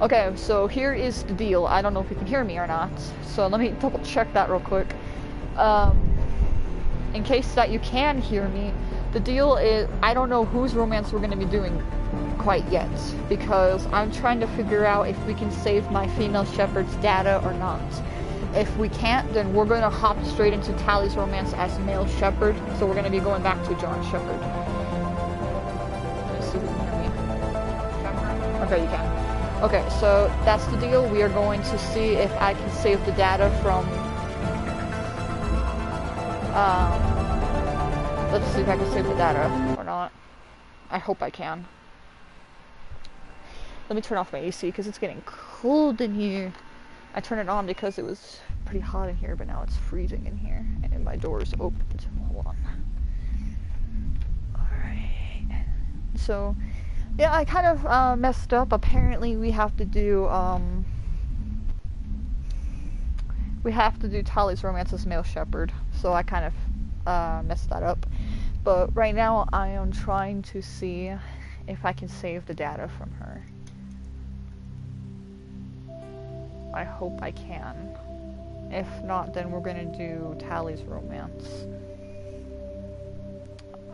Okay, so here is the deal. I don't know if you can hear me or not, so let me double check that real quick. In case that you can hear me, the deal is I don't know whose romance we're going to be doing quite yet, because I'm trying to figure out if we can save my female shepherd's data or not. If we can't, then we're going to hop straight into Tally's romance as male shepherd, so we're going to be going back to John Shepherd. Let's see if you can hear me. Okay, you can. Okay, so that's the deal. We are going to see if I can save the data from... let's see if I can save the data or not. I hope I can. Let me turn off my AC because it's getting cold in here. I turned it on because it was pretty hot in here, but now it's freezing in here. And my door is opened. Hold on. Alright. So... yeah, I kind of messed up. Apparently we have to do Tally's romance as male shepherd. So I kind of messed that up. But right now I am trying to see if I can save the data from her. I hope I can. If not, then we're gonna do Tally's romance.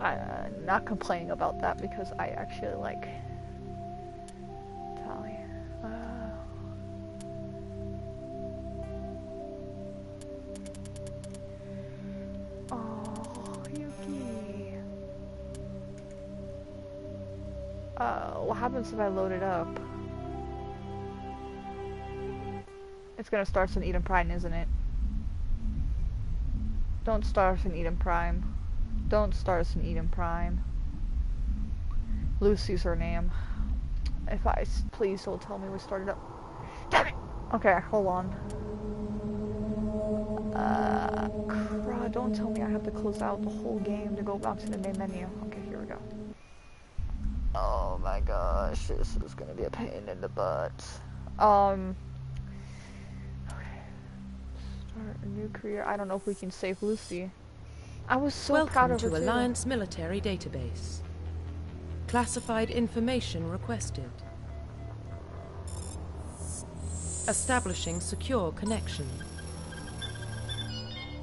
I'm not complaining about that because I actually like Tally. Oh, Yuki. What happens if I load it up? It's gonna start us in Eden Prime, isn't it? Don't start us in Eden Prime. Don't start us in Eden Prime. Lucy's her name. Please don't tell me we started up. Damn it! Okay, hold on. Don't tell me I have to close out the whole game to go back to the main menu. Okay, here we go. Oh my gosh, this is gonna be a pain in the butt. Okay. Start a new career. I don't know if we can save Lucy. I was so proud of her. Welcome to Alliance Military Database. Classified information requested. Establishing secure connection.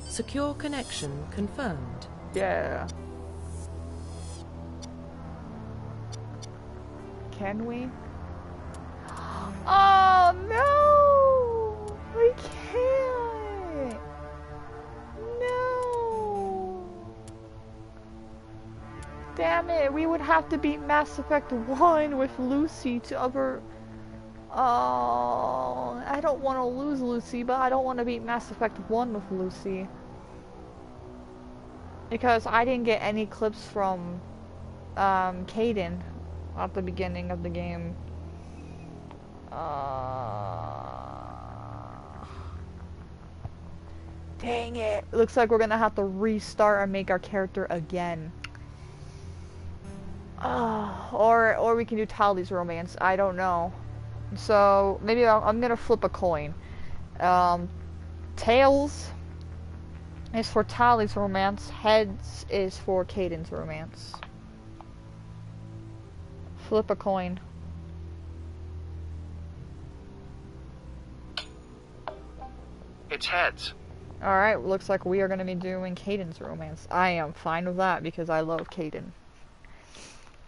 Secure connection confirmed. Yeah. Can we? Oh no! We can't! No! Damn it, we would have to beat Mass Effect 1 with Lucy to other... Oh, I don't want to lose Lucy, but I don't want to beat Mass Effect 1 with Lucy. Because I didn't get any clips from Kaiden at the beginning of the game. Dang it. Looks like we're gonna have to restart and make our character again. Or we can do Tally's romance. I don't know. So maybe I'm gonna flip a coin. Tails is for Tally's romance. Heads is for Kaiden's romance. Flip a coin. It's heads. Alright, looks like we are going to be doing Kaiden's romance. I am fine with that because I love Kaiden.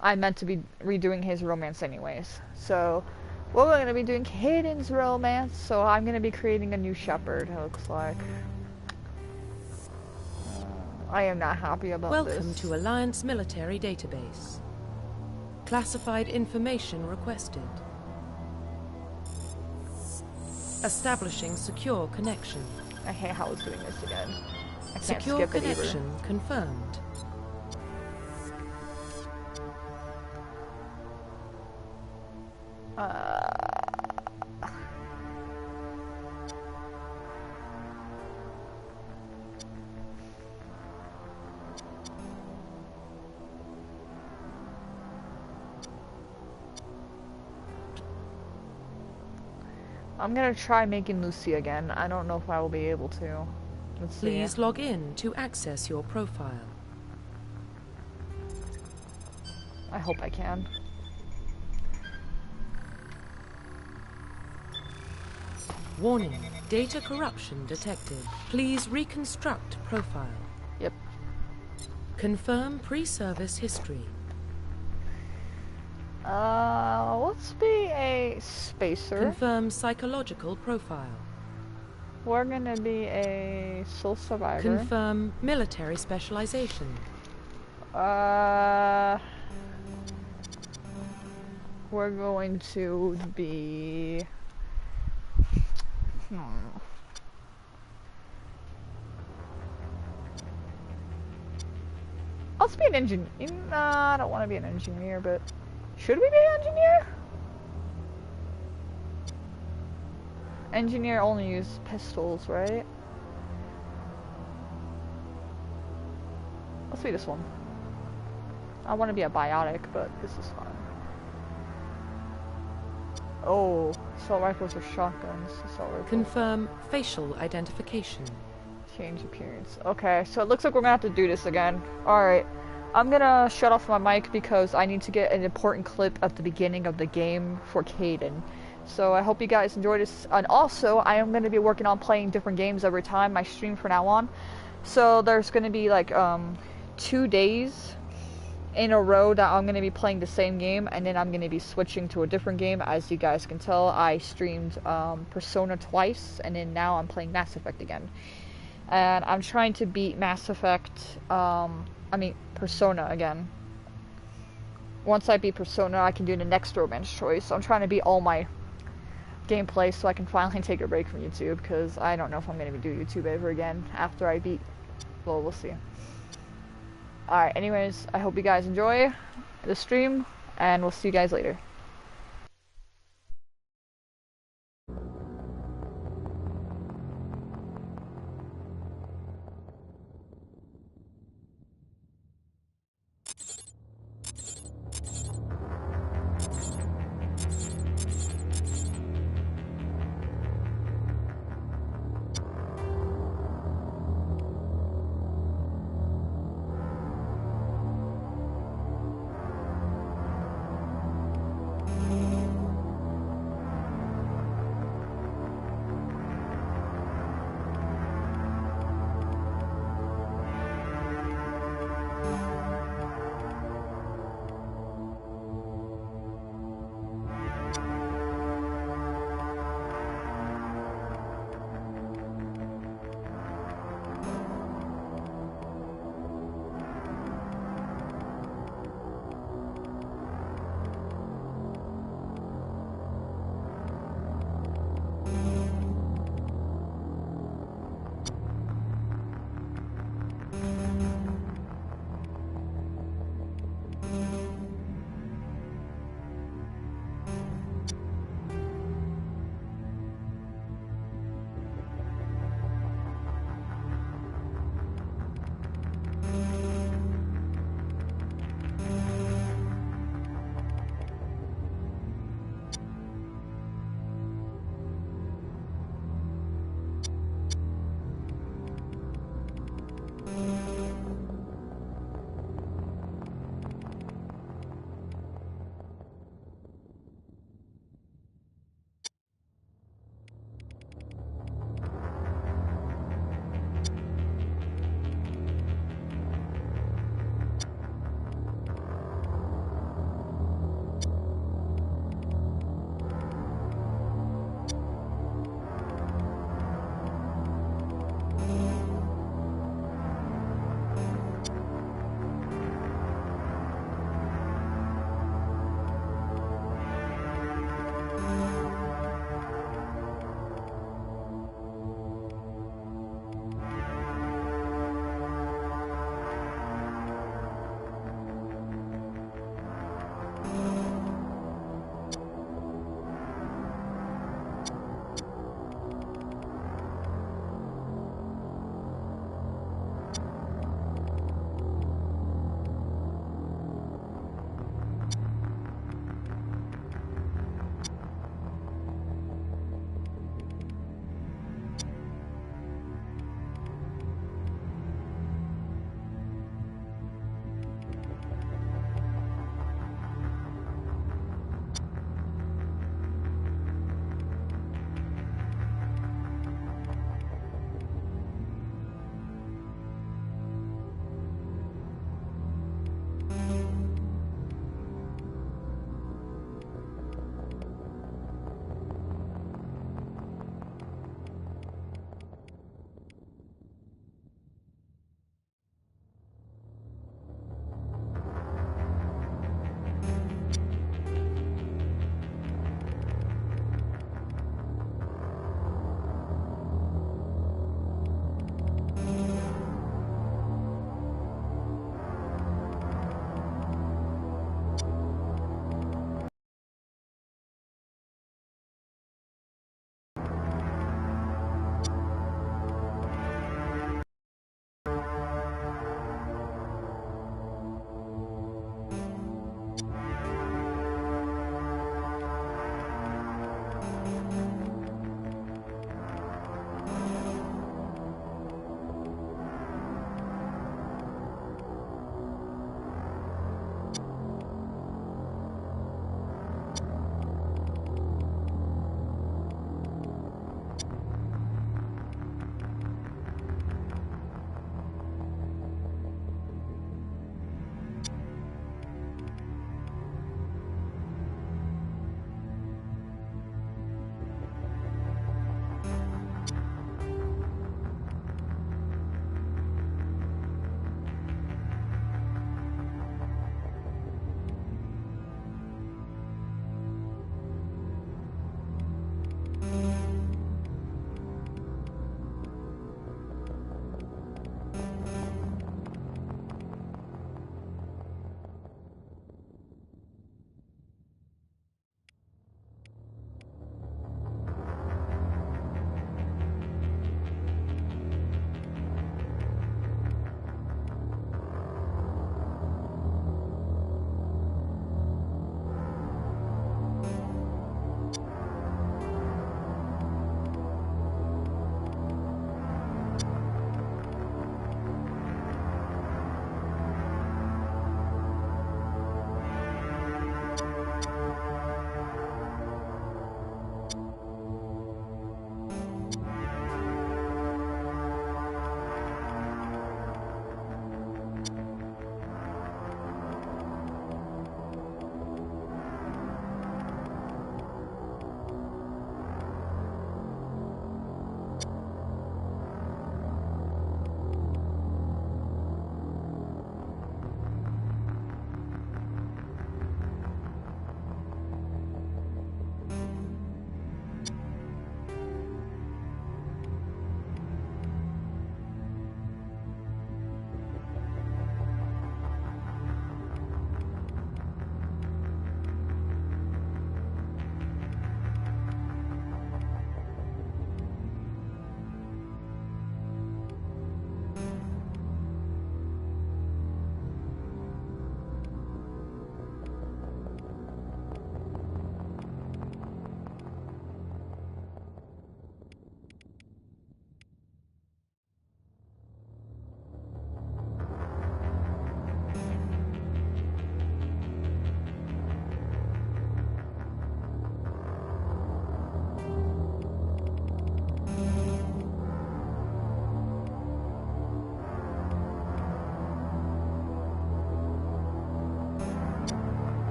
I meant to be redoing his romance anyways. So, we're going to be doing Kaiden's romance, so I'm going to be creating a new shepherd, it looks like. I am not happy about this. Welcome to Alliance Military Database. Classified information requested. Establishing secure connection. I hate how it's doing this again. I can't secure skip it either. connection confirmed. I'm gonna try making Lucy again. I don't know if I will be able to. Let's see. Please log in to access your profile. I hope I can. Warning, data corruption detected. Please reconstruct profile. Yep. Confirm pre-service history. Let's be a spacer. Confirm psychological profile. We're gonna be a sole survivor. Confirm military specialization. We're going to be... Let's be an engineer. Nah, I don't want to be an engineer, but... Should we be an engineer? Engineer only use pistols, right? Let's be this one. I want to be a biotic, but this is fine. Oh, assault rifles or shotguns. Assault rifles. Confirm facial identification. Change appearance. Okay, so it looks like we're gonna have to do this again. Alright. I'm gonna shut off my mic because I need to get an important clip at the beginning of the game for Kaiden. So I hope you guys enjoyed this. And also, I am gonna be working on playing different games every time I stream from now on. So there's gonna be like 2 days in a row that I'm gonna be playing the same game, and then I'm gonna be switching to a different game. As you guys can tell, I streamed Persona twice, and then now I'm playing Mass Effect again. And I'm trying to beat Mass Effect, Persona again. Once I beat Persona, I can do the next romance choice. So I'm trying to beat all my gameplay so I can finally take a break from YouTube, because I don't know if I'm going to do YouTube ever again after I beat... Well, we'll see. Alright, anyways, I hope you guys enjoy the stream, and we'll see you guys later.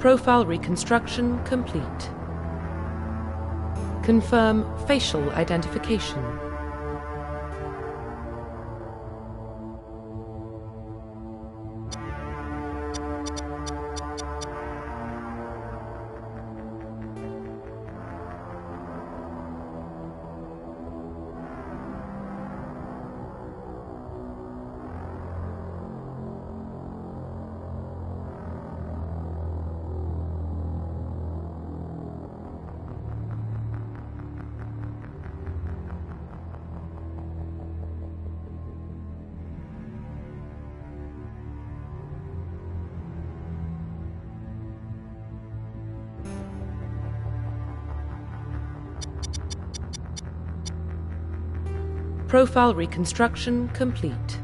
Profile reconstruction complete. Confirm facial identification. Profile reconstruction complete.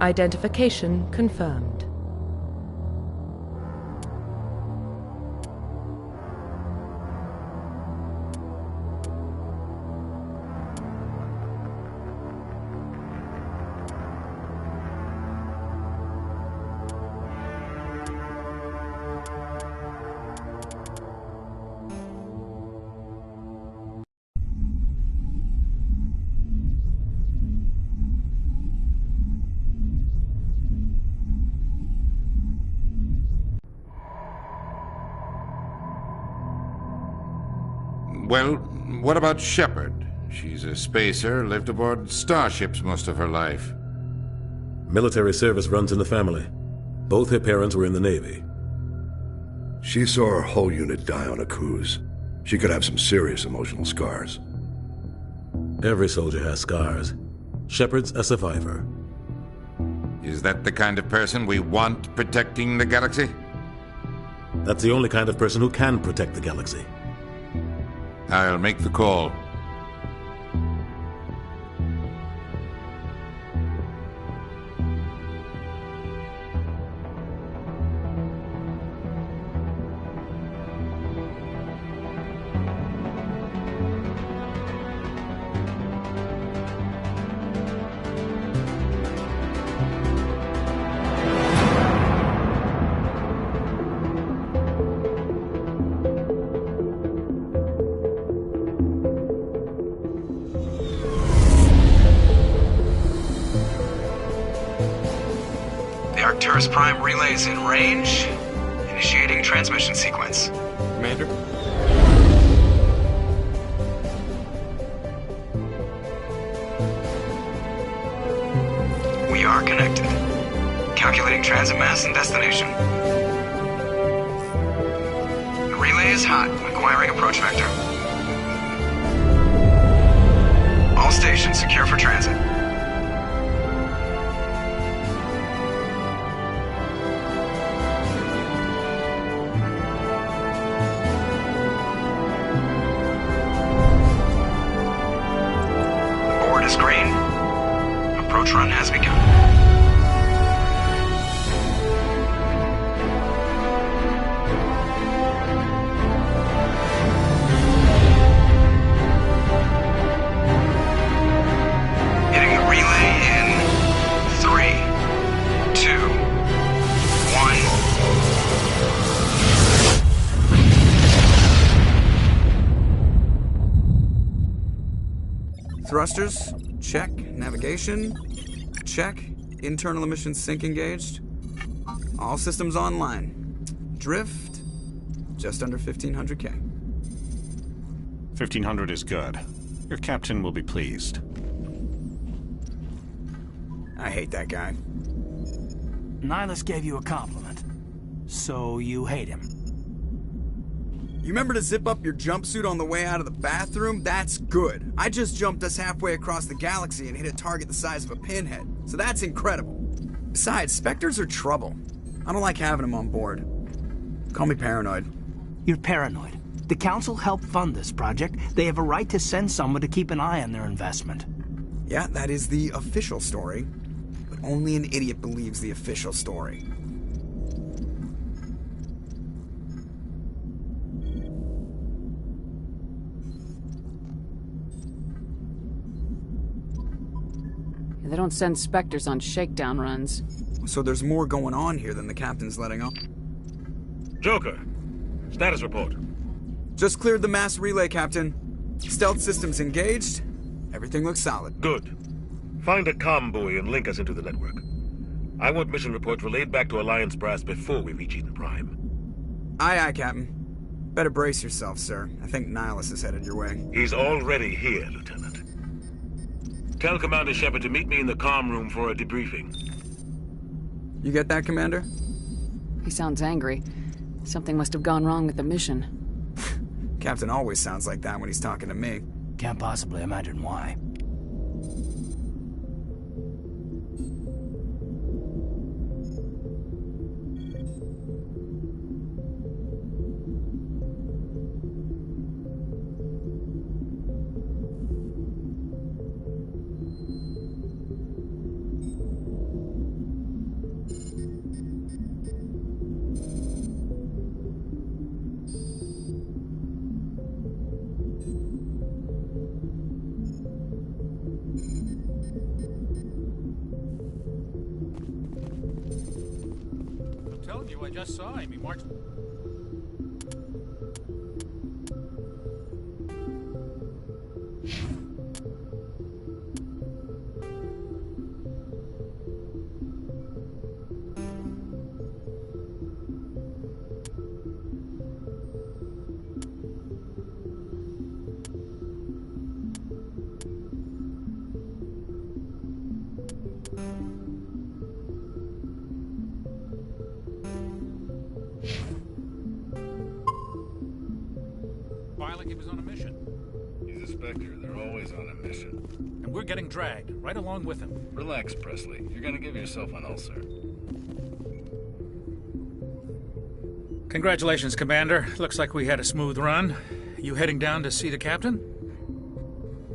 Identification confirmed. Well, what about Shepard? She's a spacer, lived aboard starships most of her life. Military service runs in the family. Both her parents were in the Navy. She saw her whole unit die on a cruise. She could have some serious emotional scars. Every soldier has scars. Shepard's a survivor. Is that the kind of person we want protecting the galaxy? That's the only kind of person who can protect the galaxy. I'll make the call. Arcturus Prime relays in range. Initiating transmission sequence. Commander? We are connected. Calculating transit mass and destination. The relay is hot, acquiring approach vector. All stations secure for transit. Green. Approach run has begun. Hitting the relay in 3, 2, 1. Thrusters, check. Navigation, check. Internal emissions sync engaged. All systems online. Drift, just under 1500K. 1500 is good. Your captain will be pleased. I hate that guy. Nihilus gave you a compliment. So you hate him. You remember to zip up your jumpsuit on the way out of the bathroom? That's good. I just jumped us halfway across the galaxy and hit a target the size of a pinhead. So that's incredible. Besides, Spectres are trouble. I don't like having them on board. Call me paranoid. You're paranoid. The Council helped fund this project. They have a right to send someone to keep an eye on their investment. Yeah, that is the official story. But only an idiot believes the official story. They don't send Spectres on shakedown runs. So there's more going on here than the captain's letting on. Joker, status report. Just cleared the mass relay, Captain. Stealth systems engaged. Everything looks solid. Good. Find a comm buoy and link us into the network. I want mission reports relayed back to Alliance Brass before we reach Eden Prime. Aye, aye, Captain. Better brace yourself, sir. I think Nihilus is headed your way. He's already here, Lieutenant. Tell Commander Shepard to meet me in the comm room for a debriefing. You get that, Commander? He sounds angry. Something must have gone wrong with the mission. Captain always sounds like that when he's talking to me. Can't possibly imagine why. I just saw him. He marched. Like he was on a mission. He's a Spectre. They're always on a mission. And we're getting dragged, right along with him. Relax, Presley. You're gonna give yourself an ulcer. Congratulations, Commander. Looks like we had a smooth run. You heading down to see the captain?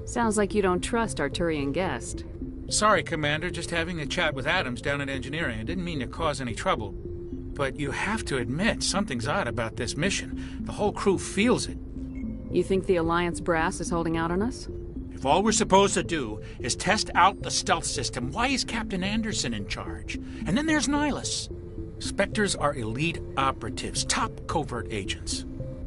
Sounds like you don't trust our Turian guest. Sorry, Commander. Just having a chat with Adams down at engineering. I didn't mean to cause any trouble. But you have to admit, something's odd about this mission. The whole crew feels it. You think the Alliance brass is holding out on us? If all we're supposed to do is test out the stealth system, why is Captain Anderson in charge? And then there's Nihilus. Spectres are elite operatives, top covert agents.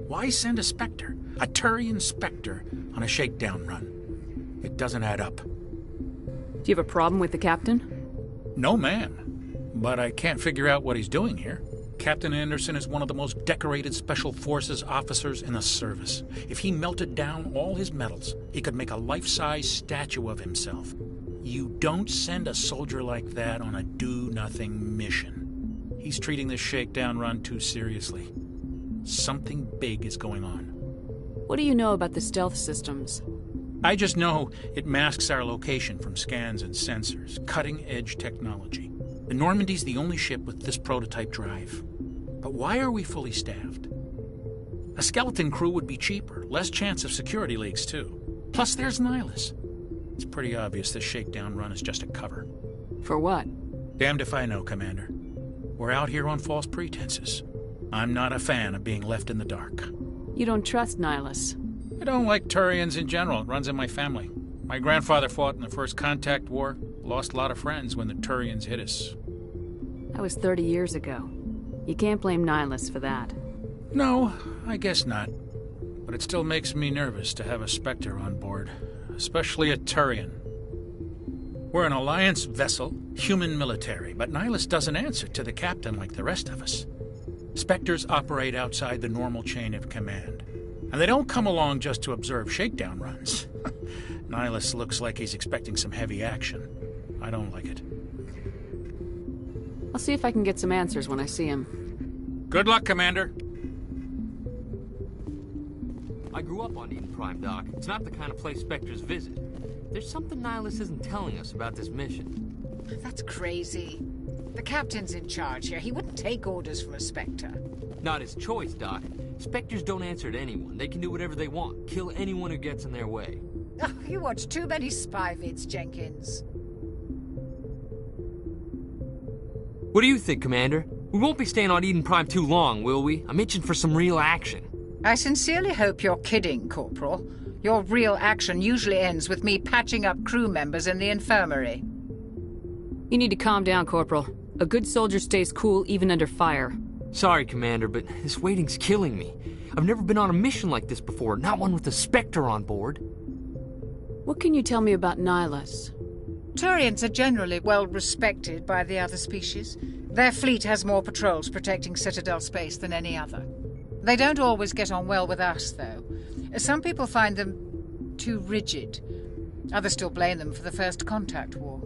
Why send a Spectre, a Turian Spectre, on a shakedown run? It doesn't add up. Do you have a problem with the captain? No, ma'am. But I can't figure out what he's doing here. Captain Anderson is one of the most decorated Special Forces officers in the service. If he melted down all his medals, he could make a life-size statue of himself. You don't send a soldier like that on a do-nothing mission. He's treating this shakedown run too seriously. Something big is going on. What do you know about the stealth systems? I just know it masks our location from scans and sensors. Cutting-edge technology. The Normandy's the only ship with this prototype drive. But why are we fully staffed? A skeleton crew would be cheaper, less chance of security leaks, too. Plus, there's Nihilus. It's pretty obvious this shakedown run is just a cover. For what? Damned if I know, Commander. We're out here on false pretenses. I'm not a fan of being left in the dark. You don't trust Nihilus? I don't like Turians in general. It runs in my family. My grandfather fought in the First Contact War. Lost a lot of friends when the Turians hit us. That was 30 years ago. You can't blame Nihilus for that. No, I guess not. But it still makes me nervous to have a Spectre on board. Especially a Turian. We're an Alliance vessel, human military, but Nihilus doesn't answer to the captain like the rest of us. Spectres operate outside the normal chain of command. And they don't come along just to observe shakedown runs. Nihilus looks like he's expecting some heavy action. I don't like it. I'll see if I can get some answers when I see him. Good luck, Commander. I grew up on Eden Prime, Doc. It's not the kind of place Spectres visit. There's something Nihilus isn't telling us about this mission. That's crazy. The captain's in charge here. He wouldn't take orders from a Spectre. Not his choice, Doc. Spectres don't answer to anyone. They can do whatever they want. Kill anyone who gets in their way. Oh, you watch too many spy vids, Jenkins. What do you think, Commander? We won't be staying on Eden Prime too long, will we? I'm itching for some real action. I sincerely hope you're kidding, Corporal. Your real action usually ends with me patching up crew members in the infirmary. You need to calm down, Corporal. A good soldier stays cool even under fire. Sorry, Commander, but this waiting's killing me. I've never been on a mission like this before, not one with a Spectre on board. What can you tell me about Nihilus? Turians are generally well respected by the other species. Their fleet has more patrols protecting Citadel space than any other. They don't always get on well with us, though. Some people find them too rigid. Others still blame them for the First Contact War.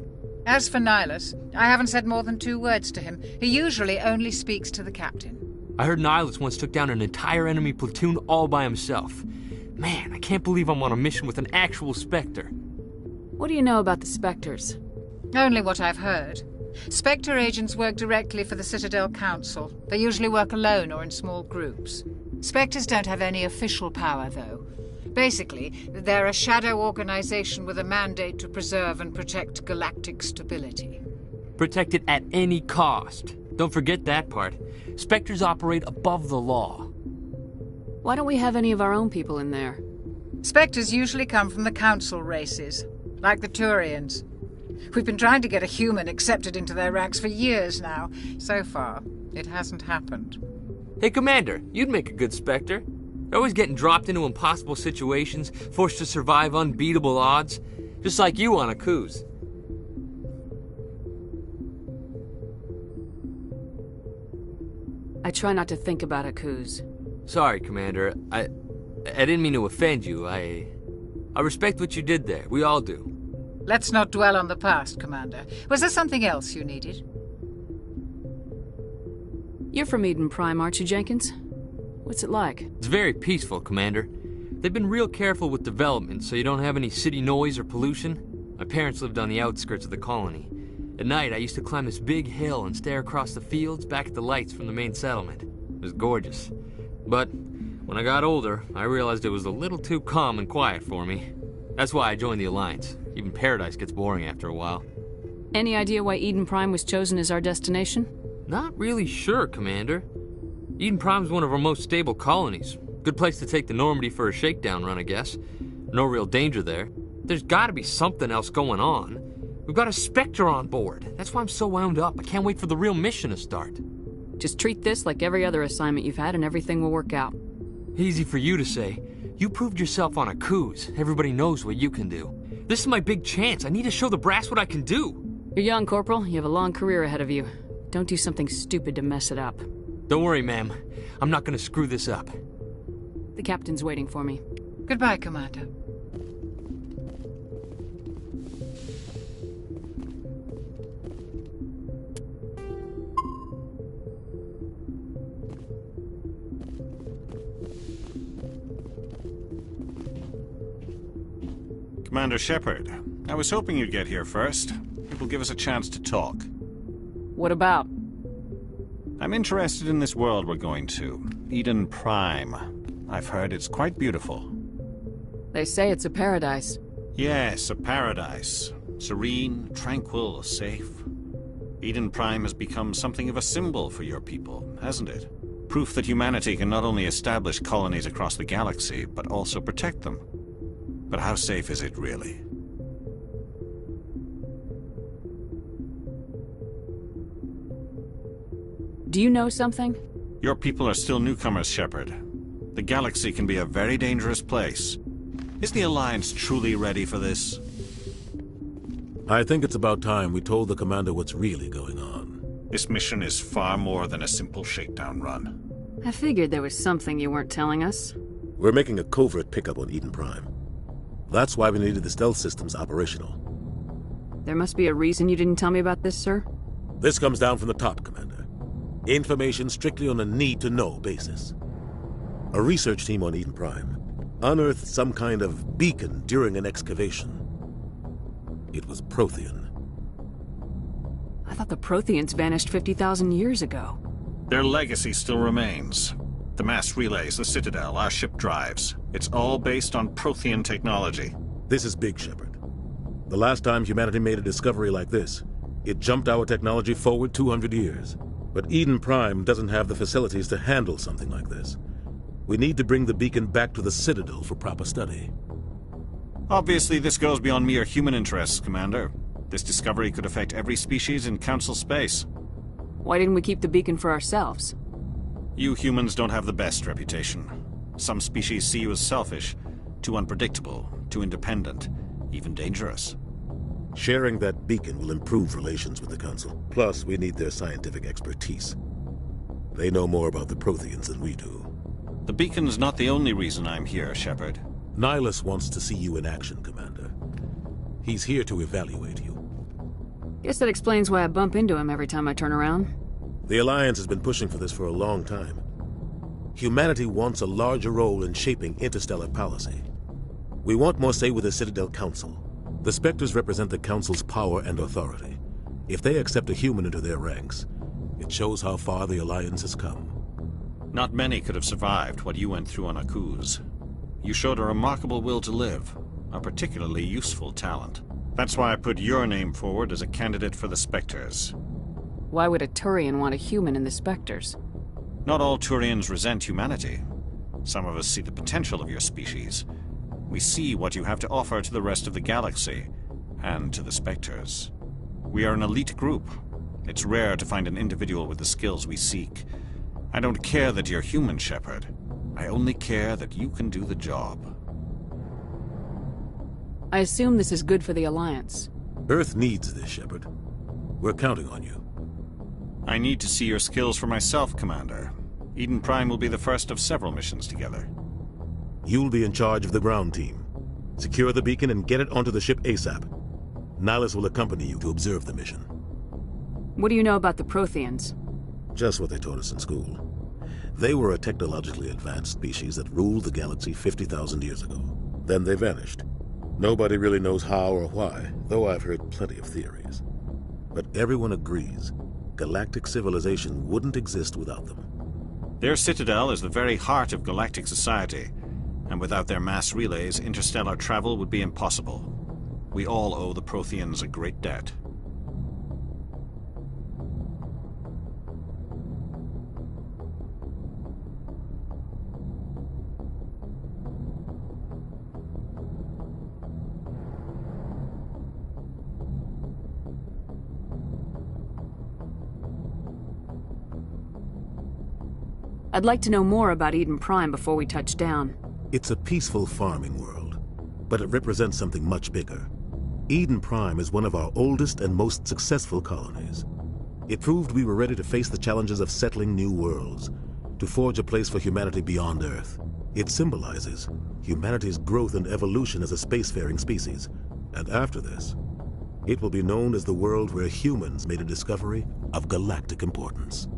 As for Nihilus, I haven't said more than 2 words to him. He usually only speaks to the captain. I heard Nihilus once took down an entire enemy platoon all by himself. Man, I can't believe I'm on a mission with an actual Spectre. What do you know about the Spectres? Only what I've heard. Spectre agents work directly for the Citadel Council. They usually work alone or in small groups. Spectres don't have any official power, though. Basically, they're a shadow organization with a mandate to preserve and protect galactic stability. Protect it at any cost. Don't forget that part. Spectres operate above the law. Why don't we have any of our own people in there? Spectres usually come from the Council races, like the Turians. We've been trying to get a human accepted into their ranks for years now. So far, it hasn't happened. Hey, Commander, you'd make a good Spectre. You're always getting dropped into impossible situations, forced to survive unbeatable odds. Just like you on a cruise. I try not to think about Akuz. Sorry, Commander. I didn't mean to offend you. I respect what you did there. We all do. Let's not dwell on the past, Commander. Was there something else you needed? You're from Eden Prime, aren't you, Jenkins? What's it like? It's very peaceful, Commander. They've been real careful with development, so you don't have any city noise or pollution. My parents lived on the outskirts of the colony. At night, I used to climb this big hill and stare across the fields back at the lights from the main settlement. It was gorgeous. But when I got older, I realized it was a little too calm and quiet for me. That's why I joined the Alliance. Even Paradise gets boring after a while. Any idea why Eden Prime was chosen as our destination? Not really sure, Commander. Eden Prime's one of our most stable colonies. Good place to take the Normandy for a shakedown run, I guess. No real danger there. There's gotta be something else going on. We've got a Spectre on board. That's why I'm so wound up. I can't wait for the real mission to start. Just treat this like every other assignment you've had and everything will work out. Easy for you to say. You proved yourself on a cruise. Everybody knows what you can do. This is my big chance. I need to show the brass what I can do. You're young, Corporal. You have a long career ahead of you. Don't do something stupid to mess it up. Don't worry, ma'am. I'm not gonna screw this up. The captain's waiting for me. Goodbye, Commander. Commander Shepard, I was hoping you'd get here first. It will give us a chance to talk. What about? I'm interested in this world we're going to, Eden Prime. I've heard it's quite beautiful. They say it's a paradise. Yes, a paradise. Serene, tranquil, safe. Eden Prime has become something of a symbol for your people, hasn't it? Proof that humanity can not only establish colonies across the galaxy, but also protect them. But how safe is it, really? Do you know something? Your people are still newcomers, Shepard. The galaxy can be a very dangerous place. Is the Alliance truly ready for this? I think it's about time we told the Commander what's really going on. This mission is far more than a simple shakedown run. I figured there was something you weren't telling us. We're making a covert pickup on Eden Prime. That's why we needed the stealth systems operational. There must be a reason you didn't tell me about this, sir? This comes down from the top, Commander. Information strictly on a need-to-know basis. A research team on Eden Prime unearthed some kind of beacon during an excavation. It was Prothean. I thought the Protheans vanished 50,000 years ago. Their legacy still remains. The mass relays, the Citadel, our ship drives. It's all based on Prothean technology. This is big, Shepard. The last time humanity made a discovery like this, it jumped our technology forward 200 years. But Eden Prime doesn't have the facilities to handle something like this. We need to bring the beacon back to the Citadel for proper study. Obviously, this goes beyond mere human interests, Commander. This discovery could affect every species in Council space. Why didn't we keep the beacon for ourselves? You humans don't have the best reputation. Some species see you as selfish, too unpredictable, too independent, even dangerous. Sharing that beacon will improve relations with the Council. Plus, we need their scientific expertise. They know more about the Protheans than we do. The beacon's not the only reason I'm here, Shepard. Nihilus wants to see you in action, Commander. He's here to evaluate you. Guess that explains why I bump into him every time I turn around. The Alliance has been pushing for this for a long time. Humanity wants a larger role in shaping interstellar policy. We want more say with the Citadel Council. The Spectres represent the Council's power and authority. If they accept a human into their ranks, it shows how far the Alliance has come. Not many could have survived what you went through on Akuz. You showed a remarkable will to live, a particularly useful talent. That's why I put your name forward as a candidate for the Spectres. Why would a Turian want a human in the Spectres? Not all Turians resent humanity. Some of us see the potential of your species. We see what you have to offer to the rest of the galaxy, and to the Spectres. We are an elite group. It's rare to find an individual with the skills we seek. I don't care that you're human, Shepard. I only care that you can do the job. I assume this is good for the Alliance. Earth needs this, Shepard. We're counting on you. I need to see your skills for myself, Commander. Eden Prime will be the first of several missions together. You'll be in charge of the ground team. Secure the beacon and get it onto the ship ASAP. Nihilus will accompany you to observe the mission. What do you know about the Protheans? Just what they taught us in school. They were a technologically advanced species that ruled the galaxy 50,000 years ago. Then they vanished. Nobody really knows how or why, though I've heard plenty of theories. But everyone agrees, galactic civilization wouldn't exist without them. Their citadel is the very heart of galactic society, and without their mass relays, interstellar travel would be impossible. We all owe the Protheans a great debt. I'd like to know more about Eden Prime before we touch down. It's a peaceful farming world, but it represents something much bigger. Eden Prime is one of our oldest and most successful colonies. It proved we were ready to face the challenges of settling new worlds, to forge a place for humanity beyond Earth. It symbolizes humanity's growth and evolution as a spacefaring species. And after this, it will be known as the world where humans made a discovery of galactic importance.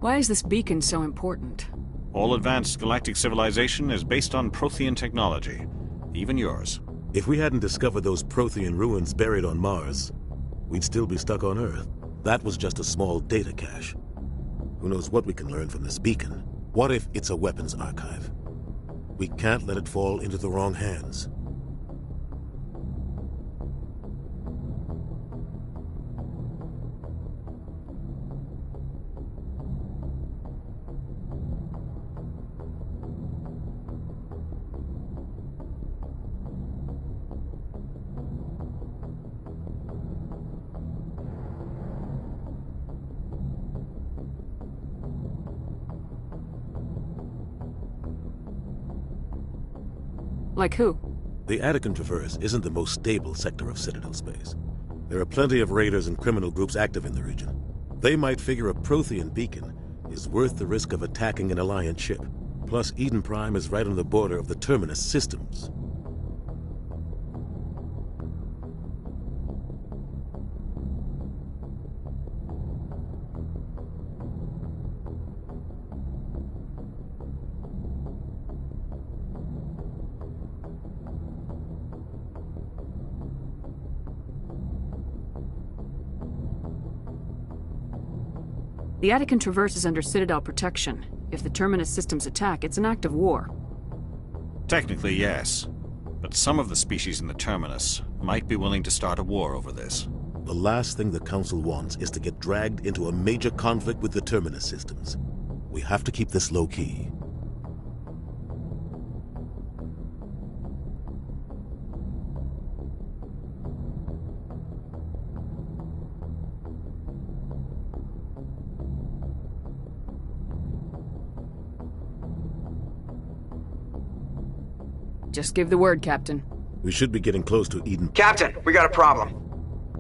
Why is this beacon so important? All advanced galactic civilization is based on Prothean technology, even yours. If we hadn't discovered those Prothean ruins buried on Mars, we'd still be stuck on Earth. That was just a small data cache. Who knows what we can learn from this beacon? What if it's a weapons archive? We can't let it fall into the wrong hands. Like who? The Attican Traverse isn't the most stable sector of Citadel space. There are plenty of raiders and criminal groups active in the region. They might figure a Prothean beacon is worth the risk of attacking an Alliance ship. Plus, Eden Prime is right on the border of the Terminus systems. The Attican Traverse is under Citadel protection. If the Terminus systems attack, it's an act of war. Technically, yes. But some of the species in the Terminus might be willing to start a war over this. The last thing the Council wants is to get dragged into a major conflict with the Terminus systems. We have to keep this low-key. Just give the word, Captain. We should be getting close to Eden. Captain, we got a problem.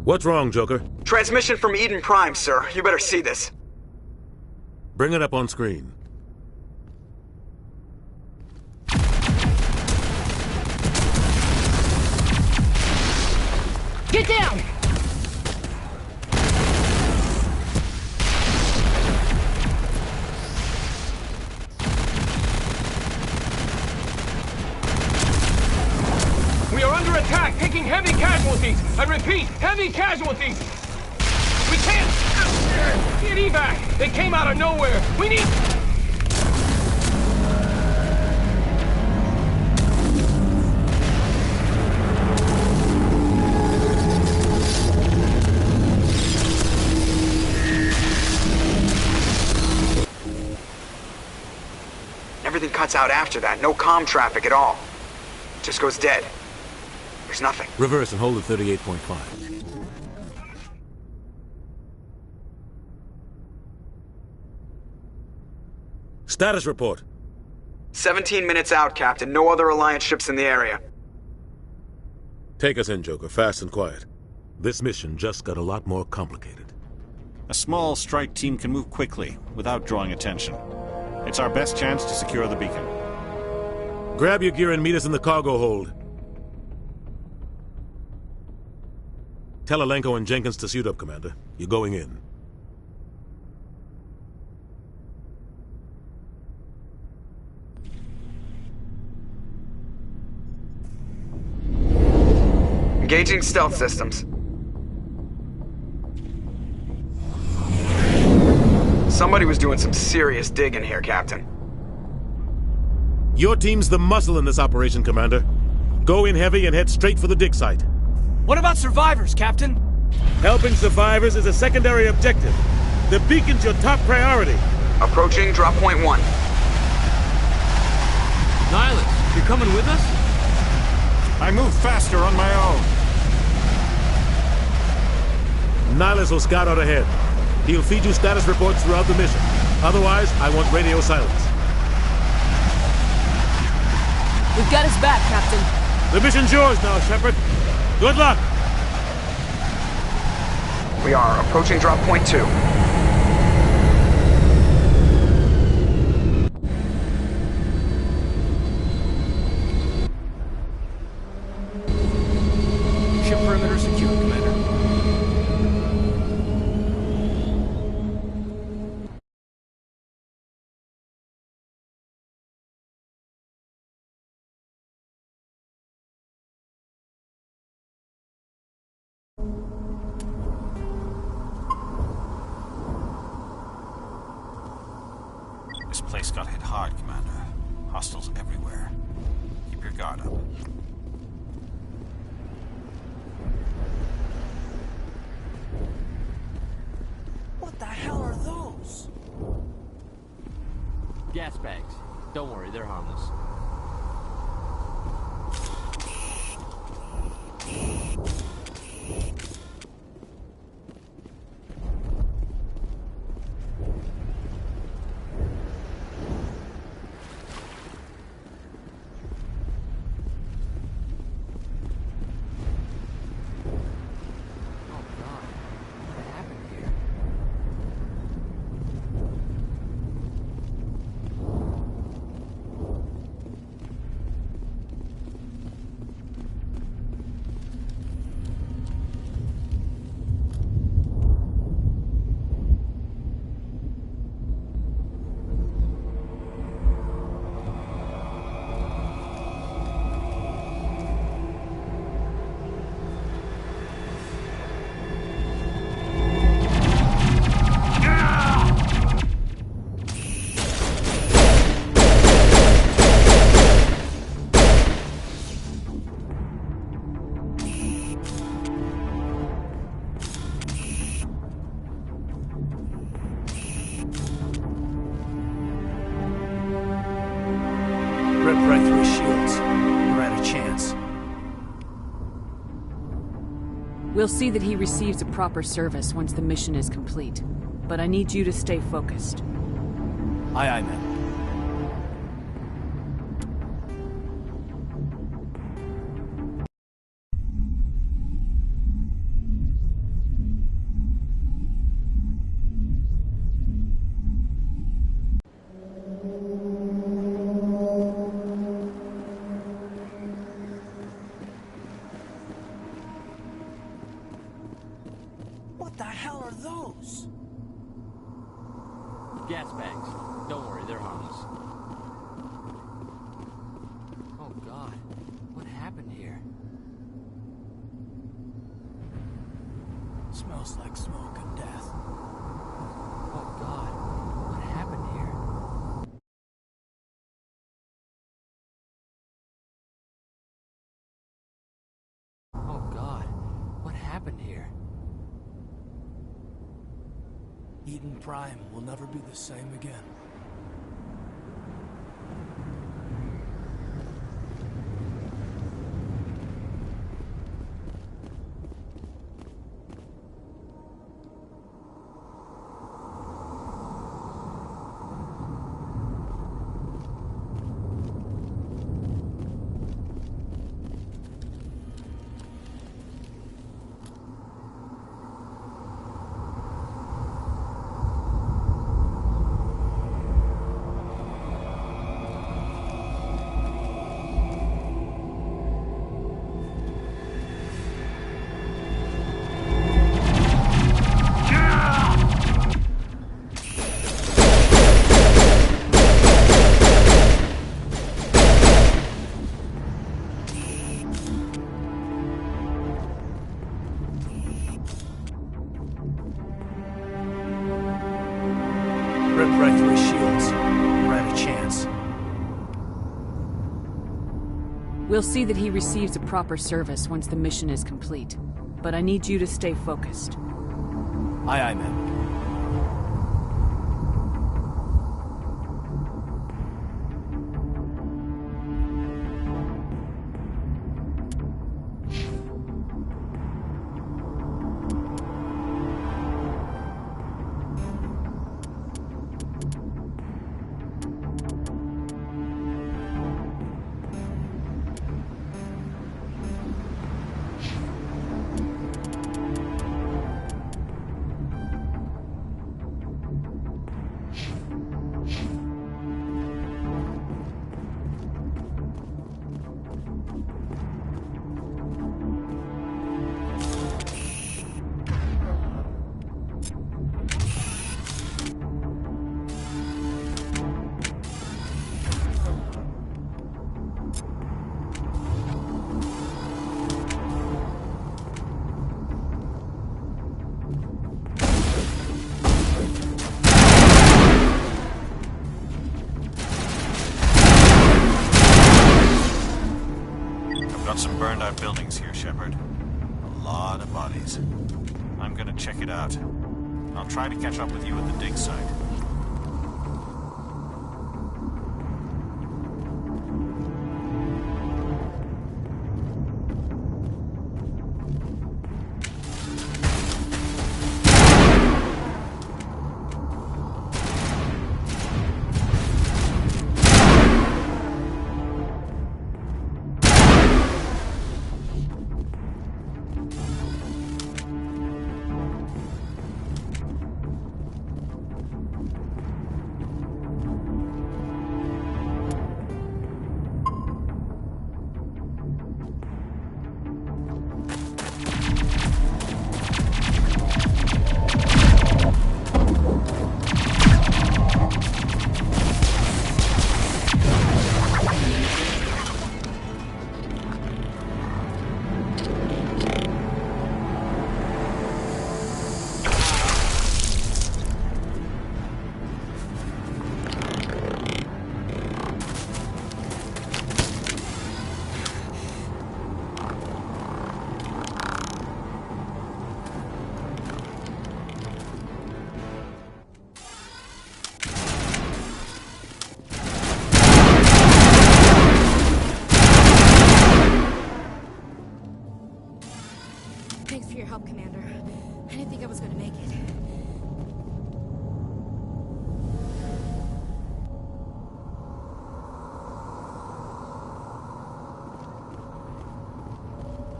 What's wrong, Joker? Transmission from Eden Prime, sir. You better see this. Bring it up on screen. Get down! We are under attack, taking heavy casualties. I repeat, heavy casualties. We can't get evac. They came out of nowhere. We need... Everything cuts out after that. No comm traffic at all. Just goes dead. There's nothing. Reverse and hold at 38.5. Status report. 17 minutes out, Captain. No other Alliance ships in the area. Take us in, Joker. Fast and quiet. This mission just got a lot more complicated. A small strike team can move quickly, without drawing attention. It's our best chance to secure the beacon. Grab your gear and meet us in the cargo hold. Tell Alenko and Jenkins to suit up, Commander. You're going in. Engaging stealth systems. Somebody was doing some serious digging here, Captain. Your team's the muscle in this operation, Commander. Go in heavy and head straight for the dig site. What about survivors, Captain? Helping survivors is a secondary objective. The beacon's your top priority. Approaching drop point 1. Nihilus, you're coming with us? I move faster on my own. Nihilus will scout out ahead. He'll feed you status reports throughout the mission. Otherwise, I want radio silence. We've got his back, Captain. The mission's yours now, Shepard. Good luck! We are approaching drop point 2. Ship perimeter secure, Commander. This place got hit hard, Commander. Hostiles everywhere. Keep your guard up. What the hell are those? Gas bags. Don't worry, they're harmless. We'll see that he receives a proper service once the mission is complete. But I need you to stay focused. Aye, aye, ma'am. What the hell are those? Gas bags. Don't worry, they're harmless. Oh God, what happened here? Smells like smoke and death. Oh God, what happened here? Oh God, what happened here? Eden Prime will never be the same again. Rip right through his shields. We're out of chance. We'll see that he receives a proper service once the mission is complete. But I need you to stay focused. Aye, aye, ma'am. Some burned out buildings here, Shepard. A lot of bodies. I'm gonna check it out. I'll try to catch up with you at the dig site.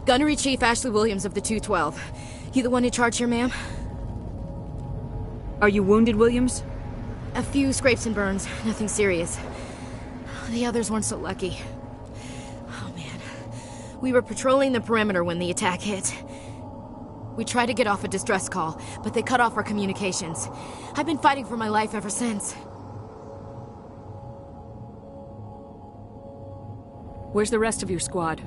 Gunnery Chief Ashley Williams of the 212. You the one in charge here, ma'am? Are you wounded, Williams? A few scrapes and burns, nothing serious. The others weren't so lucky. Oh man. We were patrolling the perimeter when the attack hit. We tried to get off a distress call, but they cut off our communications. I've been fighting for my life ever since. Where's the rest of your squad?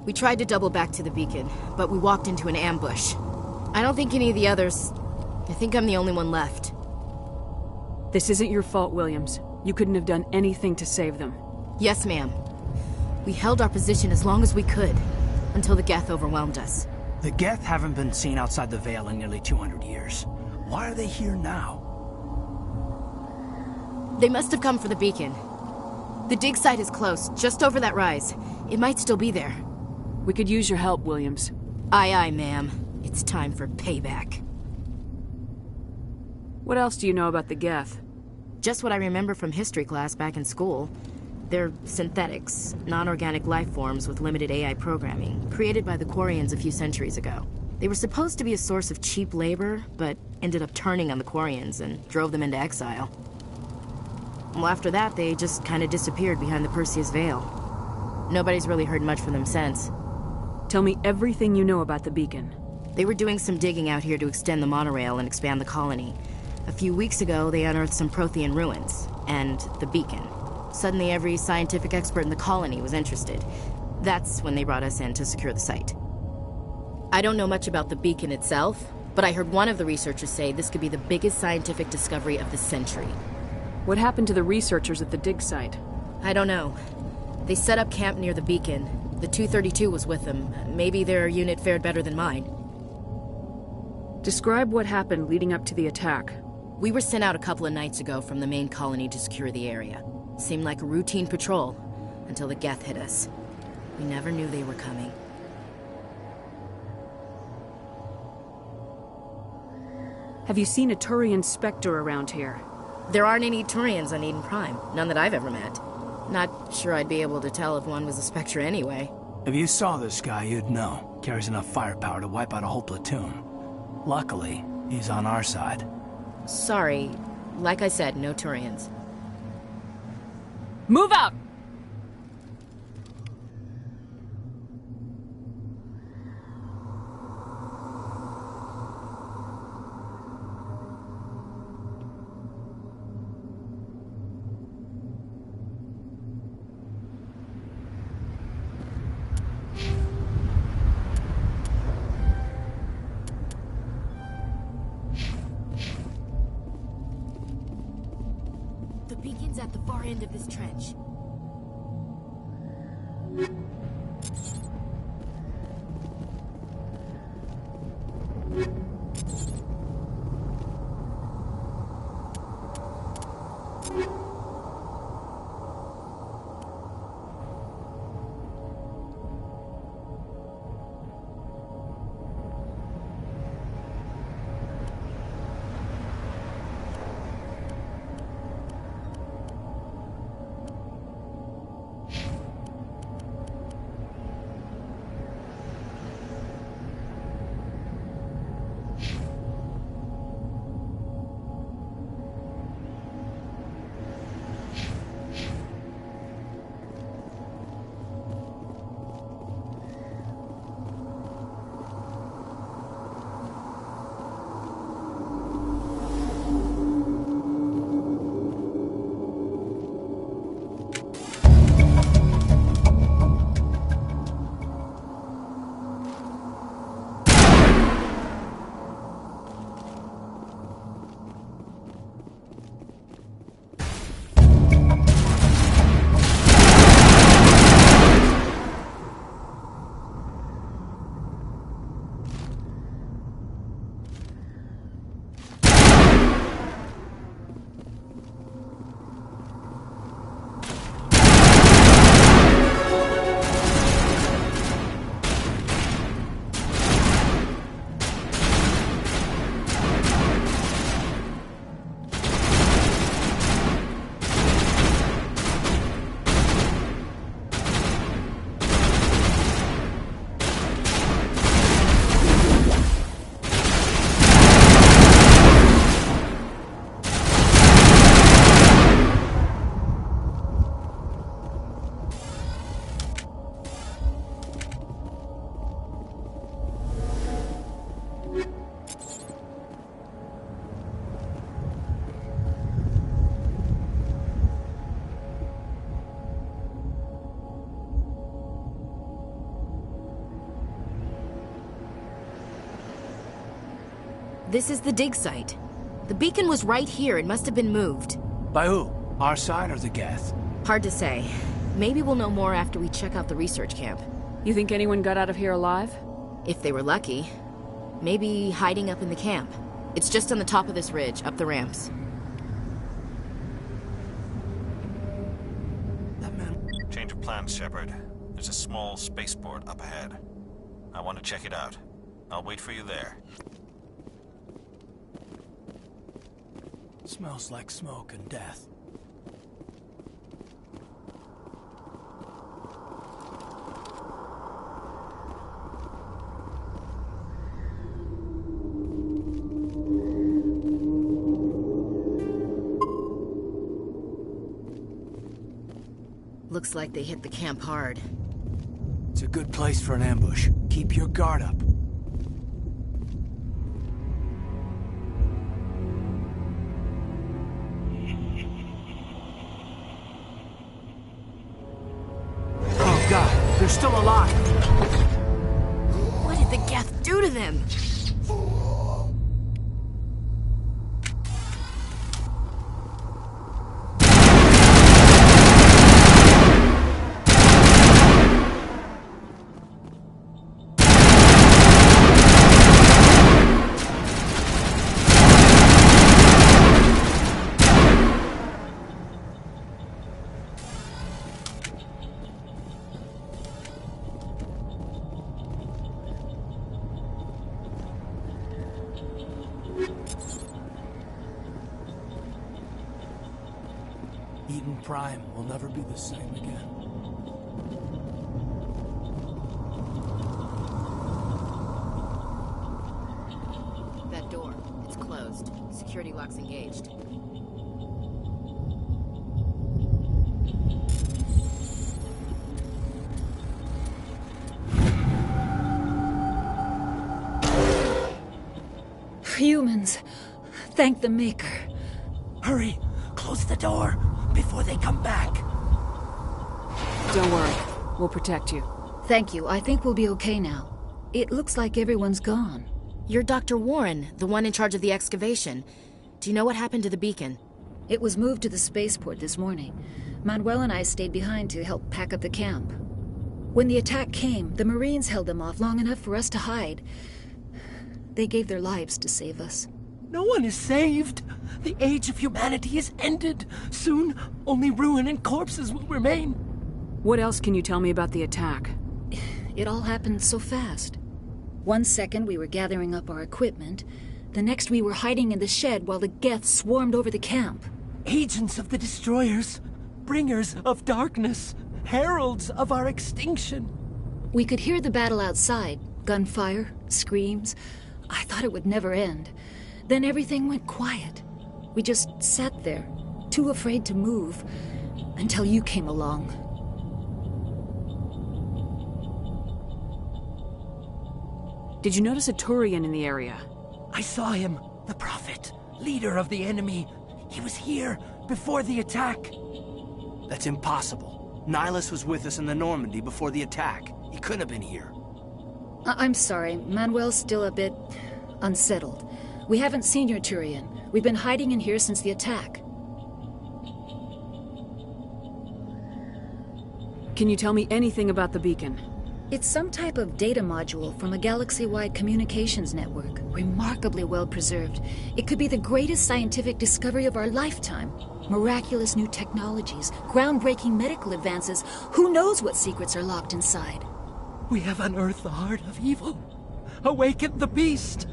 We tried to double back to the beacon, but we walked into an ambush. I don't think any of the others... I think I'm the only one left. This isn't your fault, Williams. You couldn't have done anything to save them. Yes, ma'am. We held our position as long as we could, until the Geth overwhelmed us. The Geth haven't been seen outside the Veil in nearly 200 years. Why are they here now? They must have come for the beacon. The dig site is close, just over that rise. It might still be there. We could use your help, Williams. Aye, aye, ma'am. It's time for payback. What else do you know about the Geth? Just what I remember from history class back in school. They're synthetics, non-organic life forms with limited AI programming, created by the Quarians a few centuries ago. They were supposed to be a source of cheap labor, but ended up turning on the Quarians and drove them into exile. Well, after that, they just kind of disappeared behind the Perseus Veil. Nobody's really heard much from them since. Tell me everything you know about the beacon. They were doing some digging out here to extend the monorail and expand the colony. A few weeks ago, they unearthed some Prothean ruins, and the beacon. Suddenly, every scientific expert in the colony was interested. That's when they brought us in to secure the site. I don't know much about the beacon itself, but I heard one of the researchers say this could be the biggest scientific discovery of the century. What happened to the researchers at the dig site? I don't know. They set up camp near the beacon. The 232 was with them. Maybe their unit fared better than mine. Describe what happened leading up to the attack. We were sent out a couple of nights ago from the main colony to secure the area. Seemed like a routine patrol, until the Geth hit us. We never knew they were coming. Have you seen a Turian Spectre around here? There aren't any Turians on Eden Prime. None that I've ever met. Not sure I'd be able to tell if one was a Spectre anyway. If you saw this guy, you'd know. Carries enough firepower to wipe out a whole platoon. Luckily, he's on our side. Sorry. Like I said, no Turians. Move out! The beacon's at the far end of this trench. This is the dig site. The beacon was right here. It must have been moved. By who? Our side or the Geth? Hard to say. Maybe we'll know more after we check out the research camp. You think anyone got out of here alive? If they were lucky. Maybe hiding up in the camp. It's just on the top of this ridge, up the ramps. Change of plans, Shepard. There's a small spaceport up ahead. I want to check it out. I'll wait for you there. Smells like smoke and death. Looks like they hit the camp hard. It's a good place for an ambush. Keep your guard up. Oh God, they're still alive! What did the Geth do to them? Eden Prime will never be the same again. That door, it's closed. Security lock's engaged. Humans, thank the Maker. Hurry! Close the door before they come back. Don't worry. We'll protect you. Thank you. I think we'll be okay now. It looks like everyone's gone. You're Dr. Warren, the one in charge of the excavation. Do you know what happened to the beacon? It was moved to the spaceport this morning. Manuel and I stayed behind to help pack up the camp. When the attack came, the Marines held them off long enough for us to hide. They gave their lives to save us. No one is saved. The age of humanity is ended. Soon, only ruin and corpses will remain. What else can you tell me about the attack? It all happened so fast. 1 second we were gathering up our equipment. The next we were hiding in the shed while the Geth swarmed over the camp. Agents of the Destroyers. Bringers of darkness. Heralds of our extinction. We could hear the battle outside. Gunfire, screams. I thought it would never end. Then everything went quiet. We just sat there, too afraid to move, until you came along. Did you notice a Turian in the area? I saw him, the Prophet, leader of the enemy. He was here before the attack. That's impossible. Nihilus was with us in the Normandy before the attack. He couldn't have been here. I'm sorry, Manuel's still a bit unsettled. We haven't seen your Turian. We've been hiding in here since the attack. Can you tell me anything about the beacon? It's some type of data module from a galaxy-wide communications network. Remarkably well preserved. It could be the greatest scientific discovery of our lifetime. Miraculous new technologies, groundbreaking medical advances. Who knows what secrets are locked inside? We have unearthed the heart of evil. Awakened the beast.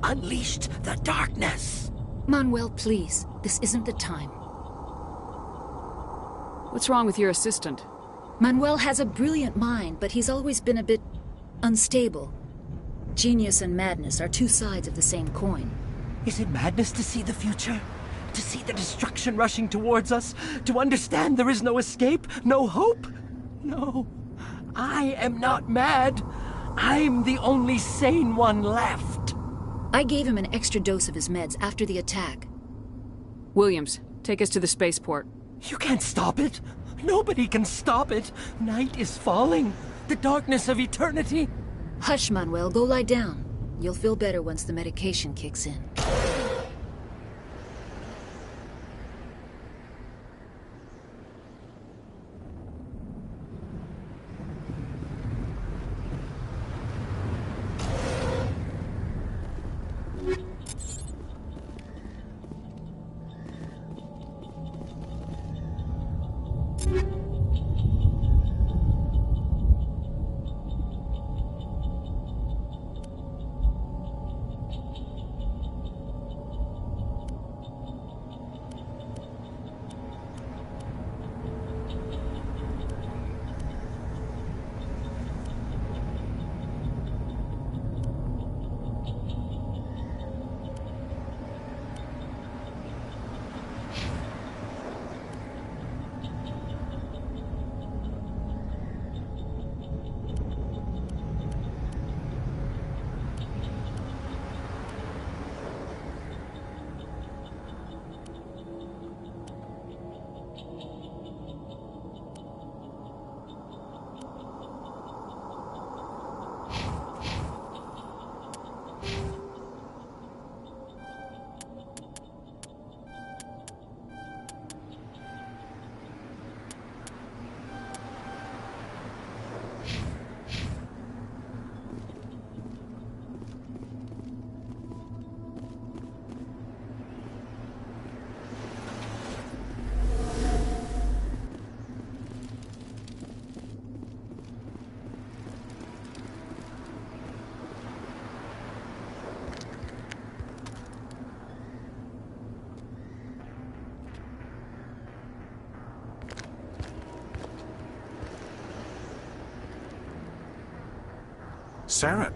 Unleashed the darkness. Manuel, please. This isn't the time. What's wrong with your assistant? Manuel has a brilliant mind, but he's always been a bit unstable. Genius and madness are two sides of the same coin. Is it madness to see the future? To see the destruction rushing towards us? To understand there is no escape? No hope? No. I am not mad. I'm the only sane one left. I gave him an extra dose of his meds after the attack. Williams, take us to the spaceport. You can't stop it. Nobody can stop it. Night is falling. The darkness of eternity. Hush, Manuel. Go lie down. You'll feel better once the medication kicks in. Saren.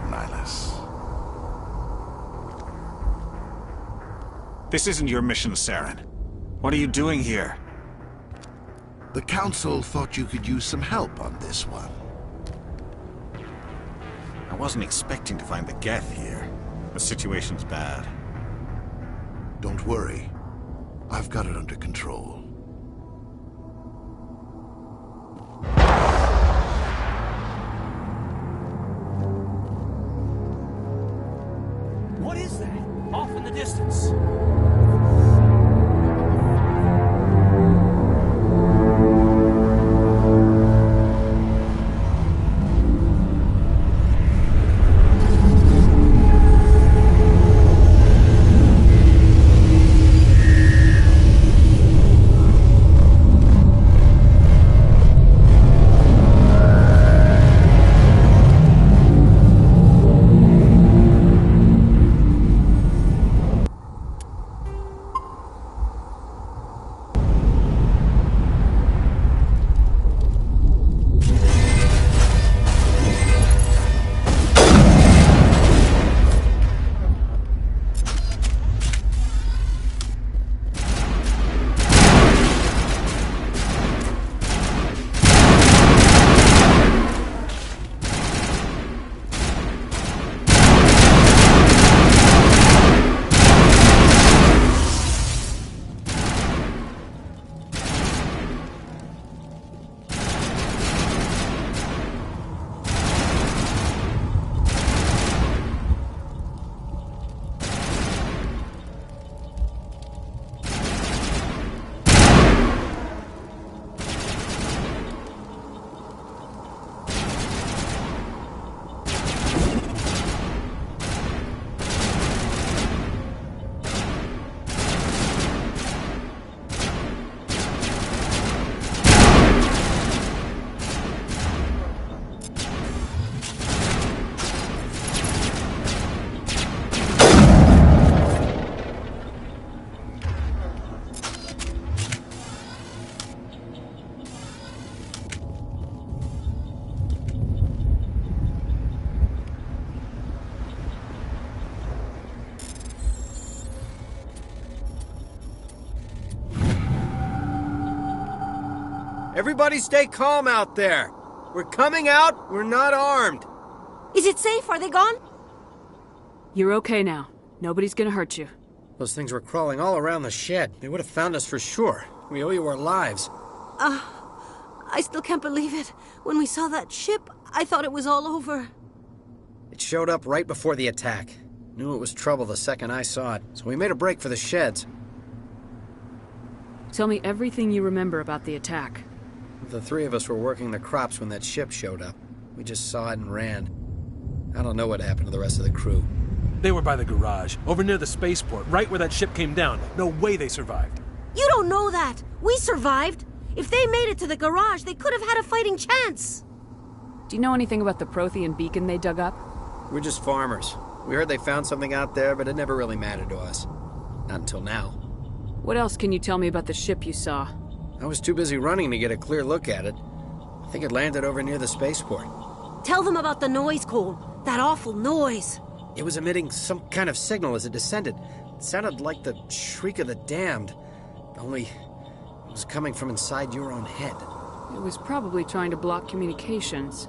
Nihilus. This isn't your mission, Saren. What are you doing here? The Council thought you could use some help on this one. I wasn't expecting to find the Geth here. The situation's bad. Don't worry. I've got it under control. What is that? Off in the distance. Everybody stay calm out there. We're coming out, we're not armed. Is it safe? Are they gone? You're okay now. Nobody's gonna hurt you. Those things were crawling all around the shed. They would have found us for sure. We owe you our lives. I still can't believe it. When we saw that ship, I thought it was all over. It showed up right before the attack. Knew it was trouble the second I saw it, so we made a break for the sheds. Tell me everything you remember about the attack. The three of us were working the crops when that ship showed up. We just saw it and ran. I don't know what happened to the rest of the crew. They were by the garage, over near the spaceport, right where that ship came down. No way they survived. You don't know that. We survived. If they made it to the garage, they could have had a fighting chance. Do you know anything about the Prothean beacon they dug up? We're just farmers. We heard they found something out there, but it never really mattered to us. Not until now. What else can you tell me about the ship you saw? I was too busy running to get a clear look at it. I think it landed over near the spaceport. Tell them about the noise, Cole. That awful noise. It was emitting some kind of signal as it descended. It sounded like the shriek of the damned. Only it was coming from inside your own head. It was probably trying to block communications.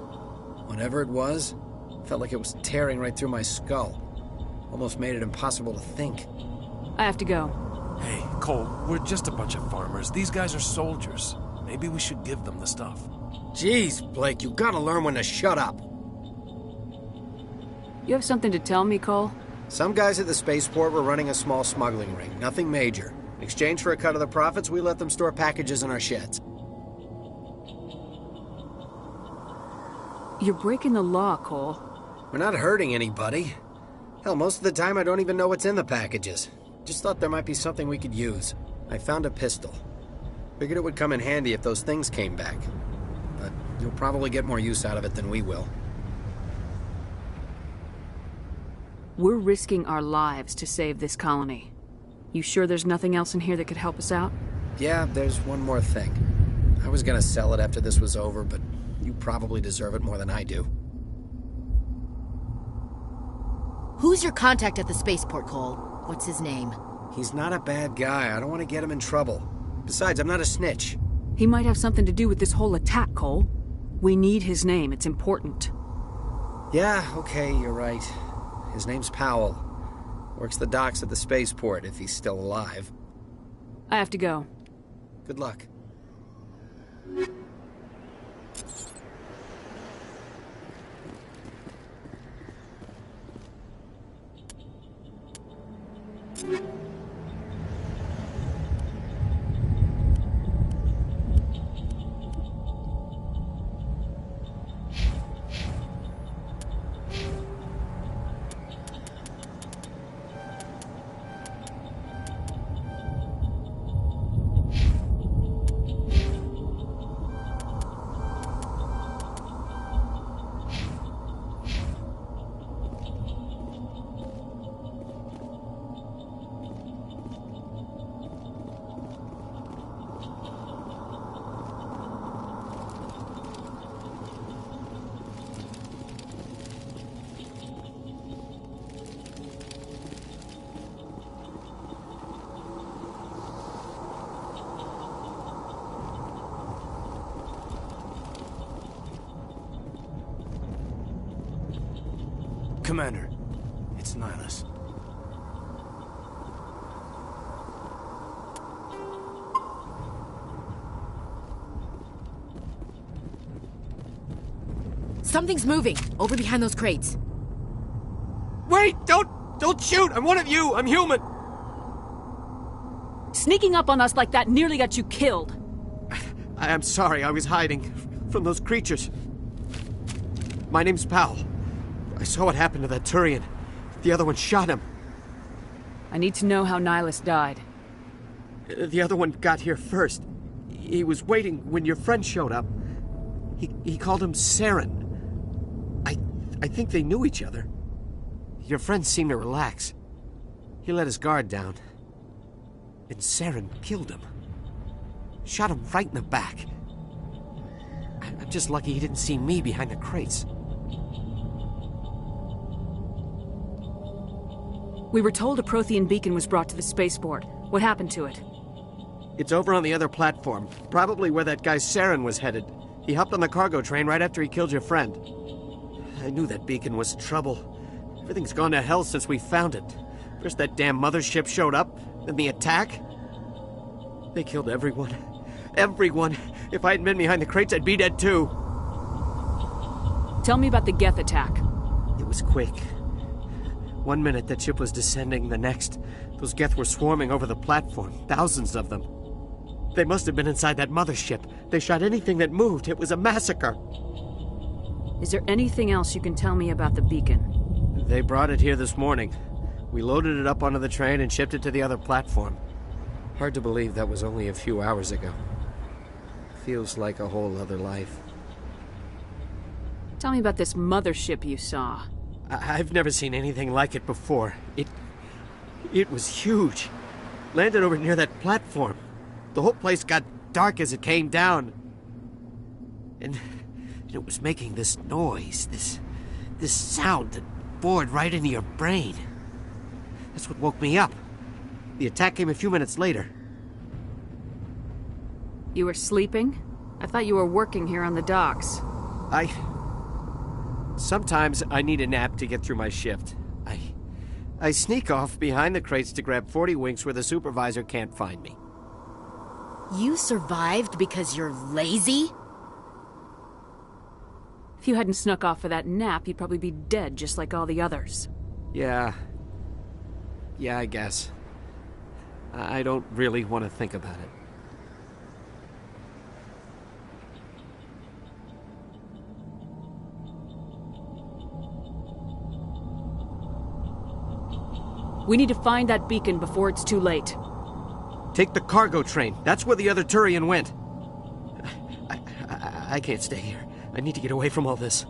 Whatever it was, felt like it was tearing right through my skull. Almost made it impossible to think. I have to go. Hey, Cole, we're just a bunch of farmers. These guys are soldiers. Maybe we should give them the stuff. Jeez, Blake, you gotta learn when to shut up. You have something to tell me, Cole? Some guys at the spaceport were running a small smuggling ring. Nothing major. In exchange for a cut of the profits, we let them store packages in our sheds. You're breaking the law, Cole. We're not hurting anybody. Hell, most of the time I don't even know what's in the packages. Just thought there might be something we could use. I found a pistol. Figured it would come in handy if those things came back. But you'll probably get more use out of it than we will. We're risking our lives to save this colony. You sure there's nothing else in here that could help us out? Yeah, there's one more thing. I was gonna sell it after this was over, but you probably deserve it more than I do. Who's your contact at the spaceport, Cole? What's his name? He's not a bad guy. I don't want to get him in trouble. Besides, I'm not a snitch. He might have something to do with this whole attack, Cole. We need his name. It's important. Yeah, okay, you're right. His name's Powell. Works the docks at the spaceport, if he's still alive. I have to go. Good luck. Commander, it's Nihilus. Something's moving, over behind those crates. Wait! Don't shoot! I'm one of you! I'm human! Sneaking up on us like that nearly got you killed. I'm sorry, I was hiding from those creatures. My name's Powell. I saw what happened to that Turian. The other one shot him. I need to know how Nihilus died. The other one got here first. He was waiting when your friend showed up. He called him Saren. I think they knew each other. Your friend seemed to relax. He let his guard down. And Saren killed him. Shot him right in the back. I'm just lucky he didn't see me behind the crates. We were told a Prothean beacon was brought to the spaceport. What happened to it? It's over on the other platform, probably where that guy Saren was headed. He hopped on the cargo train right after he killed your friend. I knew that beacon was trouble. Everything's gone to hell since we found it. First that damn mothership showed up, then the attack. They killed everyone. Everyone. If I hadn't been behind the crates, I'd be dead too. Tell me about the Geth attack. It was quick. 1 minute that ship was descending, the next, those Geth were swarming over the platform. Thousands of them. They must have been inside that mothership. They shot anything that moved. It was a massacre. Is there anything else you can tell me about the beacon? They brought it here this morning. We loaded it up onto the train and shipped it to the other platform. Hard to believe that was only a few hours ago. Feels like a whole other life. Tell me about this mothership you saw. I've never seen anything like it before. It was huge. Landed over near that platform. The whole place got dark as it came down. And it was making this noise, this sound that bored right into your brain. That's what woke me up. The attack came a few minutes later. You were sleeping? I thought you were working here on the docks. Sometimes I need a nap to get through my shift. I sneak off behind the crates to grab 40 winks where the supervisor can't find me. You survived because you're lazy? If you hadn't snuck off for that nap, you'd probably be dead just like all the others. Yeah, I guess. I don't really want to think about it. We need to find that beacon before it's too late. Take the cargo train. That's where the other Turian went. I can't stay here. I need to get away from all this.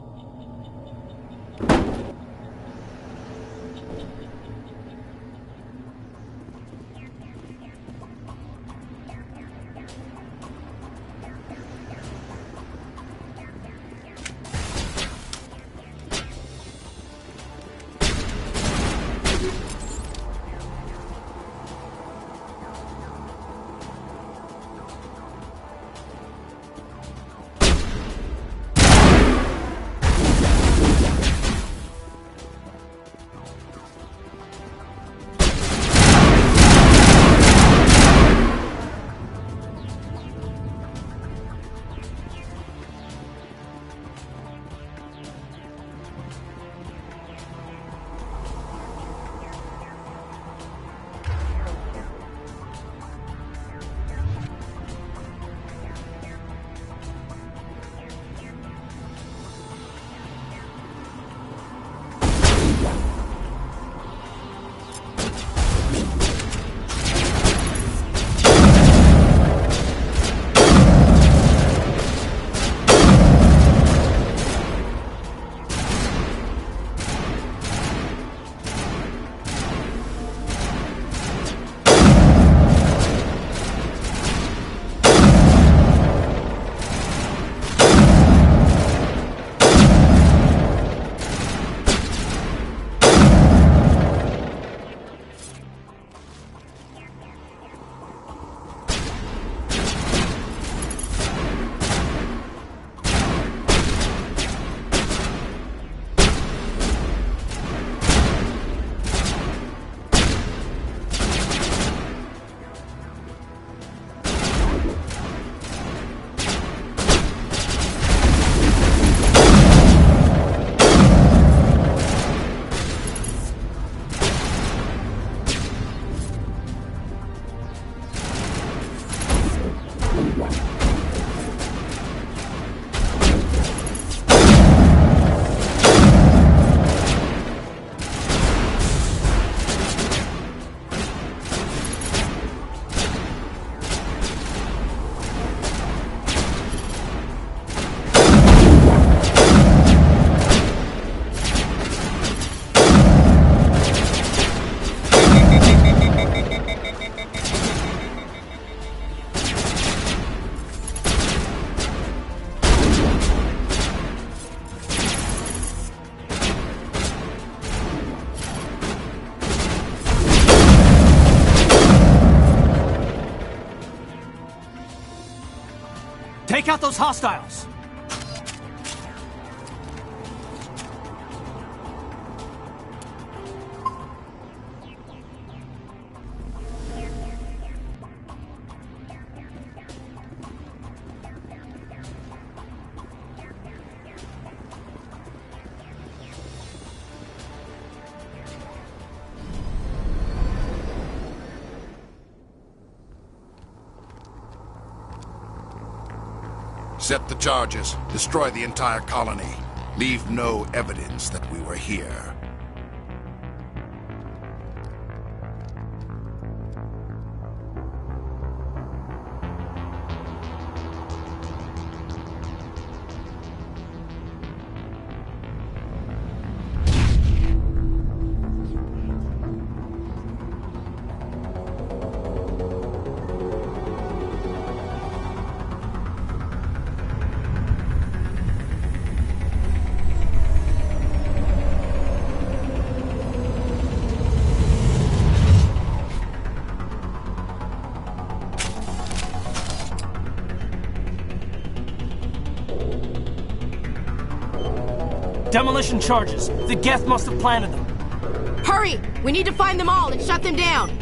Take out those hostiles! Set the charges. Destroy the entire colony. Leave no evidence that we were here. Demolition charges. The Geth must have planted them. Hurry! We need to find them all and shut them down!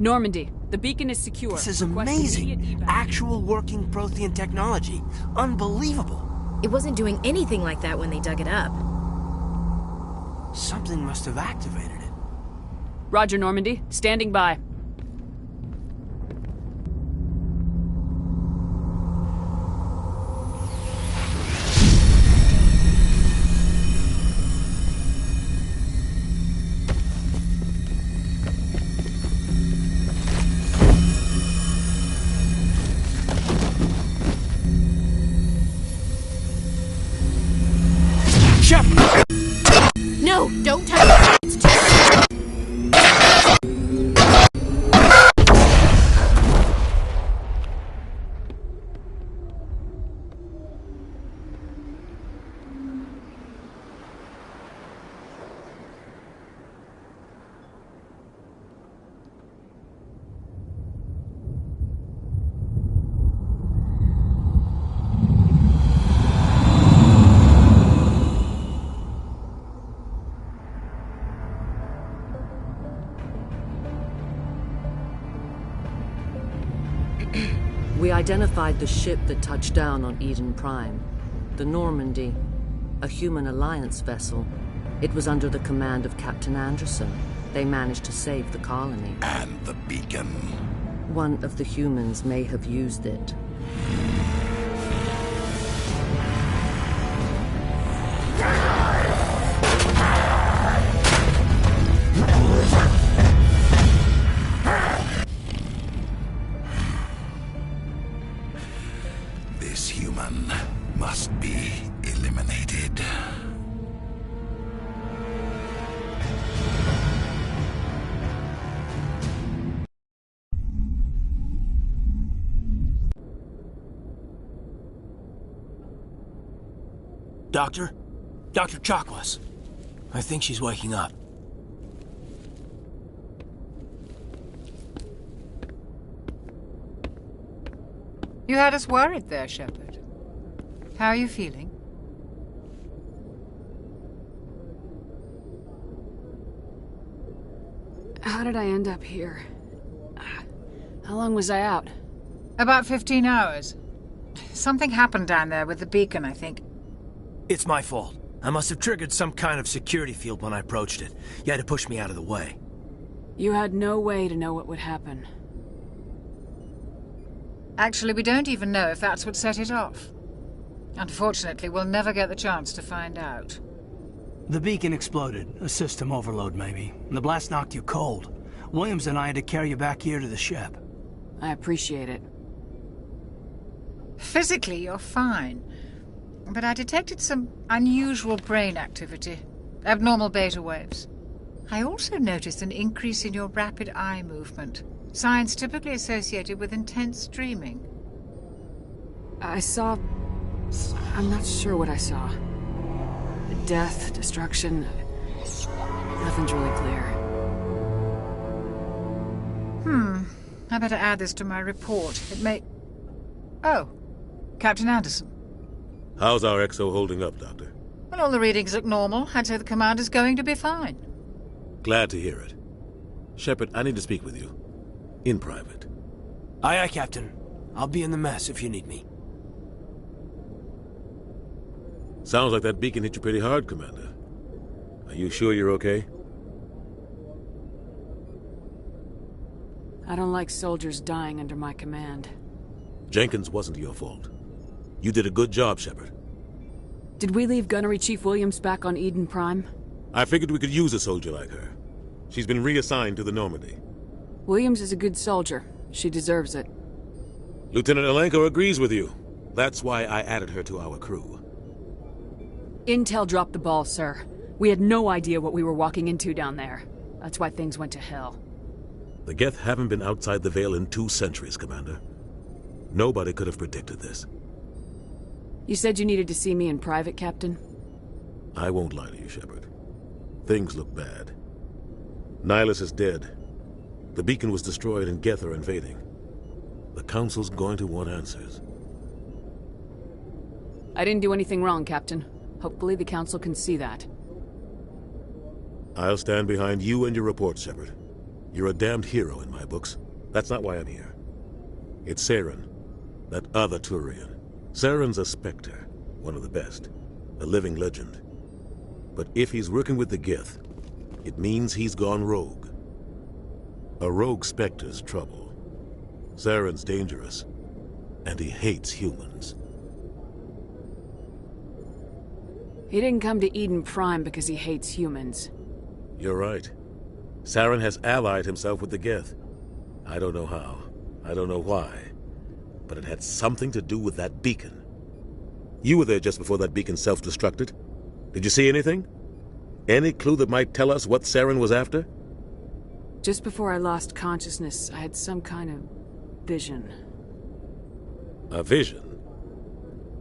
Normandy, the beacon is secure. This is Request amazing. immediate evac. Actual working Prothean technology. Unbelievable. It wasn't doing anything like that when they dug it up. Something must have activated it. Roger, Normandy. Standing by. No, don't touch it. It's too... We identified the ship that touched down on Eden Prime. The Normandy, a human alliance vessel. It was under the command of Captain Anderson. They managed to save the colony. And the beacon. One of the humans may have used it. This human must be eliminated. Doctor? Dr. Chakwas. I think she's waking up. You had us worried there, Shepard. How are you feeling? How did I end up here? How long was I out? About 15 hours. Something happened down there with the beacon, I think. It's my fault. I must have triggered some kind of security field when I approached it. You had to push me out of the way. You had no way to know what would happen. Actually, we don't even know if that's what set it off. Unfortunately, we'll never get the chance to find out. The beacon exploded. A system overload, maybe. The blast knocked you cold. Williams and I had to carry you back here to the ship. I appreciate it. Physically, you're fine. But I detected some unusual brain activity. Abnormal beta waves. I also noticed an increase in your rapid eye movement. Signs typically associated with intense dreaming. I saw... I'm not sure what I saw. Death, destruction... Nothing's really clear. I better add this to my report. It may... Oh, Captain Anderson. How's our XO holding up, Doctor? Well, all the readings look normal. I'd say the commander's going to be fine. Glad to hear it. Shepard, I need to speak with you. In private. Aye, aye, Captain. I'll be in the mess if you need me. Sounds like that beacon hit you pretty hard, Commander. Are you sure you're okay? I don't like soldiers dying under my command. Jenkins wasn't your fault. You did a good job, Shepard. Did we leave Gunnery Chief Williams back on Eden Prime? I figured we could use a soldier like her. She's been reassigned to the Normandy. Williams is a good soldier. She deserves it. Lieutenant Alenko agrees with you. That's why I added her to our crew. Intel dropped the ball, sir. We had no idea what we were walking into down there. That's why things went to hell. The Geth haven't been outside the Veil in 2 centuries, Commander. Nobody could have predicted this. You said you needed to see me in private, Captain? I won't lie to you, Shepard. Things look bad. Nihilus is dead. The beacon was destroyed and Geth are invading. The Council's going to want answers. I didn't do anything wrong, Captain. Hopefully the Council can see that. I'll stand behind you and your report, Shepard. You're a damned hero in my books. That's not why I'm here. It's Saren, that other Turian. Saren's a Spectre, one of the best. A living legend. But if he's working with the Geth, it means he's gone rogue. A rogue Spectre's trouble. Saren's dangerous, and he hates humans. He didn't come to Eden Prime because he hates humans. You're right. Saren has allied himself with the Geth. I don't know how. I don't know why. But it had something to do with that beacon. You were there just before that beacon self-destructed. Did you see anything? Any clue that might tell us what Saren was after? Just before I lost consciousness, I had some kind of vision. A vision?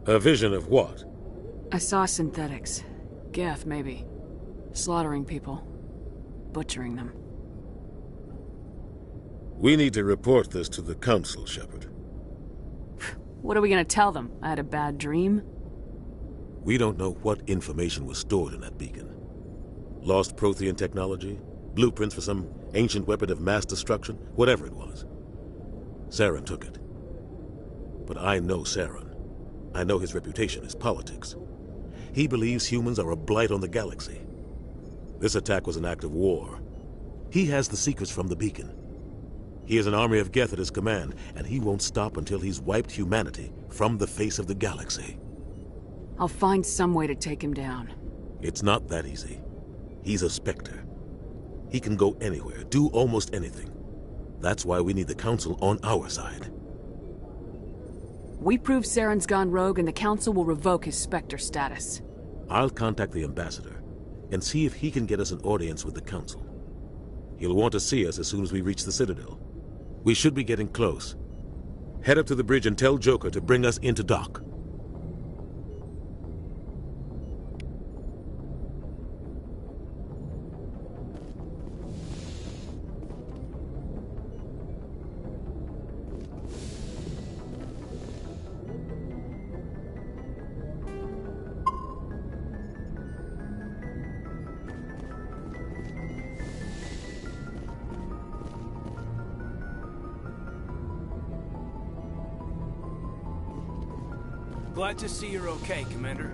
A vision of what? I saw synthetics. Geth, maybe. Slaughtering people. Butchering them. We need to report this to the Council, Shepard. What are we gonna tell them? I had a bad dream? We don't know what information was stored in that beacon. Lost Prothean technology? Blueprints for some ancient weapon of mass destruction? Whatever it was. Saren took it. But I know Saren. I know his reputation is politics. He believes humans are a blight on the galaxy. This attack was an act of war. He has the secrets from the beacon. He has an army of Geth at his command, and he won't stop until he's wiped humanity from the face of the galaxy. I'll find some way to take him down. It's not that easy. He's a Spectre. He can go anywhere, do almost anything. That's why we need the Council on our side. We prove Saren's gone rogue and the Council will revoke his Spectre status. I'll contact the Ambassador and see if he can get us an audience with the Council. He'll want to see us as soon as we reach the Citadel. We should be getting close. Head up to the bridge and tell Joker to bring us into dock. Glad to see you're okay, Commander.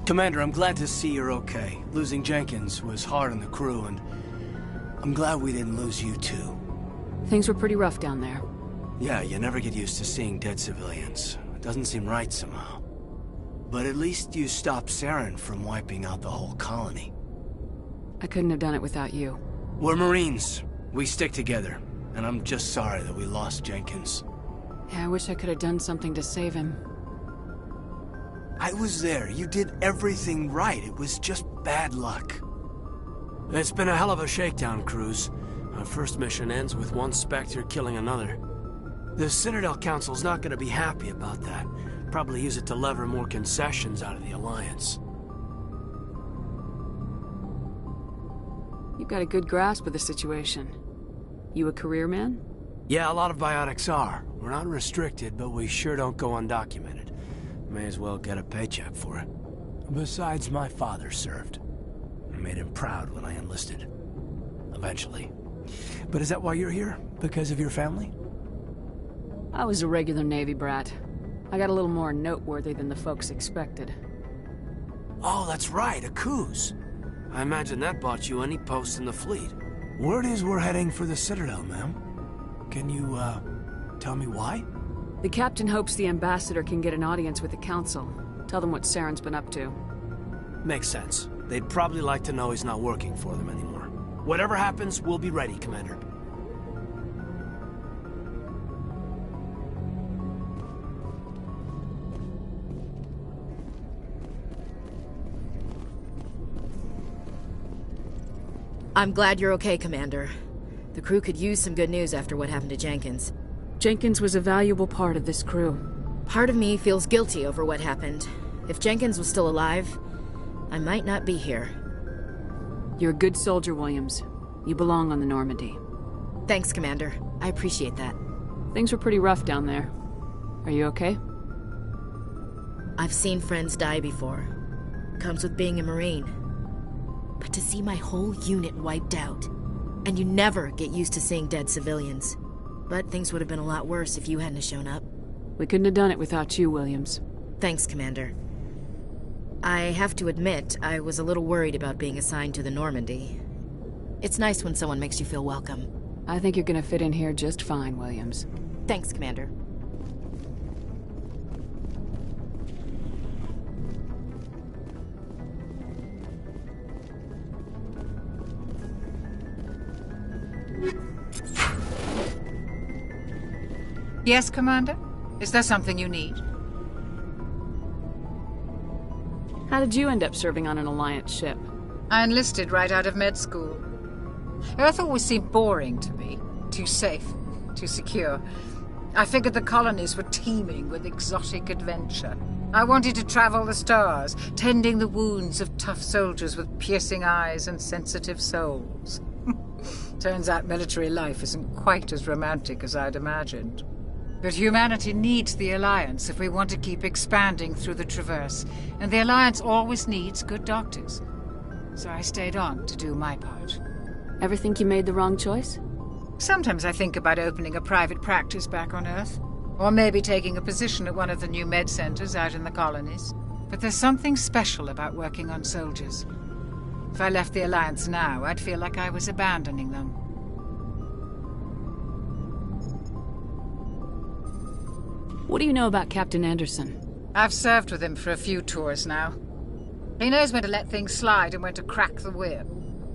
Commander, I'm glad to see you're okay. Losing Jenkins was hard on the crew, and I'm glad we didn't lose you too. Things were pretty rough down there. Yeah, you never get used to seeing dead civilians. It doesn't seem right somehow. But at least you stopped Saren from wiping out the whole colony. I couldn't have done it without you. We're Marines. We stick together. And I'm just sorry that we lost Jenkins. Yeah, I wish I could have done something to save him. I was there. You did everything right. It was just bad luck. It's been a hell of a shakedown, Cruz. Our first mission ends with one Spectre killing another. The Citadel Council's not going to be happy about that. Probably use it to lever more concessions out of the Alliance. You've got a good grasp of the situation. You a career man? Yeah, a lot of biotics are. We're not restricted, but we sure don't go undocumented. May as well get a paycheck for it. Besides, my father served. I made him proud when I enlisted. Eventually. But is that why you're here? Because of your family? I was a regular Navy brat. I got a little more noteworthy than the folks expected. Oh, that's right, a Coos. I imagine that bought you any post in the fleet. Word is we're heading for the Citadel, ma'am. Can you, tell me why? The captain hopes the ambassador can get an audience with the council. Tell them what Saren's been up to. Makes sense. They'd probably like to know he's not working for them anymore. Whatever happens, we'll be ready, Commander. I'm glad you're okay, Commander. The crew could use some good news after what happened to Jenkins. Jenkins was a valuable part of this crew. Part of me feels guilty over what happened. If Jenkins was still alive, I might not be here. You're a good soldier, Williams. You belong on the Normandy. Thanks, Commander. I appreciate that. Things were pretty rough down there. Are you okay? I've seen friends die before. Comes with being a Marine. But to see my whole unit wiped out, and you never get used to seeing dead civilians. But things would have been a lot worse if you hadn't shown up. We couldn't have done it without you, Williams. Thanks, Commander. I have to admit, I was a little worried about being assigned to the Normandy. It's nice when someone makes you feel welcome. I think you're gonna fit in here just fine, Williams. Thanks, Commander. Yes, Commander? Is there something you need? How did you end up serving on an Alliance ship? I enlisted right out of med school. Earth always seemed boring to me. Too safe, too secure. I figured the colonies were teeming with exotic adventure. I wanted to travel the stars, tending the wounds of tough soldiers with piercing eyes and sensitive souls. Turns out military life isn't quite as romantic as I'd imagined. But humanity needs the Alliance if we want to keep expanding through the Traverse, and the Alliance always needs good doctors. So I stayed on to do my part. Ever think you made the wrong choice? Sometimes I think about opening a private practice back on Earth, or maybe taking a position at one of the new med centers out in the colonies. But there's something special about working on soldiers. If I left the Alliance now, I'd feel like I was abandoning them. What do you know about Captain Anderson? I've served with him for a few tours now. He knows when to let things slide and when to crack the whip.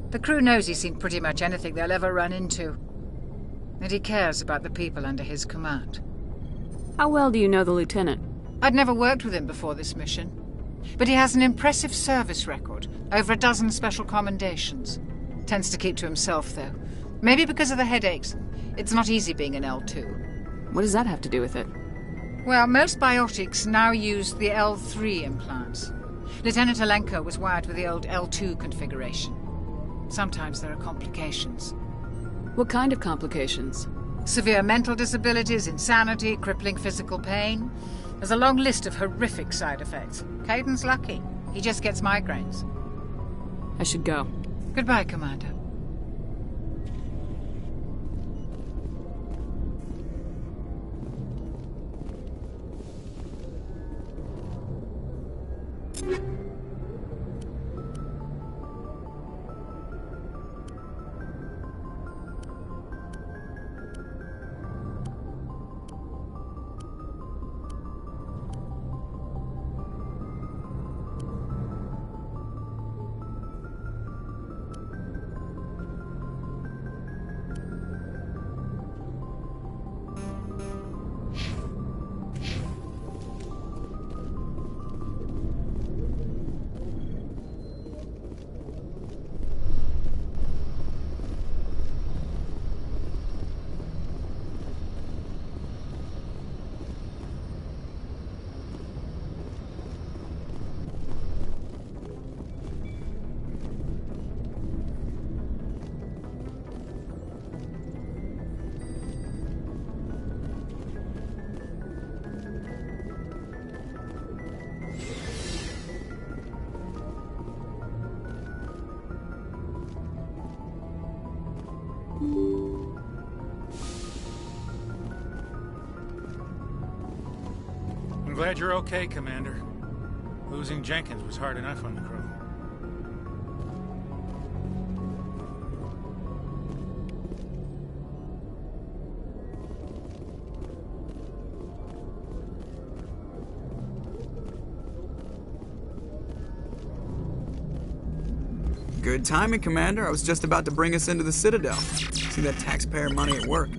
The crew knows he's seen pretty much anything they'll ever run into. And he cares about the people under his command. How well do you know the Lieutenant? I'd never worked with him before this mission. But he has an impressive service record, over a dozen special commendations. Tends to keep to himself, though. Maybe because of the headaches. It's not easy being an L2. What does that have to do with it? Well, most biotics now use the L3 implants. Lieutenant Alenko was wired with the old L2 configuration. Sometimes there are complications. What kind of complications? Severe mental disabilities, insanity, crippling physical pain. There's a long list of horrific side effects. Kaiden's lucky. He just gets migraines. I should go. Goodbye, Commander. I'm glad you're okay, Commander. Losing Jenkins was hard enough on the crew. Good timing, Commander. I was just about to bring us into the Citadel. See that taxpayer money at work.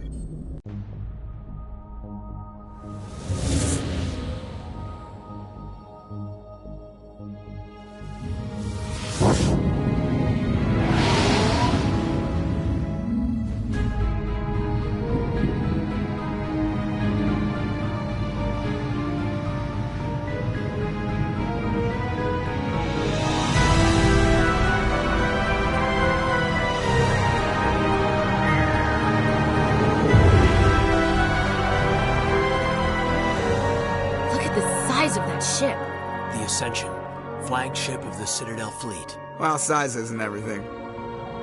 Flagship of the Citadel fleet. Well, size isn't everything.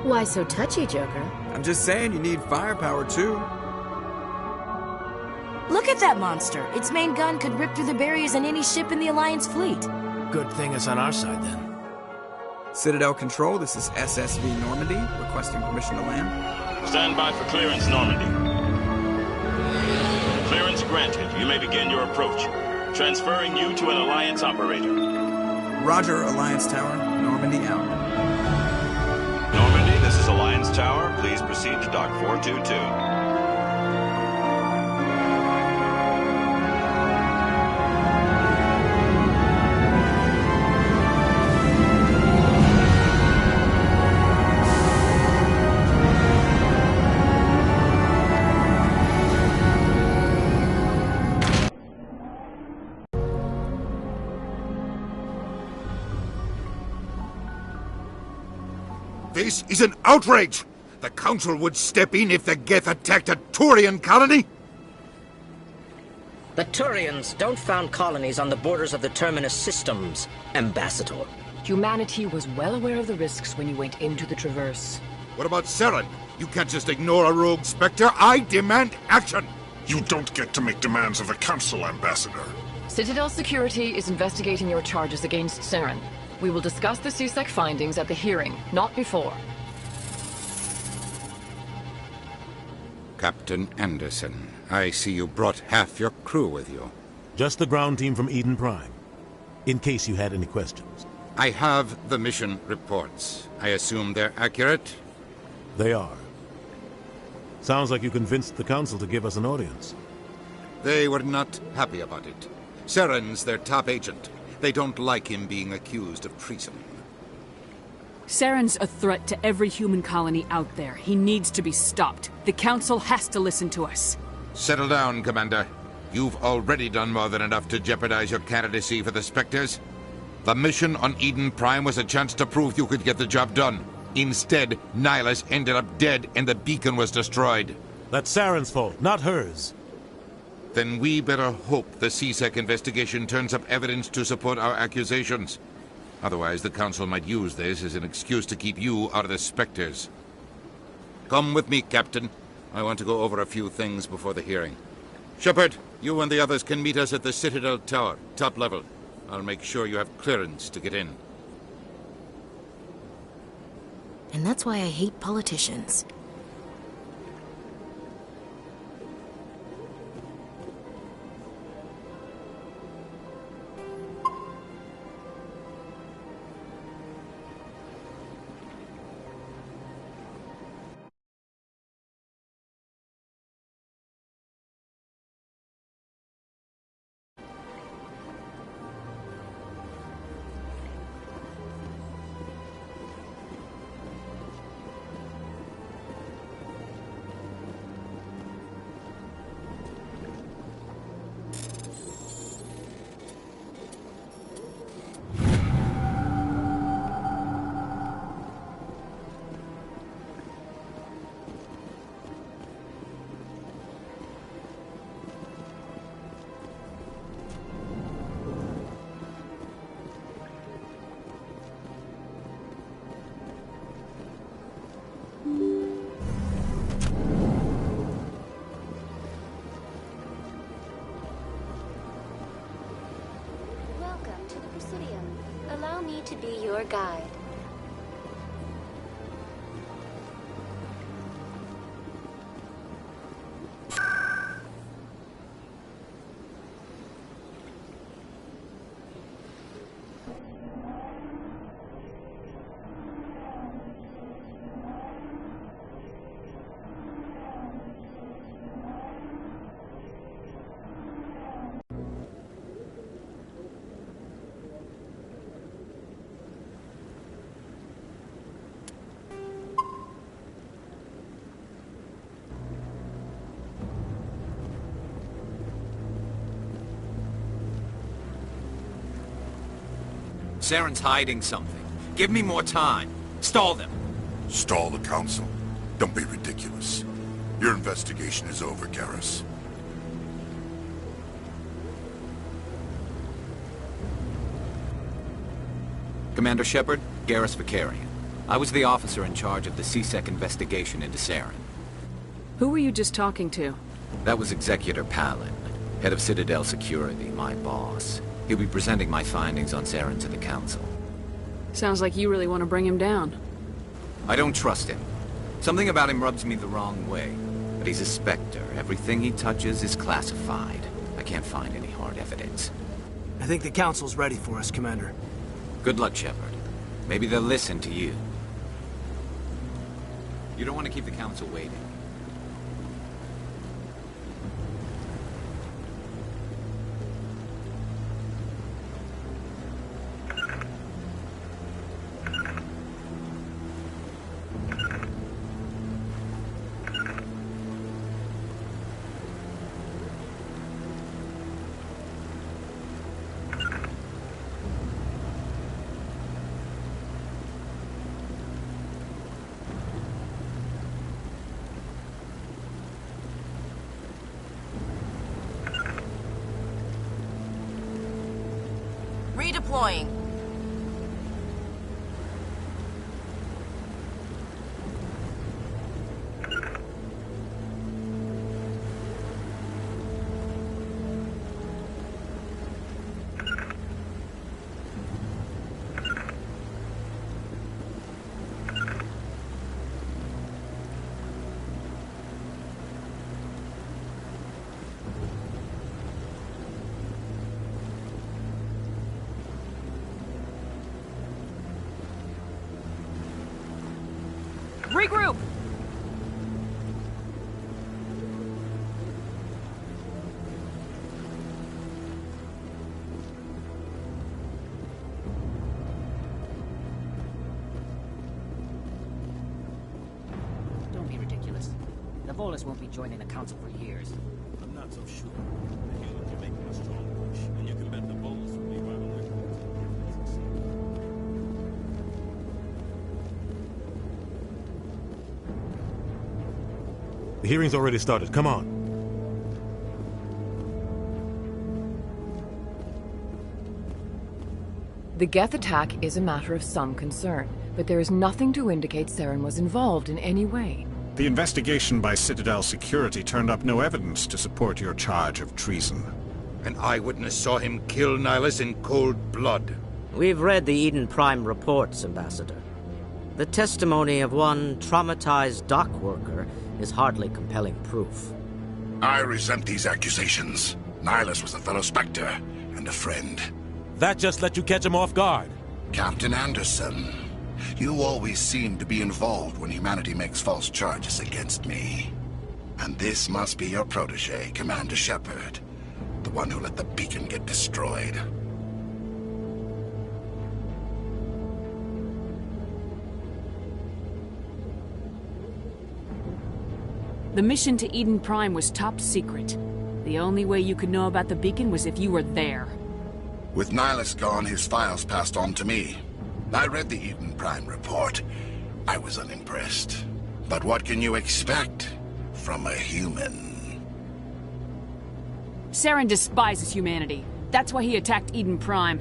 Why so touchy, Joker? I'm just saying you need firepower, too. Look at that monster. Its main gun could rip through the barriers in any ship in the Alliance fleet. Good thing it's on our side, then. Citadel Control, this is SSV Normandy, requesting permission to land. Stand by for clearance, Normandy. Clearance granted. You may begin your approach. Transferring you to an Alliance operator. Roger, Alliance Tower. Normandy out. Normandy, this is Alliance Tower. Please proceed to Dock 422. This is an outrage! The Council would step in if the Geth attacked a Turian colony? The Turians don't found colonies on the borders of the Terminus systems, Ambassador. Humanity was well aware of the risks when you went into the Traverse. What about Saren? You can't just ignore a rogue Spectre. I demand action! You don't get to make demands of the Council, Ambassador. Citadel Security is investigating your charges against Saren. We will discuss the CSEC findings at the hearing, not before. Captain Anderson, I see you brought half your crew with you. Just the ground team from Eden Prime, in case you had any questions. I have the mission reports. I assume they're accurate? They are. Sounds like you convinced the Council to give us an audience. They were not happy about it. Saren's their top agent. They don't like him being accused of treason. Saren's a threat to every human colony out there. He needs to be stopped. The Council has to listen to us. Settle down, Commander. You've already done more than enough to jeopardize your candidacy for the Spectres. The mission on Eden Prime was a chance to prove you could get the job done. Instead, Nihilus ended up dead and the beacon was destroyed. That's Saren's fault, not hers. Then we better hope the CSEC investigation turns up evidence to support our accusations. Otherwise, the Council might use this as an excuse to keep you out of the Spectres. Come with me, Captain. I want to go over a few things before the hearing. Shepard, you and the others can meet us at the Citadel Tower, top level. I'll make sure you have clearance to get in. And that's why I hate politicians. Allow me to be your guide. Saren's hiding something. Give me more time. Stall them. Stall the Council? Don't be ridiculous. Your investigation is over, Garrus. Commander Shepard, Garrus Vicarian. I was the officer in charge of the CSEC investigation into Saren. Who were you just talking to? That was Executor Palin, head of Citadel Security, my boss. He'll be presenting my findings on Saren to the Council. Sounds like you really want to bring him down. I don't trust him. Something about him rubs me the wrong way. But he's a Spectre. Everything he touches is classified. I can't find any hard evidence. I think the Council's ready for us, Commander. Good luck, Shepard. Maybe they'll listen to you. You don't want to keep the Council waiting. Redeploying. Regroup! Don't be ridiculous. The Volus won't be joining the Council for years. I'm not so sure. The humans are making a strong push, and you can bet the Volus will be right on their The hearing's already started. Come on. The Geth attack is a matter of some concern, but there is nothing to indicate Saren was involved in any way. The investigation by Citadel Security turned up no evidence to support your charge of treason. An eyewitness saw him kill Nihilus in cold blood. We've read the Eden Prime reports, Ambassador. The testimony of one traumatized dock worker is hardly compelling proof. I resent these accusations. Nihilus was a fellow Spectre and a friend. That just let you catch him off guard. Captain Anderson, you always seem to be involved when humanity makes false charges against me. And this must be your protege, Commander Shepard, the one who let the beacon get destroyed. The mission to Eden Prime was top secret. The only way you could know about the beacon was if you were there. With Nihilus gone, his files passed on to me. I read the Eden Prime report. I was unimpressed. But what can you expect from a human? Saren despises humanity. That's why he attacked Eden Prime.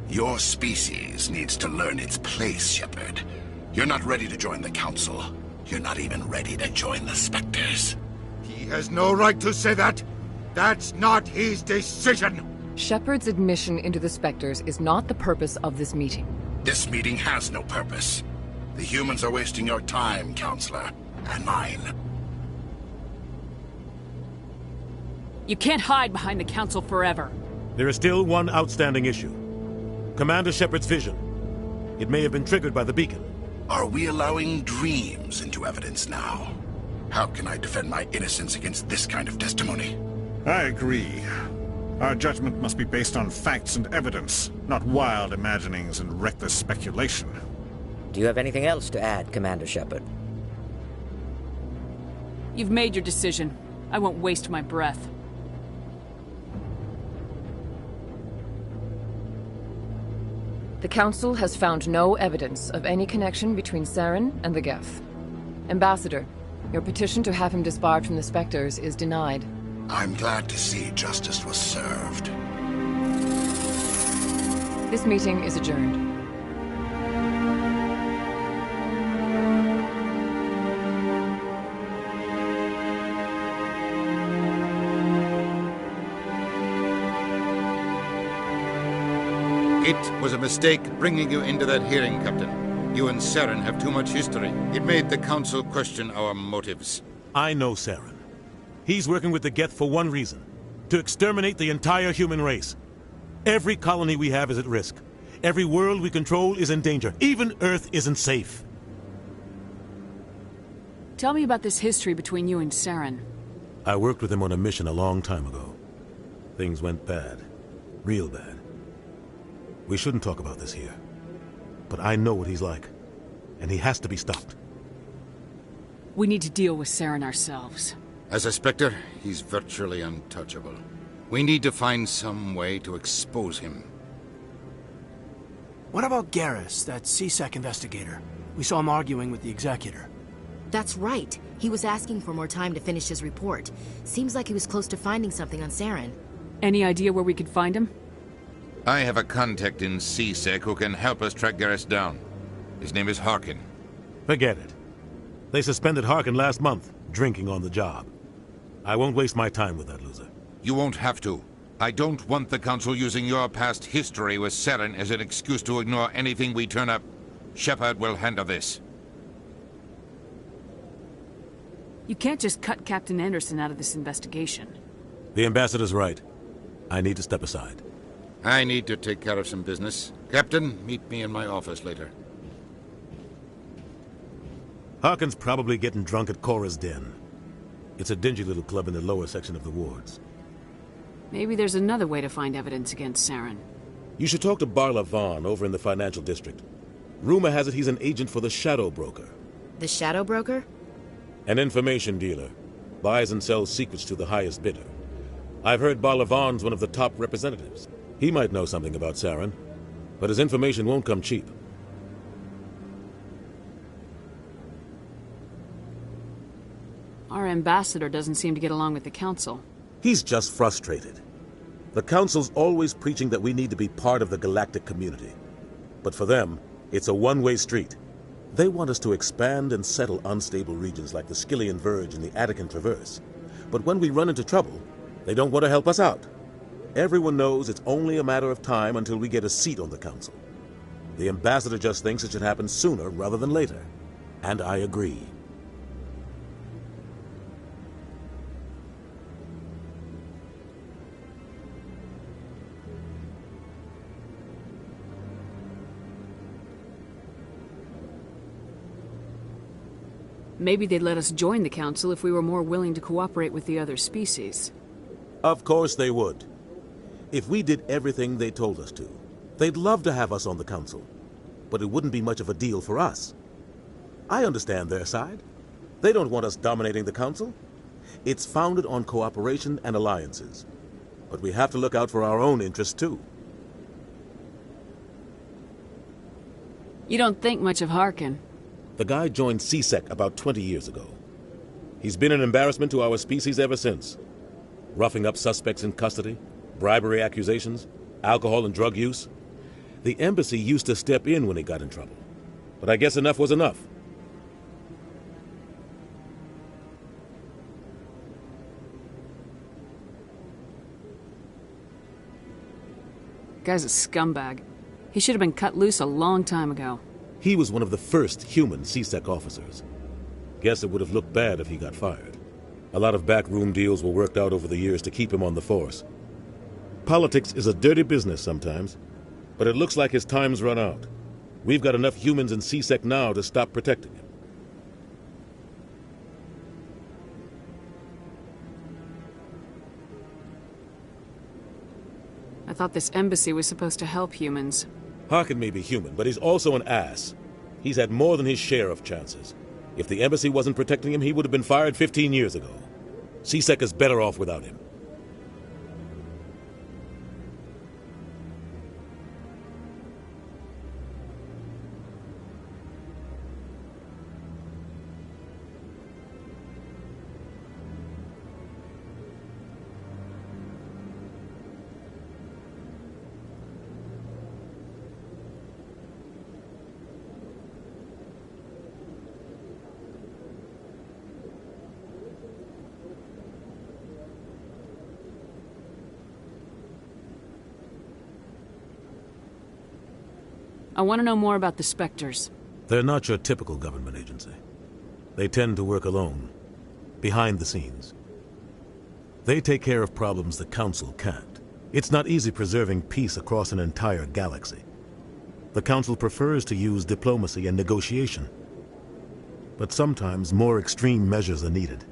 Your species needs to learn its place, Shepard. You're not ready to join the Council. You're not even ready to join the Spectres. He has no right to say that. That's not his decision. Shepard's admission into the Spectres is not the purpose of this meeting. This meeting has no purpose. The humans are wasting your time, Counselor, and mine. You can't hide behind the Council forever. There is still one outstanding issue. Commander Shepard's vision. It may have been triggered by the beacon. Are we allowing dreams into evidence now? How can I defend my innocence against this kind of testimony? I agree. Our judgment must be based on facts and evidence, not wild imaginings and reckless speculation. Do you have anything else to add, Commander Shepard? You've made your decision. I won't waste my breath. The Council has found no evidence of any connection between Saren and the Geth. Ambassador, your petition to have him disbarred from the Spectres is denied. I'm glad to see justice was served. This meeting is adjourned. It was a mistake bringing you into that hearing, Captain. You and Saren have too much history. It made the Council question our motives. I know Saren. He's working with the Geth for one reason. To exterminate the entire human race. Every colony we have is at risk. Every world we control is in danger. Even Earth isn't safe. Tell me about this history between you and Saren. I worked with him on a mission a long time ago. Things went bad. Real bad. We shouldn't talk about this here. But I know what he's like. And he has to be stopped. We need to deal with Saren ourselves. As a Spectre, he's virtually untouchable. We need to find some way to expose him. What about Garrus, that CSEC investigator? We saw him arguing with the Executor. That's right. He was asking for more time to finish his report. Seems like he was close to finding something on Saren. Any idea where we could find him? I have a contact in CSEC who can help us track Garrus down. His name is Harkin. Forget it. They suspended Harkin last month, drinking on the job. I won't waste my time with that loser. You won't have to. I don't want the Council using your past history with Saren as an excuse to ignore anything we turn up. Shepard will handle this. You can't just cut Captain Anderson out of this investigation. The Ambassador's right. I need to step aside. I need to take care of some business. Captain, meet me in my office later. Harkin's probably getting drunk at Cora's Den. It's a dingy little club in the lower section of the wards. Maybe there's another way to find evidence against Saren. You should talk to Barla Vaughn over in the financial district. Rumor has it he's an agent for the Shadow Broker. The Shadow Broker? An information dealer. Buys and sells secrets to the highest bidder. I've heard Barla Vaughn's one of the top representatives. He might know something about Saren, but his information won't come cheap. Our ambassador doesn't seem to get along with the Council. He's just frustrated. The Council's always preaching that we need to be part of the galactic community. But for them, it's a one-way street. They want us to expand and settle unstable regions like the Skillian Verge and the Attican Traverse. But when we run into trouble, they don't want to help us out. Everyone knows it's only a matter of time until we get a seat on the Council. The ambassador just thinks it should happen sooner rather than later. And I agree. Maybe they'd let us join the Council if we were more willing to cooperate with the other species. Of course they would. If we did everything they told us to, they'd love to have us on the Council. But it wouldn't be much of a deal for us. I understand their side. They don't want us dominating the Council. It's founded on cooperation and alliances. But we have to look out for our own interests, too. You don't think much of Harkin? The guy joined CSEC about 20 years ago. He's been an embarrassment to our species ever since. Roughing up suspects in custody, bribery accusations, alcohol and drug use. The embassy used to step in when he got in trouble. But I guess enough was enough. Guy's a scumbag. He should have been cut loose a long time ago. He was one of the first human CSEC officers. Guess it would have looked bad if he got fired. A lot of backroom deals were worked out over the years to keep him on the force. Politics is a dirty business sometimes, but it looks like his time's run out. We've got enough humans in CSEC now to stop protecting him. I thought this embassy was supposed to help humans. Harkin may be human, but he's also an ass. He's had more than his share of chances. If the embassy wasn't protecting him, he would have been fired 15 years ago. CSEC is better off without him. I want to know more about the Spectres. They're not your typical government agency. They tend to work alone, behind the scenes. They take care of problems the Council can't. It's not easy preserving peace across an entire galaxy. The Council prefers to use diplomacy and negotiation. But sometimes more extreme measures are needed.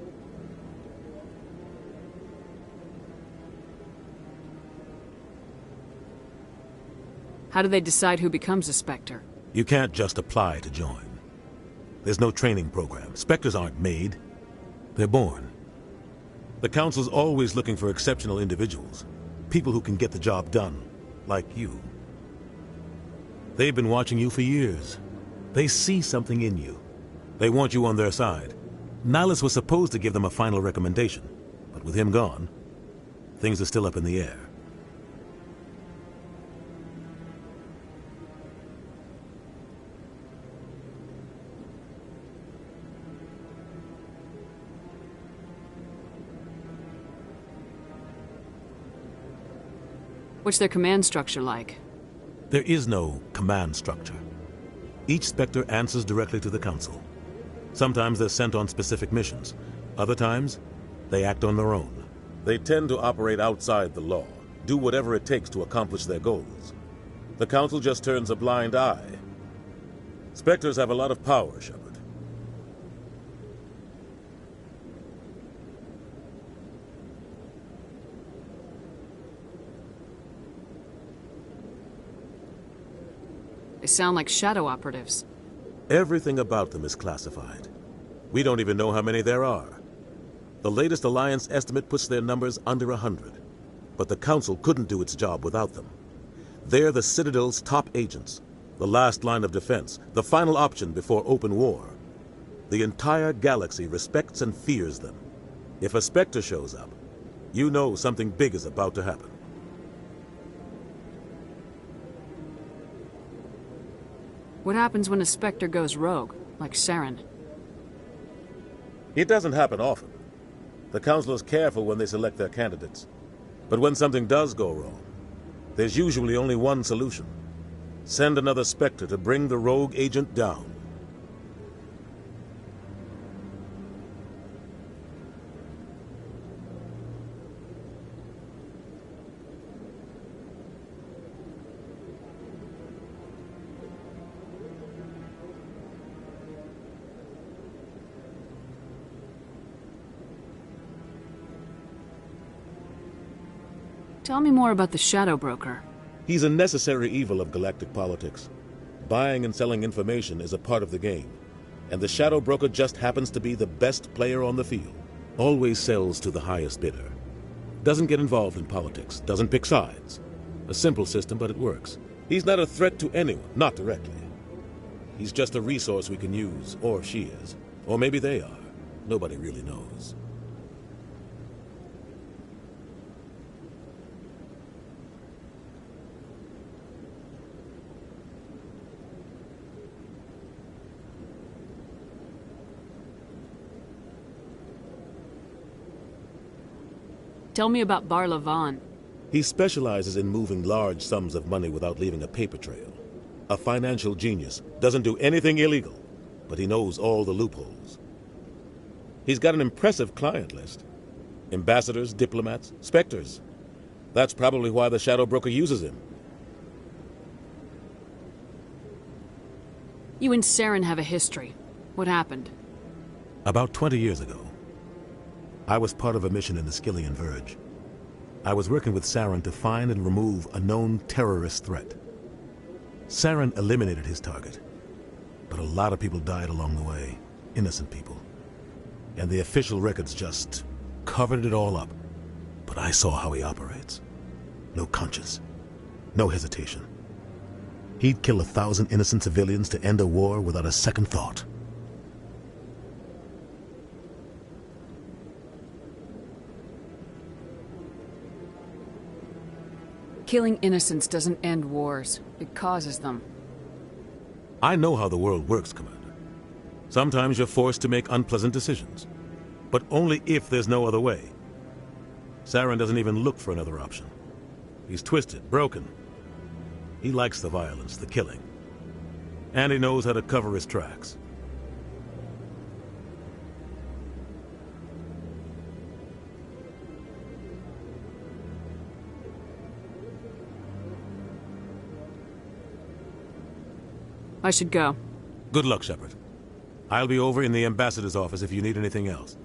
How do they decide who becomes a Spectre? You can't just apply to join. There's no training program. Spectres aren't made. They're born. The Council's always looking for exceptional individuals. People who can get the job done, like you. They've been watching you for years. They see something in you. They want you on their side. Nihilus was supposed to give them a final recommendation, but with him gone, things are still up in the air. What's their command structure like? There is no command structure. Each Spectre answers directly to the Council. Sometimes they're sent on specific missions. Other times, they act on their own. They tend to operate outside the law, do whatever it takes to accomplish their goals. The Council just turns a blind eye. Spectres have a lot of power, Shepard. They sound like shadow operatives. Everything about them is classified. We don't even know how many there are. The latest Alliance estimate puts their numbers under 100. But the Council couldn't do its job without them. They're the Citadel's top agents, the last line of defense, the final option before open war. The entire galaxy respects and fears them. If a Spectre shows up, you know something big is about to happen. What happens when a Spectre goes rogue, like Saren? It doesn't happen often. The Council is careful when they select their candidates. But when something does go wrong, there's usually only one solution. Send another Spectre to bring the rogue agent down. Tell me more about the Shadow Broker. He's a necessary evil of galactic politics. Buying and selling information is a part of the game. And the Shadow Broker just happens to be the best player on the field. Always sells to the highest bidder. Doesn't get involved in politics. Doesn't pick sides. A simple system, but it works. He's not a threat to anyone, not directly. He's just a resource we can use, or she is. Or maybe they are. Nobody really knows. Tell me about Bar Levon. He specializes in moving large sums of money without leaving a paper trail. A financial genius, doesn't do anything illegal, but he knows all the loopholes. He's got an impressive client list. Ambassadors, diplomats, Spectres. That's probably why the Shadow Broker uses him. You and Saren have a history. What happened? About 20 years ago, I was part of a mission in the Skillian Verge. I was working with Saren to find and remove a known terrorist threat. Saren eliminated his target, but a lot of people died along the way, innocent people. And the official records just covered it all up. But I saw how he operates. No conscience, no hesitation. He'd kill 1,000 innocent civilians to end a war without a second thought. Killing innocents doesn't end wars. It causes them. I know how the world works, Commander. Sometimes you're forced to make unpleasant decisions. But only if there's no other way. Saren doesn't even look for another option. He's twisted, broken. He likes the violence, the killing. And he knows how to cover his tracks. I should go. Good luck, Shepard. I'll be over in the Ambassador's office if you need anything else.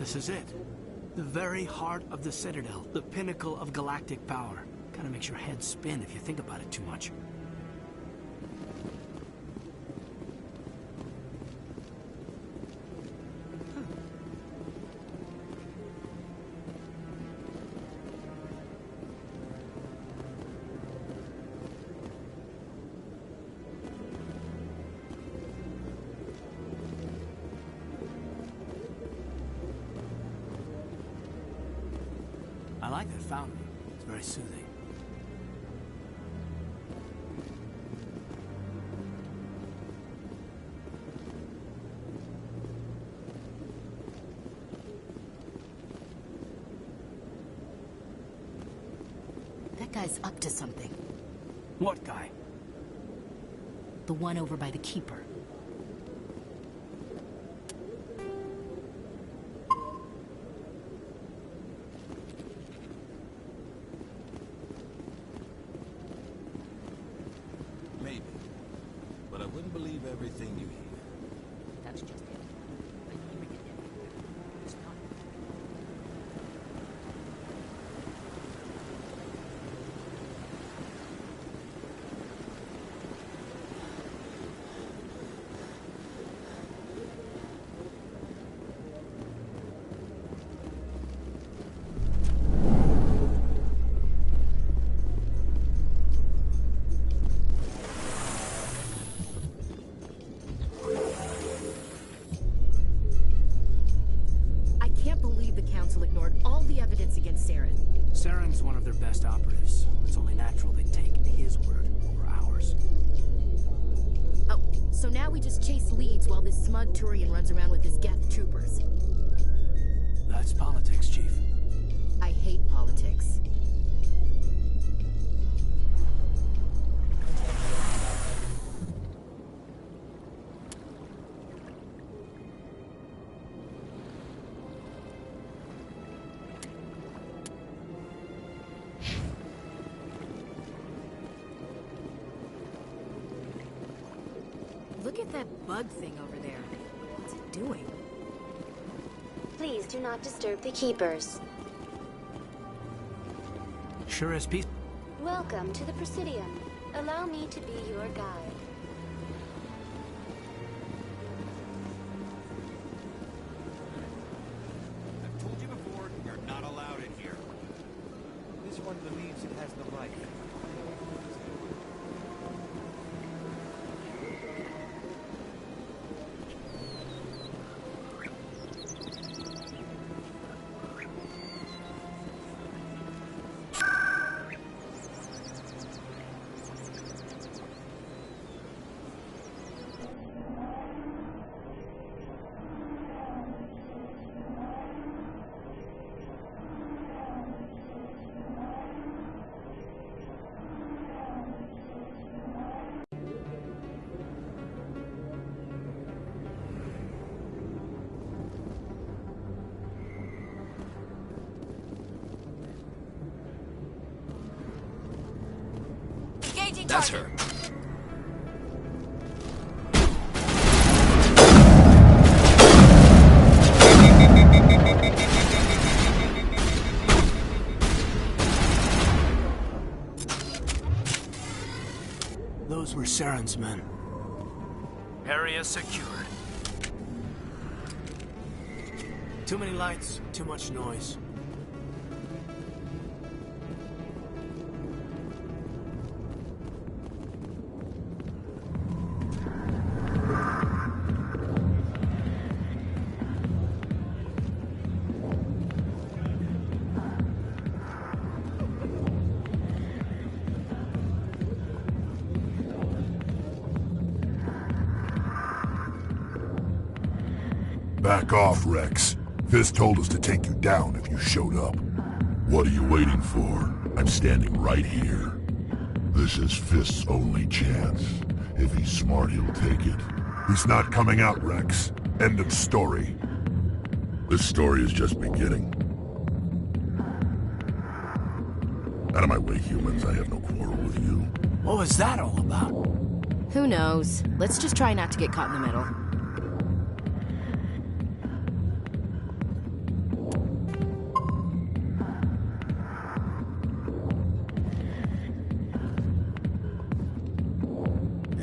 This is it. The very heart of the Citadel, the pinnacle of galactic power. Kinda makes your head spin if you think about it too much. I like that fountain. It's very soothing. That guy's up to something. What guy? The one over by the Keeper. Maybe. But I wouldn't believe everything you hear. That's just it. Ignored all the evidence against Saren. Saren's one of their best operatives. It's only natural they take his word over ours. Oh, so now we just chase leads while this smug Turian runs around with his Geth troopers. That's politics, Chief. I hate politics. Look at that bug thing over there. What's it doing? Please do not disturb the keepers. Sure is peace. Welcome to the Presidium. Allow me to be your guide. I've told you before, you're not allowed in here. This one believes it has the right. That's her. Those were Saren's men. Area secured. Too many lights, too much noise. Back off, Rex. Fist told us to take you down if you showed up. What are you waiting for? I'm standing right here. This is Fist's only chance. If he's smart, he'll take it. He's not coming out, Rex. End of story. This story is just beginning. Out of my way, humans. I have no quarrel with you. What was that all about? Who knows? Let's just try not to get caught in the middle.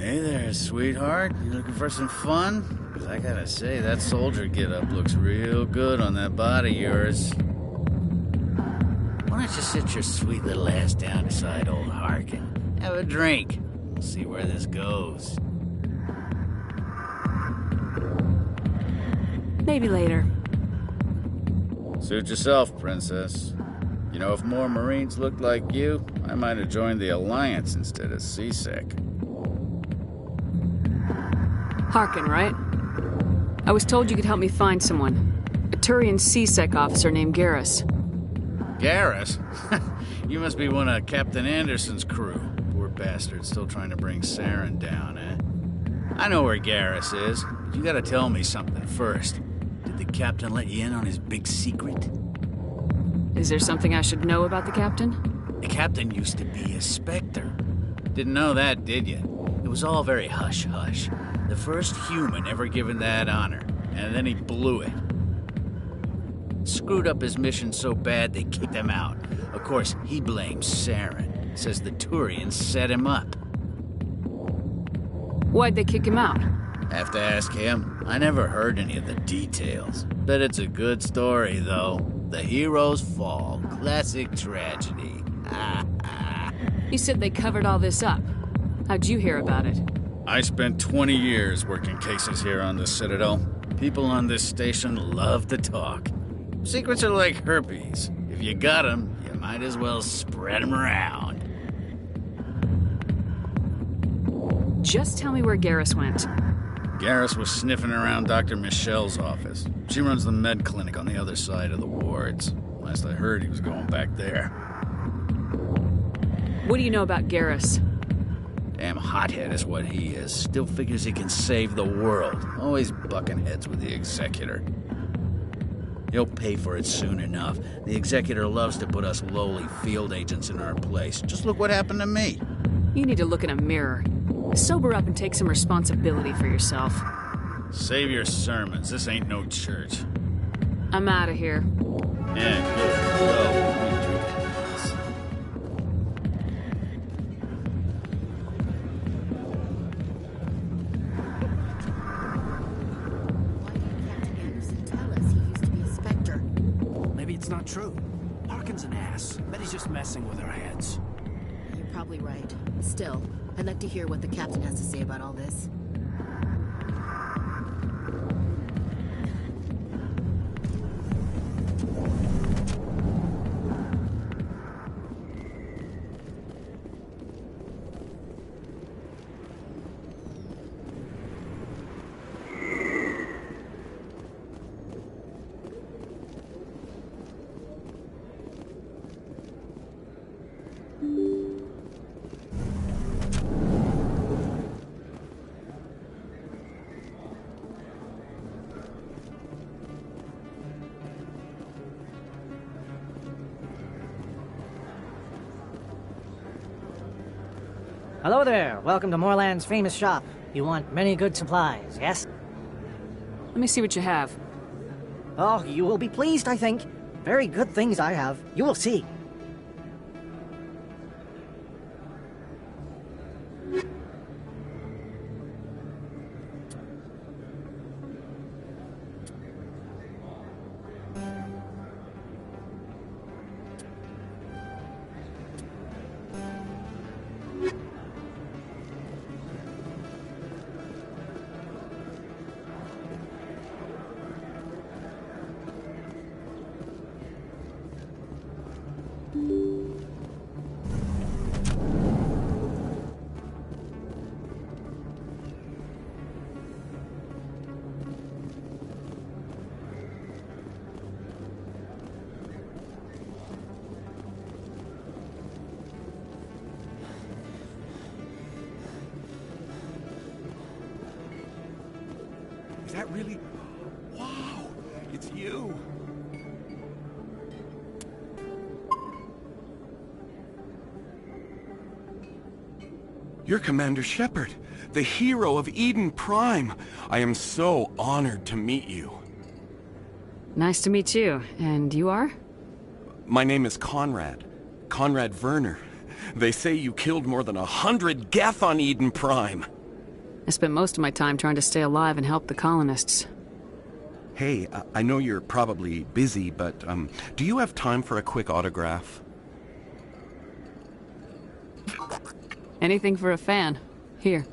Hey there, sweetheart. You looking for some fun? 'Cause I gotta say, that soldier get-up looks real good on that body of yours. Why don't you sit your sweet little ass down beside old Harkin? Have a drink. We'll see where this goes. Maybe later. Suit yourself, princess. You know, if more Marines looked like you, I might have joined the Alliance instead of CSEC. Harkin, right? I was told you could help me find someone. A Turian CSEC officer named Garrus. Garrus? You must be one of Captain Anderson's crew. Poor bastard, still trying to bring Saren down, eh? I know where Garrus is, but you gotta tell me something first. Did the captain let you in on his big secret? Is there something I should know about the captain? The captain used to be a Spectre. Didn't know that, did you? It was all very hush-hush. The first human ever given that honor, and then he blew it. Screwed up his mission so bad they kicked him out. Of course, he blames Saren. Says the Turians set him up. Why'd they kick him out? Have to ask him. I never heard any of the details. Bet it's a good story, though. The hero's fall. Classic tragedy. You said they covered all this up. How'd you hear about it? I spent 20 years working cases here on the Citadel. People on this station love to talk. Secrets are like herpes. If you got them, you might as well spread them around. Just tell me where Garrus went. Garrus was sniffing around Dr. Michelle's office. She runs the med clinic on the other side of the wards. Last I heard, he was going back there. What do you know about Garrus? Damn hothead is what he is. Still figures he can save the world. Always bucking heads with the Executor. He'll pay for it soon enough. The Executor loves to put us lowly field agents in our place. Just look what happened to me. You need to look in a mirror. Sober up and take some responsibility for yourself. Save your sermons. This ain't no church. I'm out of here. Yeah, good. Go. It's not true. Harkin's an ass. Bet he's just messing with our heads. You're probably right. Still, I'd like to hear what the captain has to say about all this. Hello there. Welcome to Moorland's famous shop. You want many good supplies, yes? Let me see what you have. Oh, you will be pleased, I think. Very good things I have. You will see. Is that really... Wow! It's you! You're Commander Shepard, the hero of Eden Prime. I am so honored to meet you. Nice to meet you. And you are? My name is Conrad. Conrad Werner. They say you killed more than 100 Geth on Eden Prime. I spent most of my time trying to stay alive and help the colonists. Hey, I know you're probably busy, but do you have time for a quick autograph? Anything for a fan. Here.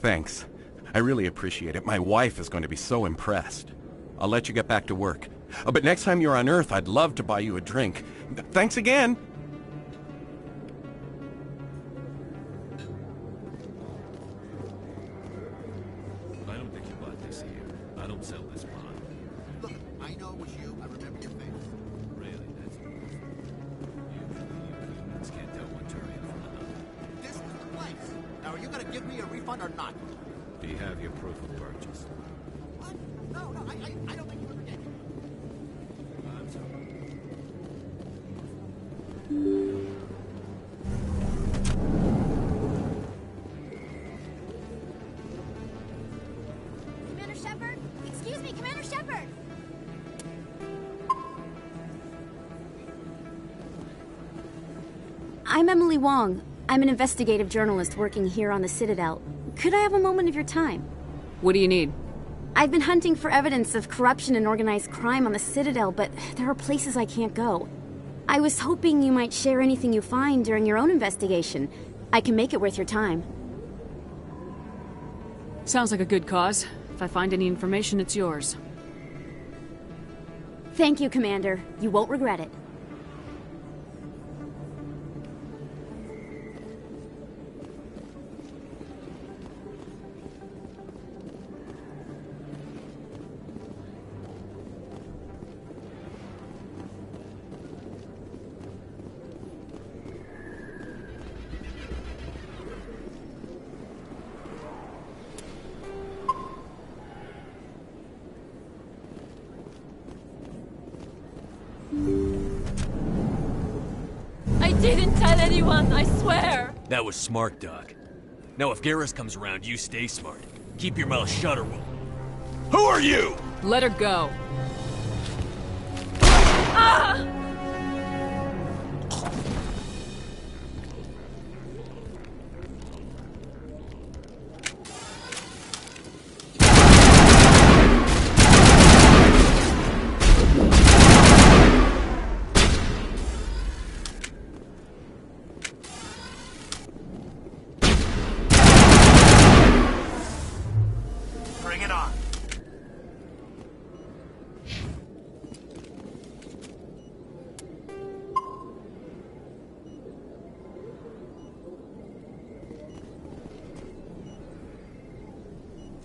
Thanks. I really appreciate it. My wife is going to be so impressed. I'll let you get back to work. But next time you're on Earth, I'd love to buy you a drink. Thanks again! I don't think you bought this here. I don't sell this pot. Look, I know it was you. I remember your face. Really, that's usually you humans can't tell one Turian from another. This was the place. Now, are you gonna give me a refund or not? Do you have your proof of purchase? What? No, I don't think you ever did. I'm sorry. Commander Shepard? Excuse me, Commander Shepard! I'm Emily Wong. I'm an investigative journalist working here on the Citadel. Could I have a moment of your time? What do you need? I've been hunting for evidence of corruption and organized crime on the Citadel, but there are places I can't go. I was hoping you might share anything you find during your own investigation. I can make it worth your time. Sounds like a good cause. If I find any information, it's yours. Thank you, Commander. You won't regret it. I didn't tell anyone, I swear! That was smart, Doc. Now if Garrus comes around, you stay smart. Keep your mouth shut or we'll... Who are you? Let her go. Ah! Bring it on.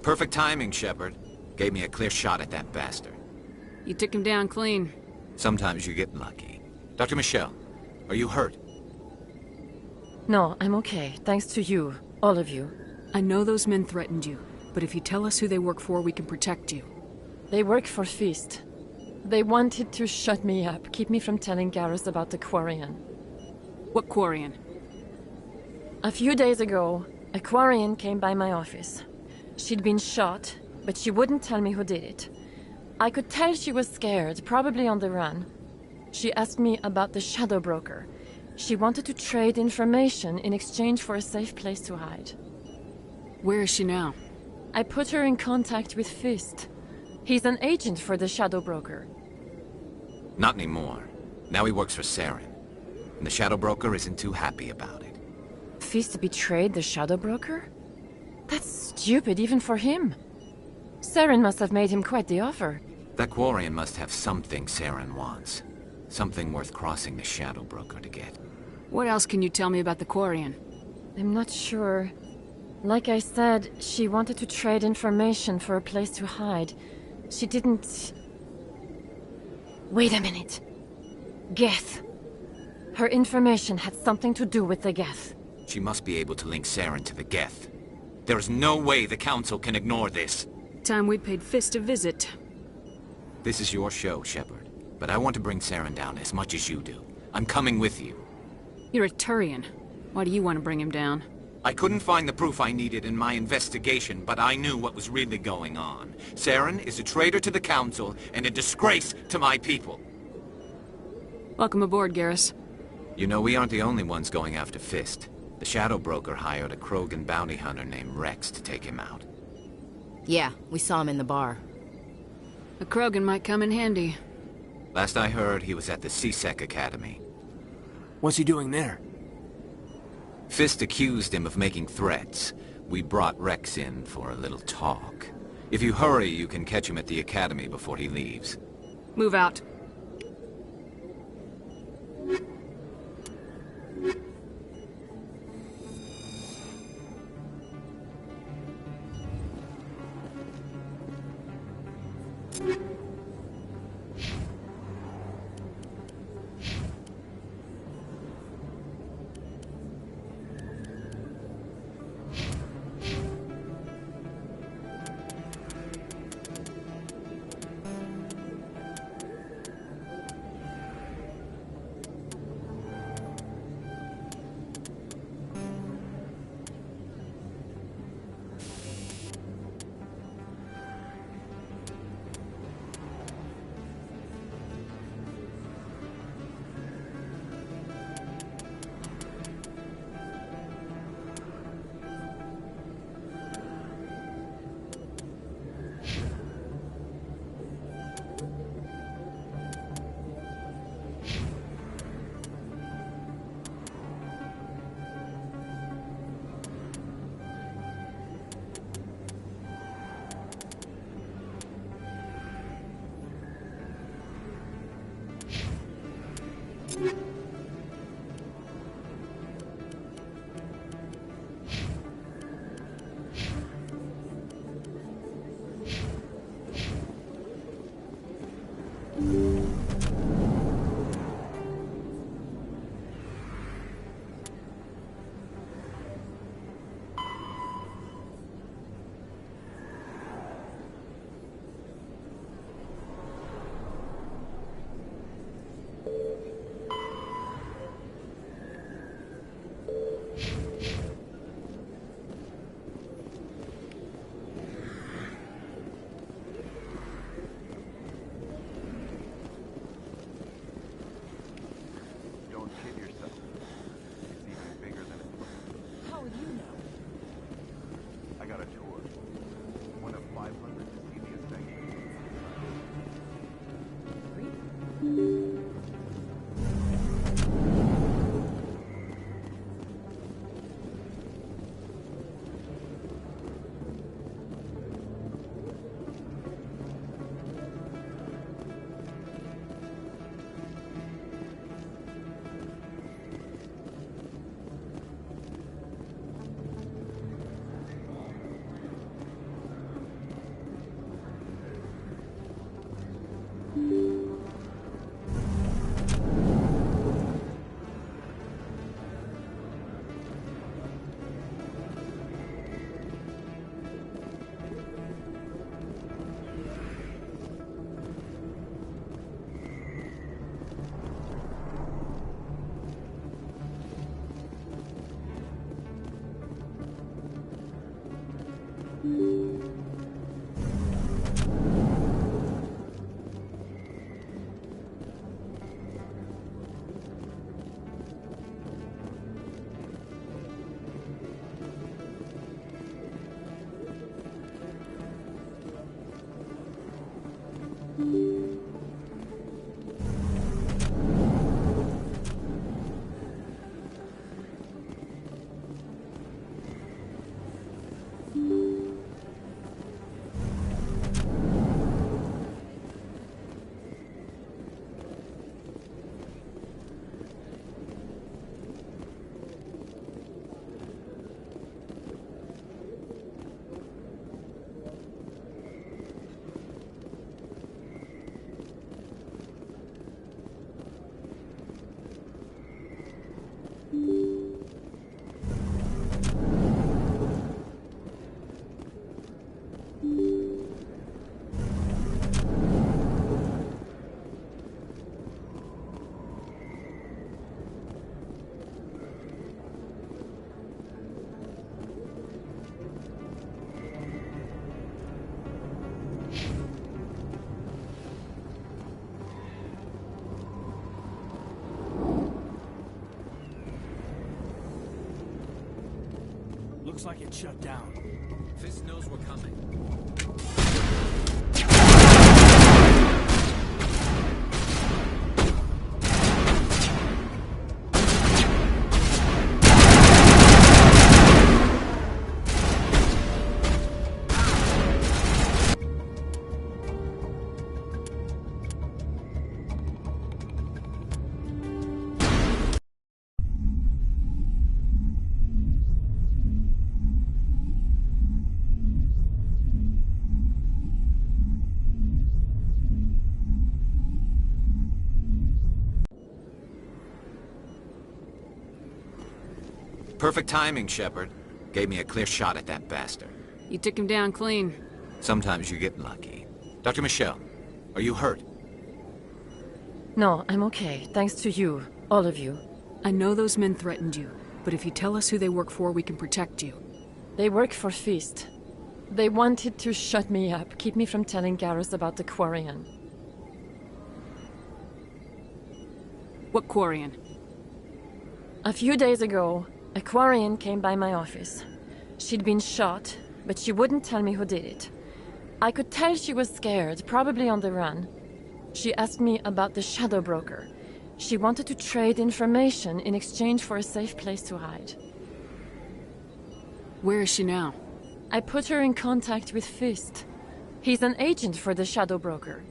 Perfect timing, Shepard. Gave me a clear shot at that bastard. You took him down clean. Sometimes you get lucky. Dr. Michelle, are you hurt? No, I'm okay. Thanks to you. All of you. I know those men threatened you, but if you tell us who they work for, we can protect you. They work for Feast. They wanted to shut me up, keep me from telling Garrus about the Quarian. What Quarian? A few days ago, a Quarian came by my office. She'd been shot, but she wouldn't tell me who did it. I could tell she was scared, probably on the run. She asked me about the Shadow Broker. She wanted to trade information in exchange for a safe place to hide. Where is she now? I put her in contact with Fist. He's an agent for the Shadow Broker. Not anymore. Now he works for Saren. And the Shadow Broker isn't too happy about it. Fist betrayed the Shadow Broker? That's stupid even for him. Saren must have made him quite the offer. That Quarian must have something Saren wants. Something worth crossing the Shadow Broker to get. What else can you tell me about the Quarian? I'm not sure. Like I said, she wanted to trade information for a place to hide. She didn't... Wait a minute. Geth. Her information had something to do with the Geth. She must be able to link Saren to the Geth. There's no way the Council can ignore this. Time we paid Fist a visit. This is your show, Shepard. But I want to bring Saren down as much as you do. I'm coming with you. You're a Turian. Why do you want to bring him down? I couldn't find the proof I needed in my investigation, but I knew what was really going on. Saren is a traitor to the Council and a disgrace to my people. Welcome aboard, Garrus. You know, we aren't the only ones going after Fist. The Shadow Broker hired a Krogan bounty hunter named Rex to take him out. Yeah, we saw him in the bar. A Krogan might come in handy. Last I heard, he was at the C-Sec Academy. What's he doing there? Fist accused him of making threats. We brought Rex in for a little talk. If you hurry, you can catch him at the Academy before he leaves. Move out. Looks like it's shut down. Fist knows we're coming. Perfect timing, Shepard. Gave me a clear shot at that bastard. You took him down clean. Sometimes you get lucky. Dr. Michelle, are you hurt? No, I'm okay. Thanks to you. All of you. I know those men threatened you, but if you tell us who they work for, we can protect you. They work for Fist. They wanted to shut me up, keep me from telling Garrus about the Quarian. What Quarian? A few days ago, a Quarian came by my office. She'd been shot, but she wouldn't tell me who did it. I could tell she was scared, probably on the run. She asked me about the Shadow Broker. She wanted to trade information in exchange for a safe place to hide. Where is she now? I put her in contact with Fist. He's an agent for the Shadow Broker.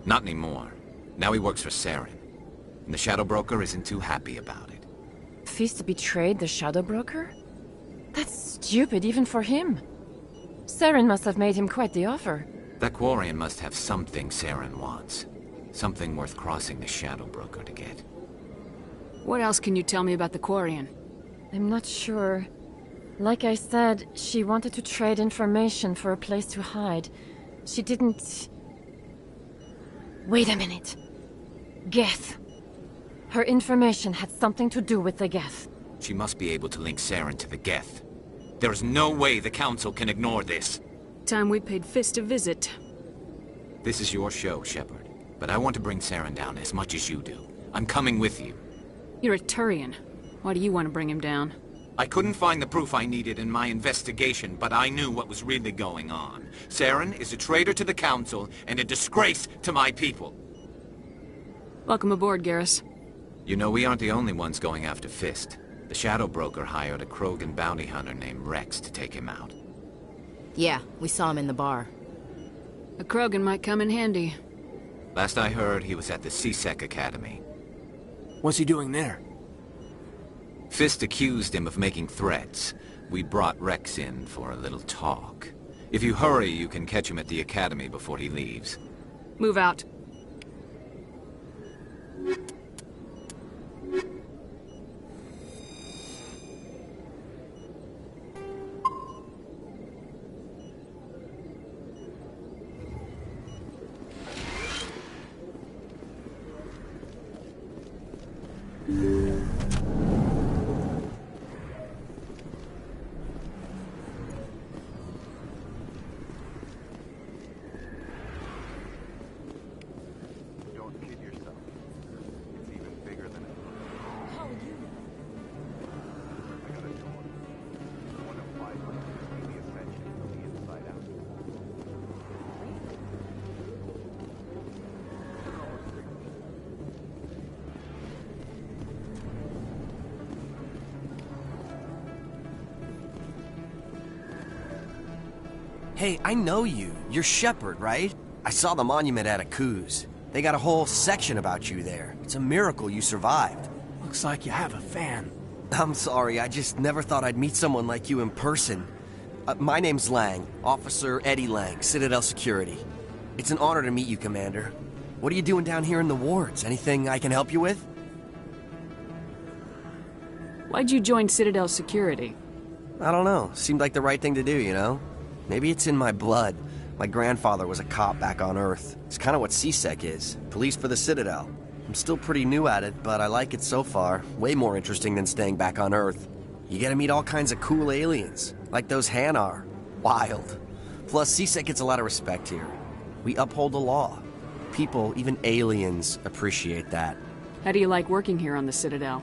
Not anymore. Now he works for Saren. And the Shadow Broker isn't too happy about it. Fist betrayed the Shadow Broker? That's stupid even for him. Saren must have made him quite the offer. That Quarian must have something Saren wants. Something worth crossing the Shadow Broker to get. What else can you tell me about the Quarian? I'm not sure. Like I said, she wanted to trade information for a place to hide. She didn't... Wait a minute. Geth. Her information had something to do with the Geth. She must be able to link Saren to the Geth. There is no way the Council can ignore this. Time we paid Fist a visit. This is your show, Shepard. But I want to bring Saren down as much as you do. I'm coming with you. You're a Turian. Why do you want to bring him down? I couldn't find the proof I needed in my investigation, but I knew what was really going on. Saren is a traitor to the Council and a disgrace to my people. Welcome aboard, Garrus. You know, we aren't the only ones going after Fist. The Shadow Broker hired a Krogan bounty hunter named Rex to take him out. Yeah, we saw him in the bar. A Krogan might come in handy. Last I heard, he was at the C-Sec Academy. What's he doing there? Fist accused him of making threats. We brought Rex in for a little talk. If you hurry, you can catch him at the Academy before he leaves. Move out. Hey, I know you. You're Shepard, right? I saw the monument at Akuz. They got a whole section about you there. It's a miracle you survived. Looks like you have a fan. I'm sorry, I just never thought I'd meet someone like you in person. My name's Lang, Officer Eddie Lang, Citadel Security. It's an honor to meet you, Commander. What are you doing down here in the wards? Anything I can help you with? Why'd you join Citadel Security? I don't know. Seemed like the right thing to do, you know? Maybe it's in my blood. My grandfather was a cop back on Earth. It's kind of what C-Sec is. Police for the Citadel. I'm still pretty new at it, but I like it so far. Way more interesting than staying back on Earth. You get to meet all kinds of cool aliens, like those Hanar. Wild. Plus, C-Sec gets a lot of respect here. We uphold the law. People, even aliens, appreciate that. How do you like working here on the Citadel?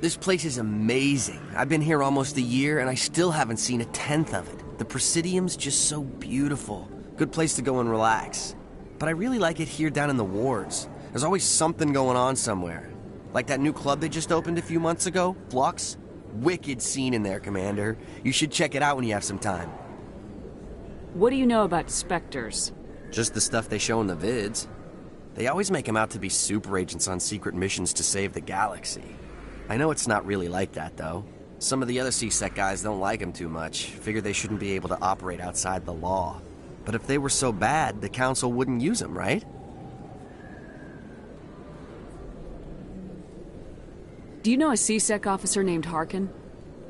This place is amazing. I've been here almost a year, and I still haven't seen a tenth of it. The Presidium's just so beautiful. Good place to go and relax. But I really like it here down in the wards. There's always something going on somewhere. Like that new club they just opened a few months ago, Flux. Wicked scene in there, Commander. You should check it out when you have some time. What do you know about Spectres? Just the stuff they show in the vids. They always make them out to be super agents on secret missions to save the galaxy. I know it's not really like that, though. Some of the other CSEC guys don't like them too much, figure they shouldn't be able to operate outside the law. But if they were so bad, the Council wouldn't use them, right? Do you know a CSEC officer named Harkin?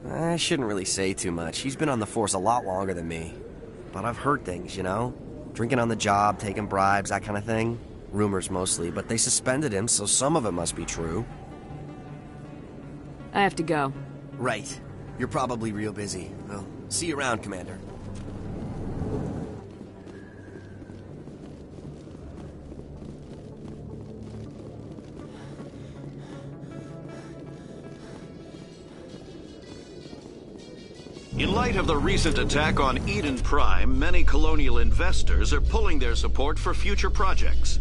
I shouldn't really say too much. He's been on the force a lot longer than me. But I've heard things, you know? Drinking on the job, taking bribes, that kind of thing. Rumors mostly, but they suspended him, so some of it must be true. I have to go. Right. You're probably real busy. Well, see you around, Commander. In light of the recent attack on Eden Prime, many colonial investors are pulling their support for future projects.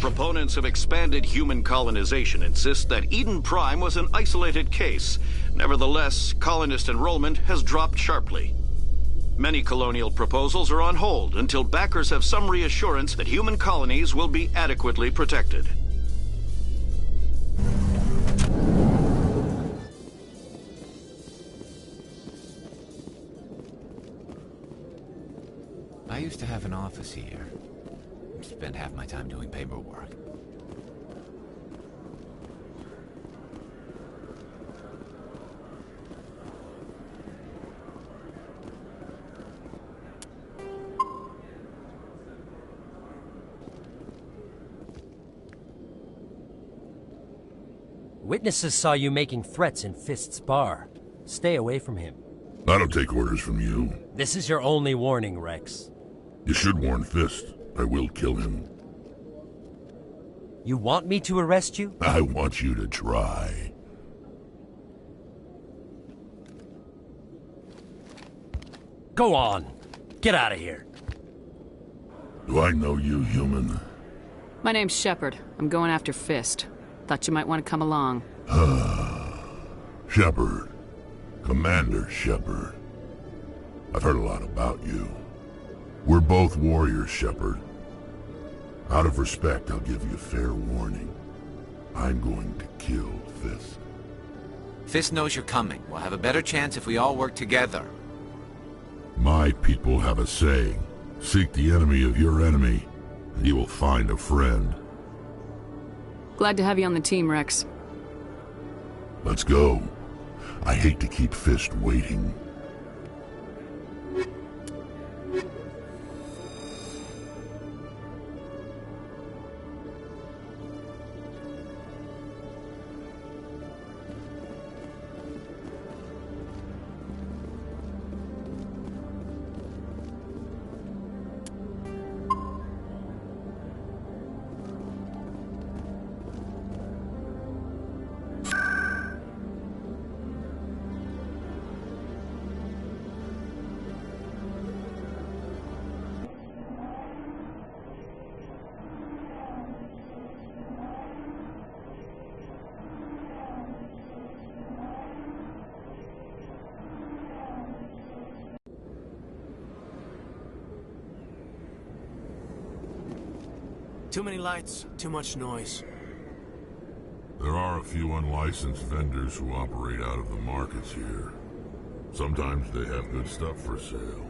Proponents of expanded human colonization insist that Eden Prime was an isolated case. Nevertheless, colonist enrollment has dropped sharply. Many colonial proposals are on hold until backers have some reassurance that human colonies will be adequately protected. I used to have an office here. Spent half my time doing paperwork. Witnesses saw you making threats in Fist's bar. Stay away from him. I don't take orders from you. This is your only warning, Rex. You should warn Fist. I will kill him. You want me to arrest you? I want you to try. Go on. Get out of here. Do I know you, human? My name's Shepard. I'm going after Fist. Thought you might want to come along. Shepard. Commander Shepard. I've heard a lot about you. We're both warriors, Shepard. Out of respect, I'll give you a fair warning. I'm going to kill Fist. Fist knows you're coming. We'll have a better chance if we all work together. My people have a saying. Seek the enemy of your enemy, and you will find a friend. Glad to have you on the team, Rex. Let's go. I hate to keep Fist waiting. Too many lights, too much noise. There are a few unlicensed vendors who operate out of the markets here. Sometimes they have good stuff for sale.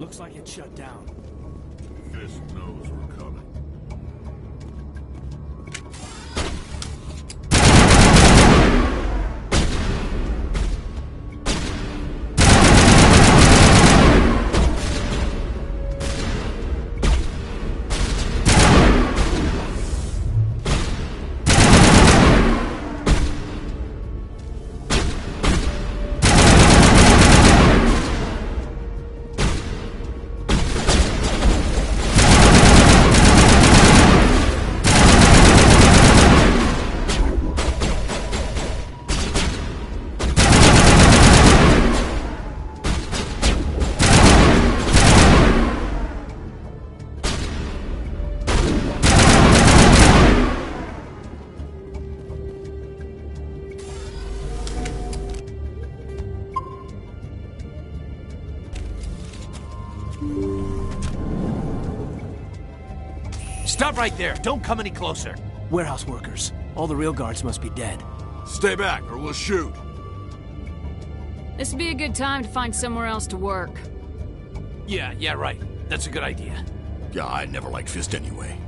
Looks like it's shut down. Fist knows we're coming. Stop right there. Don't come any closer. Warehouse workers. All the real guards must be dead. Stay back or we'll shoot. This would be a good time to find somewhere else to work. Yeah, right. That's a good idea. Yeah, I never liked Fist anyway.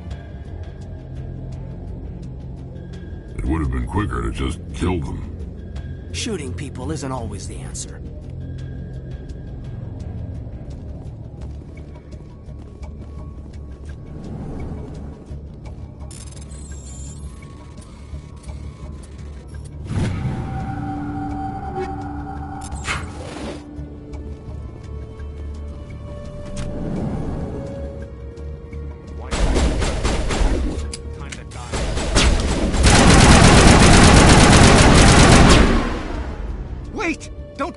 It would have been quicker to just kill them. Shooting people isn't always the answer.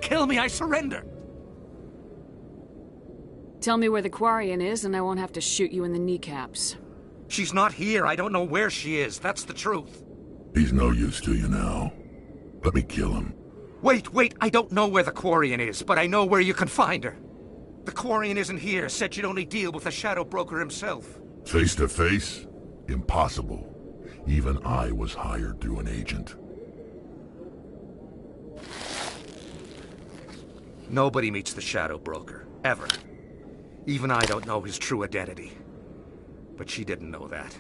Kill me, I surrender! Tell me where the Quarian is and I won't have to shoot you in the kneecaps. She's not here. I don't know where she is. That's the truth. He's no use to you now. Let me kill him. Wait. I don't know where the Quarian is, but I know where you can find her. The Quarian isn't here. Said you'd only deal with the Shadow Broker himself. Face to face? Impossible. Even I was hired through an agent. Nobody meets the Shadow Broker, ever. Even I don't know his true identity. But she didn't know that.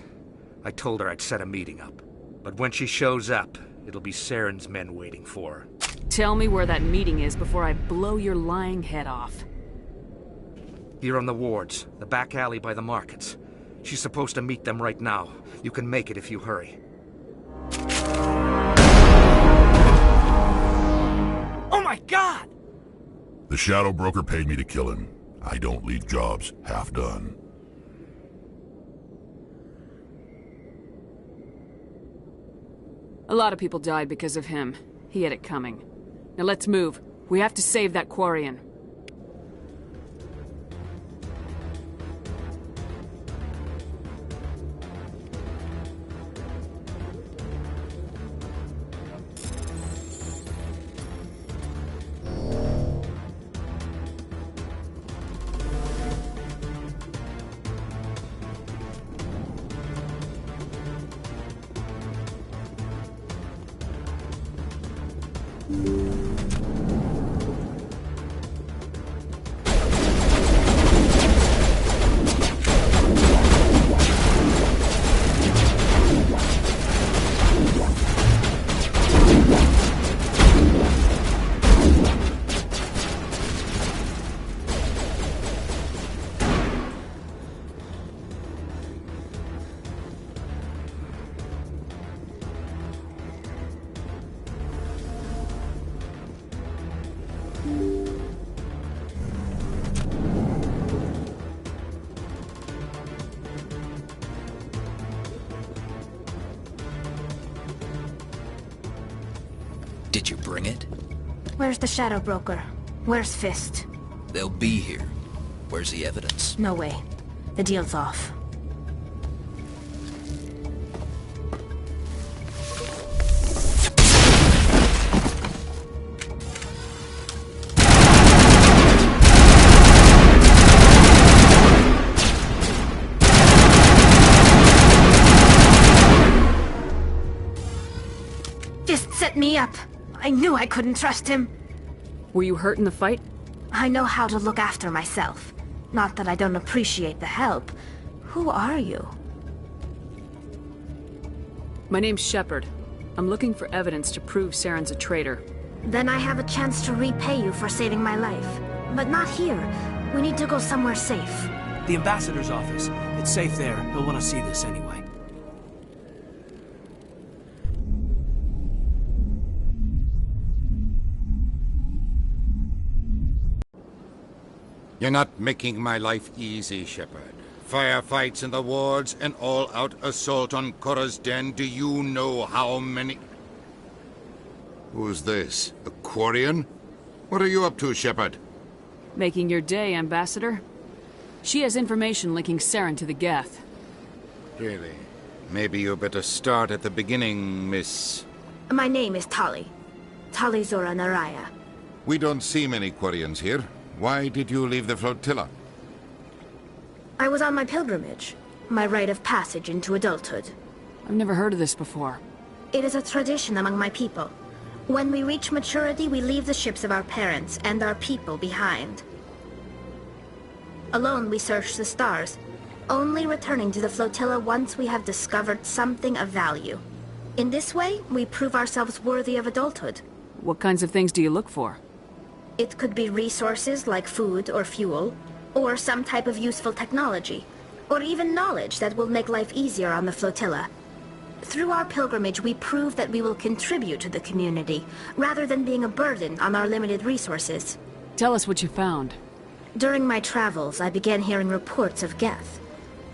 I told her I'd set a meeting up. But when she shows up, it'll be Saren's men waiting for her. Tell me where that meeting is before I blow your lying head off. Here on the wards, the back alley by the markets. She's supposed to meet them right now. You can make it if you hurry. Oh my God! The Shadow Broker paid me to kill him. I don't leave jobs half done. A lot of people died because of him. He had it coming. Now let's move. We have to save that Quarian. Did you bring it? Where's the Shadow Broker? Where's Fist? They'll be here. Where's the evidence? No way. The deal's off. Fist set me up. I knew I couldn't trust him. Were you hurt in the fight? I know how to look after myself. Not that I don't appreciate the help. Who are you? My name's Shepard. I'm looking for evidence to prove Saren's a traitor. Then I have a chance to repay you for saving my life. But not here. We need to go somewhere safe. The ambassador's office. It's safe there. He'll want to see this anyway. You're not making my life easy, Shepard. Firefights in the wards, an all-out assault on Korra's den. Do you know how many... Who's this? A Quarian? What are you up to, Shepard? Making your day, Ambassador. She has information linking Saren to the Geth. Really? Maybe you better start at the beginning, Miss... My name is Tali. Tali Zora Naraya. We don't see many Quarians here. Why did you leave the flotilla? I was on my pilgrimage. My rite of passage into adulthood. I've never heard of this before. It is a tradition among my people. When we reach maturity, we leave the ships of our parents and our people behind. Alone, we search the stars, only returning to the flotilla once we have discovered something of value. In this way, we prove ourselves worthy of adulthood. What kinds of things do you look for? It could be resources like food or fuel, or some type of useful technology, or even knowledge that will make life easier on the flotilla. Through our pilgrimage, we prove that we will contribute to the community, rather than being a burden on our limited resources. Tell us what you found. During my travels, I began hearing reports of Geth.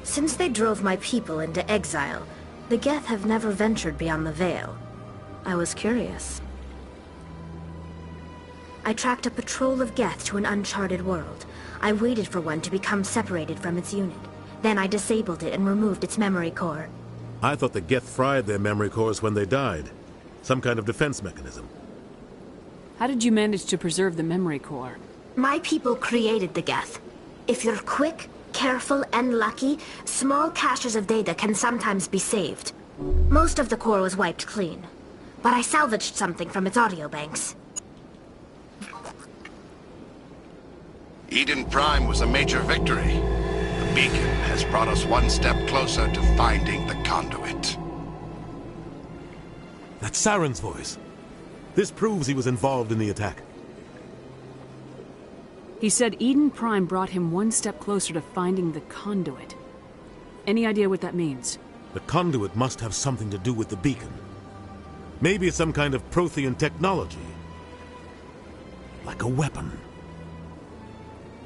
Since they drove my people into exile, the Geth have never ventured beyond the Veil. I was curious. I tracked a patrol of Geth to an uncharted world. I waited for one to become separated from its unit. Then I disabled it and removed its memory core. I thought the Geth fried their memory cores when they died. Some kind of defense mechanism. How did you manage to preserve the memory core? My people created the Geth. If you're quick, careful, and lucky, small caches of data can sometimes be saved. Most of the core was wiped clean, but I salvaged something from its audio banks. Eden Prime was a major victory. The beacon has brought us one step closer to finding the conduit. That's Saren's voice. This proves he was involved in the attack. He said Eden Prime brought him one step closer to finding the conduit. Any idea what that means? The conduit must have something to do with the beacon. Maybe it's some kind of Prothean technology. Like a weapon.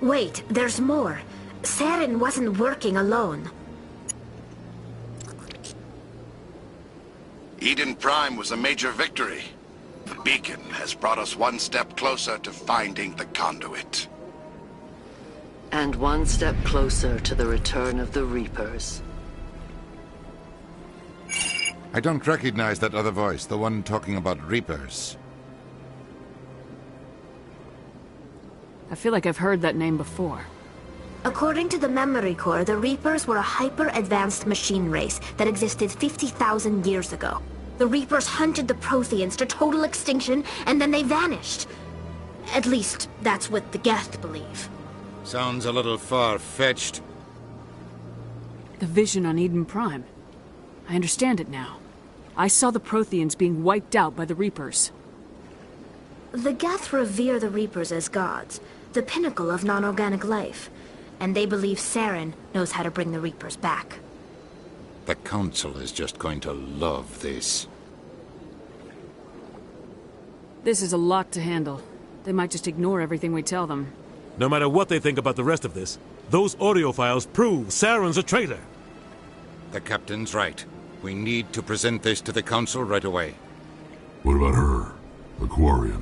Wait, there's more. Saren wasn't working alone. Eden Prime was a major victory. The beacon has brought us one step closer to finding the conduit. And one step closer to the return of the Reapers. I don't recognize that other voice, the one talking about Reapers. I feel like I've heard that name before. According to the memory core, the Reapers were a hyper-advanced machine race that existed 50,000 years ago. The Reapers hunted the Protheans to total extinction, and then they vanished. At least, that's what the Geth believe. Sounds a little far-fetched. The vision on Eden Prime. I understand it now. I saw the Protheans being wiped out by the Reapers. The Geth revere the Reapers as gods, the pinnacle of non-organic life. And they believe Saren knows how to bring the Reapers back. The Council is just going to love this. This is a lot to handle. They might just ignore everything we tell them. No matter what they think about the rest of this, those audio files prove Saren's a traitor. The Captain's right. We need to present this to the Council right away. What about her? The Quarian?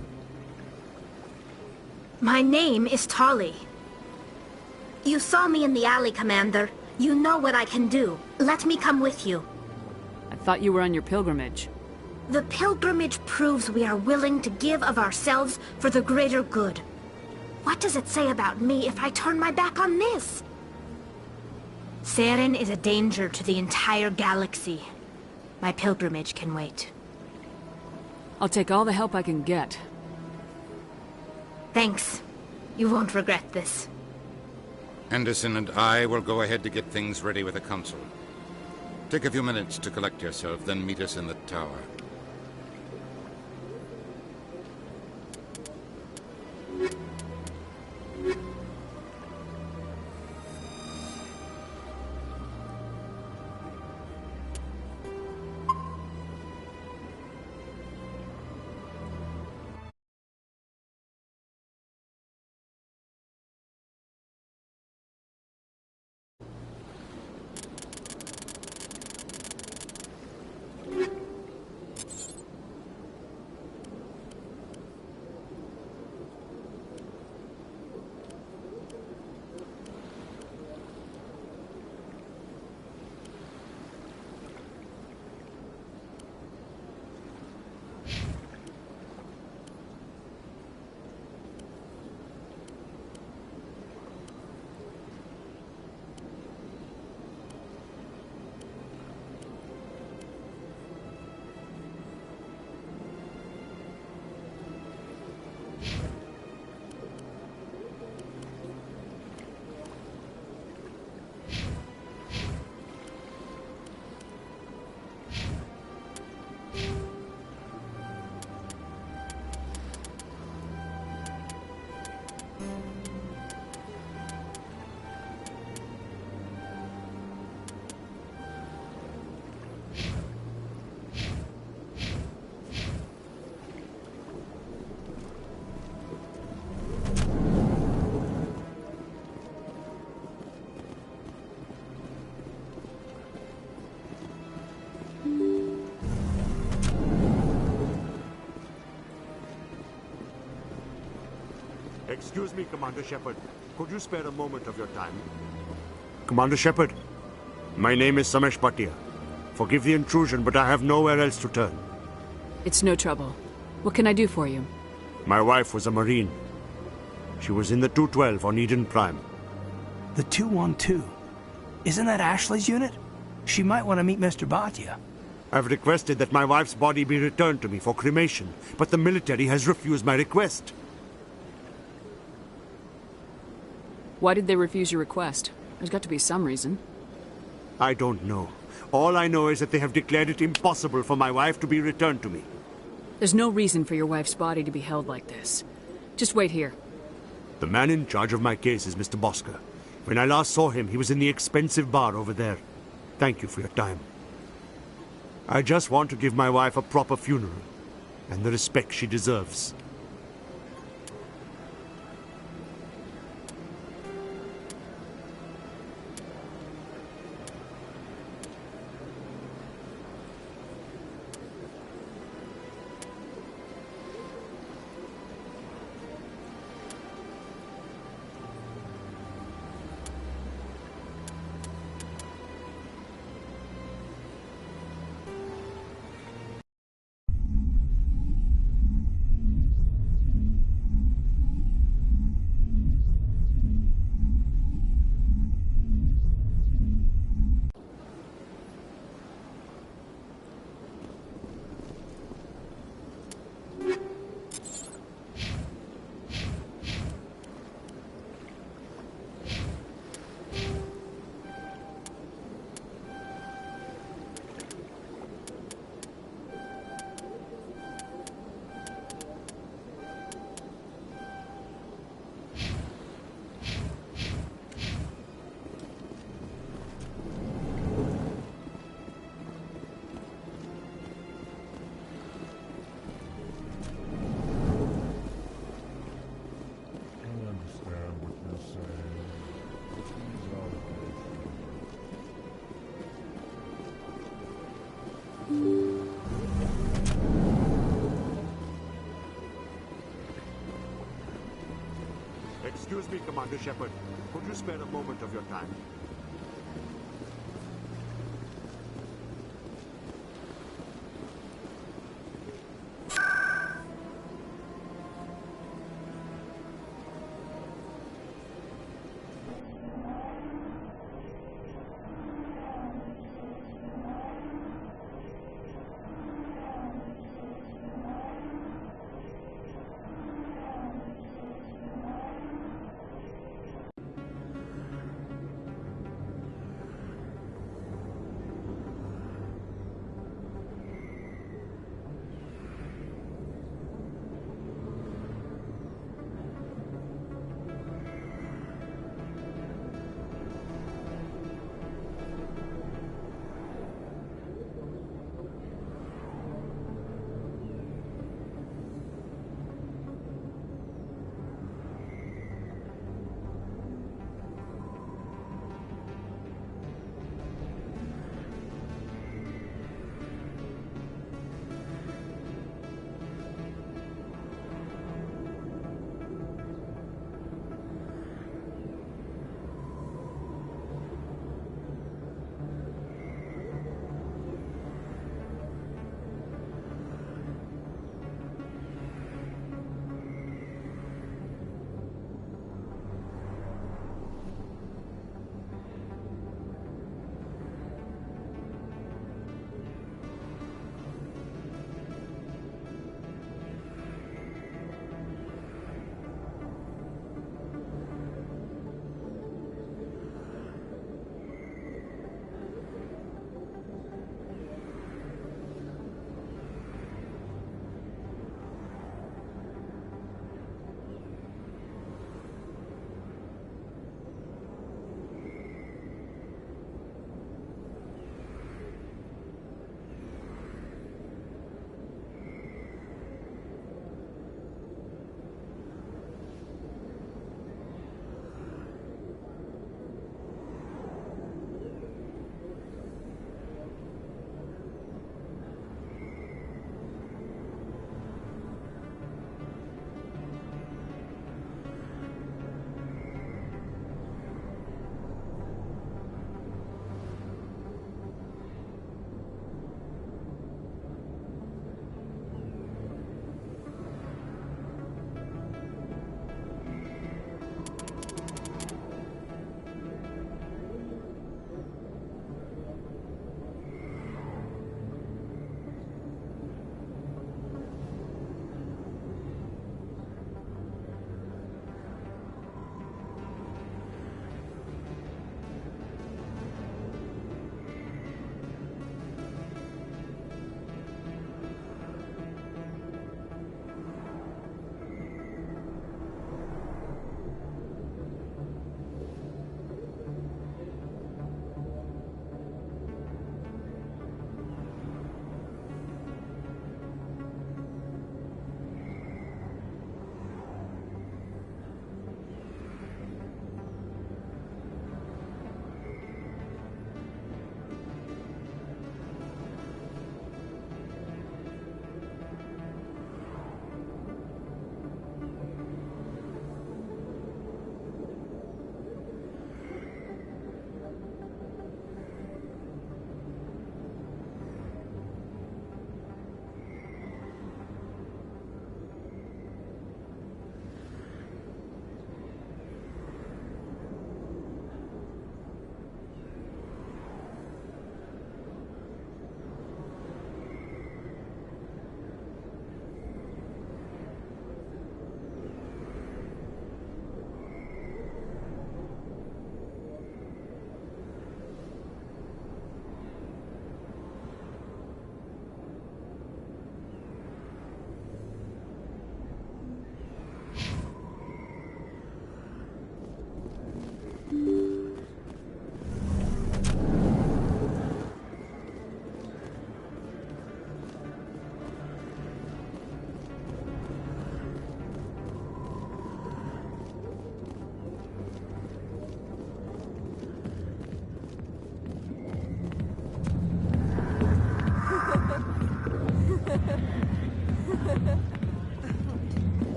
My name is Tali. You saw me in the alley, Commander. You know what I can do. Let me come with you. I thought you were on your pilgrimage. The pilgrimage proves we are willing to give of ourselves for the greater good. What does it say about me if I turn my back on this? Saren is a danger to the entire galaxy. My pilgrimage can wait. I'll take all the help I can get. Thanks. You won't regret this. Henderson and I will go ahead to get things ready with the council. Take a few minutes to collect yourself, then meet us in the tower. Excuse me, Commander Shepard. Could you spare a moment of your time? Commander Shepard, my name is Samesh Bhatia. Forgive the intrusion, but I have nowhere else to turn. It's no trouble. What can I do for you? My wife was a Marine. She was in the 212 on Eden Prime. The 212? Isn't that Ashley's unit? She might want to meet Mr. Bhatia. I've requested that my wife's body be returned to me for cremation, but the military has refused my request. Why did they refuse your request? There's got to be some reason. I don't know. All I know is that they have declared it impossible for my wife to be returned to me. There's no reason for your wife's body to be held like this. Just wait here. The man in charge of my case is Mr. Bosker. When I last saw him, he was in the expensive bar over there. Thank you for your time. I just want to give my wife a proper funeral, and the respect she deserves. Excuse me, Commander Shepard. Could you spare a moment of your time?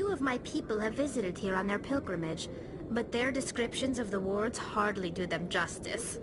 few of my people have visited here on their pilgrimage, but their descriptions of the wards hardly do them justice.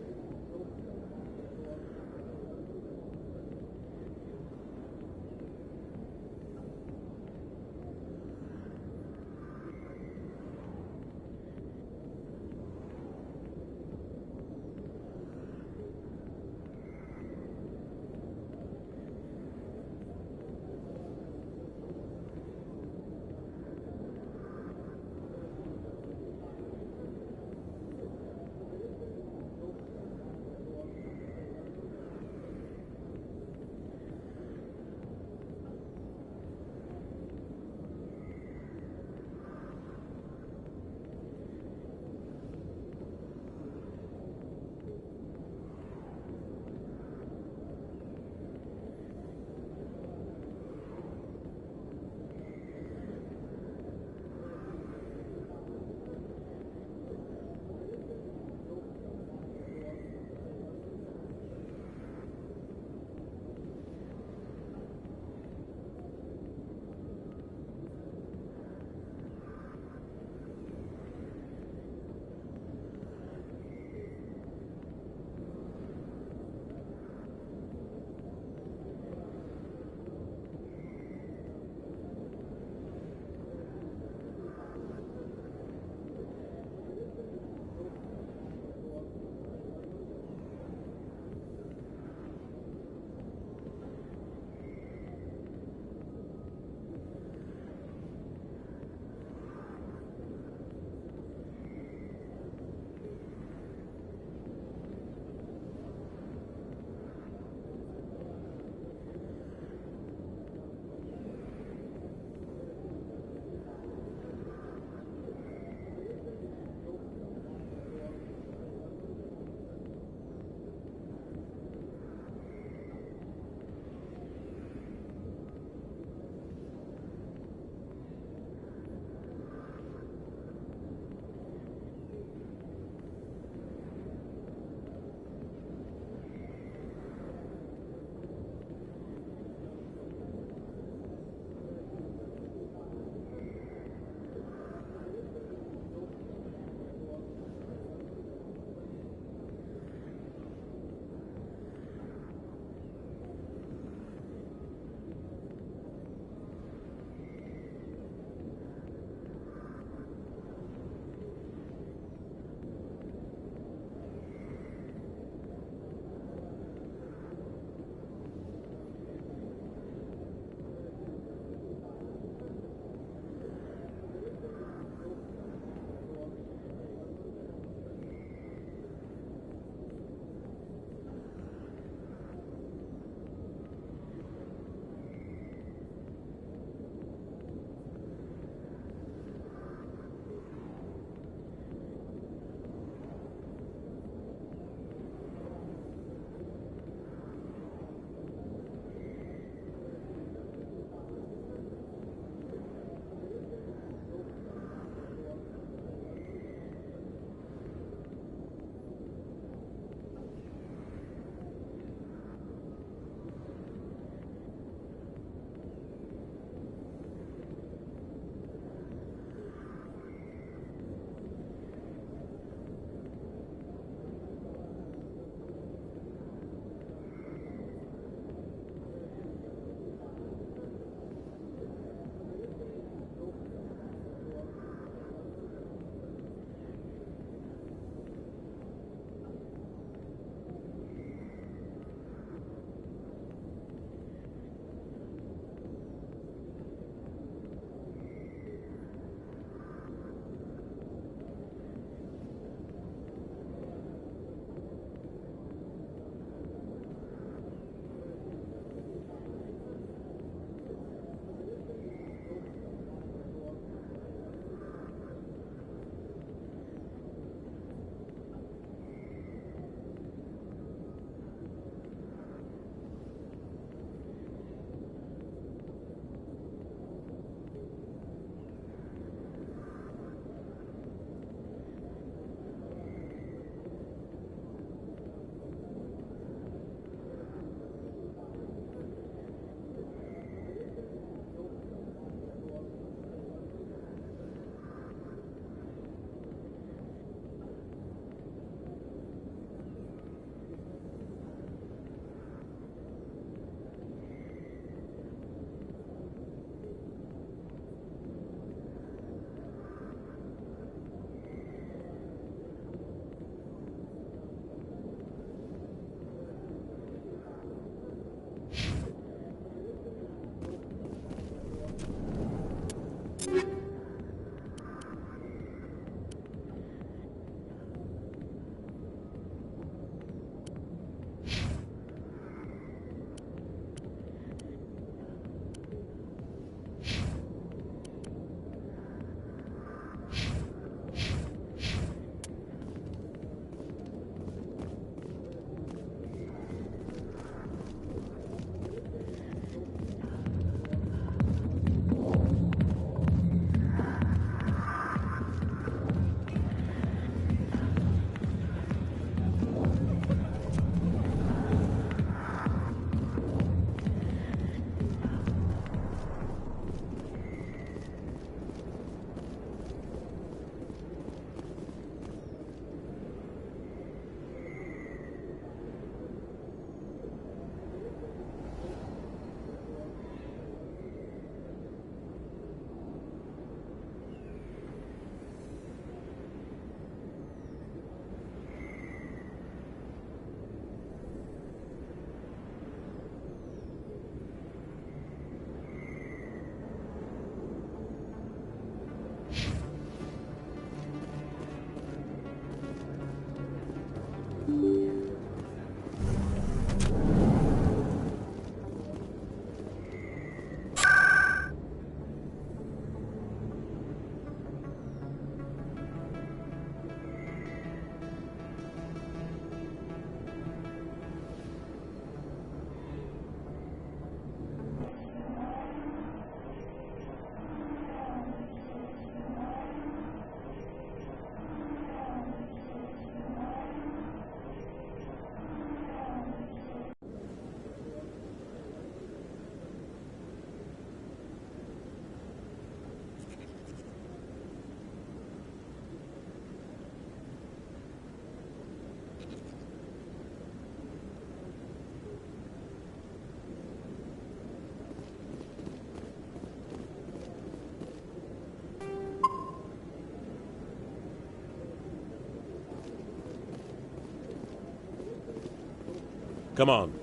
Come on.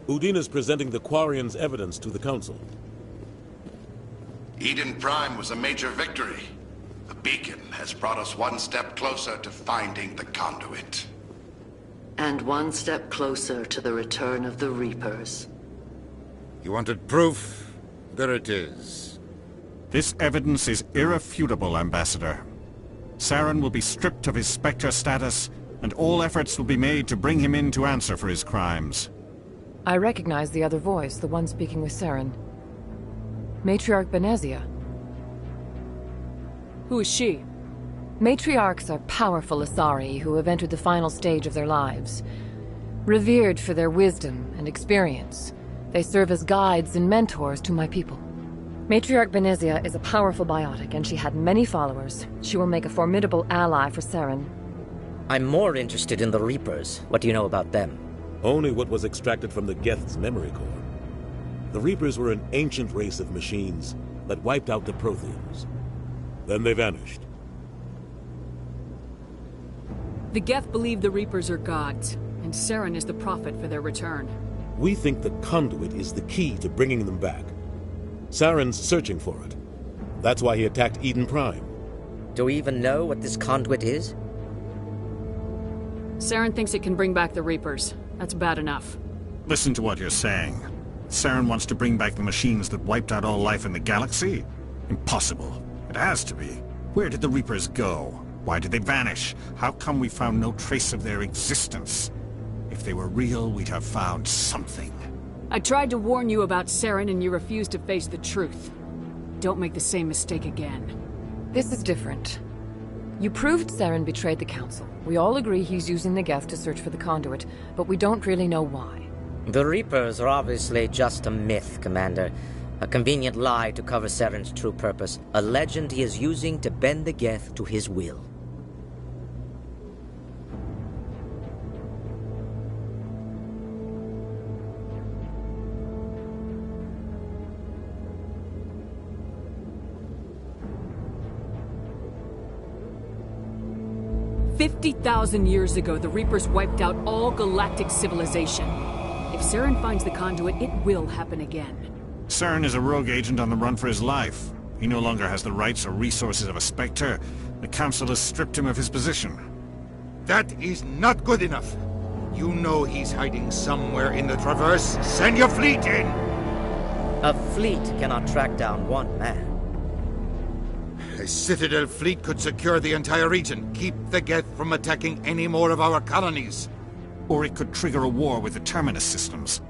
Udina's presenting the Quarian's evidence to the Council. Eden Prime was a major victory. The beacon has brought us one step closer to finding the conduit. And one step closer to the return of the Reapers. You wanted proof? There it is. This evidence is irrefutable, Ambassador. Saren will be stripped of his Spectre status, and all efforts will be made to bring him in to answer for his crimes. I recognize the other voice, the one speaking with Saren. Matriarch Benezia. Who is she? Matriarchs are powerful Asari who have entered the final stage of their lives. Revered for their wisdom and experience, they serve as guides and mentors to my people. Matriarch Benezia is a powerful biotic, and she had many followers. She will make a formidable ally for Saren. I'm more interested in the Reapers. What do you know about them? Only what was extracted from the Geth's memory core. The Reapers were an ancient race of machines that wiped out the Protheans. Then they vanished. The Geth believe the Reapers are gods, and Saren is the prophet for their return. We think the conduit is the key to bringing them back. Saren's searching for it. That's why he attacked Eden Prime. Do we even know what this conduit is? Saren thinks it can bring back the Reapers. That's bad enough. Listen to what you're saying. Saren wants to bring back the machines that wiped out all life in the galaxy? Impossible. It has to be. Where did the Reapers go? Why did they vanish? How come we found no trace of their existence? If they were real, we'd have found something. I tried to warn you about Saren and you refused to face the truth. Don't make the same mistake again. This is different. You proved Saren betrayed the Council. We all agree he's using the Geth to search for the conduit, but we don't really know why. The Reapers are obviously just a myth, Commander. A convenient lie to cover Saren's true purpose. A legend he is using to bend the Geth to his will. "50,000 years ago, the Reapers wiped out all galactic civilization. If Saren finds the conduit, it will happen again." Saren is a rogue agent on the run for his life. He no longer has the rights or resources of a Spectre. The Council has stripped him of his position. That is not good enough. You know he's hiding somewhere in the Traverse. Send your fleet in! A fleet cannot track down one man. A Citadel fleet could secure the entire region, keep the Geth from attacking any more of our colonies. Or it could trigger a war with the Terminus systems.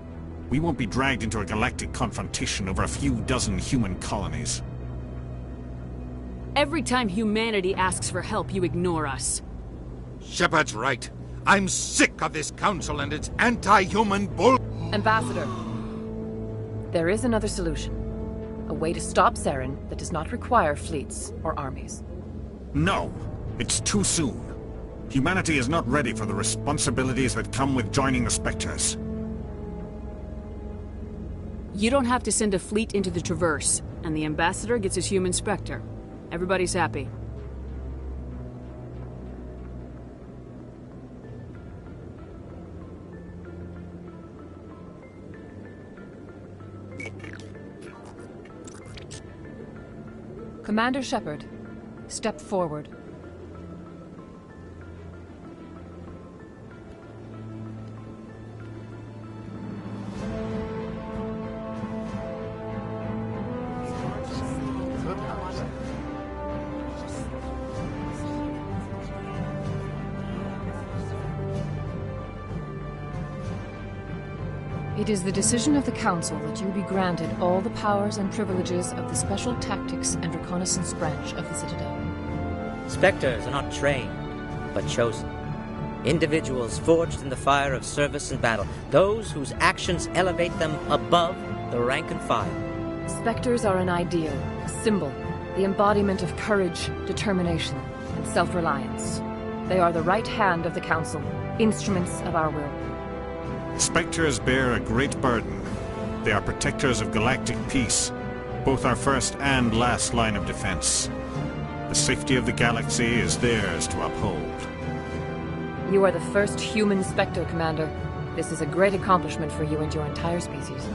We won't be dragged into a galactic confrontation over a few dozen human colonies. Every time humanity asks for help, you ignore us. Shepard's right. I'm sick of this council and its anti-human bull... Ambassador, there is another solution. A way to stop Saren that does not require fleets or armies. No, it's too soon. Humanity is not ready for the responsibilities that come with joining the Spectres. You don't have to send a fleet into the Traverse, and the Ambassador gets his human Spectre. Everybody's happy. Commander Shepard, step forward. It is the decision of the Council that you be granted all the powers and privileges of the Special Tactics and Reconnaissance Branch of the Citadel. Spectres are not trained, but chosen. Individuals forged in the fire of service and battle. Those whose actions elevate them above the rank and file. Spectres are an ideal, a symbol, the embodiment of courage, determination, and self-reliance. They are the right hand of the Council, instruments of our will. Spectres bear a great burden. They are protectors of galactic peace, both our first and last line of defense. The safety of the galaxy is theirs to uphold. You are the first human Spectre, Commander. This is a great accomplishment for you and your entire species.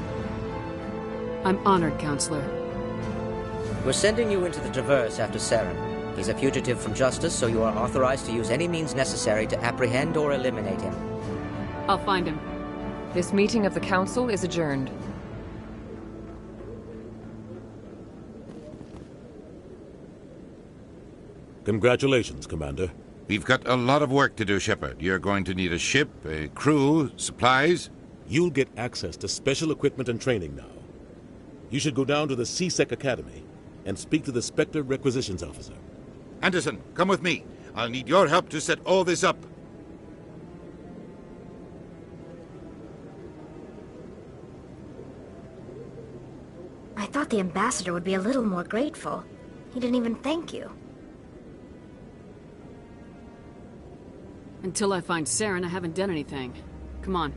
I'm honored, Counselor. We're sending you into the Traverse after Saren. He's a fugitive from justice, so you are authorized to use any means necessary to apprehend or eliminate him. I'll find him. This meeting of the Council is adjourned. Congratulations, Commander. We've got a lot of work to do, Shepard. You're going to need a ship, a crew, supplies. You'll get access to special equipment and training now. You should go down to the C-Sec Academy and speak to the Spectre Requisitions Officer. Anderson, come with me. I'll need your help to set all this up. I thought the ambassador would be a little more grateful. He didn't even thank you. Until I find Saren, I haven't done anything. Come on.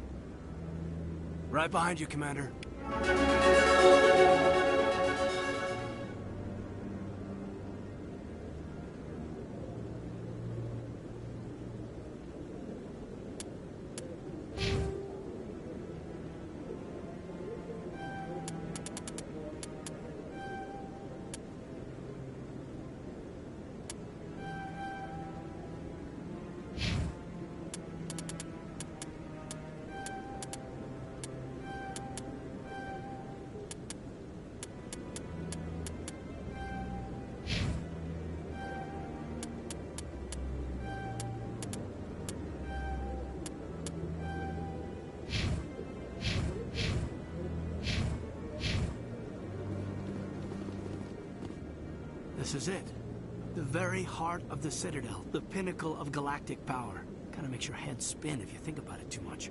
Right behind you, Commander. This is it. The very heart of the Citadel. The pinnacle of galactic power. Kinda makes your head spin if you think about it too much.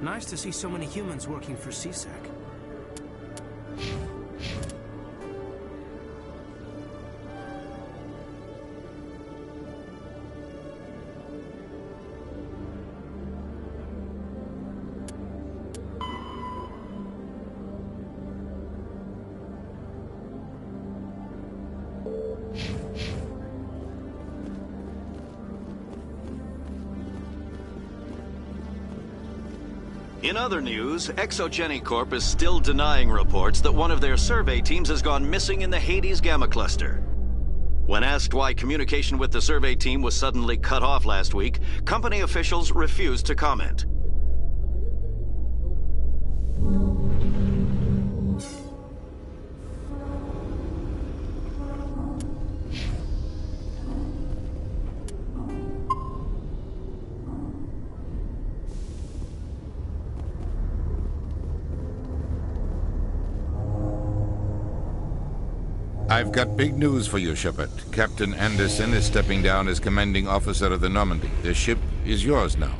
Nice to see so many humans working for CSEC. In other news, Exogeny Corp is still denying reports that one of their survey teams has gone missing in the Hades Gamma Cluster. When asked why communication with the survey team was suddenly cut off last week, company officials refused to comment. I've got big news for you, Shepard. Captain Anderson is stepping down as commanding officer of the Normandy. The ship is yours now.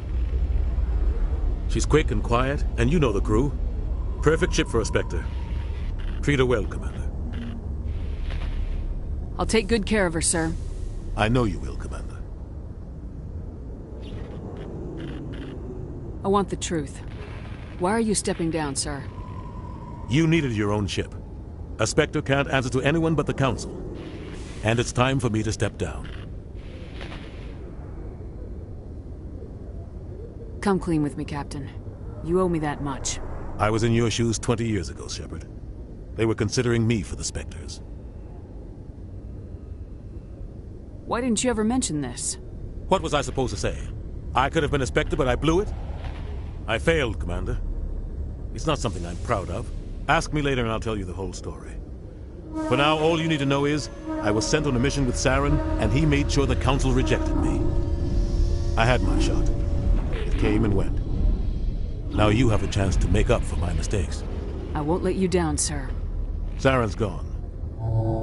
She's quick and quiet, and you know the crew. Perfect ship for a Spectre. Treat her well, Commander. I'll take good care of her, sir. I know you will, Commander. I want the truth. Why are you stepping down, sir? You needed your own ship. A Spectre can't answer to anyone but the Council. And it's time for me to step down. Come clean with me, Captain. You owe me that much. I was in your shoes 20 years ago, Shepard. They were considering me for the Spectres. Why didn't you ever mention this? What was I supposed to say? I could have been a Spectre, but I blew it? I failed, Commander. It's not something I'm proud of. Ask me later and I'll tell you the whole story. For now, all you need to know is, I was sent on a mission with Saren, and he made sure the Council rejected me. I had my shot. It came and went. Now you have a chance to make up for my mistakes. I won't let you down, sir. Saren's gone.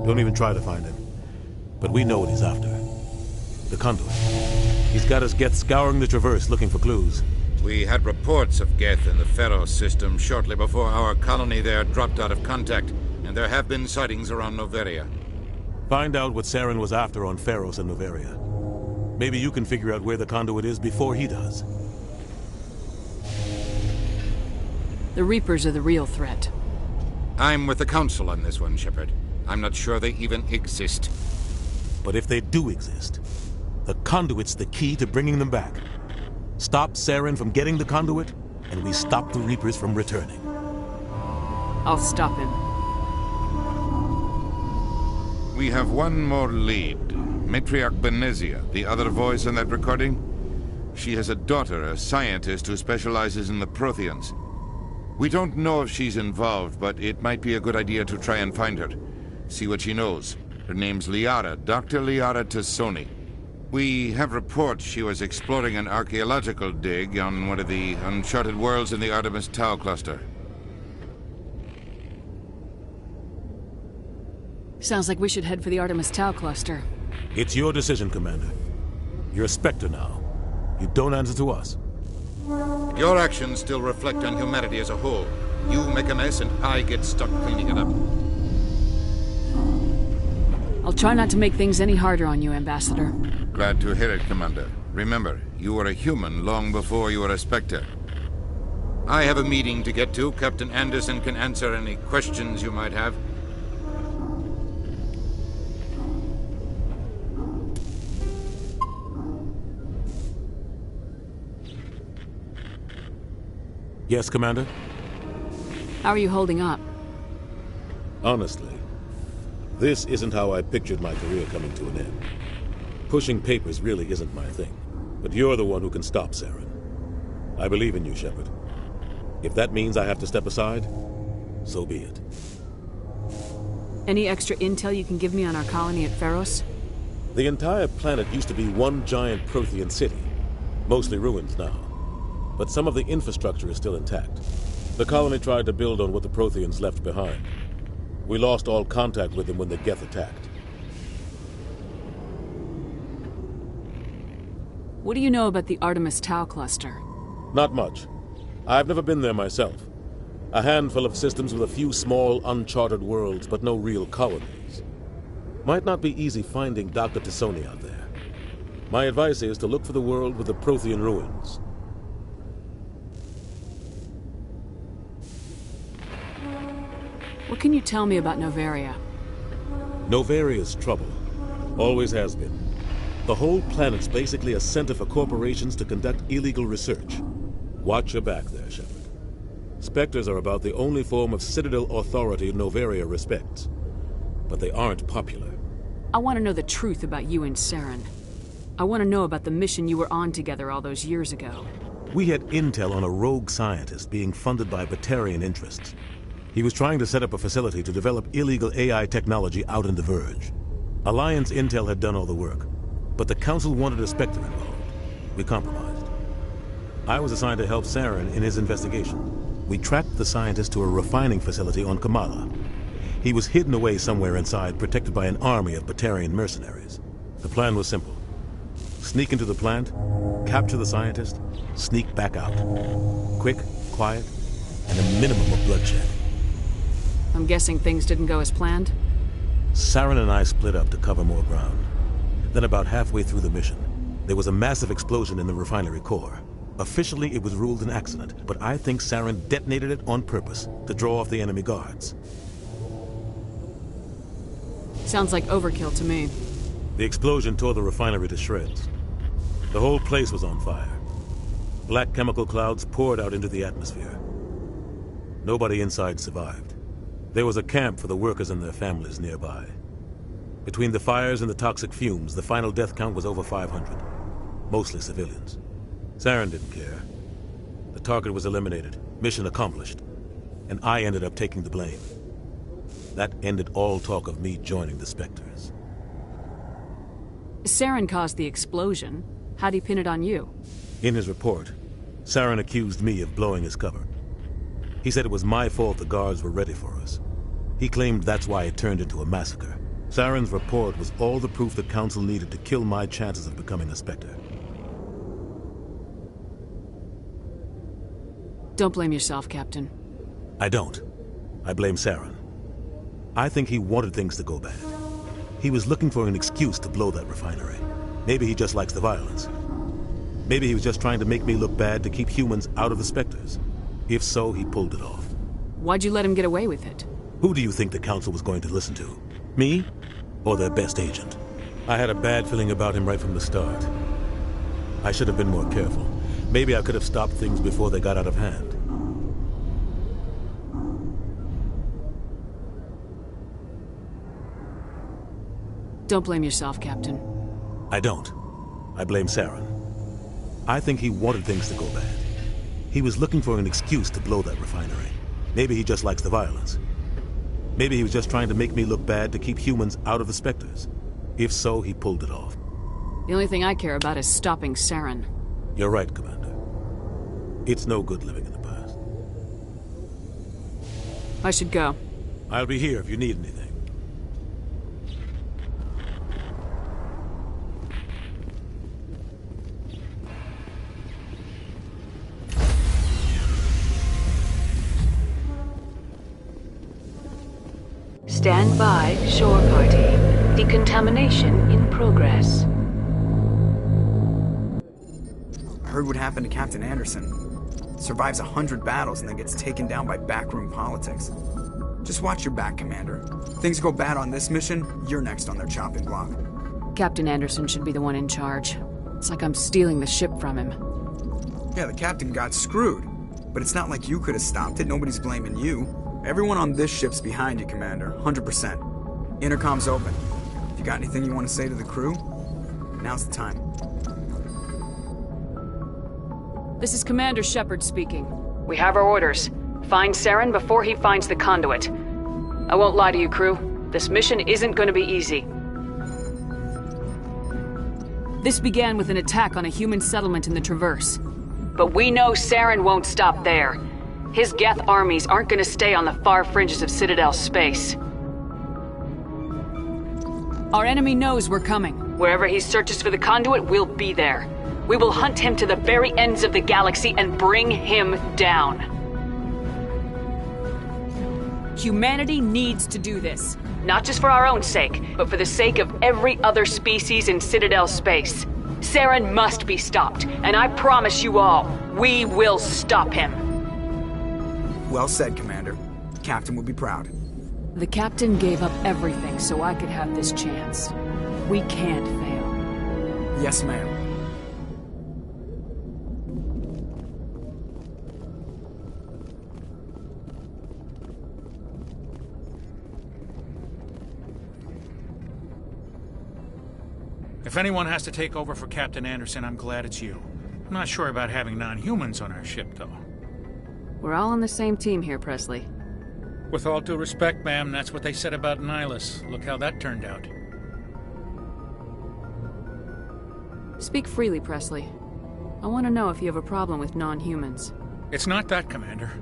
Don't even try to find him. But we know what he's after. The conduit. He's got us Geth scouring the Traverse looking for clues. We had reports of Geth in the Pharos system shortly before our colony there dropped out of contact, and there have been sightings around Noveria. Find out what Saren was after on Pharos and Noveria. Maybe you can figure out where the conduit is before he does. The Reapers are the real threat. I'm with the Council on this one, Shepard. I'm not sure they even exist. But if they do exist, the conduit's the key to bringing them back. Stop Saren from getting the conduit, and we stop the Reapers from returning. I'll stop him. We have one more lead. Matriarch Benezia, the other voice in that recording. She has a daughter, a scientist who specializes in the Protheans. We don't know if she's involved, but it might be a good idea to try and find her. See what she knows. Her name's Liara, Dr. Liara Tassoni. We have reports she was exploring an archaeological dig on one of the uncharted worlds in the Artemis Tau cluster. Sounds like we should head for the Artemis Tau cluster. It's your decision, Commander. You're a Spectre now. You don't answer to us. Your actions still reflect on humanity as a whole. You make a mess and I get stuck cleaning it up. I'll try not to make things any harder on you, Ambassador. Glad to hear it, Commander. Remember, you were a human long before you were a Spectre. I have a meeting to get to. Captain Anderson can answer any questions you might have. Yes, Commander? How are you holding up? Honestly, this isn't how I pictured my career coming to an end. Pushing papers really isn't my thing, but you're the one who can stop Saren. I believe in you, Shepard. If that means I have to step aside, so be it. Any extra intel you can give me on our colony at Pharos? The entire planet used to be one giant Prothean city, mostly ruins now. But some of the infrastructure is still intact. The colony tried to build on what the Protheans left behind. We lost all contact with them when the Geth attacked. What do you know about the Artemis Tau cluster? Not much. I've never been there myself. A handful of systems with a few small, uncharted worlds, but no real colonies. Might not be easy finding Dr. T'Soni out there. My advice is to look for the world with the Prothean ruins. What can you tell me about Novaria? Novaria's trouble. Always has been. The whole planet's basically a center for corporations to conduct illegal research. Watch your back there, Shepard. Spectres are about the only form of Citadel authority Novaria respects. But they aren't popular. I want to know the truth about you and Saren. I want to know about the mission you were on together all those years ago. We had intel on a rogue scientist being funded by Batarian interests. He was trying to set up a facility to develop illegal AI technology out in the Verge. Alliance intel had done all the work, but the Council wanted a Spectre involved. We compromised. I was assigned to help Saren in his investigation. We tracked the scientist to a refining facility on Kamala. He was hidden away somewhere inside, protected by an army of Batarian mercenaries. The plan was simple. Sneak into the plant, capture the scientist, sneak back out. Quick, quiet, and a minimum of bloodshed. I'm guessing things didn't go as planned? Saren and I split up to cover more ground. Then about halfway through the mission, there was a massive explosion in the refinery core. Officially, it was ruled an accident, but I think Saren detonated it on purpose to draw off the enemy guards. Sounds like overkill to me. The explosion tore the refinery to shreds. The whole place was on fire. Black chemical clouds poured out into the atmosphere. Nobody inside survived. There was a camp for the workers and their families nearby. Between the fires and the toxic fumes, the final death count was over 500. Mostly civilians. Saren didn't care. The target was eliminated, mission accomplished, and I ended up taking the blame. That ended all talk of me joining the Spectres. Saren caused the explosion. How'd he pin it on you? In his report, Saren accused me of blowing his cover. He said it was my fault the guards were ready for us. He claimed that's why it turned into a massacre. Saren's report was all the proof the Council needed to kill my chances of becoming a Spectre. Don't blame yourself, Captain. I don't. I blame Saren. I think he wanted things to go bad. He was looking for an excuse to blow that refinery. Maybe he just likes the violence. Maybe he was just trying to make me look bad to keep humans out of the Spectres. If so, he pulled it off. Why'd you let him get away with it? Who do you think the Council was going to listen to? Me? Or their best agent? I had a bad feeling about him right from the start. I should have been more careful. Maybe I could have stopped things before they got out of hand. Don't blame yourself, Captain. I don't. I blame Saren. I think he wanted things to go bad. He was looking for an excuse to blow that refinery. Maybe he just likes the violence. Maybe he was just trying to make me look bad to keep humans out of the Spectres. If so, he pulled it off. The only thing I care about is stopping Saren. You're right, Commander. It's no good living in the past. I should go. I'll be here if you need anything. Stand by, shore party. Decontamination in progress. I heard what happened to Captain Anderson. Survives 100 battles and then gets taken down by backroom politics. Just watch your back, Commander. Things go bad on this mission, you're next on their chopping block. Captain Anderson should be the one in charge. It's like I'm stealing the ship from him. Yeah, the captain got screwed. But it's not like you could have stopped it. Nobody's blaming you. Everyone on this ship's behind you, Commander. 100%. Intercom's open. If you got anything you want to say to the crew, now's the time. This is Commander Shepard speaking. We have our orders. Find Saren before he finds the conduit. I won't lie to you, crew. This mission isn't going to be easy. This began with an attack on a human settlement in the Traverse. But we know Saren won't stop there. His Geth armies aren't going to stay on the far fringes of Citadel space. Our enemy knows we're coming. Wherever he searches for the conduit, we'll be there. We will hunt him to the very ends of the galaxy and bring him down. Humanity needs to do this. Not just for our own sake, but for the sake of every other species in Citadel space. Saren must be stopped, and I promise you all, we will stop him. Well said, Commander. The Captain would be proud. The Captain gave up everything so I could have this chance. We can't fail. Yes, ma'am. If anyone has to take over for Captain Anderson, I'm glad it's you. I'm not sure about having non-humans on our ship, though. We're all on the same team here, Presley. With all due respect, ma'am, that's what they said about Nihilus. Look how that turned out. Speak freely, Presley. I want to know if you have a problem with non-humans. It's not that, Commander.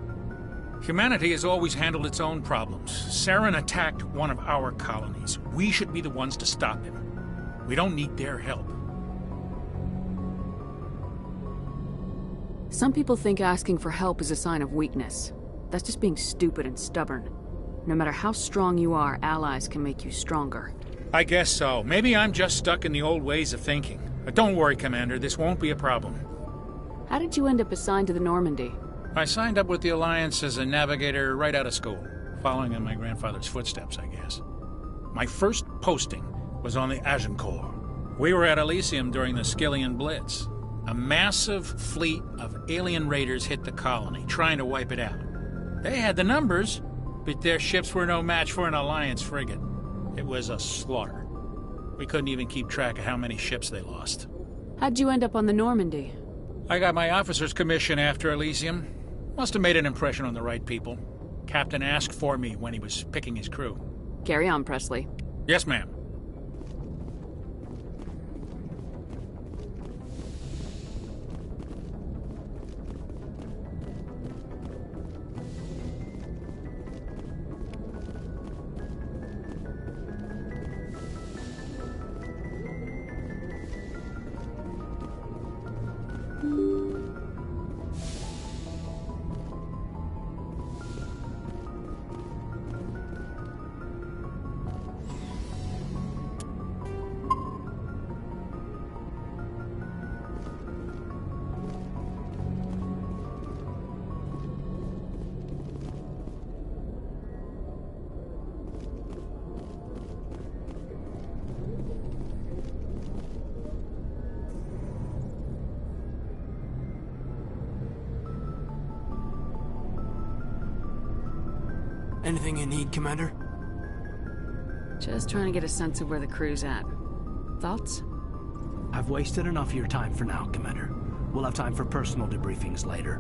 Humanity has always handled its own problems. Saren attacked one of our colonies. We should be the ones to stop him. We don't need their help. Some people think asking for help is a sign of weakness. That's just being stupid and stubborn. No matter how strong you are, allies can make you stronger. I guess so. Maybe I'm just stuck in the old ways of thinking. But don't worry, Commander. This won't be a problem. How did you end up assigned to the Normandy? I signed up with the Alliance as a navigator right out of school, following in my grandfather's footsteps, I guess. My first posting was on the Agincourt. We were at Elysium during the Skillian Blitz. A massive fleet of alien raiders hit the colony, trying to wipe it out. They had the numbers, but their ships were no match for an Alliance frigate. It was a slaughter. We couldn't even keep track of how many ships they lost. How'd you end up on the Normandy? I got my officer's commission after Elysium. Must have made an impression on the right people. Captain asked for me when he was picking his crew. Carry on, Presley. Yes, ma'am. Anything you need, Commander? Just trying to get a sense of where the crew's at. Thoughts? I've wasted enough of your time for now, Commander. We'll have time for personal debriefings later.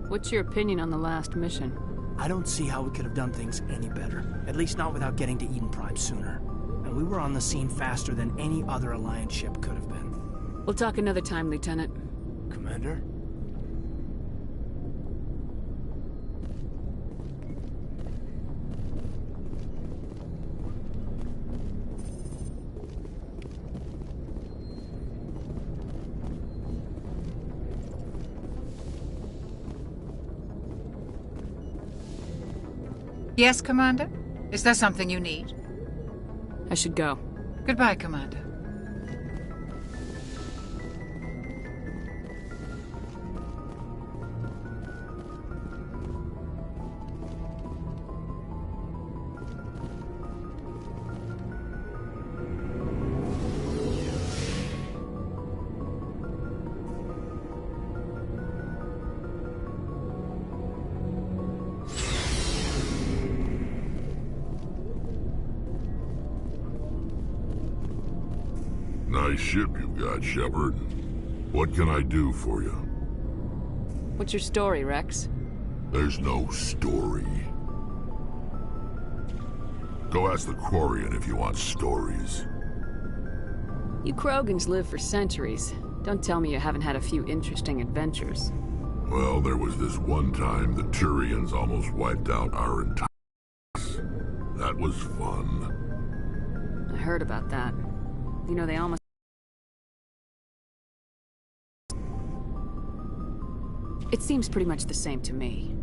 What's your opinion on the last mission? I don't see how we could have done things any better. At least not without getting to Eden Prime sooner. And we were on the scene faster than any other Alliance ship could have been. We'll talk another time, Lieutenant. Commander? Yes, Commander? Is there something you need? I should go. Goodbye, Commander. Nice ship you've got, Shepard. What can I do for you? What's your story, Rex? There's no story. Go ask the Quarian if you want stories. You Krogans live for centuries. Don't tell me you haven't had a few interesting adventures. Well, there was this one time the Turians almost wiped out our entire race. That was fun. I heard about that. You know, they almost It seems pretty much the same to me.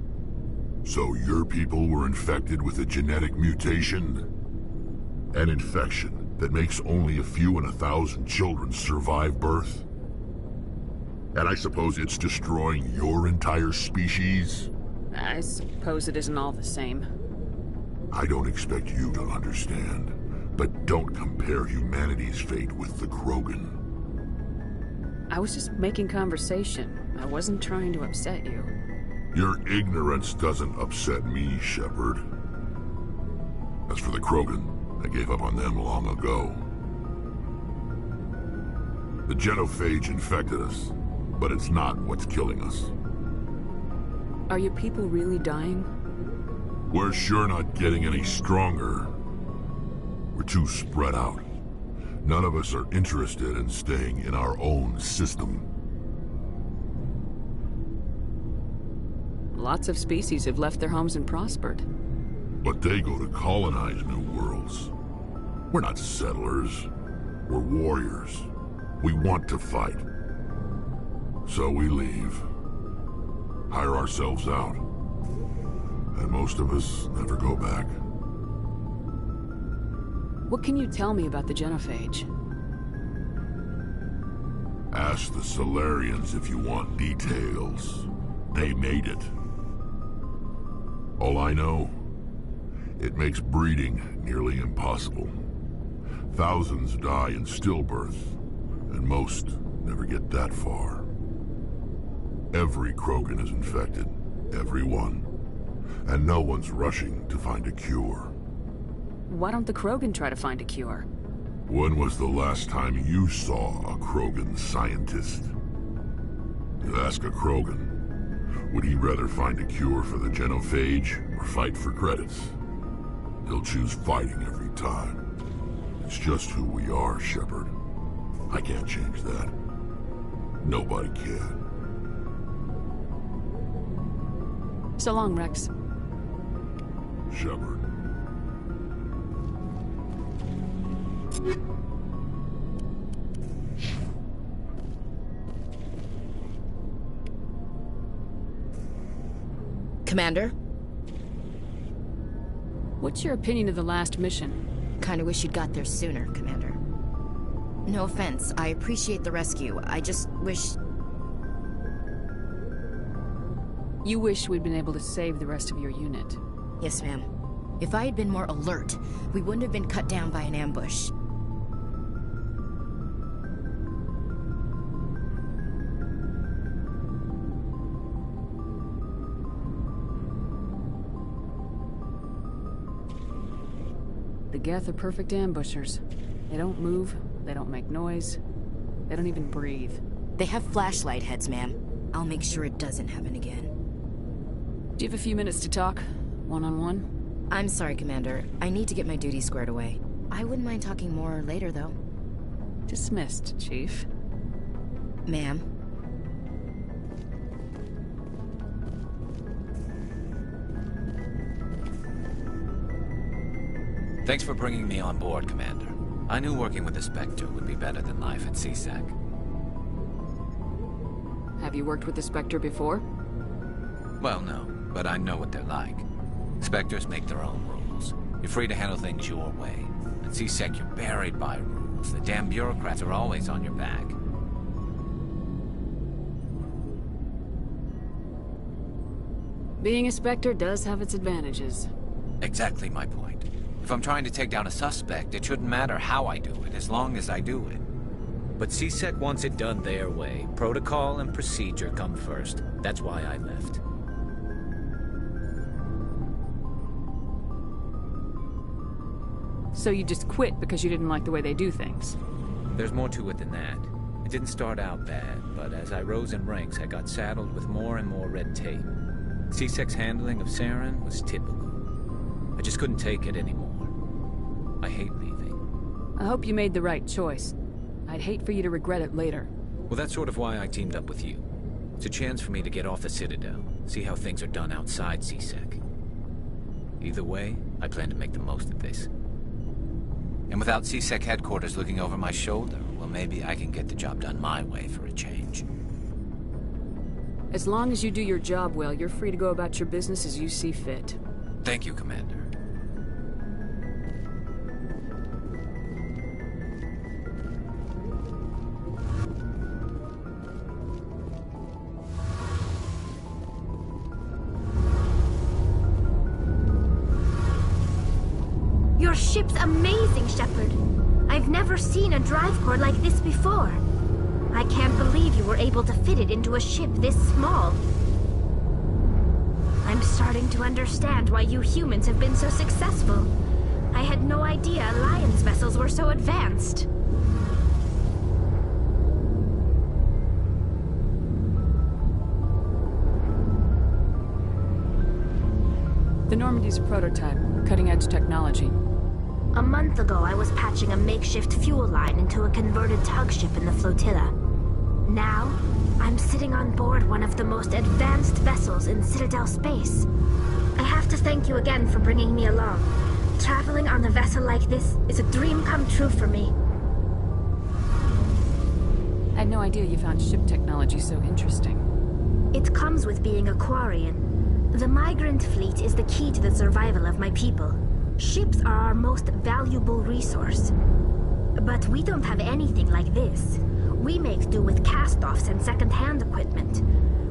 So your people were infected with a genetic mutation? An infection that makes only a few in 1,000 children survive birth? And I suppose it's destroying your entire species? I suppose it isn't all the same. I don't expect you to understand, but don't compare humanity's fate with the Krogan. I was just making conversation. I wasn't trying to upset you. Your ignorance doesn't upset me, Shepard. As for the Krogan, I gave up on them long ago. The genophage infected us, but it's not what's killing us. Are your people really dying? We're sure not getting any stronger. We're too spread out. None of us are interested in staying in our own system. Lots of species have left their homes and prospered. But they go to colonize new worlds. We're not settlers. We're warriors. We want to fight. So we leave. Hire ourselves out. And most of us never go back. What can you tell me about the genophage? Ask the Solarians if you want details. They made it. All I know, it makes breeding nearly impossible. Thousands die in stillbirth, and most never get that far. Every Krogan is infected. Every one. And no one's rushing to find a cure. Why don't the Krogan try to find a cure? When was the last time you saw a Krogan scientist? You ask a Krogan, would he rather find a cure for the genophage or fight for credits? He'll choose fighting every time. It's just who we are, Shepard. I can't change that. Nobody can. So long, Rex. Shepard. Commander? What's your opinion of the last mission? Kinda wish you'd got there sooner, Commander. No offense, I appreciate the rescue. I just wish... You wish we'd been able to save the rest of your unit. Yes, ma'am. If I had been more alert, we wouldn't have been cut down by an ambush. The Geth are perfect ambushers. They don't move, they don't make noise, they don't even breathe. They have flashlight heads, ma'am. I'll make sure it doesn't happen again. Do you have a few minutes to talk? One-on-one? I'm sorry, Commander. I need to get my duties squared away. I wouldn't mind talking more later, though. Dismissed, Chief. Ma'am. Thanks for bringing me on board, Commander. I knew working with the Spectre would be better than life at CSEC. Have you worked with the Spectre before? Well, no, but I know what they're like. Spectres make their own rules. You're free to handle things your way. At CSEC, you're buried by rules. The damn bureaucrats are always on your back. Being a Spectre does have its advantages. Exactly my point. If I'm trying to take down a suspect, it shouldn't matter how I do it, as long as I do it. But CSEC wants it done their way. Protocol and procedure come first. That's why I left. So you just quit because you didn't like the way they do things? There's more to it than that. It didn't start out bad, but as I rose in ranks, I got saddled with more and more red tape. CSEC's handling of Saren was typical. I just couldn't take it anymore. I hate leaving. I hope you made the right choice. I'd hate for you to regret it later. Well, that's sort of why I teamed up with you. It's a chance for me to get off the Citadel, see how things are done outside CSEC. Either way, I plan to make the most of this. And without CSEC headquarters looking over my shoulder, well, maybe I can get the job done my way for a change. As long as you do your job well, you're free to go about your business as you see fit. Thank you, Commander. Your ship's amazing, Shepard. I've never seen a drive core like this before. I can't believe you were able to fit it into a ship this small. I'm starting to understand why you humans have been so successful. I had no idea Alliance vessels were so advanced. The Normandy's a prototype, cutting-edge technology. A month ago, I was patching a makeshift fuel line into a converted tug ship in the flotilla. Now, I'm sitting on board one of the most advanced vessels in Citadel space. I have to thank you again for bringing me along. Traveling on a vessel like this is a dream come true for me. I had no idea you found ship technology so interesting. It comes with being a Quarian. The migrant fleet is the key to the survival of my people. Ships are our most valuable resource. But we don't have anything like this. We make do with cast-offs and second-hand equipment.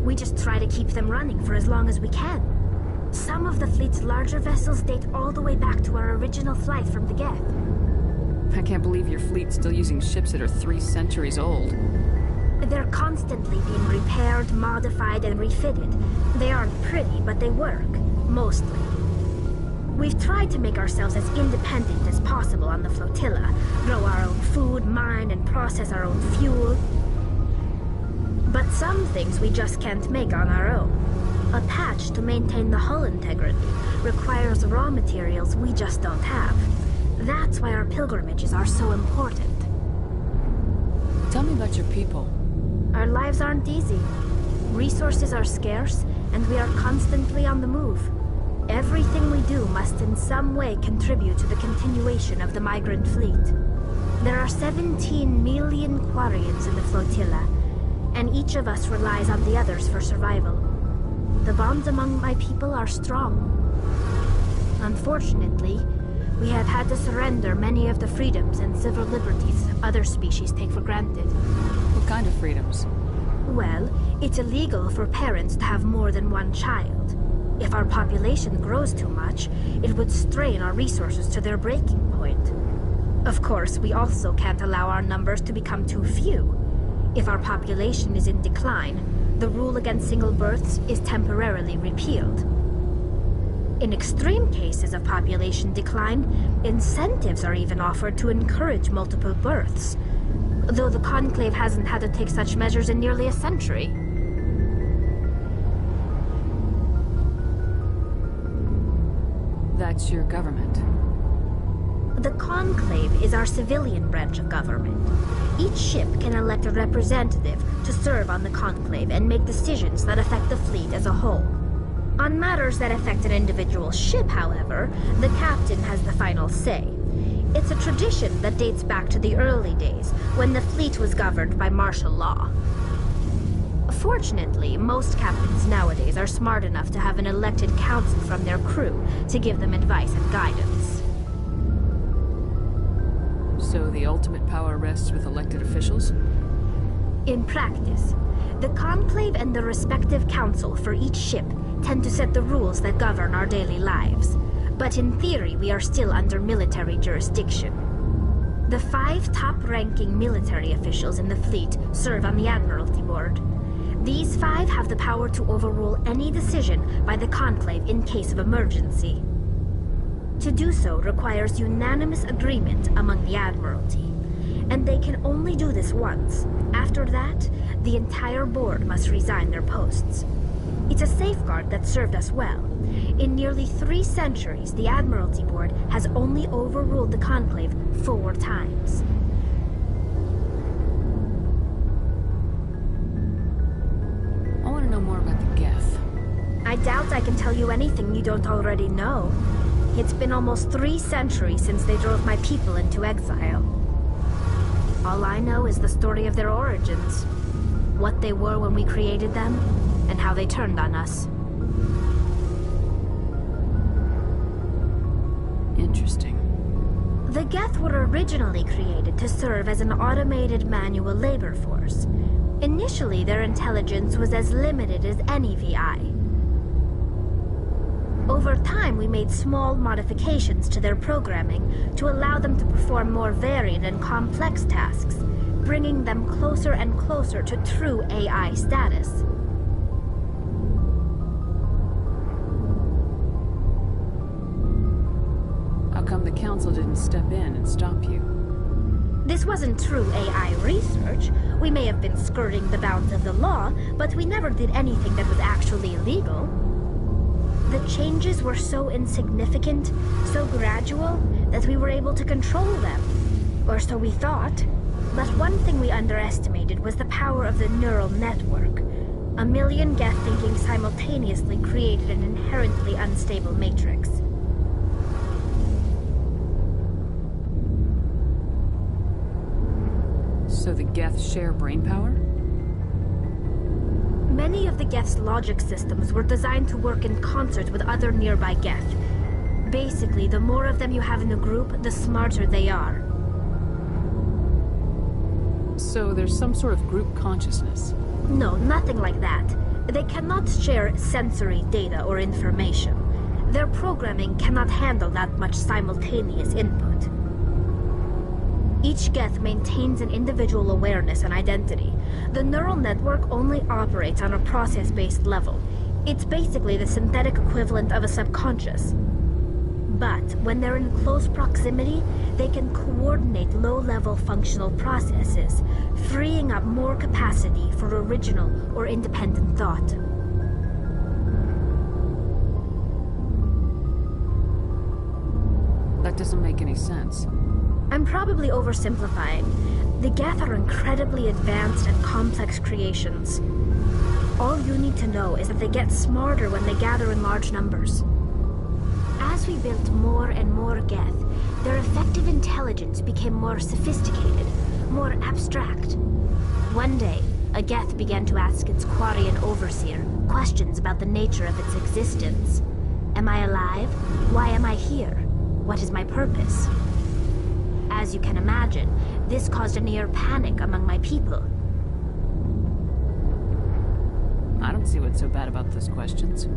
We just try to keep them running for as long as we can. Some of the fleet's larger vessels date all the way back to our original flight from the Geth. I can't believe your fleet's still using ships that are 3 centuries old. They're constantly being repaired, modified, and refitted. They aren't pretty, but they work. Mostly. We've tried to make ourselves as independent as possible on the flotilla, grow our own food, mine, and process our own fuel. But some things we just can't make on our own. A patch to maintain the hull integrity requires raw materials we just don't have. That's why our pilgrimages are so important. Tell me about your people. Our lives aren't easy. Resources are scarce, and we are constantly on the move. Everything we do must in some way contribute to the continuation of the migrant fleet. There are 17 million Quarians in the flotilla, and each of us relies on the others for survival. The bonds among my people are strong. Unfortunately, we have had to surrender many of the freedoms and civil liberties other species take for granted. What kind of freedoms? Well, it's illegal for parents to have more than one child. If our population grows too much, it would strain our resources to their breaking point. Of course, we also can't allow our numbers to become too few. If our population is in decline, the rule against single births is temporarily repealed. In extreme cases of population decline, incentives are even offered to encourage multiple births, though the Conclave hasn't had to take such measures in nearly a century. That's your government. The Conclave is our civilian branch of government. Each ship can elect a representative to serve on the Conclave and make decisions that affect the fleet as a whole. On matters that affect an individual ship, however, the captain has the final say. It's a tradition that dates back to the early days, when the fleet was governed by martial law. Fortunately, most captains nowadays are smart enough to have an elected council from their crew to give them advice and guidance. So the ultimate power rests with elected officials? In practice, the Conclave and the respective council for each ship tend to set the rules that govern our daily lives. But in theory, we are still under military jurisdiction. The 5 top-ranking military officials in the fleet serve on the Admiralty Board. These 5 have the power to overrule any decision by the Conclave in case of emergency. To do so requires unanimous agreement among the Admiralty, and they can only do this once. After that, the entire board must resign their posts. It's a safeguard that served us well. In nearly 3 centuries, the Admiralty Board has only overruled the Conclave 4 times. I want to know more about the Geth. I doubt I can tell you anything you don't already know. It's been almost 3 centuries since they drove my people into exile. All I know is the story of their origins. What they were when we created them, and how they turned on us. Interesting. The Geth were originally created to serve as an automated manual labor force. Initially, their intelligence was as limited as any VI. Over time, we made small modifications to their programming to allow them to perform more varied and complex tasks, bringing them closer and closer to true AI status. How come the Council didn't step in and stop you? This wasn't true AI research. We may have been skirting the bounds of the law, but we never did anything that was actually illegal. The changes were so insignificant, so gradual, that we were able to control them. Or so we thought. But one thing we underestimated was the power of the neural network. A million Geth thinking simultaneously created an inherently unstable matrix. So the Geth share brainpower? Many of the Geth's logic systems were designed to work in concert with other nearby Geth. Basically, the more of them you have in a group, the smarter they are. So there's some sort of group consciousness? No, nothing like that. They cannot share sensory data or information. Their programming cannot handle that much simultaneous input. Each Geth maintains an individual awareness and identity. The neural network only operates on a process-based level. It's basically the synthetic equivalent of a subconscious. But when they're in close proximity, they can coordinate low-level functional processes, freeing up more capacity for original or independent thought. That doesn't make any sense. I'm probably oversimplifying. The Geth are incredibly advanced and complex creations. All you need to know is that they get smarter when they gather in large numbers. As we built more and more Geth, their effective intelligence became more sophisticated, more abstract. One day, a Geth began to ask its Quarian overseer questions about the nature of its existence. Am I alive? Why am I here? What is my purpose? As you can imagine, this caused a near panic among my people. I don't see what's so bad about those questions.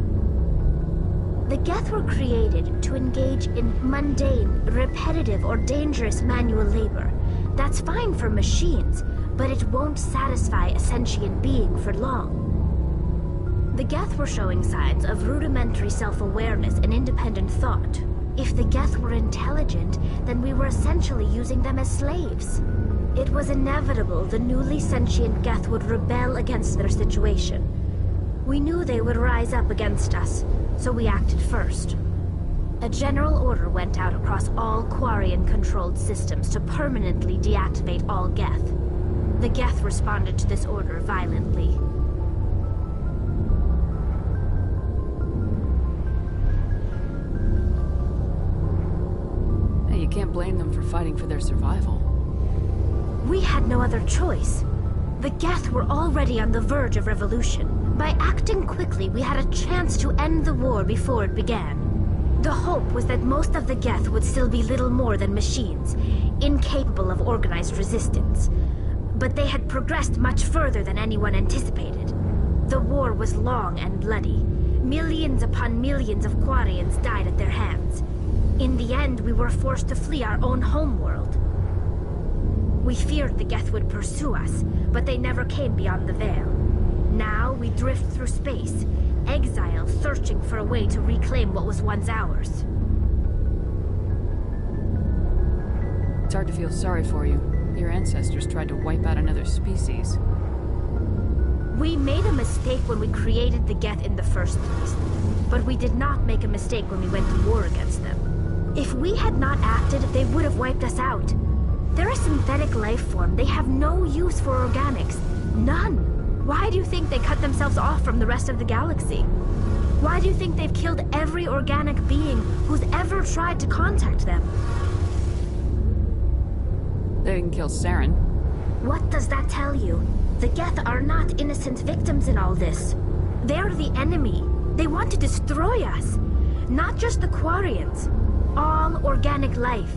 The Geth were created to engage in mundane, repetitive, or dangerous manual labor. That's fine for machines, but it won't satisfy a sentient being for long. The Geth were showing signs of rudimentary self-awareness and independent thought. If the Geth were intelligent, then we were essentially using them as slaves. It was inevitable the newly sentient Geth would rebel against their situation. We knew they would rise up against us, so we acted first. A general order went out across all Quarian-controlled systems to permanently deactivate all Geth. The Geth responded to this order violently. You can't blame them for fighting for their survival. We had no other choice. The Geth were already on the verge of revolution. By acting quickly, we had a chance to end the war before it began. The hope was that most of the Geth would still be little more than machines, incapable of organized resistance. But they had progressed much further than anyone anticipated. The war was long and bloody. Millions upon millions of Quarians died at their hands. In the end, we were forced to flee our own homeworld. We feared the Geth would pursue us, but they never came beyond the Veil. Now we drift through space, exile searching for a way to reclaim what was once ours. It's hard to feel sorry for you. Your ancestors tried to wipe out another species. We made a mistake when we created the Geth in the first place, but we did not make a mistake when we went to war against them. If we had not acted, they would have wiped us out. They're a synthetic life form. They have no use for organics. None. Why do you think they cut themselves off from the rest of the galaxy? Why do you think they've killed every organic being who's ever tried to contact them? They didn't kill Saren. What does that tell you? The Geth are not innocent victims in all this. They're the enemy. They want to destroy us. Not just the Quarians. All organic life.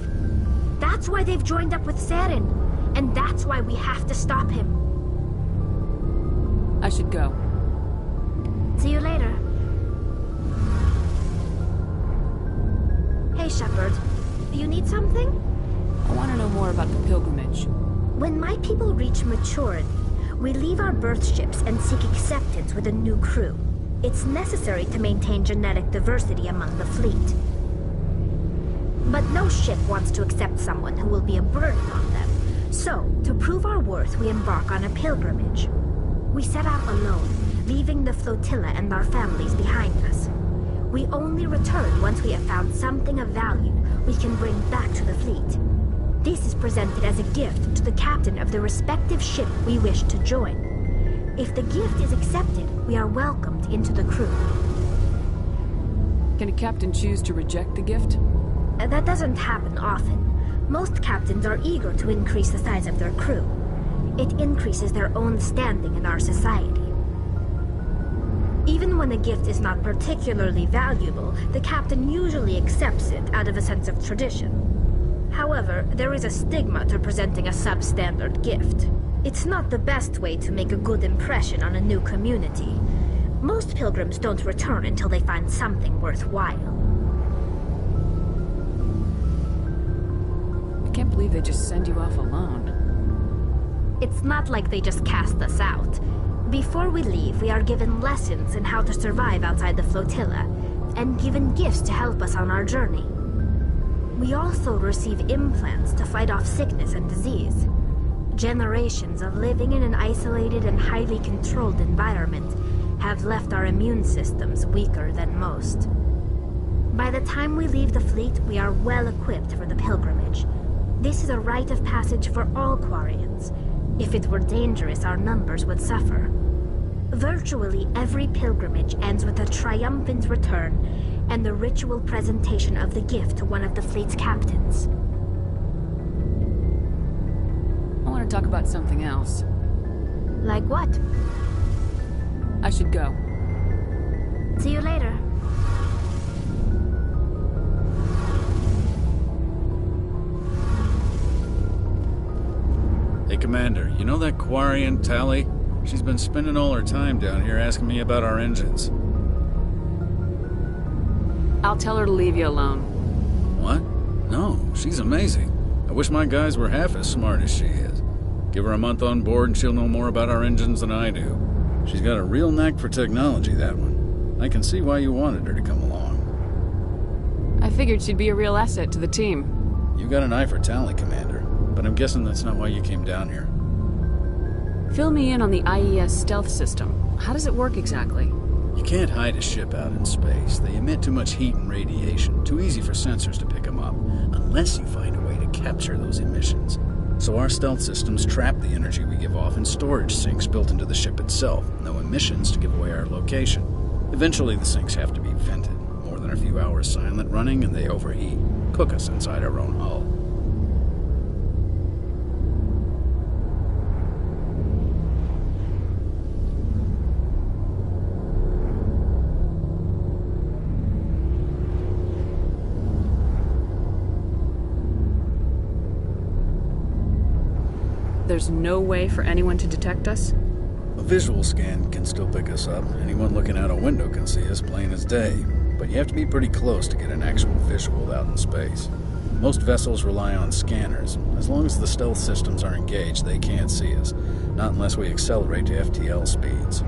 That's why they've joined up with Saren. And that's why we have to stop him. I should go. See you later. Hey, Shepard. You need something? I want to know more about the pilgrimage. When my people reach maturity, we leave our birth ships and seek acceptance with a new crew. It's necessary to maintain genetic diversity among the fleet. But no ship wants to accept someone who will be a burden on them. So, to prove our worth, we embark on a pilgrimage. We set out alone, leaving the flotilla and our families behind us. We only return once we have found something of value we can bring back to the fleet. This is presented as a gift to the captain of the respective ship we wish to join. If the gift is accepted, we are welcomed into the crew. Can a captain choose to reject the gift? That doesn't happen often. Most captains are eager to increase the size of their crew. It increases their own standing in our society. Even when a gift is not particularly valuable, the captain usually accepts it out of a sense of tradition. However, there is a stigma to presenting a substandard gift. It's not the best way to make a good impression on a new community. Most pilgrims don't return until they find something worthwhile. I can't believe they just send you off alone. It's not like they just cast us out. Before we leave, we are given lessons in how to survive outside the flotilla, and given gifts to help us on our journey. We also receive implants to fight off sickness and disease. Generations of living in an isolated and highly controlled environment have left our immune systems weaker than most. By the time we leave the fleet, we are well equipped for the pilgrimage. This is a rite of passage for all Quarians. If it were dangerous, our numbers would suffer. Virtually every pilgrimage ends with a triumphant return and the ritual presentation of the gift to one of the fleet's captains. I want to talk about something else. Like what? I should go. See you later. Hey, Commander, you know that Quarian, Tally? She's been spending all her time down here asking me about our engines. I'll tell her to leave you alone. What? No, she's amazing. I wish my guys were half as smart as she is. Give her a month on board and she'll know more about our engines than I do. She's got a real knack for technology, that one. I can see why you wanted her to come along. I figured she'd be a real asset to the team. You got an eye for Tally, Commander, but I'm guessing that's not why you came down here. Fill me in on the IES stealth system. How does it work exactly? You can't hide a ship out in space. They emit too much heat and radiation. Too easy for sensors to pick them up, unless you find a way to capture those emissions. So our stealth systems trap the energy we give off in storage sinks built into the ship itself. No emissions to give away our location. Eventually the sinks have to be vented. More than a few hours silent running and they overheat. Cook us inside our own hull. There's no way for anyone to detect us? A visual scan can still pick us up. Anyone looking out a window can see us plain as day. But you have to be pretty close to get an actual visual out in space. Most vessels rely on scanners. As long as the stealth systems are engaged, they can't see us. Not unless we accelerate to FTL speeds.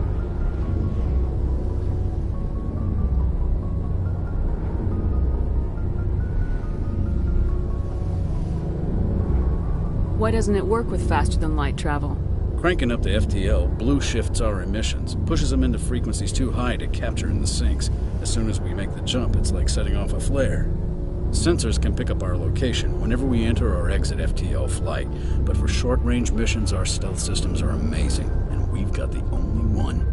Why doesn't it work with faster-than-light travel? Cranking up the FTL, blue shifts our emissions, pushes them into frequencies too high to capture in the sinks. As soon as we make the jump, it's like setting off a flare. Sensors can pick up our location whenever we enter or exit FTL flight, but for short-range missions, our stealth systems are amazing, and we've got the only one.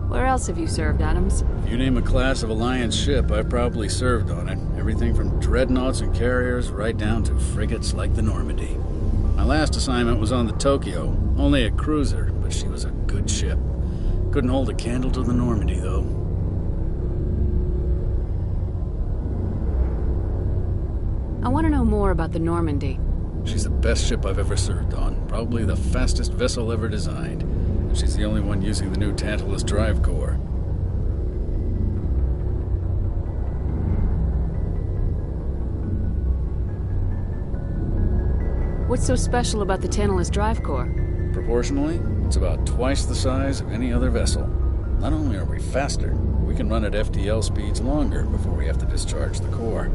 Where else have you served, Adams? If you name a class of Alliance ship, I've probably served on it. Everything from dreadnoughts and carriers right down to frigates like the Normandy. My last assignment was on the Tokyo, only a cruiser, but she was a good ship. Couldn't hold a candle to the Normandy, though. I want to know more about the Normandy. She's the best ship I've ever served on, probably the fastest vessel ever designed. And she's the only one using the new Tantalus drive core. What's so special about the Tantalus drive core? Proportionally, it's about twice the size of any other vessel. Not only are we faster, we can run at FTL speeds longer before we have to discharge the core.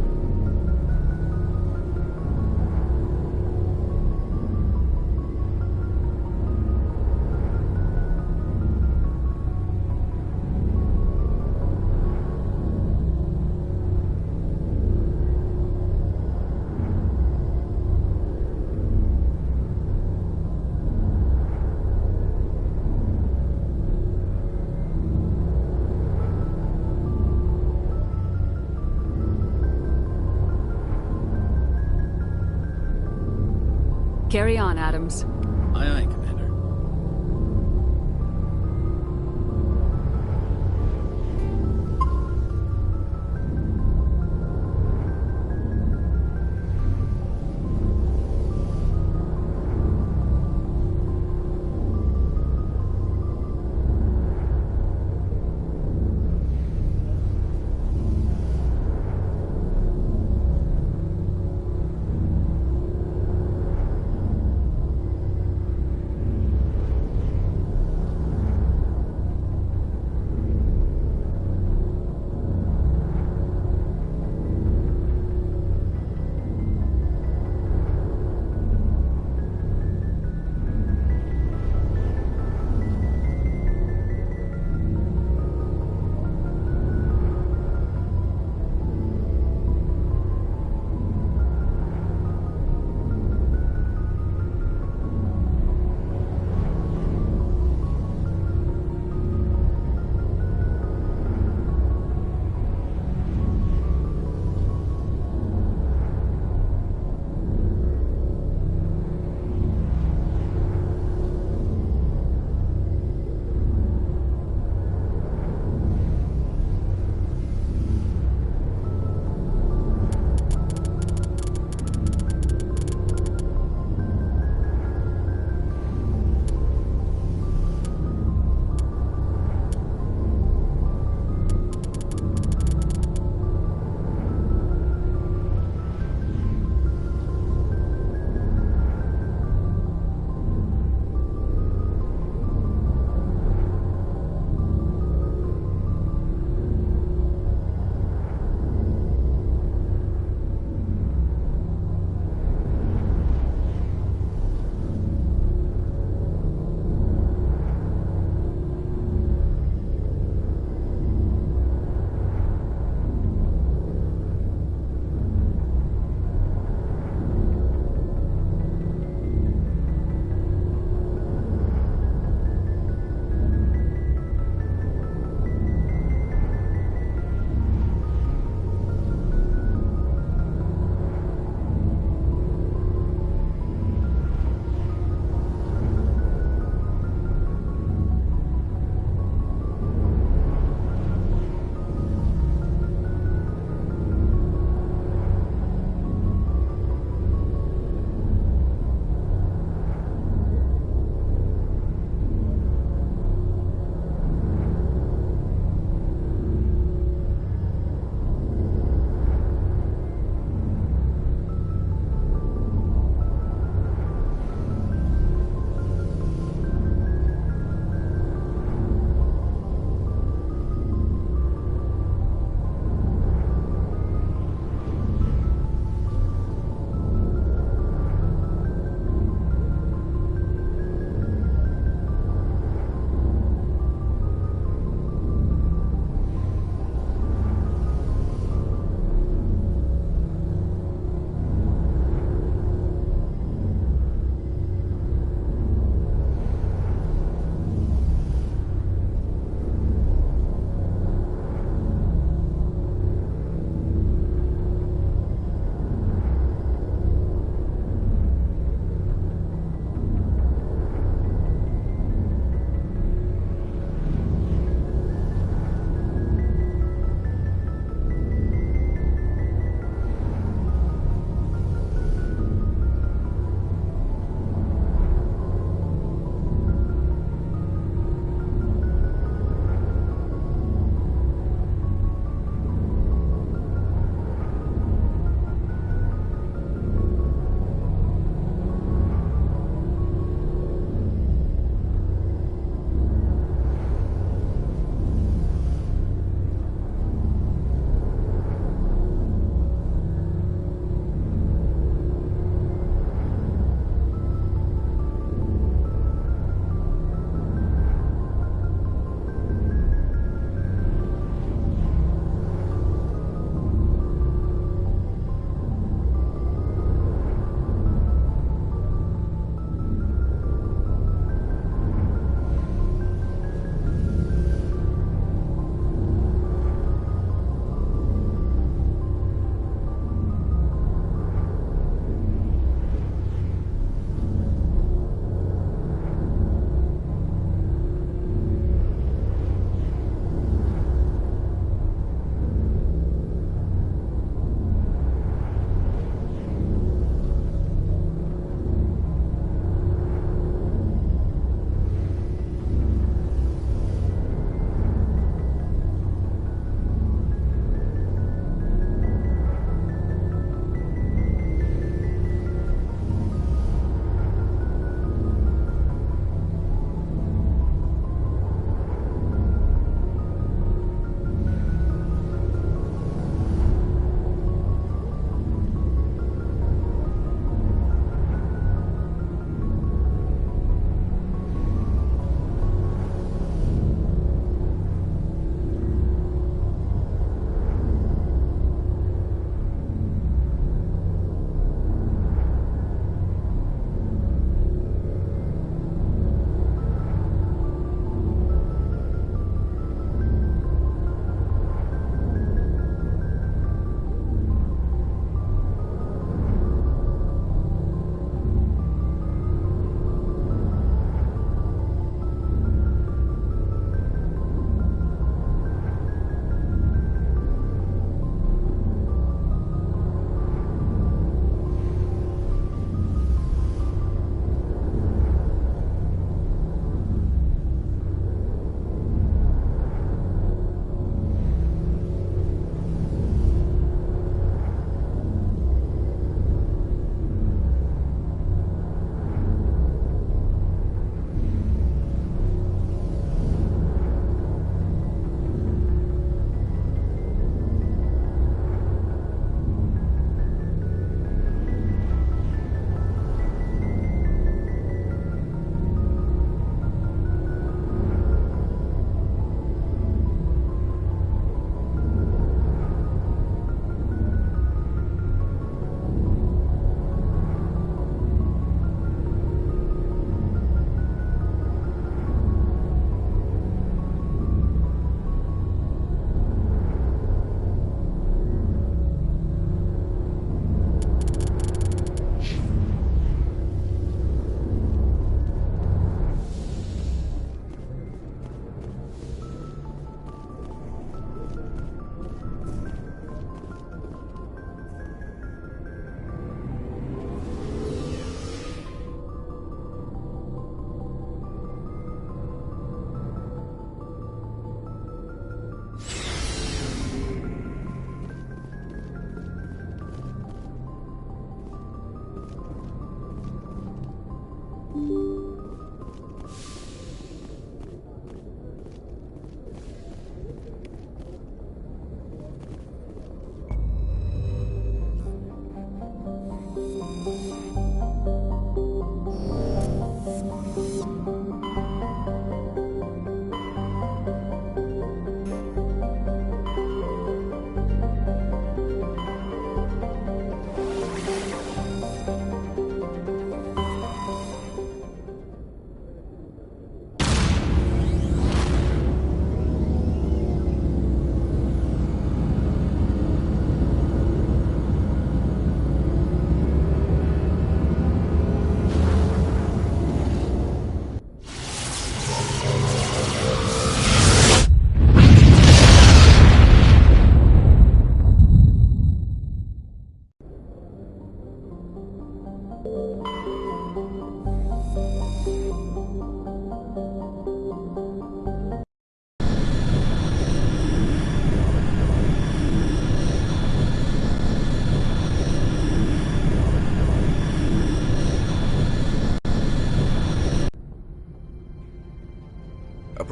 Carry on, Adams. Aye, aye, Commander.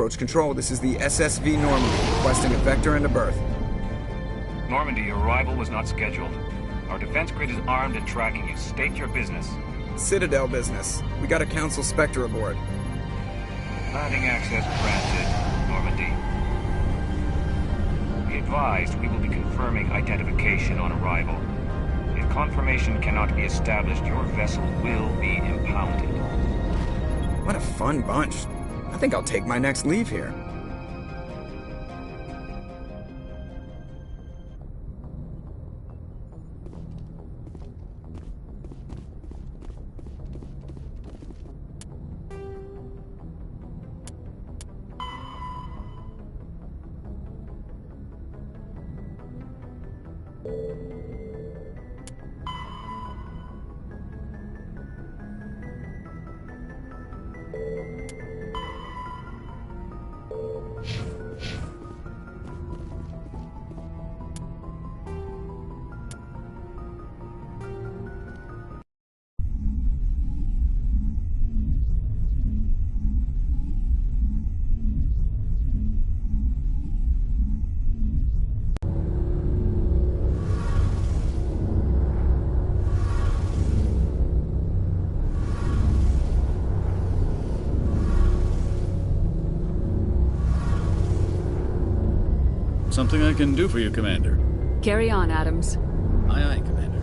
Approach Control, this is the SSV Normandy, requesting a vector and a berth. Normandy, your arrival was not scheduled. Our defense grid is armed and tracking you. State your business. Citadel business. We got a Council Spectre aboard. Landing access granted, Normandy. Be advised, we will be confirming identification on arrival. If confirmation cannot be established, your vessel will be impounded. What a fun bunch. I think I'll take my next leave here. Something I can do for you, Commander. Carry on, Adams. Aye, aye, Commander.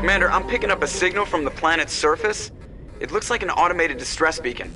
Commander, I'm picking up a signal from the planet's surface. It looks like an automated distress beacon.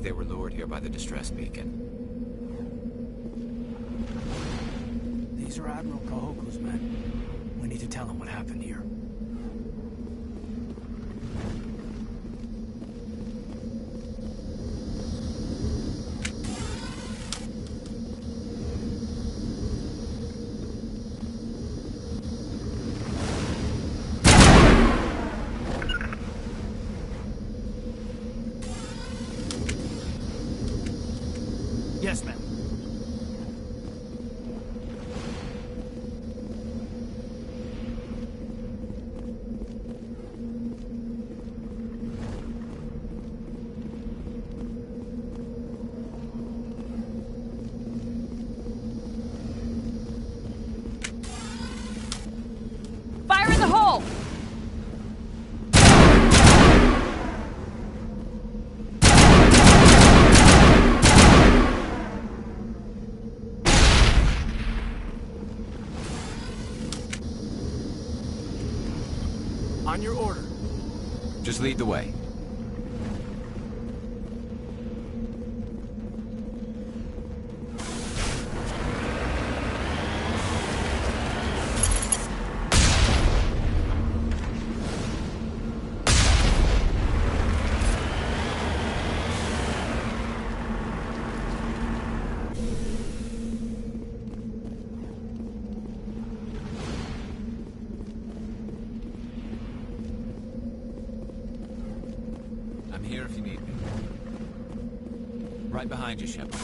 they were lured here by the distress beacon. These are Admiral Kahoku's men. We need to tell him what happened here. Yes, ma'am. Fire in the hole! On your order. Just lead the way. I'm here if you need me. Right behind you, Shepard.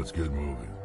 Let's get moving.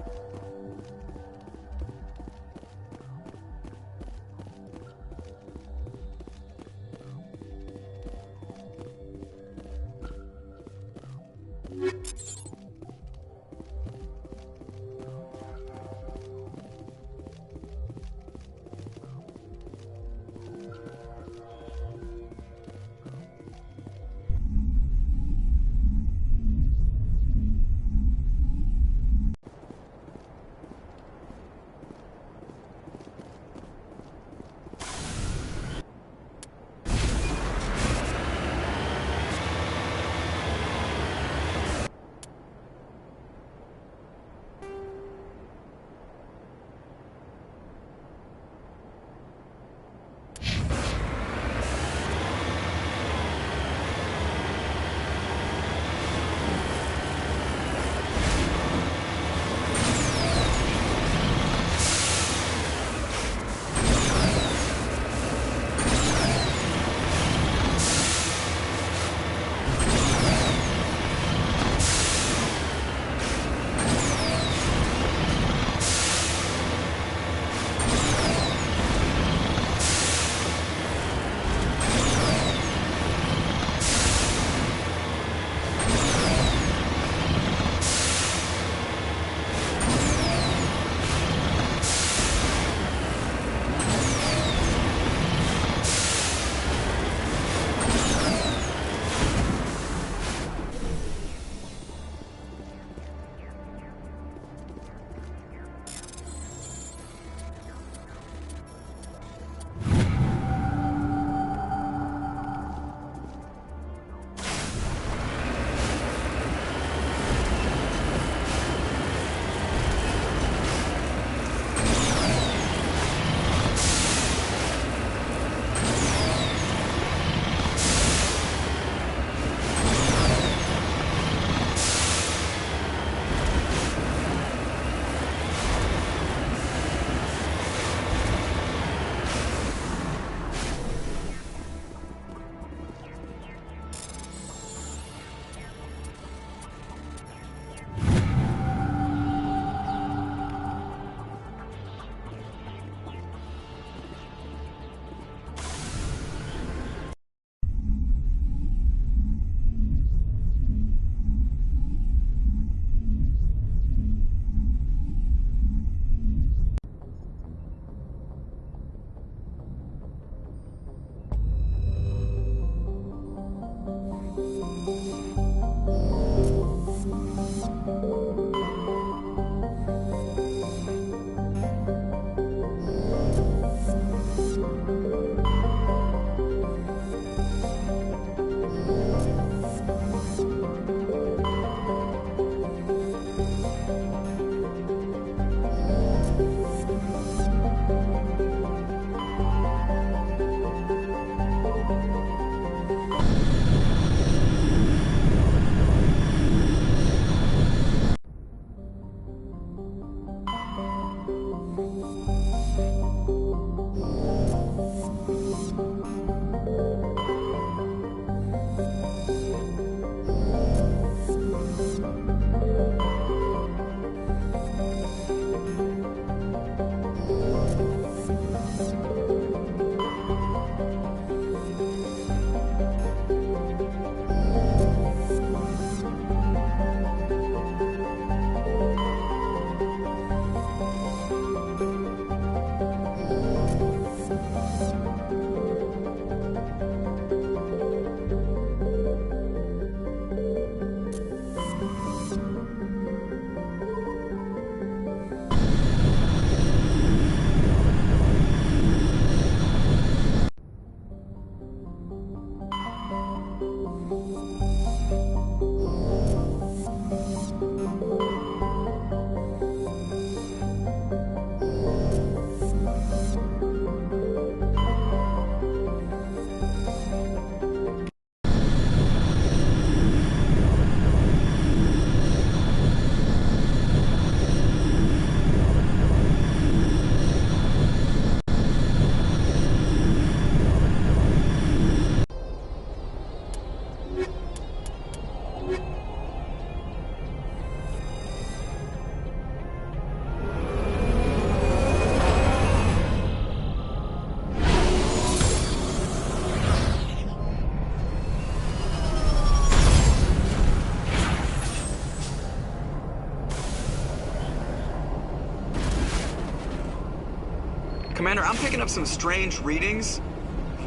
Commander, I'm picking up some strange readings.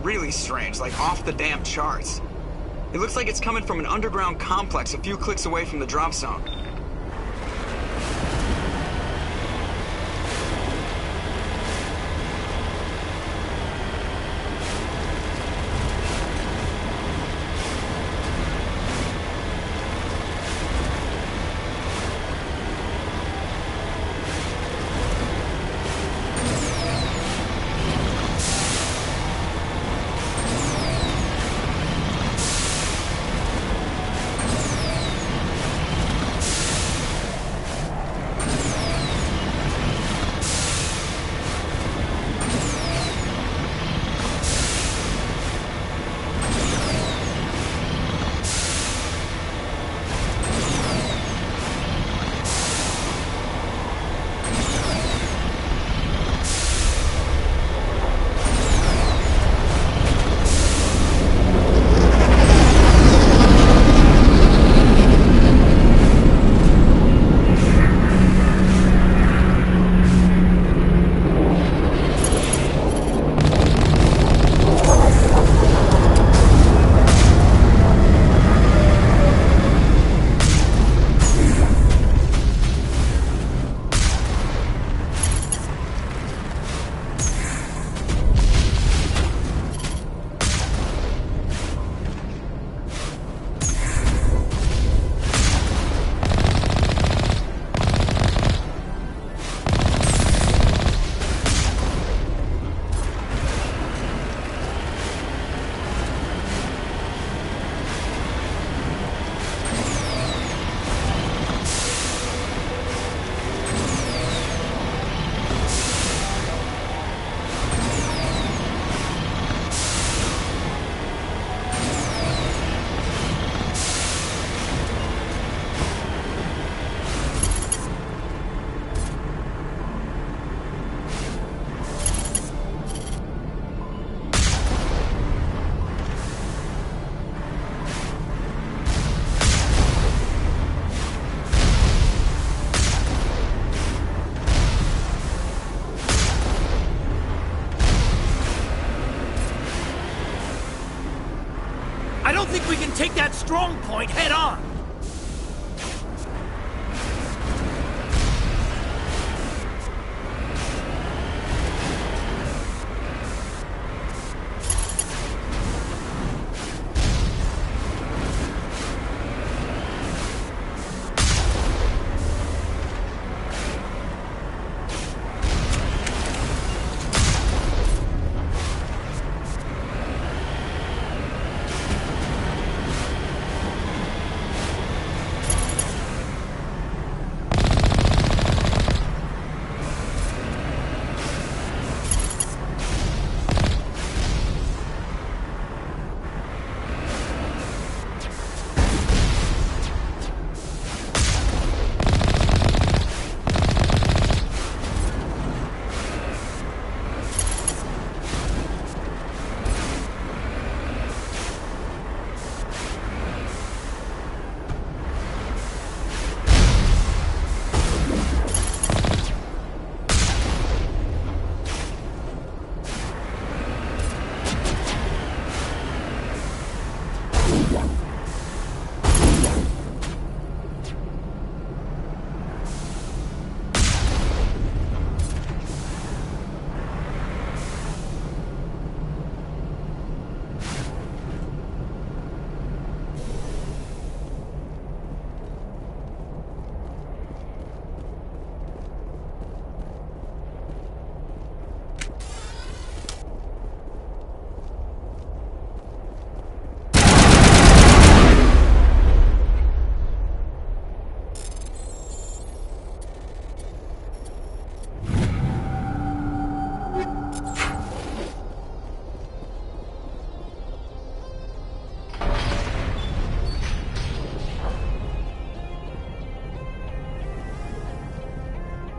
Really strange, like off the damn charts. It looks like it's coming from an underground complex a few clicks away from the drop zone. think we can take that strong point head on.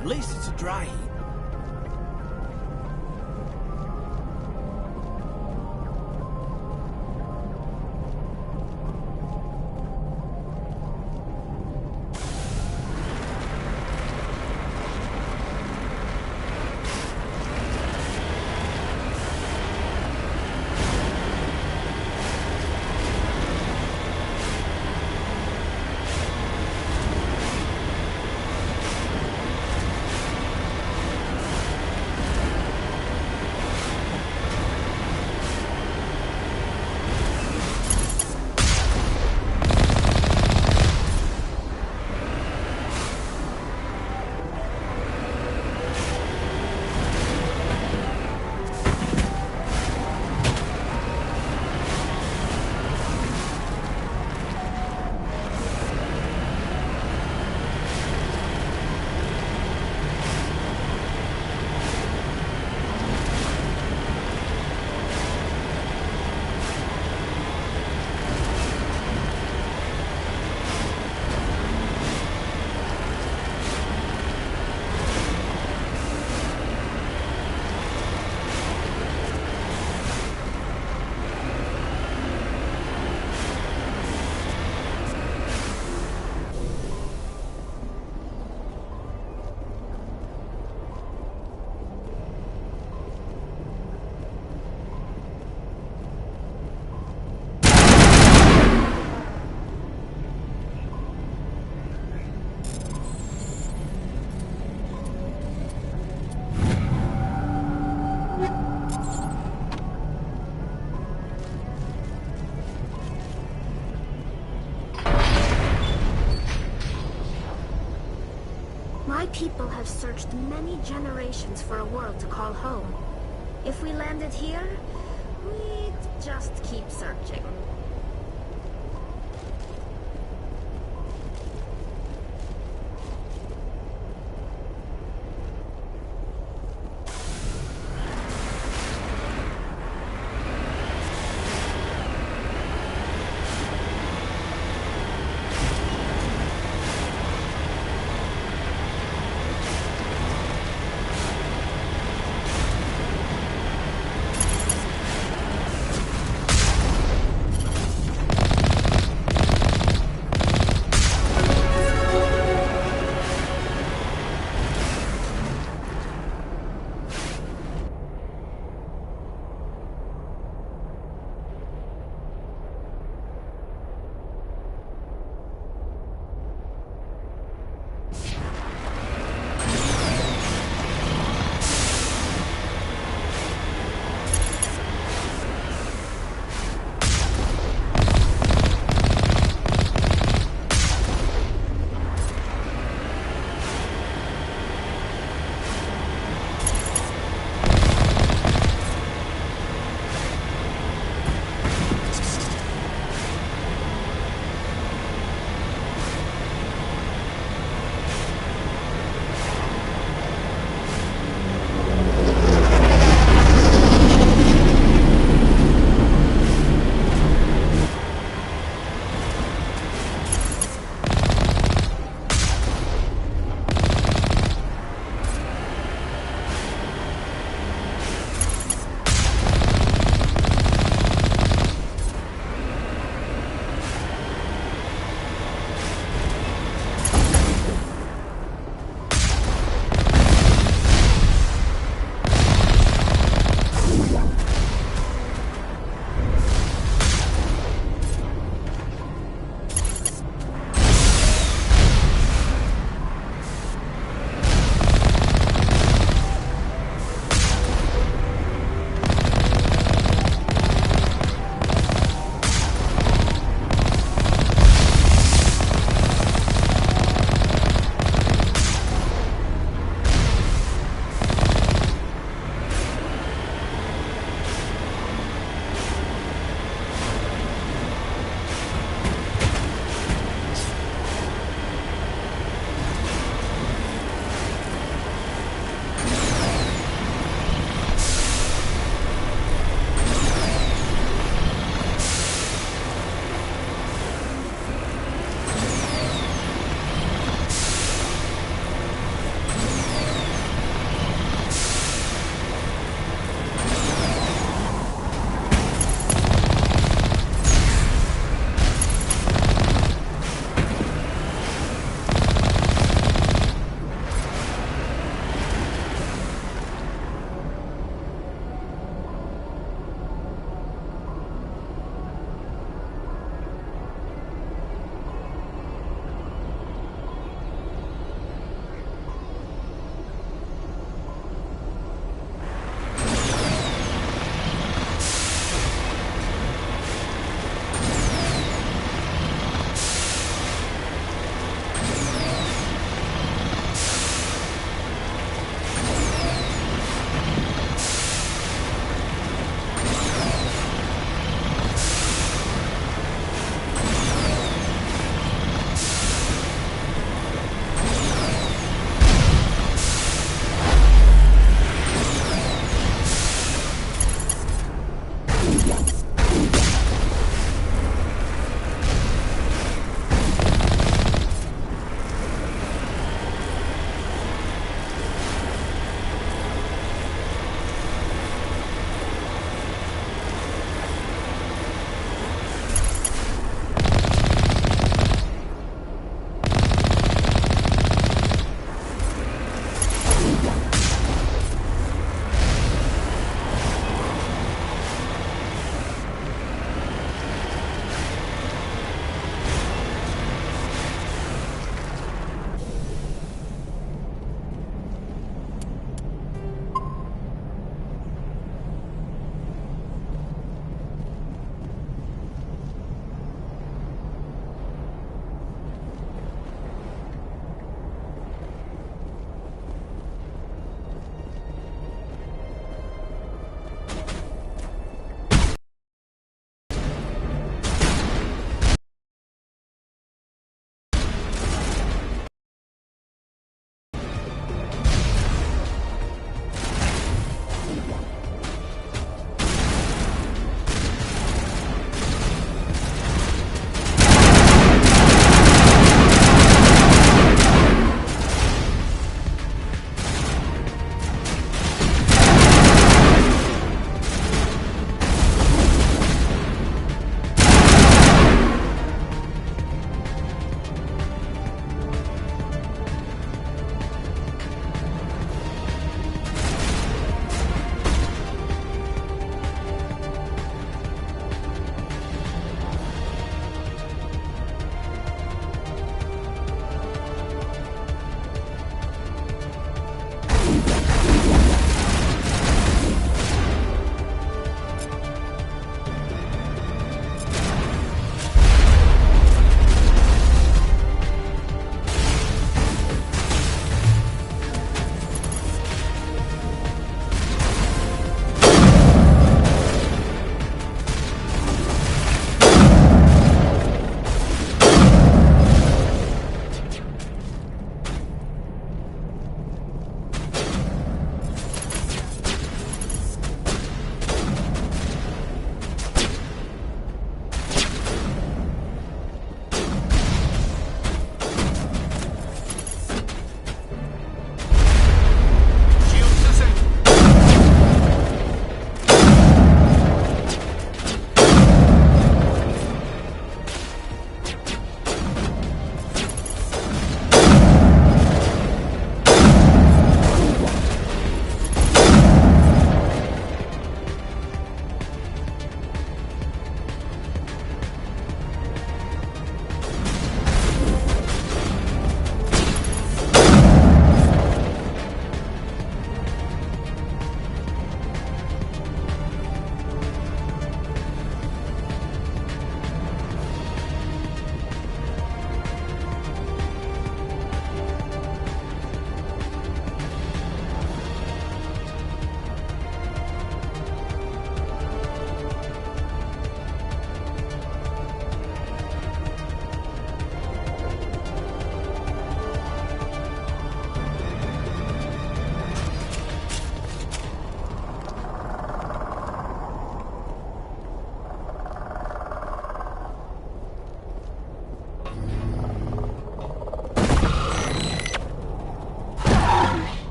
At least it's a dry heat. My people have searched many generations for a world to call home. If we landed here, we'd just keep searching.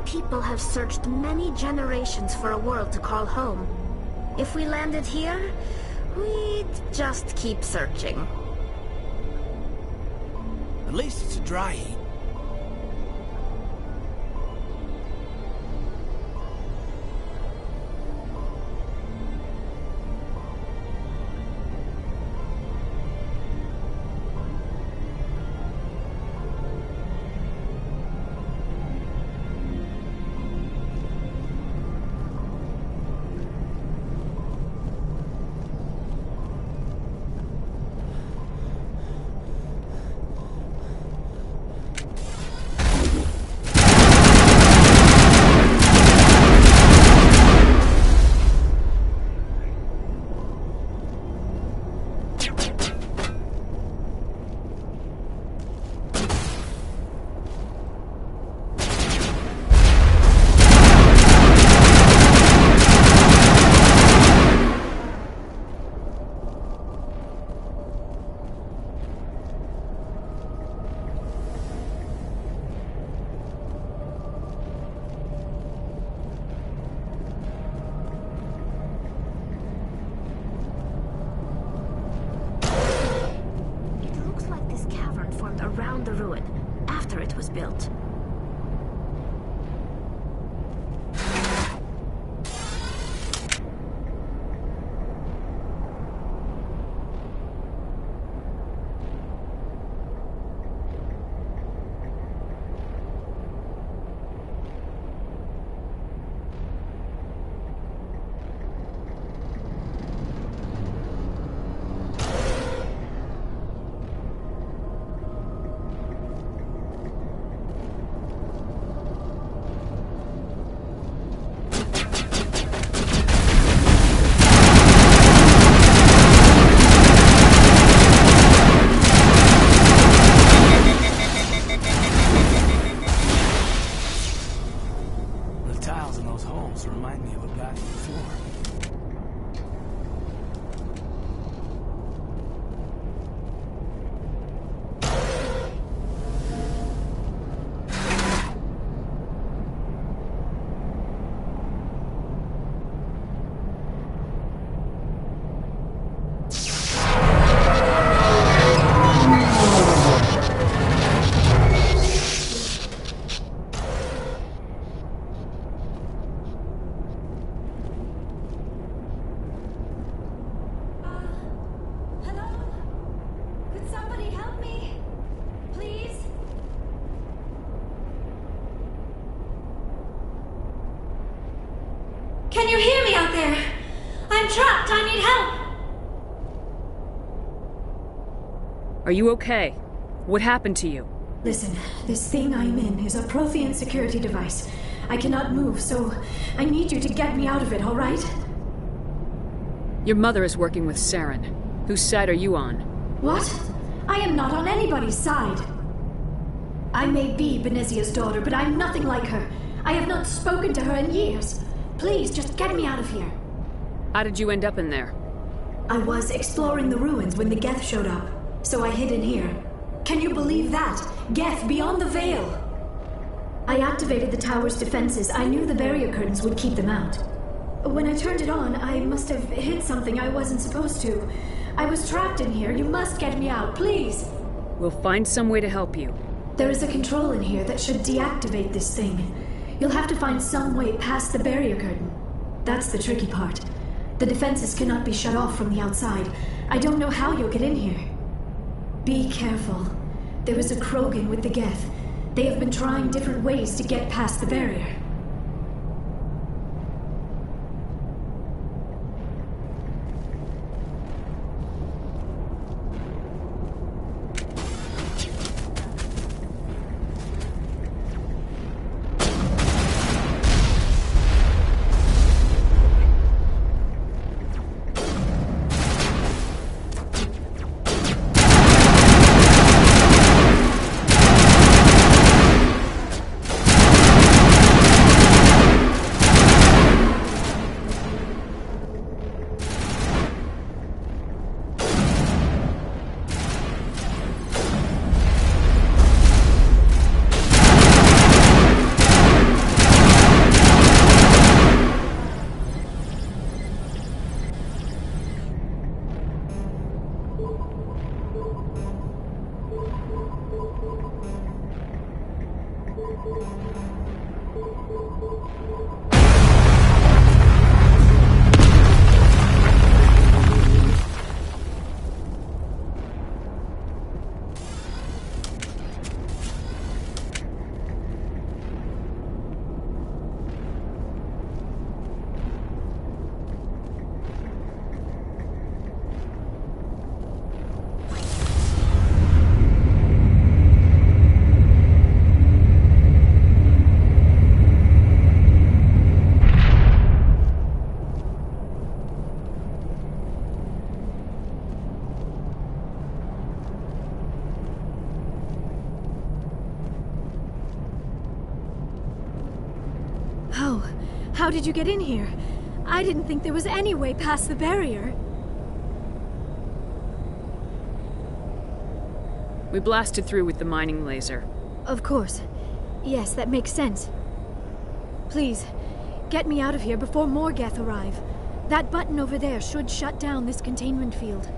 people have searched many generations for a world to call home. If we landed here, we'd just keep searching. At least it's a dry heat. Around the ruin, after it was built. Remind me of a bathroom floor. Can you hear me out there? I'm trapped. I need help. Are you okay? What happened to you? Listen, this thing I'm in is a Prothean security device. I cannot move, so I need you to get me out of it, all right? Your mother is working with Saren. Whose side are you on? What? I am not on anybody's side. I may be Benezia's daughter, but I'm nothing like her. I have not spoken to her in years. Please, just get me out of here. How did you end up in there? I was exploring the ruins when the Geth showed up, so I hid in here. Can you believe that? Geth beyond the veil! I activated the tower's defenses. I knew the barrier curtains would keep them out. When I turned it on, I must have hit something I wasn't supposed to. I was trapped in here. You must get me out, please! We'll find some way to help you. There is a control in here that should deactivate this thing. You'll have to find some way past the barrier curtain. That's the tricky part. The defenses cannot be shut off from the outside. I don't know how you'll get in here. Be careful. There is a Krogan with the Geth. They have been trying different ways to get past the barrier. How did you get in here? I didn't think there was any way past the barrier. We blasted through with the mining laser. Of course. Yes, that makes sense. Please, get me out of here before more Geth arrive. That button over there should shut down this containment field.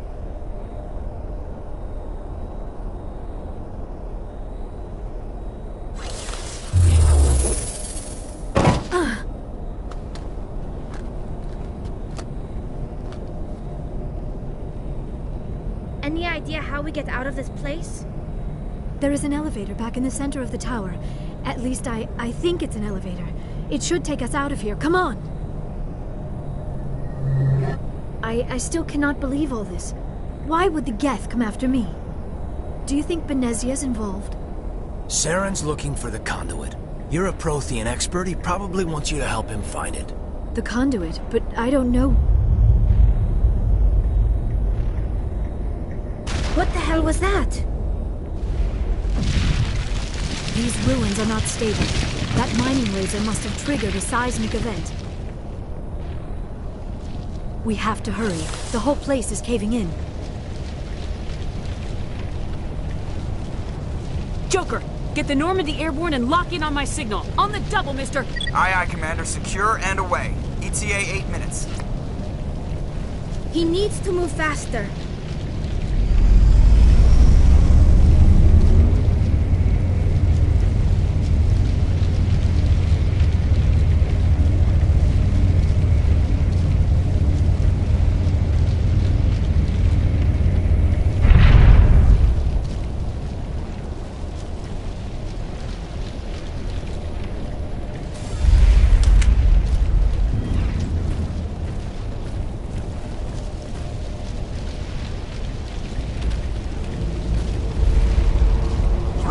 Any idea how we get out of this place? There is an elevator back in the center of the tower. At least I think it's an elevator. It should take us out of here. Come on! I still cannot believe all this. Why would the Geth come after me? Do you think Benezia's involved? Saren's looking for the conduit. You're a Prothean expert. He probably wants you to help him find it. The conduit, but I don't know. What the hell was that? These ruins are not stable. That mining laser must have triggered a seismic event. We have to hurry. The whole place is caving in. Joker, get the Normandy airborne and lock in on my signal. On the double, mister! Aye, aye, Commander. Secure and away. ETA 8 minutes. He needs to move faster.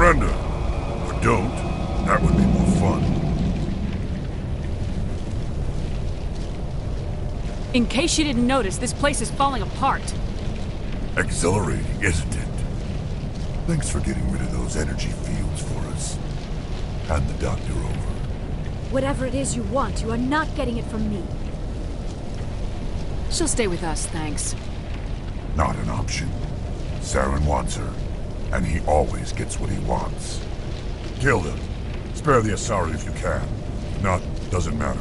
Surrender. Or don't. That would be more fun. In case you didn't notice, this place is falling apart. Exhilarating, isn't it? Thanks for getting rid of those energy fields for us. Hand the doctor over. Whatever it is you want, you are not getting it from me. She'll stay with us, thanks. Not an option. Saren wants her, and he always gets what he wants. Kill them. Spare the Asari if you can. If not, doesn't matter.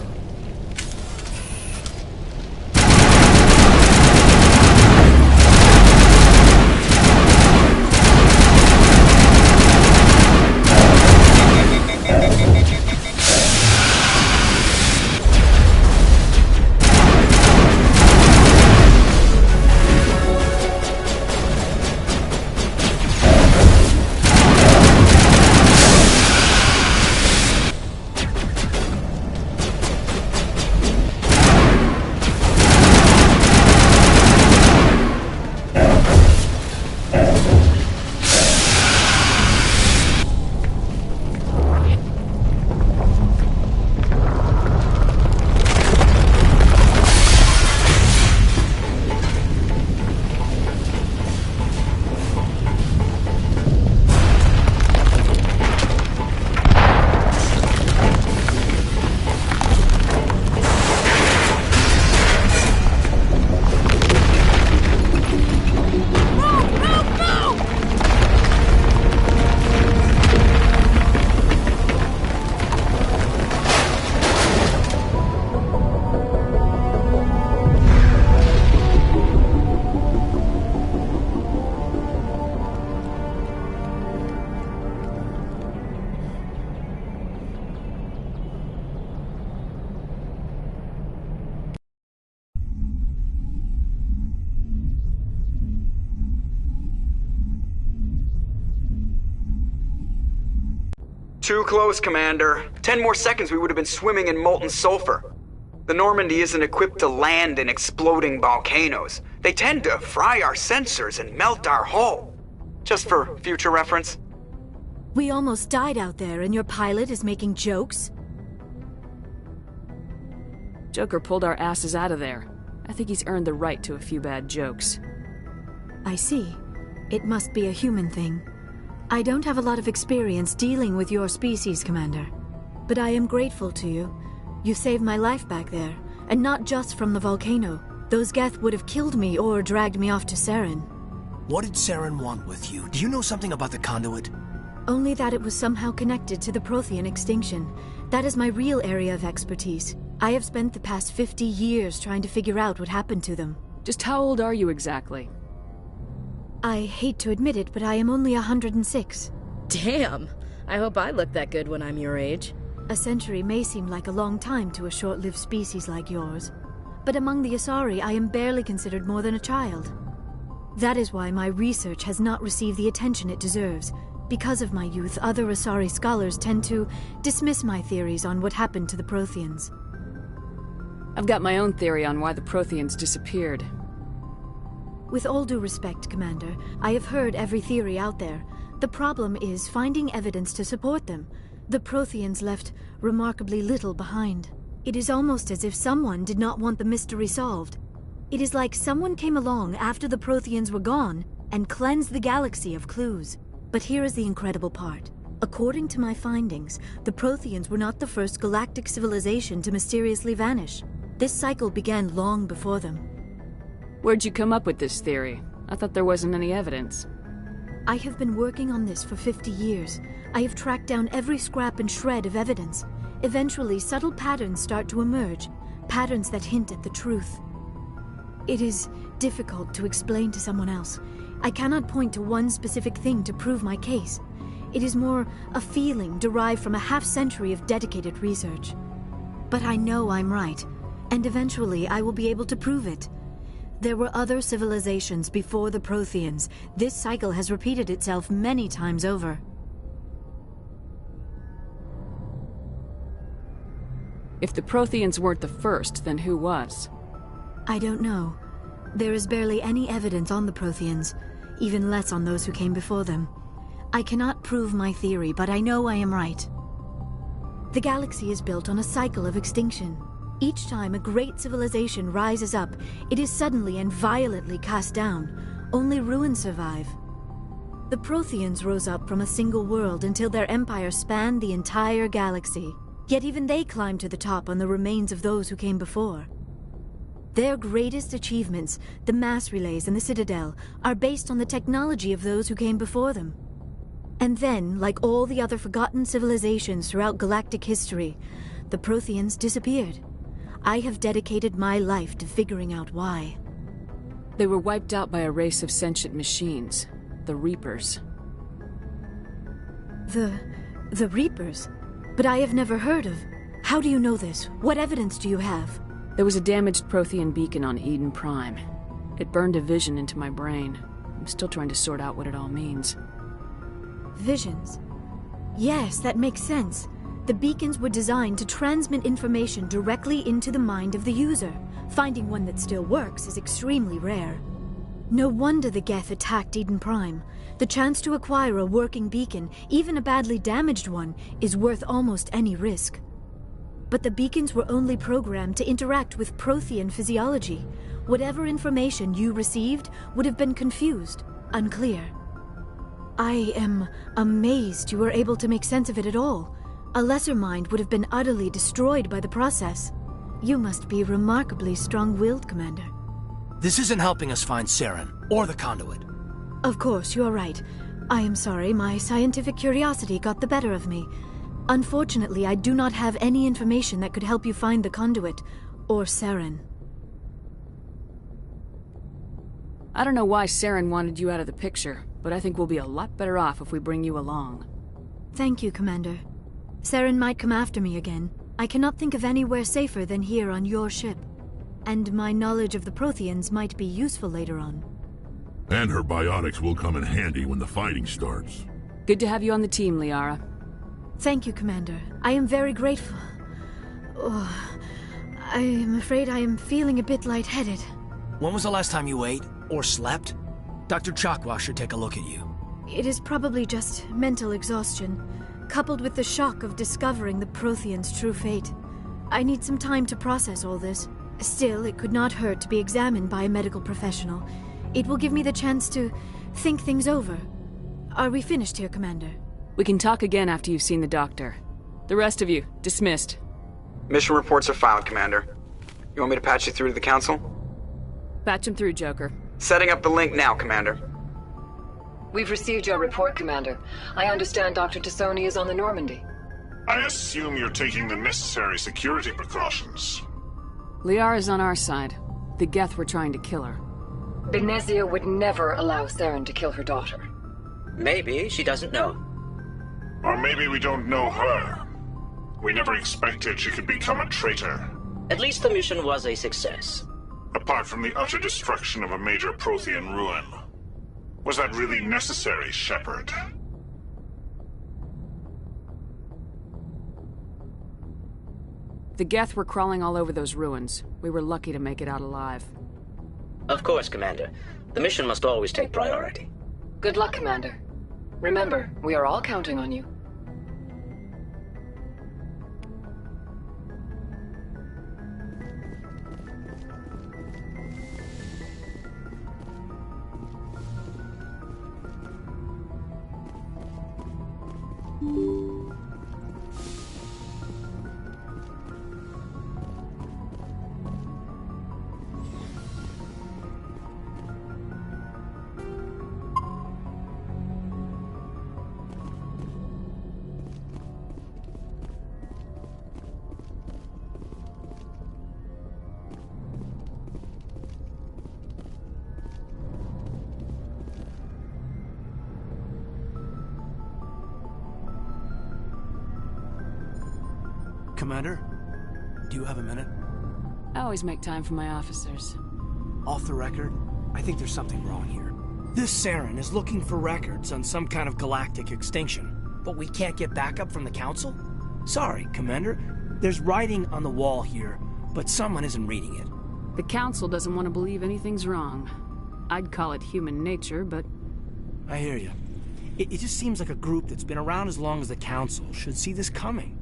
Too close, Commander. 10 more seconds we would have been swimming in molten sulfur. The Normandy isn't equipped to land in exploding volcanoes. They tend to fry our sensors and melt our hull. Just for future reference. We almost died out there and your pilot is making jokes? Joker pulled our asses out of there. I think he's earned the right to a few bad jokes. I see. It must be a human thing. I don't have a lot of experience dealing with your species, Commander. But I am grateful to you. You saved my life back there, and not just from the volcano. Those Geth would have killed me or dragged me off to Saren. What did Saren want with you? Do you know something about the conduit? Only that it was somehow connected to the Prothean extinction. That is my real area of expertise. I have spent the past 50 years trying to figure out what happened to them. Just how old are you exactly? I hate to admit it, but I am only 106. Damn! I hope I look that good when I'm your age. A century may seem like a long time to a short-lived species like yours. But among the Asari, I am barely considered more than a child. That is why my research has not received the attention it deserves. Because of my youth, other Asari scholars tend to dismiss my theories on what happened to the Protheans. I've got my own theory on why the Protheans disappeared. With all due respect, Commander, I have heard every theory out there. The problem is finding evidence to support them. The Protheans left remarkably little behind. It is almost as if someone did not want the mystery solved. It is like someone came along after the Protheans were gone and cleansed the galaxy of clues. But here is the incredible part. According to my findings, the Protheans were not the first galactic civilization to mysteriously vanish. This cycle began long before them. Where'd you come up with this theory? I thought there wasn't any evidence. I have been working on this for 50 years. I have tracked down every scrap and shred of evidence. Eventually, subtle patterns start to emerge, patterns that hint at the truth. It is difficult to explain to someone else. I cannot point to one specific thing to prove my case. It is more a feeling derived from a half-century of dedicated research. But I know I'm right, and eventually I will be able to prove it. There were other civilizations before the Protheans. This cycle has repeated itself many times over. If the Protheans weren't the first, then who was? I don't know. There is barely any evidence on the Protheans, even less on those who came before them. I cannot prove my theory, but I know I am right. The galaxy is built on a cycle of extinction. Each time a great civilization rises up, it is suddenly and violently cast down. Only ruins survive. The Protheans rose up from a single world until their empire spanned the entire galaxy. Yet even they climbed to the top on the remains of those who came before. Their greatest achievements, the mass relays and the Citadel, are based on the technology of those who came before them. And then, like all the other forgotten civilizations throughout galactic history, the Protheans disappeared. I have dedicated my life to figuring out why. They were wiped out by a race of sentient machines, the Reapers. The Reapers? But I have never heard of. How do you know this? What evidence do you have? There was a damaged Prothean beacon on Eden Prime. It burned a vision into my brain. I'm still trying to sort out what it all means. Visions? Yes, that makes sense. The beacons were designed to transmit information directly into the mind of the user. Finding one that still works is extremely rare. No wonder the Geth attacked Eden Prime. The chance to acquire a working beacon, even a badly damaged one, is worth almost any risk. But the beacons were only programmed to interact with Prothean physiology. Whatever information you received would have been confused, unclear. I am amazed you were able to make sense of it at all. A lesser mind would have been utterly destroyed by the process. You must be remarkably strong-willed, Commander. This isn't helping us find Saren, or the conduit. Of course, you are right. I am sorry, my scientific curiosity got the better of me. Unfortunately, I do not have any information that could help you find the conduit, or Saren. I don't know why Saren wanted you out of the picture, but I think we'll be a lot better off if we bring you along. Thank you, Commander. Saren might come after me again. I cannot think of anywhere safer than here on your ship. And my knowledge of the Protheans might be useful later on. And her biotics will come in handy when the fighting starts. Good to have you on the team, Liara. Thank you, Commander. I am very grateful. Oh, I am afraid I am feeling a bit lightheaded. When was the last time you ate or slept? Dr. Chakwa should take a look at you. It is probably just mental exhaustion, coupled with the shock of discovering the Prothean's true fate. I need some time to process all this. Still, it could not hurt to be examined by a medical professional. It will give me the chance to think things over. Are we finished here, Commander? We can talk again after you've seen the doctor. The rest of you, dismissed. Mission reports are filed, Commander. You want me to patch you through to the Council? Patch him through, Joker. Setting up the link now, Commander. We've received your report, Commander. I understand Dr. Tassoni is on the Normandy. I assume you're taking the necessary security precautions. Liara's on our side. The Geth were trying to kill her. Benezia would never allow Saren to kill her daughter. Maybe she doesn't know. Or maybe we don't know her. We never expected she could become a traitor. At least the mission was a success. Apart from the utter destruction of a major Prothean ruin. Was that really necessary, Shepard? The Geth were crawling all over those ruins. We were lucky to make it out alive. Of course, Commander. The mission must always take priority. Good luck, Commander. Remember, we are all counting on you. Commander, do you have a minute? I always make time for my officers. Off the record, I think there's something wrong here. This Saren is looking for records on some kind of galactic extinction, but we can't get backup from the Council? Sorry, Commander. There's writing on the wall here, but someone isn't reading it. The Council doesn't want to believe anything's wrong. I'd call it human nature, but... I hear you. It just seems like a group that's been around as long as the Council should see this coming.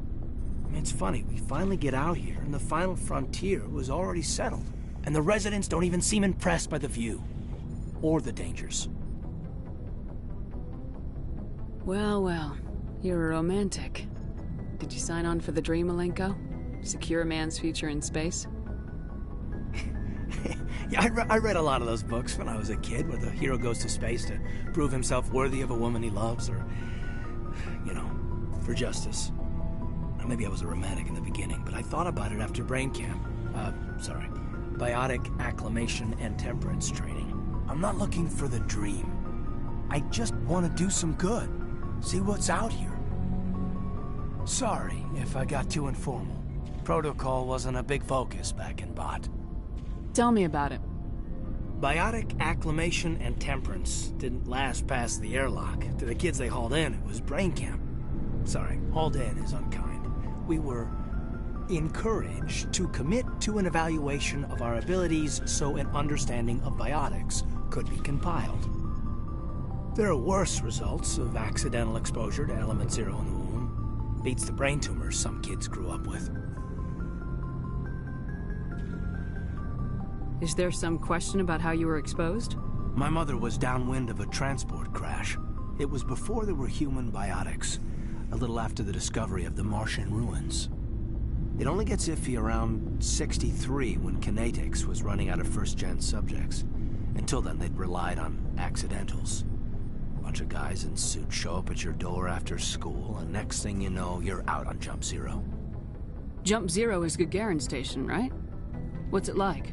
I mean, it's funny, we finally get out here, and the final frontier was already settled. And the residents don't even seem impressed by the view. Or the dangers. Well, well. You're a romantic. Did you sign on for the dream, Malenko? Secure a man's future in space? Yeah, I read a lot of those books when I was a kid, where the hero goes to space to prove himself worthy of a woman he loves, or, you know, for justice. Maybe I was a romantic in the beginning, but I thought about it after brain camp. Biotic acclimation and temperance training. I'm not looking for the dream. I just want to do some good. See what's out here. Sorry if I got too informal. Protocol wasn't a big focus back in Bot. Tell me about it. Biotic acclimation and temperance didn't last past the airlock. To the kids they hauled in, it was brain camp. Sorry, hauled in is unkind. We were encouraged to commit to an evaluation of our abilities so an understanding of biotics could be compiled. There are worse results of accidental exposure to Element Zero in the womb. Beats the brain tumors some kids grew up with. Is there some question about how you were exposed? My mother was downwind of a transport crash. It was before there were human biotics. A little after the discovery of the Martian ruins. It only gets iffy around 63 when Kinetics was running out of first-gen subjects. Until then, they'd relied on accidentals. A bunch of guys in suits show up at your door after school, and next thing you know, you're out on Jump Zero. Jump Zero is Gagarin Station, right? What's it like?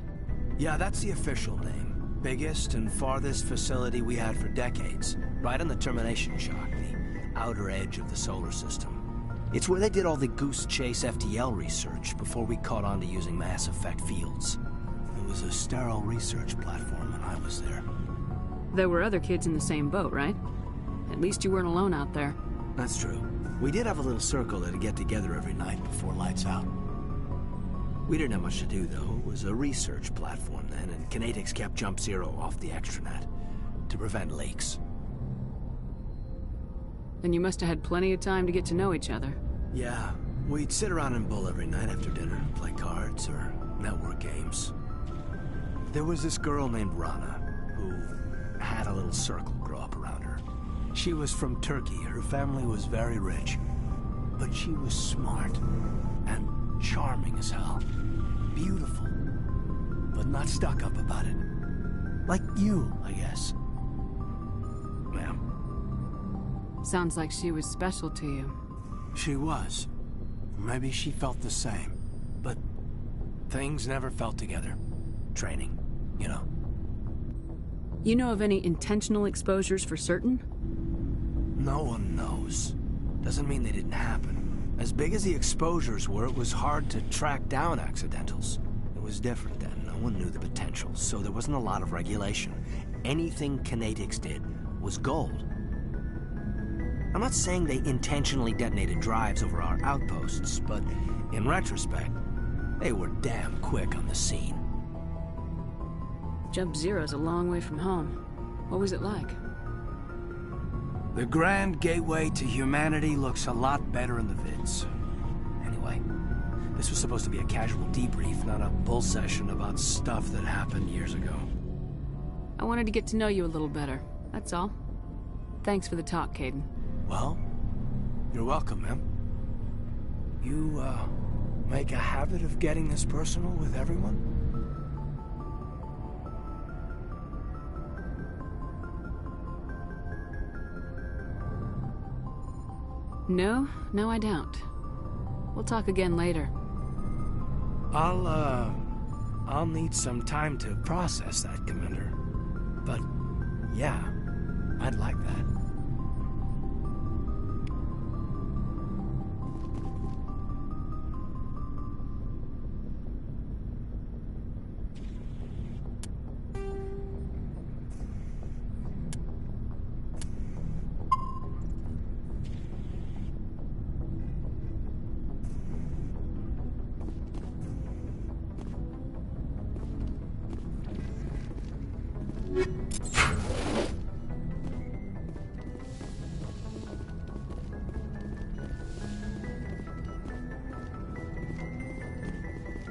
Yeah, that's the official name. Biggest and farthest facility we had for decades. Right on the termination shock, the outer edge of the solar system. It's where they did all the Goose Chase FTL research before we caught on to using mass effect fields. It was a sterile research platform when I was there. There were other kids in the same boat, right? At least you weren't alone out there. That's true. We did have a little circle that'd get together every night before lights out. We didn't have much to do, though. It was a research platform then, and Kinetics kept Jump Zero off the extranet to prevent leaks. Then you must have had plenty of time to get to know each other. Yeah, we'd sit around and bull every night after dinner, play cards or network games. There was this girl named Rana, who had a little circle grow up around her. She was from Turkey. Her family was very rich. But she was smart and charming as hell. Beautiful. But not stuck up about it. Like you, I guess. Ma'am. Sounds like she was special to you. She was. Maybe she felt the same. But things never felt together. Training, you know. You know of any intentional exposures for certain? No one knows. Doesn't mean they didn't happen. As big as the exposures were, it was hard to track down accidentals. It was different then. No one knew the potential, so there wasn't a lot of regulation. Anything Kinetics did was gold. I'm not saying they intentionally detonated drives over our outposts, but in retrospect, they were damn quick on the scene. Jump Zero's a long way from home. What was it like? The grand gateway to humanity looks a lot better in the vids. Anyway, this was supposed to be a casual debrief, not a bull session about stuff that happened years ago. I wanted to get to know you a little better, that's all. Thanks for the talk, Kaiden. Well, you're welcome, ma'am. You, make a habit of getting this personal with everyone? No, I don't. We'll talk again later. I'll need some time to process that, Commander. But, yeah, I'd like that.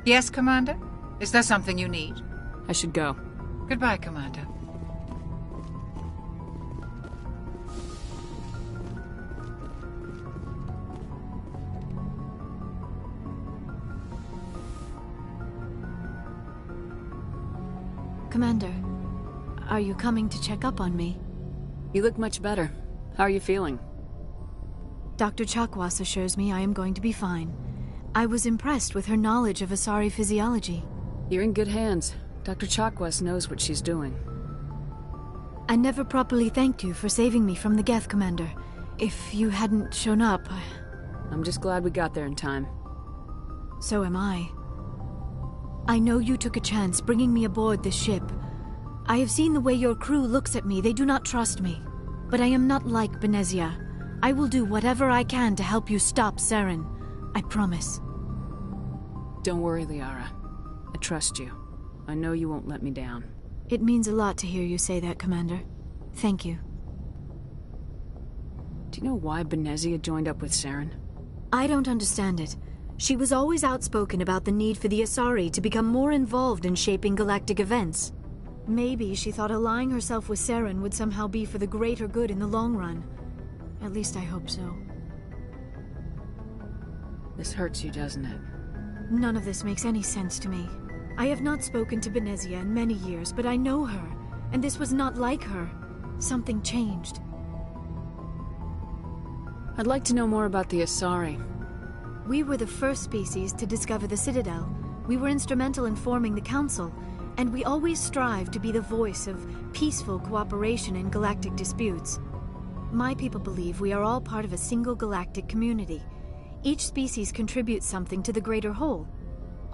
Yes, Commander? Is there something you need? I should go. Goodbye, Commander. Commander, are you coming to check up on me? You look much better. How are you feeling? Dr. Chakwas assures me I am going to be fine. I was impressed with her knowledge of Asari physiology. You're in good hands. Dr. Chakwas knows what she's doing. I never properly thanked you for saving me from the Geth, Commander. If you hadn't shown up, I'm just glad we got there in time. So am I. I know you took a chance bringing me aboard this ship. I have seen the way your crew looks at me. They do not trust me. But I am not like Benezia. I will do whatever I can to help you stop Saren. I promise. Don't worry, Liara. I trust you. I know you won't let me down. It means a lot to hear you say that, Commander. Thank you. Do you know why Benezia joined up with Saren? I don't understand it. She was always outspoken about the need for the Asari to become more involved in shaping galactic events. Maybe she thought allying herself with Saren would somehow be for the greater good in the long run. At least I hope so. This hurts you, doesn't it? None of this makes any sense to me. I have not spoken to Benezia in many years, but I know her, and this was not like her. Something changed. I'd like to know more about the Asari. We were the first species to discover the Citadel. We were instrumental in forming the Council, and we always strive to be the voice of peaceful cooperation in galactic disputes. My people believe we are all part of a single galactic community. Each species contributes something to the greater whole.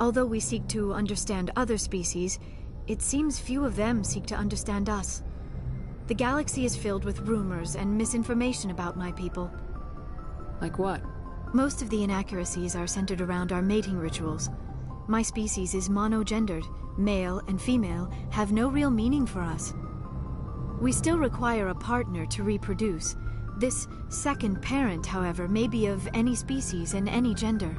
Although we seek to understand other species, it seems few of them seek to understand us. The galaxy is filled with rumors and misinformation about my people. Like what? Most of the inaccuracies are centered around our mating rituals. My species is monogendered. Male and female have no real meaning for us. We still require a partner to reproduce. This second parent, however, may be of any species and any gender.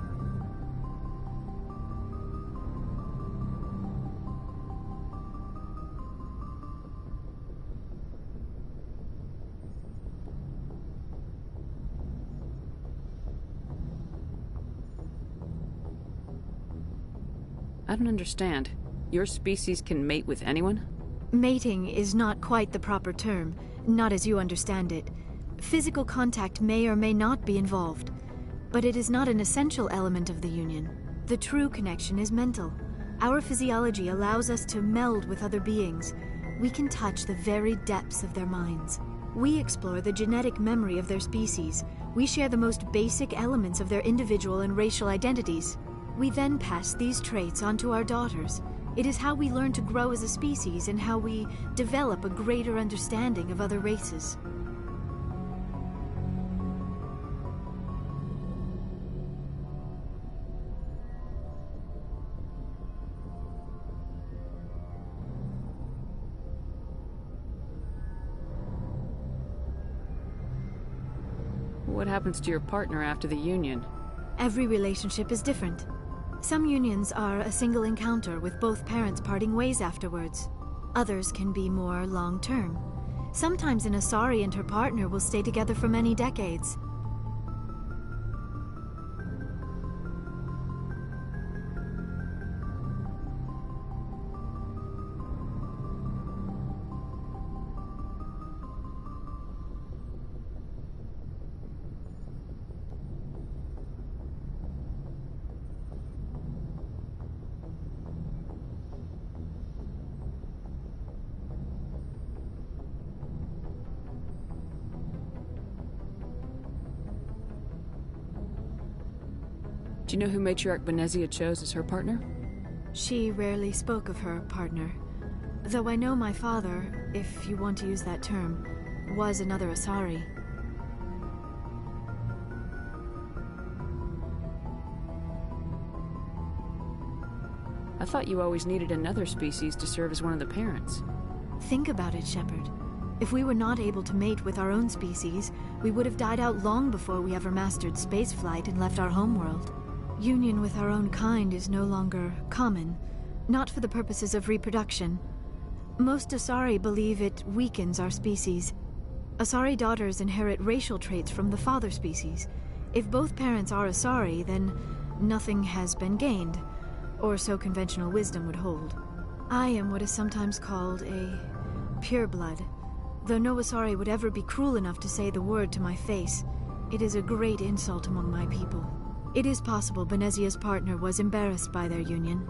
I don't understand. Your species can mate with anyone? Mating is not quite the proper term, not as you understand it. Physical contact may or may not be involved, but it is not an essential element of the union. The true connection is mental. Our physiology allows us to meld with other beings. We can touch the very depths of their minds. We explore the genetic memory of their species. We share the most basic elements of their individual and racial identities. We then pass these traits on to our daughters. It is how we learn to grow as a species and how we develop a greater understanding of other races. What happens to your partner after the union? Every relationship is different. Some unions are a single encounter with both parents parting ways afterwards. Others can be more long-term. Sometimes an Asari and her partner will stay together for many decades. Do you know who Matriarch Benezia chose as her partner? She rarely spoke of her partner. Though I know my father, if you want to use that term, was another Asari. I thought you always needed another species to serve as one of the parents. Think about it, Shepard. If we were not able to mate with our own species, we would have died out long before we ever mastered spaceflight and left our homeworld. Union with our own kind is no longer common, not for the purposes of reproduction. Most Asari believe it weakens our species. Asari daughters inherit racial traits from the father species. If both parents are Asari, then nothing has been gained, or so conventional wisdom would hold. I am what is sometimes called a pureblood, though no Asari would ever be cruel enough to say the word to my face. It is a great insult among my people. It is possible Benezia's partner was embarrassed by their union.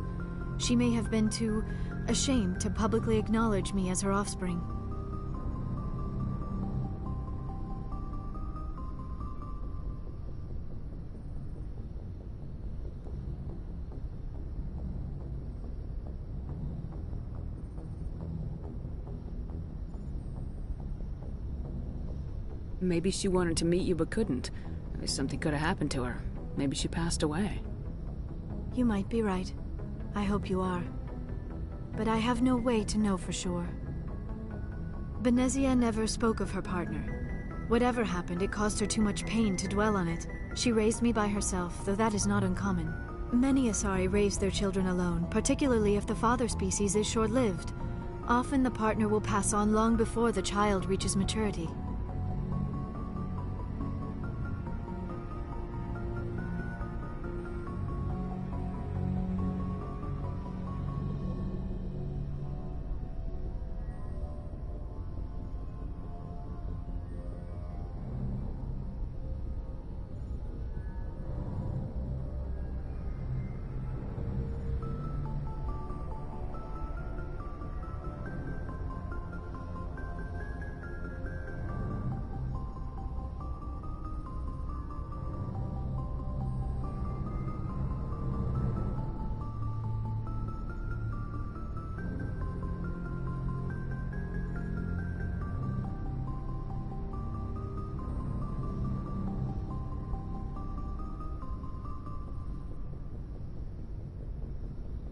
She may have been too ashamed to publicly acknowledge me as her offspring. Maybe she wanted to meet you but couldn't. Maybe something could have happened to her. Maybe she passed away. You might be right. I hope you are. But I have no way to know for sure. Benezia never spoke of her partner. Whatever happened, it caused her too much pain to dwell on it. She raised me by herself, though that is not uncommon. Many Asari raise their children alone, particularly if the father species is short-lived. Often the partner will pass on long before the child reaches maturity.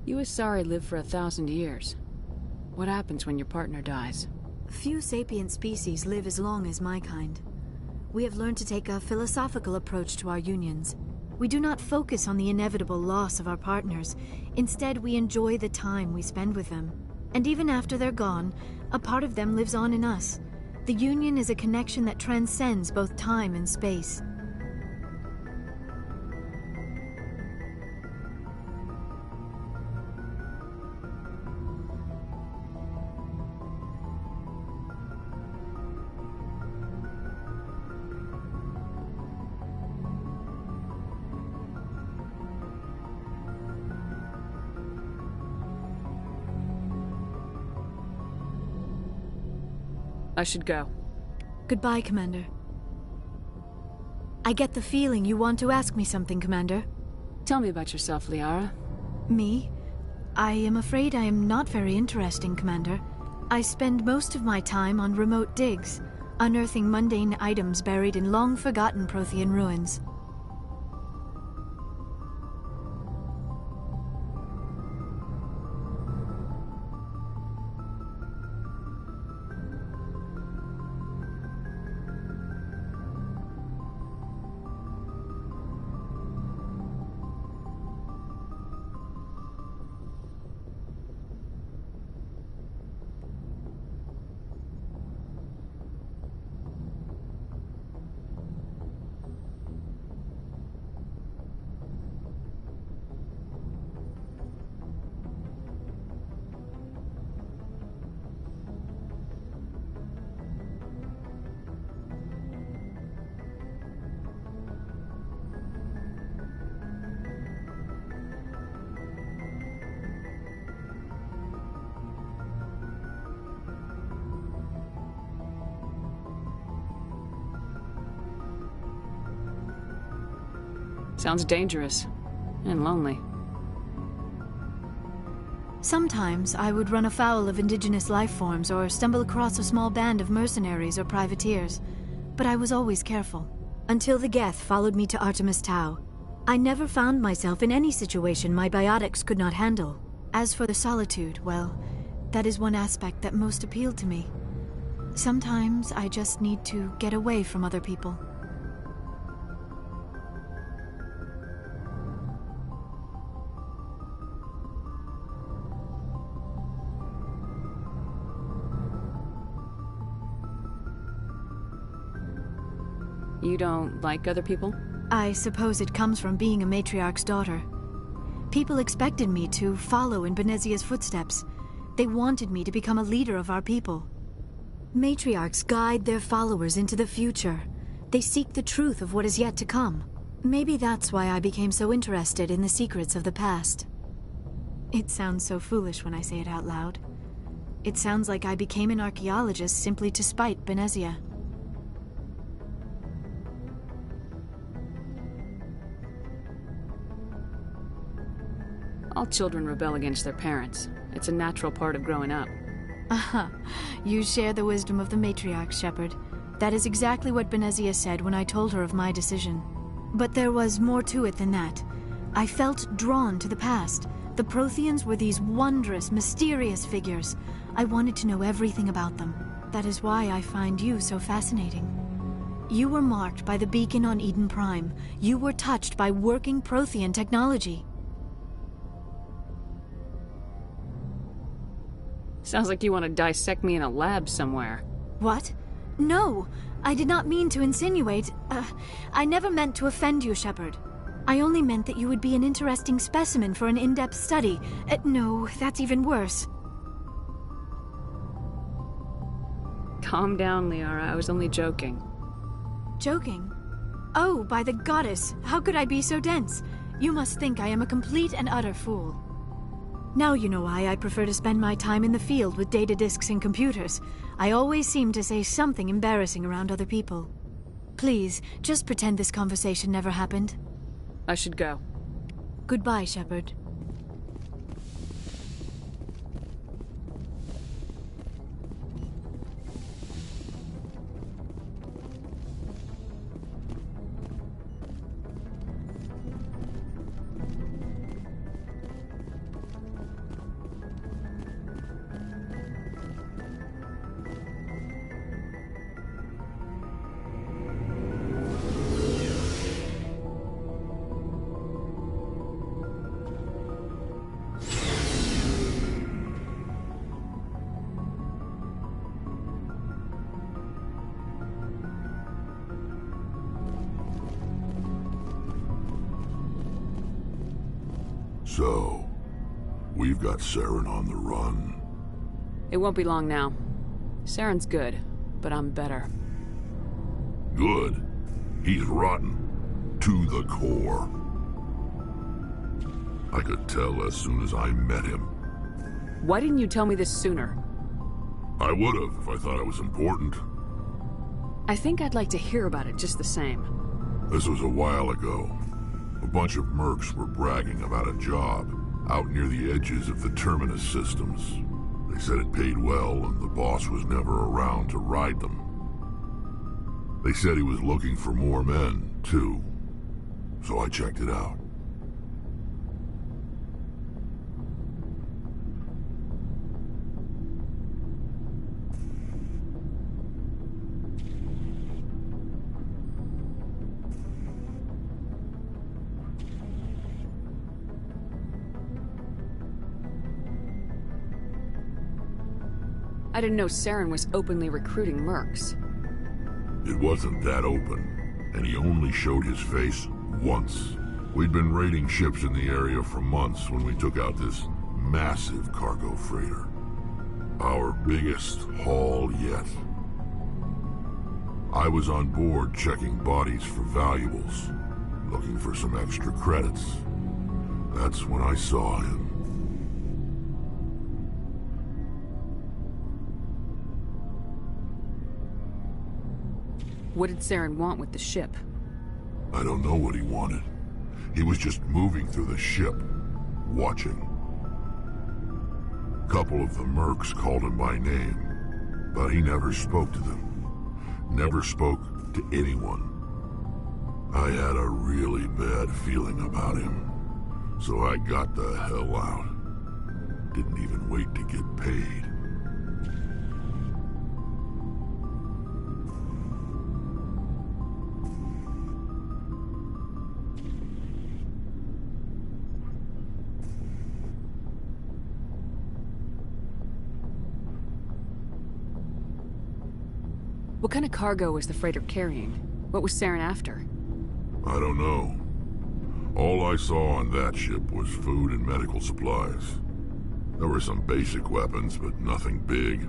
You Asari live for 1,000 years. What happens when your partner dies? Few sapient species live as long as my kind. We have learned to take a philosophical approach to our unions. We do not focus on the inevitable loss of our partners. Instead, we enjoy the time we spend with them. And even after they're gone, a part of them lives on in us. The union is a connection that transcends both time and space. I should go. Goodbye, Commander. I get the feeling you want to ask me something, Commander. Tell me about yourself, Liara. Me? I am afraid I am not very interesting, Commander. I spend most of my time on remote digs, unearthing mundane items buried in long-forgotten Prothean ruins. Sounds dangerous. And lonely. Sometimes I would run afoul of indigenous life forms or stumble across a small band of mercenaries or privateers. But I was always careful. Until the Geth followed me to Artemis Tau. I never found myself in any situation my biotics could not handle. As for the solitude, well, that is one aspect that most appealed to me. Sometimes I just need to get away from other people. You don't like other people? I suppose it comes from being a matriarch's daughter. People expected me to follow in Benezia's footsteps. They wanted me to become a leader of our people. Matriarchs guide their followers into the future. They seek the truth of what is yet to come. Maybe that's why I became so interested in the secrets of the past. It sounds so foolish when I say it out loud. It sounds like I became an archaeologist simply to spite Benezia. All children rebel against their parents. It's a natural part of growing up. Aha, you share the wisdom of the matriarch, Shepard. That is exactly what Benezia said when I told her of my decision. But there was more to it than that. I felt drawn to the past. The Protheans were these wondrous, mysterious figures. I wanted to know everything about them. That is why I find you so fascinating. You were marked by the beacon on Eden Prime. You were touched by working Prothean technology. Sounds like you want to dissect me in a lab somewhere. What? No! I did not mean to insinuate. I never meant to offend you, Shepard. I only meant that you would be an interesting specimen for an in-depth study. No, that's even worse. Calm down, Liara. I was only joking. Joking? Oh, by the goddess! How could I be so dense? You must think I am a complete and utter fool. Now you know why I prefer to spend my time in the field with data disks and computers. I always seem to say something embarrassing around other people. Please, just pretend this conversation never happened. I should go. Goodbye, Shepard. So, we've got Saren on the run. It won't be long now. Saren's good, but I'm better. Good? He's rotten. To the core. I could tell as soon as I met him. Why didn't you tell me this sooner? I would've if I thought it was important. I think I'd like to hear about it just the same. This was a while ago. A bunch of mercs were bragging about a job out near the edges of the Terminus systems. They said it paid well and the boss was never around to ride them. They said he was looking for more men, too. So I checked it out. I didn't know Saren was openly recruiting mercs. It wasn't that open, and he only showed his face once. We'd been raiding ships in the area for months when we took out this massive cargo freighter. Our biggest haul yet. I was on board checking bodies for valuables, looking for some extra credits. That's when I saw him. What did Saren want with the ship? I don't know what he wanted. He was just moving through the ship, watching. A couple of the mercs called him by name, but he never spoke to them. Never spoke to anyone. I had a really bad feeling about him, so I got the hell out. Didn't even wait to get paid. What kind of cargo was the freighter carrying? What was Saren after? I don't know. All I saw on that ship was food and medical supplies. There were some basic weapons, but nothing big.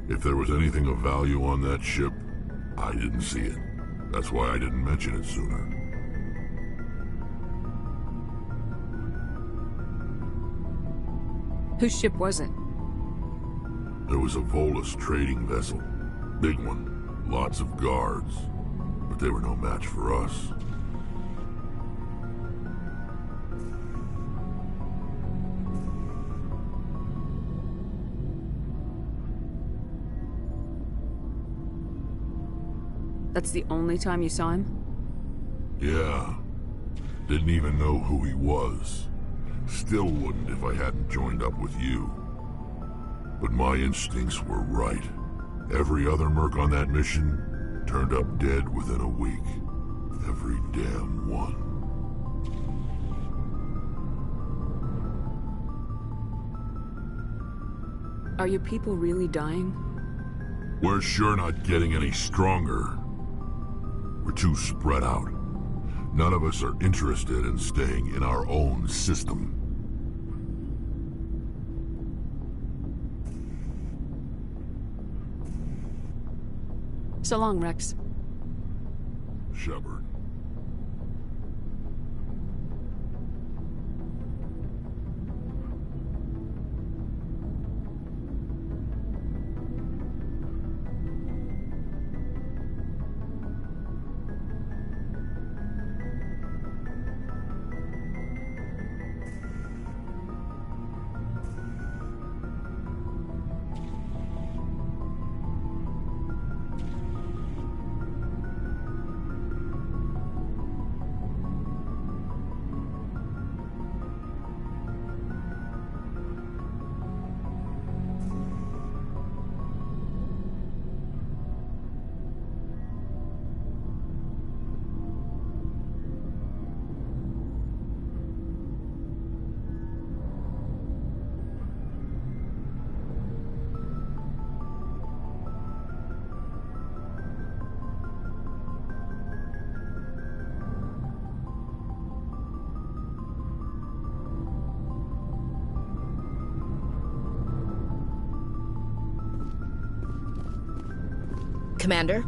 If there was anything of value on that ship, I didn't see it. That's why I didn't mention it sooner. Whose ship was it? There was a Volus trading vessel. Big one. Lots of guards. But they were no match for us. That's the only time you saw him? Yeah. Didn't even know who he was. Still wouldn't if I hadn't joined up with you. But my instincts were right. Every other merc on that mission turned up dead within a week. Every damn one. Are your people really dying? We're sure not getting any stronger. We're too spread out. None of us are interested in staying in our own system. So long, Rex. Shepard. Commander?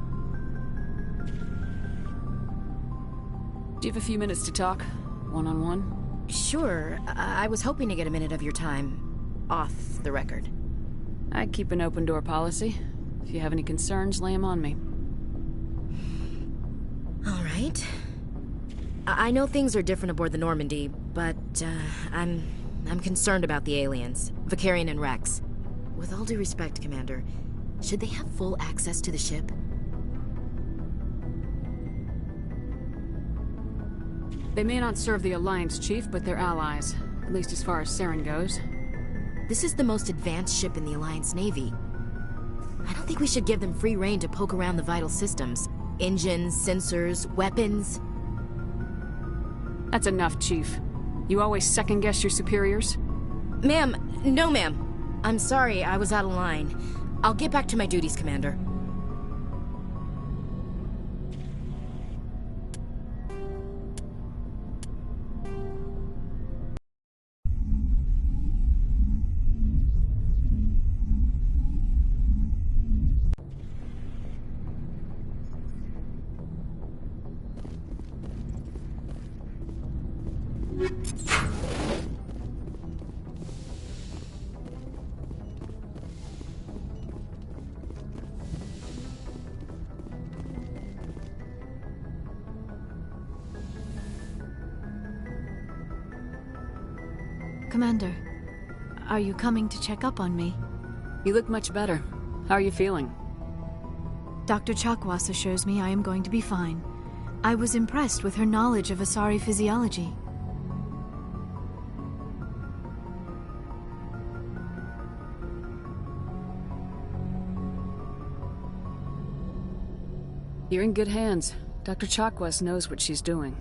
Do you have a few minutes to talk? One-on-one? Sure. I was hoping to get a minute of your time off the record. I keep an open door policy. If you have any concerns, lay them on me. All right. I know things are different aboard the Normandy, but I'm concerned about the aliens, Vicarian and Rex. With all due respect, Commander, should they have full access to the ship? They may not serve the Alliance, Chief, but they're allies. At least as far as Saren goes. This is the most advanced ship in the Alliance Navy. I don't think we should give them free rein to poke around the vital systems. Engines, sensors, weapons. That's enough, Chief. You always second-guess your superiors? Ma'am, no ma'am. I'm sorry, I was out of line. I'll get back to my duties, Commander. Commander, are you coming to check up on me? You look much better. How are you feeling? Dr. Chakwas assures me I am going to be fine. I was impressed with her knowledge of Asari physiology. You're in good hands. Dr. Chakwas knows what she's doing.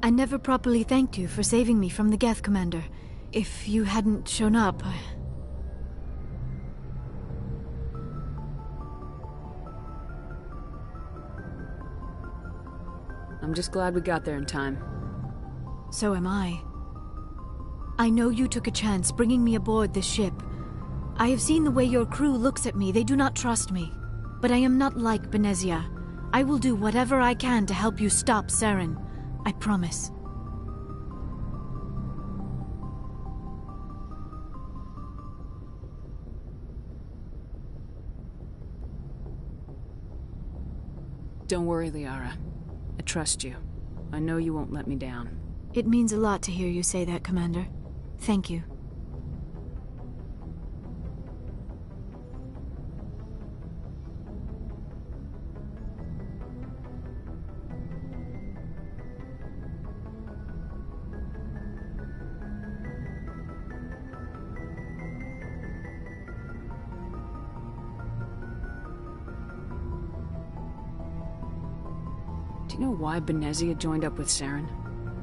I never properly thanked you for saving me from the Geth, Commander. If you hadn't shown up, I'm just glad we got there in time. So am I. I know you took a chance bringing me aboard this ship. I have seen the way your crew looks at me. They do not trust me. But I am not like Benezia. I will do whatever I can to help you stop Saren. I promise. Don't worry, Liara. I trust you. I know you won't let me down. It means a lot to hear you say that, Commander. Thank you. Do you know why Benezia joined up with Saren?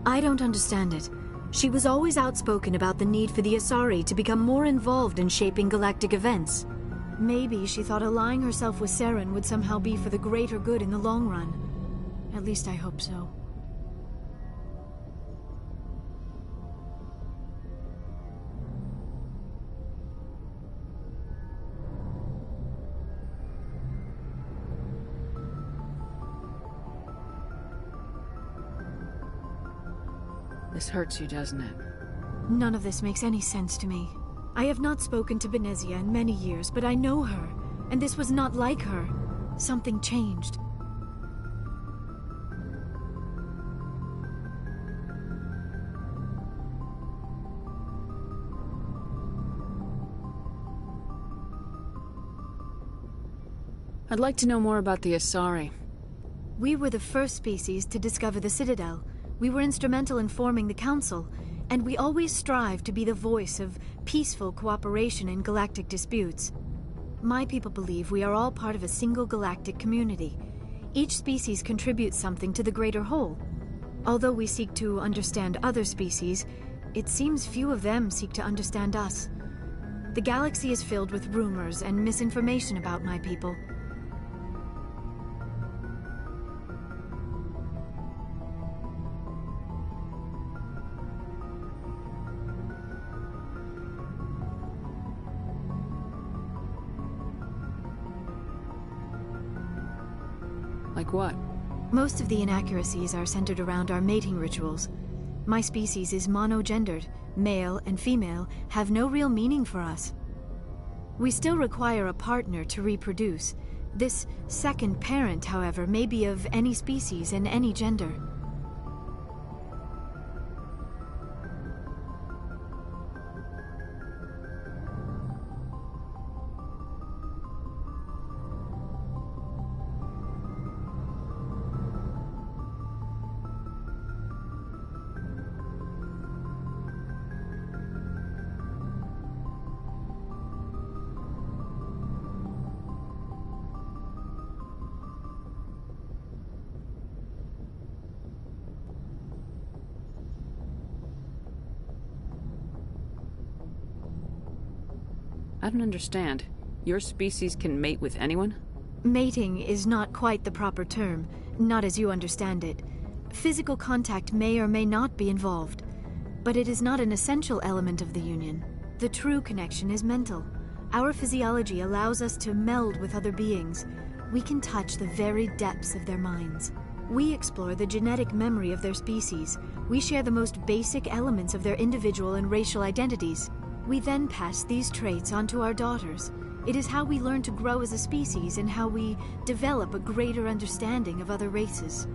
I don't understand it. She was always outspoken about the need for the Asari to become more involved in shaping galactic events. Maybe she thought allying herself with Saren would somehow be for the greater good in the long run. At least I hope so. This hurts you, doesn't it? None of this makes any sense to me. I have not spoken to Benezia in many years, but I know her, and this was not like her. Something changed. I'd like to know more about the Asari. We were the first species to discover the Citadel. We were instrumental in forming the Council, and we always strive to be the voice of peaceful cooperation in galactic disputes. My people believe we are all part of a single galactic community. Each species contributes something to the greater whole. Although we seek to understand other species, it seems few of them seek to understand us. The galaxy is filled with rumors and misinformation about my people. Like what? Most of the inaccuracies are centered around our mating rituals. My species is monogendered. Male and female have no real meaning for us. We still require a partner to reproduce. This second parent, however, may be of any species and any gender. I don't understand. Your species can mate with anyone? Mating is not quite the proper term, not as you understand it. Physical contact may or may not be involved, but it is not an essential element of the union. The true connection is mental. Our physiology allows us to meld with other beings. We can touch the very depths of their minds. We explore the genetic memory of their species. We share the most basic elements of their individual and racial identities. We then pass these traits on to our daughters. It is how we learn to grow as a species and how we develop a greater understanding of other races.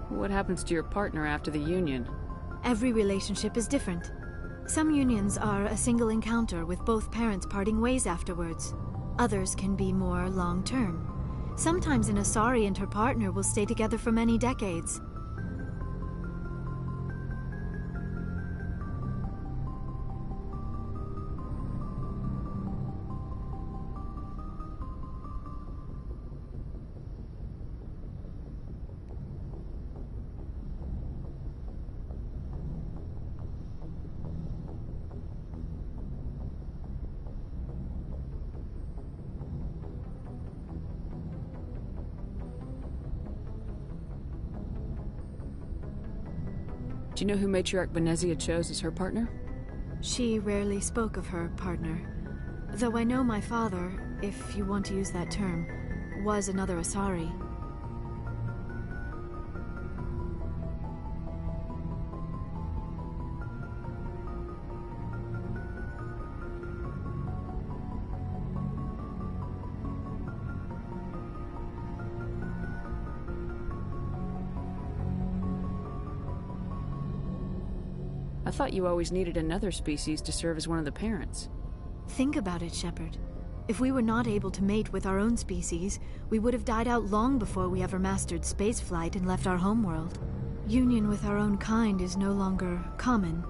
What happens to your partner after the union? Every relationship is different. Some unions are a single encounter with both parents parting ways afterwards. Others can be more long-term. Sometimes an Asari and her partner will stay together for many decades. Do you know who Matriarch Benezia chose as her partner? She rarely spoke of her partner. Though I know my father, if you want to use that term, was another Asari. I thought you always needed another species to serve as one of the parents. Think about it, Shepard. If we were not able to mate with our own species, we would have died out long before we ever mastered spaceflight and left our homeworld. Union with our own kind is no longer common,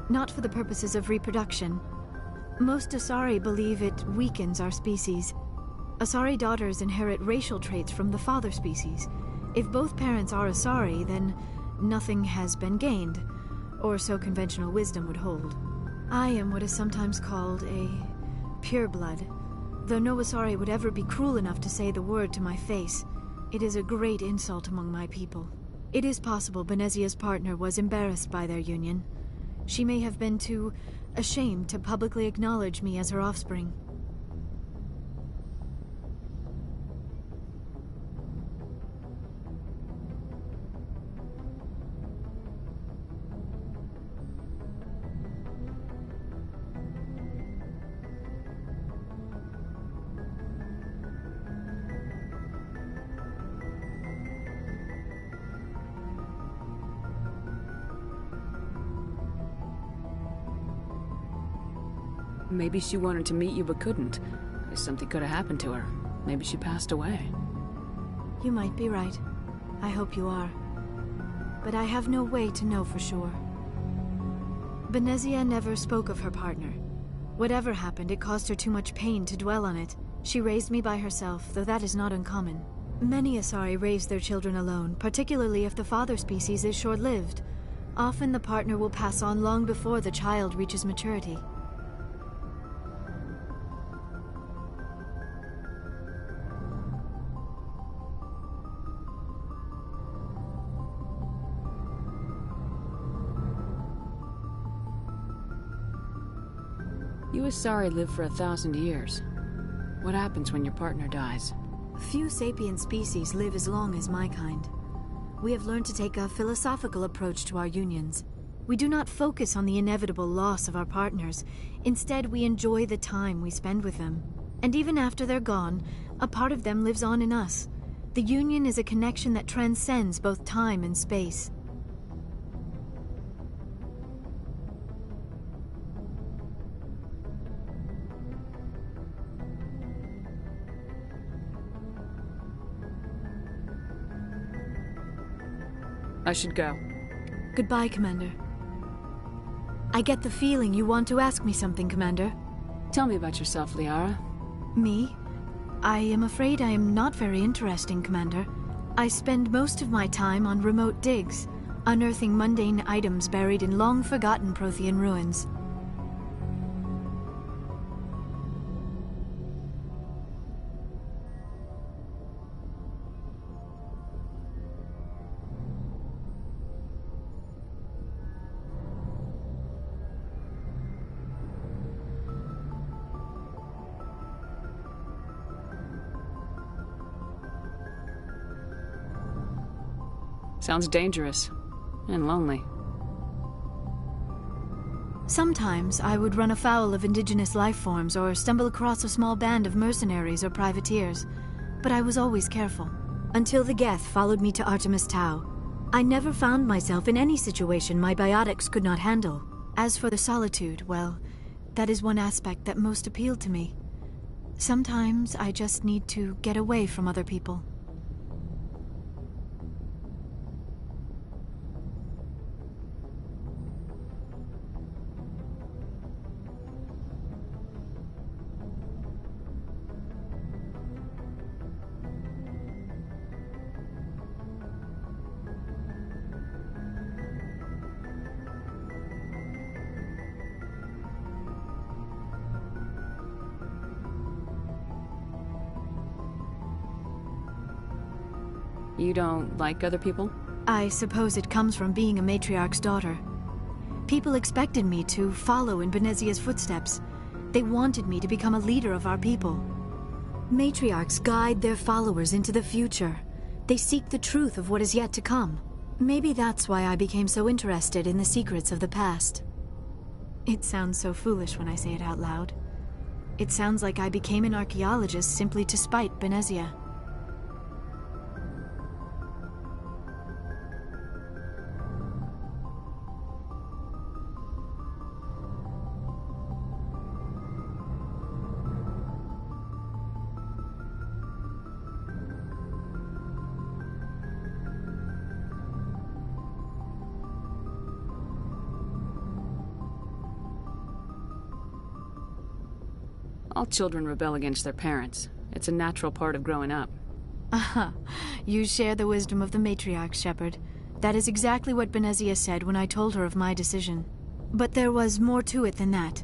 not for the purposes of reproduction. Most Asari believe it weakens our species. Asari daughters inherit racial traits from the father species. If both parents are Asari, then nothing has been gained, or so conventional wisdom would hold. I am what is sometimes called a pureblood, though no Asari would ever be cruel enough to say the word to my face. It is a great insult among my people. It is possible Benezia's partner was embarrassed by their union. She may have been too ashamed to publicly acknowledge me as her offspring. Maybe she wanted to meet you but couldn't. If something could have happened to her. Maybe she passed away. You might be right. I hope you are. But I have no way to know for sure. Benezia never spoke of her partner. Whatever happened, it caused her too much pain to dwell on it. She raised me by herself, though that is not uncommon. Many Asari raise their children alone, particularly if the father species is short-lived. Often the partner will pass on long before the child reaches maturity. You Asari live for 1,000 years. What happens when your partner dies? Few sapient species live as long as my kind. We have learned to take a philosophical approach to our unions. We do not focus on the inevitable loss of our partners. Instead, we enjoy the time we spend with them. And even after they're gone, a part of them lives on in us. The union is a connection that transcends both time and space. I should go. Goodbye, Commander. I get the feeling you want to ask me something, Commander. Tell me about yourself, Liara. Me? I am afraid I am not very interesting, Commander. I spend most of my time on remote digs, unearthing mundane items buried in long-forgotten Prothean ruins. Sounds dangerous. And lonely. Sometimes I would run afoul of indigenous life forms or stumble across a small band of mercenaries or privateers, but I was always careful. Until the Geth followed me to Artemis Tau. I never found myself in any situation my biotics could not handle. As for the solitude, well, that is one aspect that most appealed to me. Sometimes I just need to get away from other people. You don't like other people? I suppose it comes from being a matriarch's daughter. People expected me to follow in Benezia's footsteps. They wanted me to become a leader of our people. Matriarchs guide their followers into the future. They seek the truth of what is yet to come. Maybe that's why I became so interested in the secrets of the past. It sounds so foolish when I say it out loud. It sounds like I became an archaeologist simply to spite Benezia. All children rebel against their parents. It's a natural part of growing up. Aha, you share the wisdom of the matriarch, Shepard. That is exactly what Benezia said when I told her of my decision. But there was more to it than that.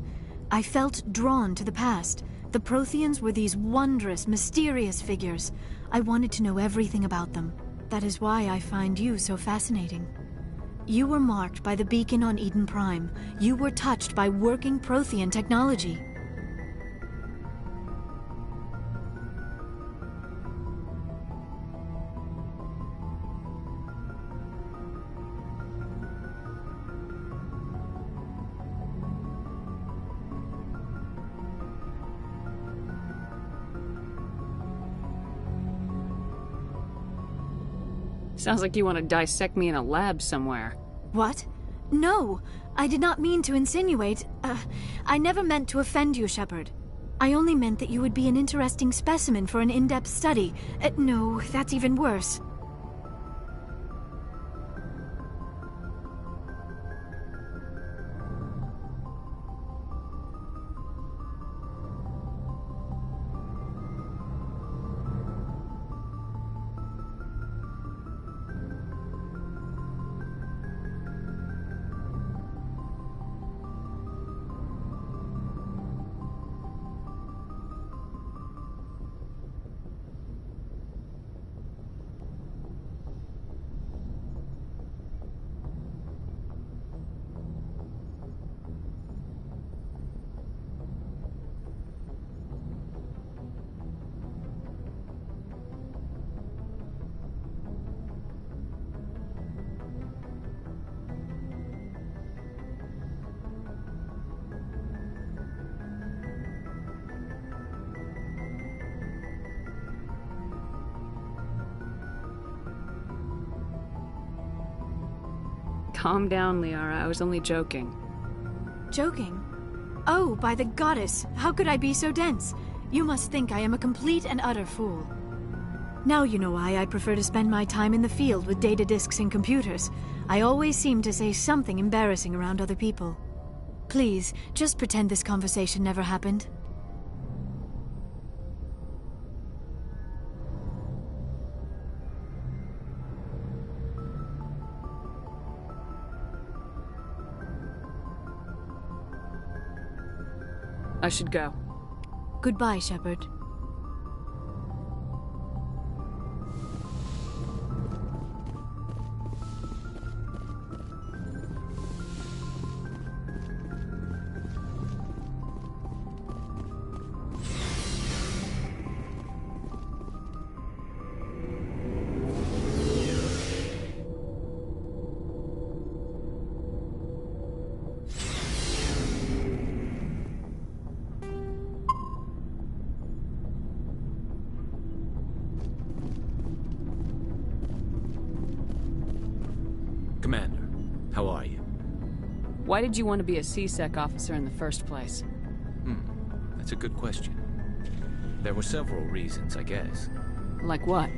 I felt drawn to the past. The Protheans were these wondrous, mysterious figures. I wanted to know everything about them. That is why I find you so fascinating. You were marked by the beacon on Eden Prime. You were touched by working Prothean technology. Sounds like you want to dissect me in a lab somewhere. What? No! I did not mean to insinuate. I never meant to offend you, Shepard. I only meant that you would be an interesting specimen for an in-depth study. No, that's even worse. Calm down, Liara. I was only joking. Joking? Oh, by the goddess! How could I be so dense? You must think I am a complete and utter fool. Now you know why I prefer to spend my time in the field with data disks and computers. I always seem to say something embarrassing around other people. Please, just pretend this conversation never happened. I should go. Goodbye, Shepard. Commander, how are you? Why did you want to be a C-Sec officer in the first place? That's a good question. There were several reasons, I guess. Like what?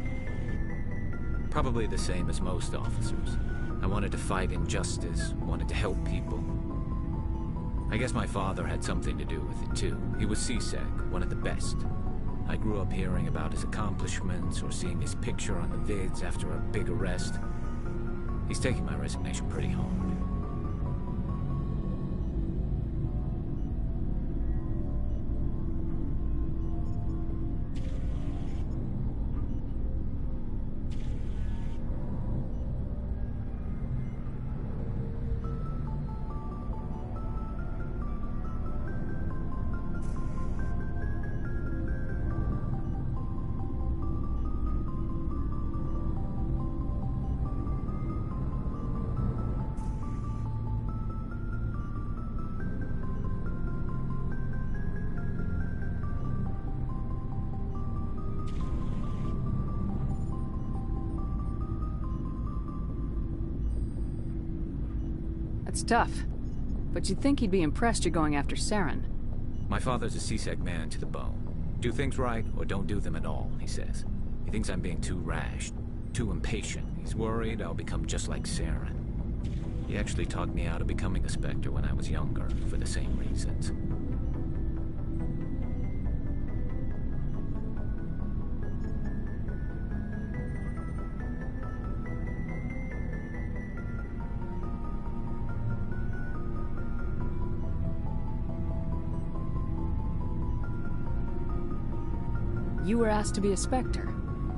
Probably the same as most officers. I wanted to fight injustice, wanted to help people. I guess my father had something to do with it too. He was C-Sec, one of the best. I grew up hearing about his accomplishments or seeing his picture on the vids after a big arrest. He's taking my resignation pretty hard. It's tough. But you'd think he'd be impressed you're going after Saren. My father's a C-Sec man to the bone. Do things right or don't do them at all, he says. He thinks I'm being too rash, too impatient. He's worried I'll become just like Saren. He actually talked me out of becoming a Spectre when I was younger, for the same reasons. You were asked to be a Spectre.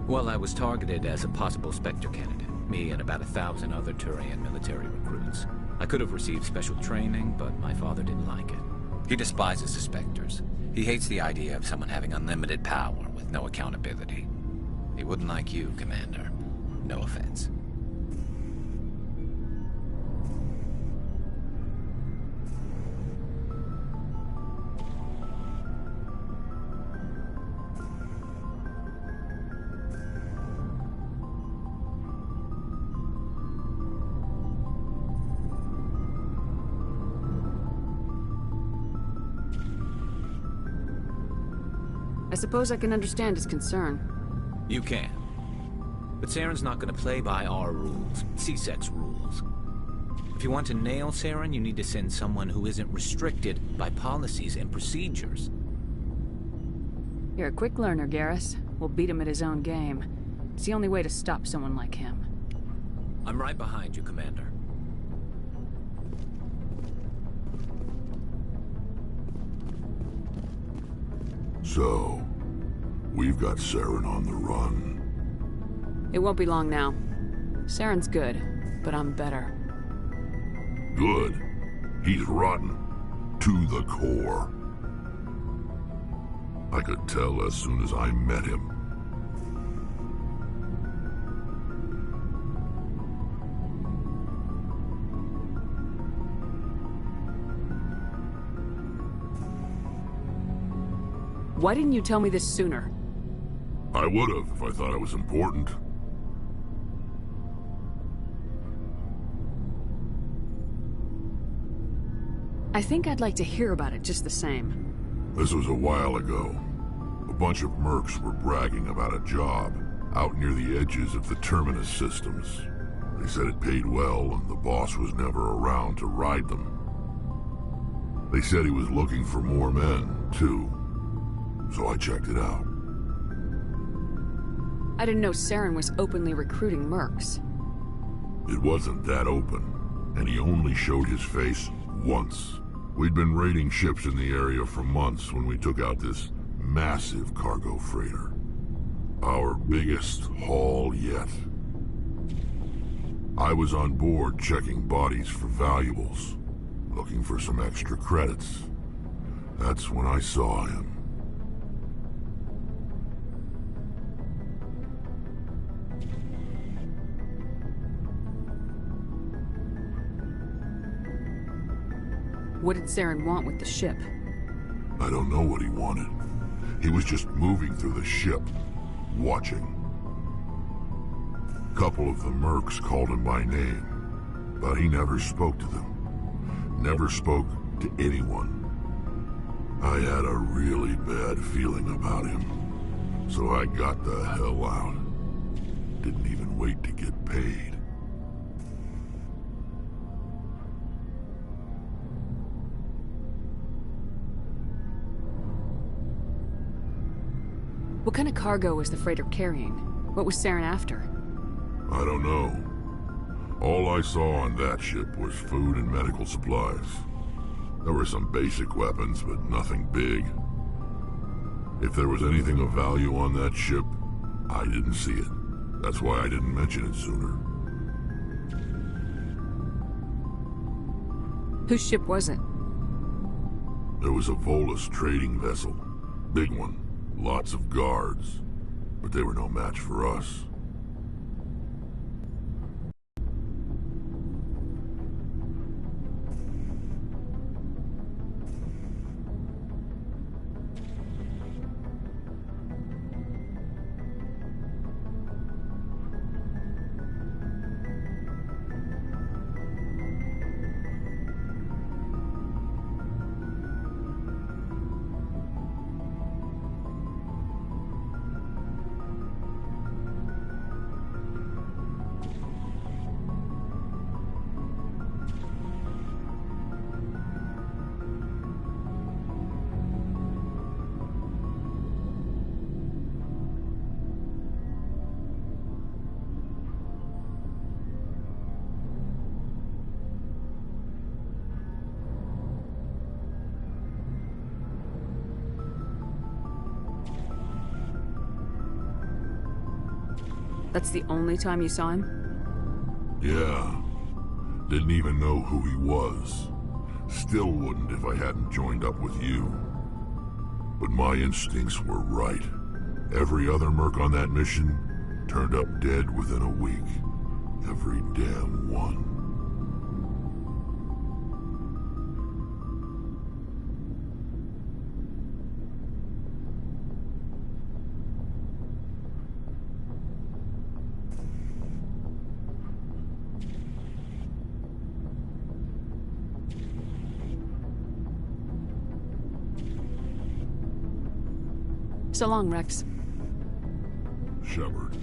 Well, I was targeted as a possible Spectre candidate. Me and about 1,000 other Turian military recruits. I could have received special training, but my father didn't like it. He despises the Spectres. He hates the idea of someone having unlimited power with no accountability. He wouldn't like you, Commander. No offense. I suppose I can understand his concern. You can. But Saren's not going to play by our rules, C-Sec's rules. If you want to nail Saren, you need to send someone who isn't restricted by policies and procedures. You're a quick learner, Garrus. We'll beat him at his own game. It's the only way to stop someone like him. I'm right behind you, Commander. So, we've got Saren on the run. It won't be long now. Saren's good, but I'm better. Good. He's rotten. To the core. I could tell as soon as I met him. Why didn't you tell me this sooner? I would've if I thought it was important. I think I'd like to hear about it just the same. This was a while ago. A bunch of mercs were bragging about a job out near the edges of the Terminus systems. They said it paid well and the boss was never around to ride them. They said he was looking for more men, too. So I checked it out. I didn't know Saren was openly recruiting mercs. It wasn't that open, and he only showed his face once. We'd been raiding ships in the area for months when we took out this massive cargo freighter. Our biggest haul yet. I was on board checking bodies for valuables, looking for some extra credits. That's when I saw him. What did Saren want with the ship? I don't know what he wanted. He was just moving through the ship, watching. A couple of the mercs called him by name, but he never spoke to them. Never spoke to anyone. I had a really bad feeling about him, so I got the hell out. Didn't even wait to get paid. What kind of cargo was the freighter carrying? What was Saren after? I don't know. All I saw on that ship was food and medical supplies. There were some basic weapons, but nothing big. If there was anything of value on that ship, I didn't see it. That's why I didn't mention it sooner. Whose ship was it? There was a Volus trading vessel. Big one. Lots of guards. But they were no match for us. That's the only time you saw him? Yeah. Didn't even know who he was. Still wouldn't if I hadn't joined up with you. But my instincts were right. Every other merc on that mission turned up dead within a week. Every damn one. So long, Rex. Shepard.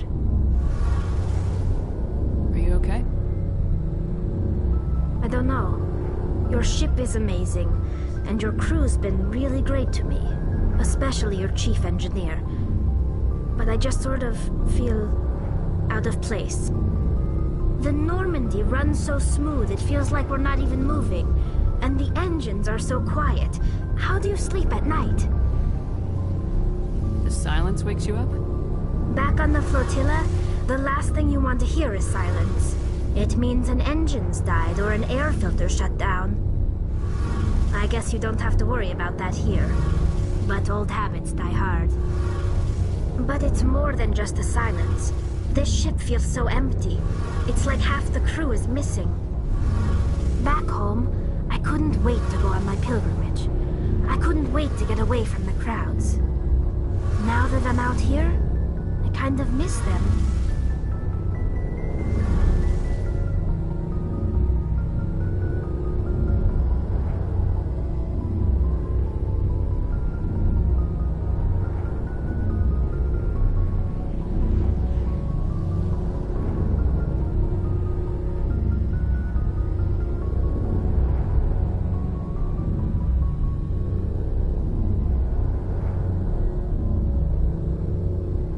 Shepard. Are you okay? I don't know. Your ship is amazing, and your crew's been really great to me. Especially your chief engineer. But I just sort of feel out of place. The Normandy runs so smooth it feels like we're not even moving. And the engines are so quiet. How do you sleep at night? The silence wakes you up? Back on the flotilla, the last thing you want to hear is silence. It means an engine's died or an air filter shut down. I guess you don't have to worry about that here. But old habits die hard. But it's more than just the silence. This ship feels so empty. It's like half the crew is missing. Back home, I couldn't wait to go on my pilgrimage. I couldn't wait to get away from the crowds. Now that I'm out here, I kind of miss them.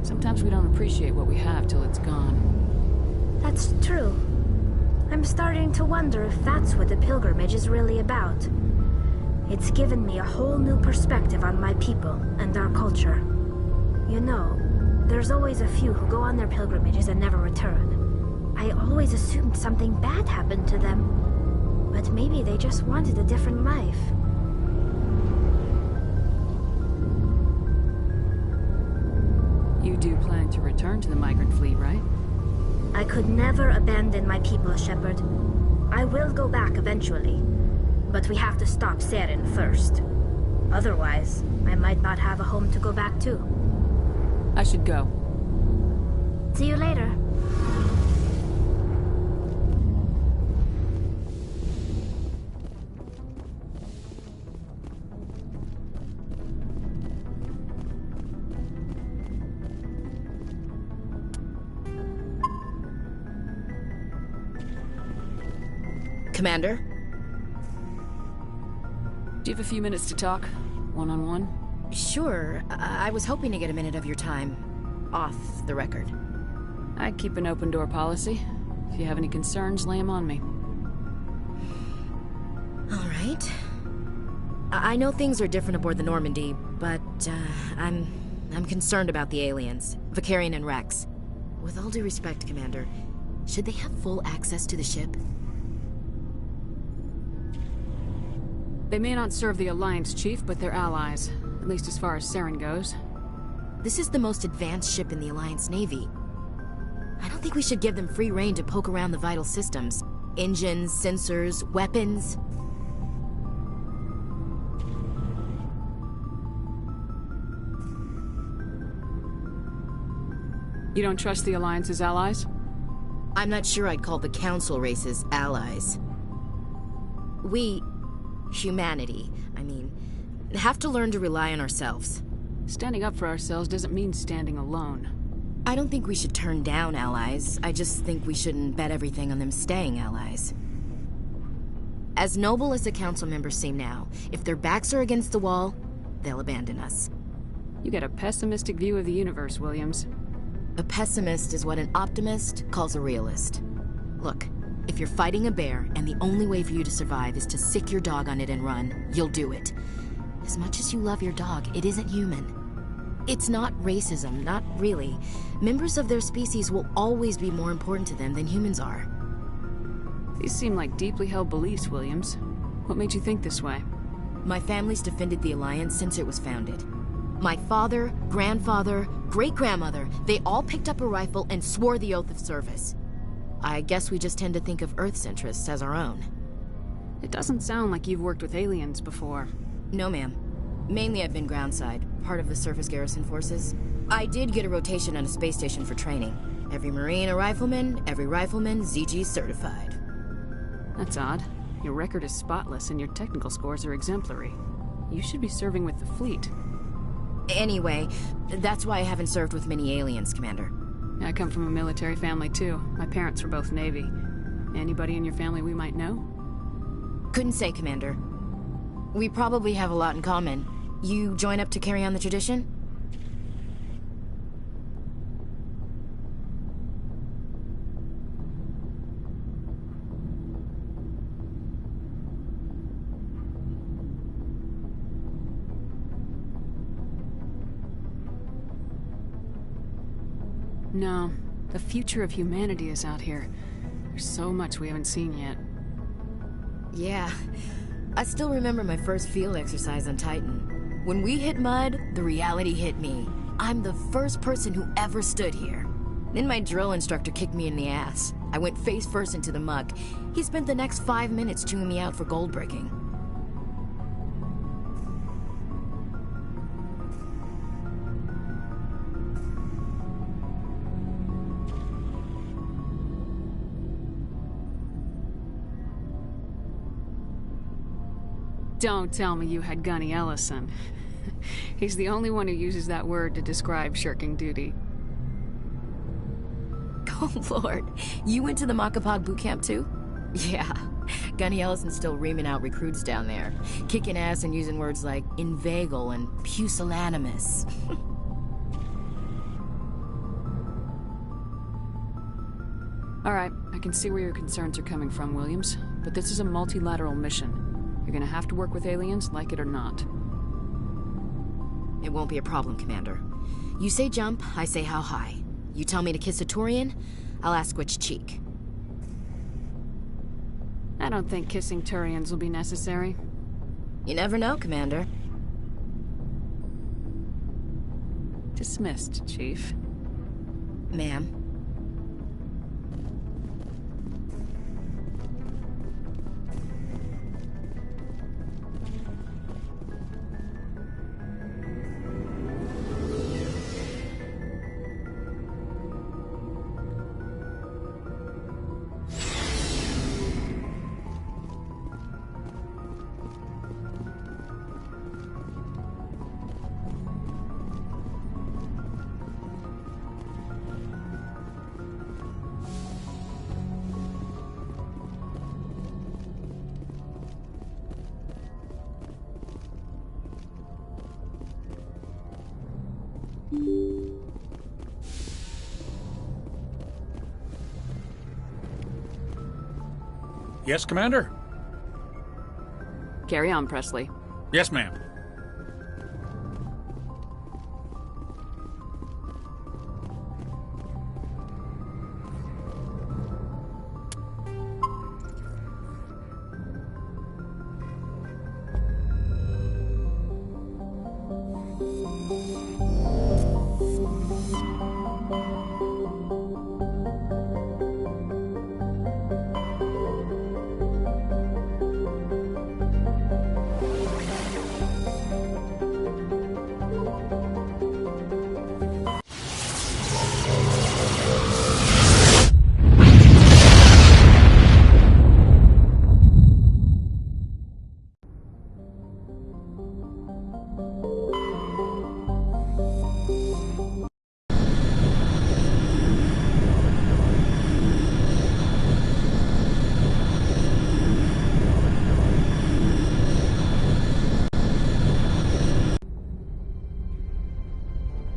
Sometimes we don't appreciate what we have till it's gone. That's true. I'm starting to wonder if that's what the pilgrimage is really about. It's given me a whole new perspective on my people and our culture. You know, there's always a few who go on their pilgrimages and never return. I always assumed something bad happened to them. But maybe they just wanted a different life. You do plan to return to the migrant fleet, right? I could never abandon my people, Shepard. I will go back eventually. But we have to stop Saren first. Otherwise, I might not have a home to go back to. I should go. See you later. Commander? Do you have a few minutes to talk? One-on-one? Sure. I was hoping to get a minute of your time. Off the record. I keep an open door policy. If you have any concerns, lay them on me. All right. I know things are different aboard the Normandy, but I'm concerned about the aliens, Vakarian and Rex. With all due respect, Commander, should they have full access to the ship? They may not serve the Alliance, Chief, but they're allies. At least as far as Saren goes. This is the most advanced ship in the Alliance Navy. I don't think we should give them free rein to poke around the vital systems. Engines, sensors, weapons. You don't trust the Alliance's allies? I'm not sure I'd call the Council races allies. We, humanity, I mean, have to learn to rely on ourselves. Standing up for ourselves doesn't mean standing alone. I don't think we should turn down allies. I just think we shouldn't bet everything on them staying allies. As noble as the Council members seem now, if their backs are against the wall, they'll abandon us. You get a pessimistic view of the universe, Williams. A pessimist is what an optimist calls a realist. Look, if you're fighting a bear and the only way for you to survive is to sick your dog on it and run, you'll do it. As much as you love your dog, it isn't human. It's not racism, not really. Members of their species will always be more important to them than humans are. These seem like deeply held beliefs, Williams. What made you think this way? My family's defended the Alliance since it was founded. My father, grandfather, great-grandmother, they all picked up a rifle and swore the oath of service. I guess we just tend to think of Earth's interests as our own. It doesn't sound like you've worked with aliens before. No, ma'am. Mainly I've been groundside, part of the surface garrison forces. I did get a rotation on a space station for training. Every Marine a rifleman, every rifleman ZG certified. That's odd. Your record is spotless and your technical scores are exemplary. You should be serving with the fleet. Anyway, that's why I haven't served with many aliens, Commander. I come from a military family, too. My parents were both Navy. Anybody in your family we might know? Couldn't say, Commander. We probably have a lot in common. You join up to carry on the tradition? No. The future of humanity is out here. There's so much we haven't seen yet. Yeah. I still remember my first field exercise on Titan. When we hit mud, the reality hit me. I'm the first person who ever stood here. Then my drill instructor kicked me in the ass. I went face first into the muck. He spent the next 5 minutes chewing me out for gold breaking. Don't tell me you had Gunny Ellison. He's the only one who uses that word to describe shirking duty. Oh, Lord. You went to the Makapog boot camp, too? Yeah. Gunny Ellison's still reaming out recruits down there. Kicking ass and using words like inveigle and pusillanimous. Alright, I can see where your concerns are coming from, Williams. But this is a multilateral mission. You're gonna have to work with aliens, like it or not. It won't be a problem, Commander. You say jump, I say how high. You tell me to kiss a Turian, I'll ask which cheek. I don't think kissing Turians will be necessary. You never know, Commander. Dismissed, Chief. Ma'am. Yes, Commander? Carry on, Presley. Yes, ma'am.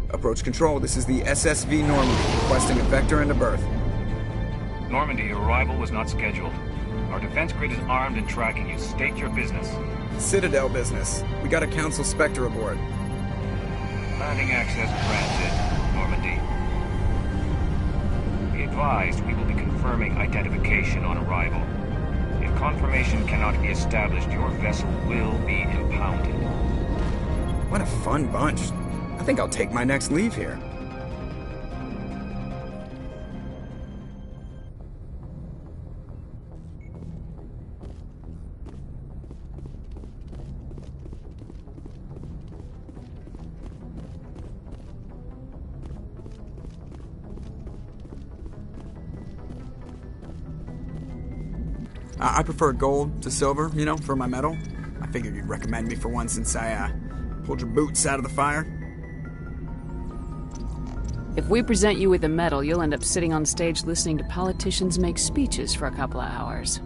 Approach control, this is the SSV Normandy, requesting a vector and a berth. Normandy, your arrival was not scheduled. Our defense grid is armed and tracking you. State your business. Citadel business. We got a Council Spectre aboard. Landing access granted, Normandy. Be advised, we will be confirming identification on arrival. If confirmation cannot be established, your vessel will be impounded. What a fun bunch. I think I'll take my next leave here. I prefer gold to silver, you know, for my medal. I figured you'd recommend me for one since I pulled your boots out of the fire. If we present you with a medal, you'll end up sitting on stage listening to politicians make speeches for a couple of hours.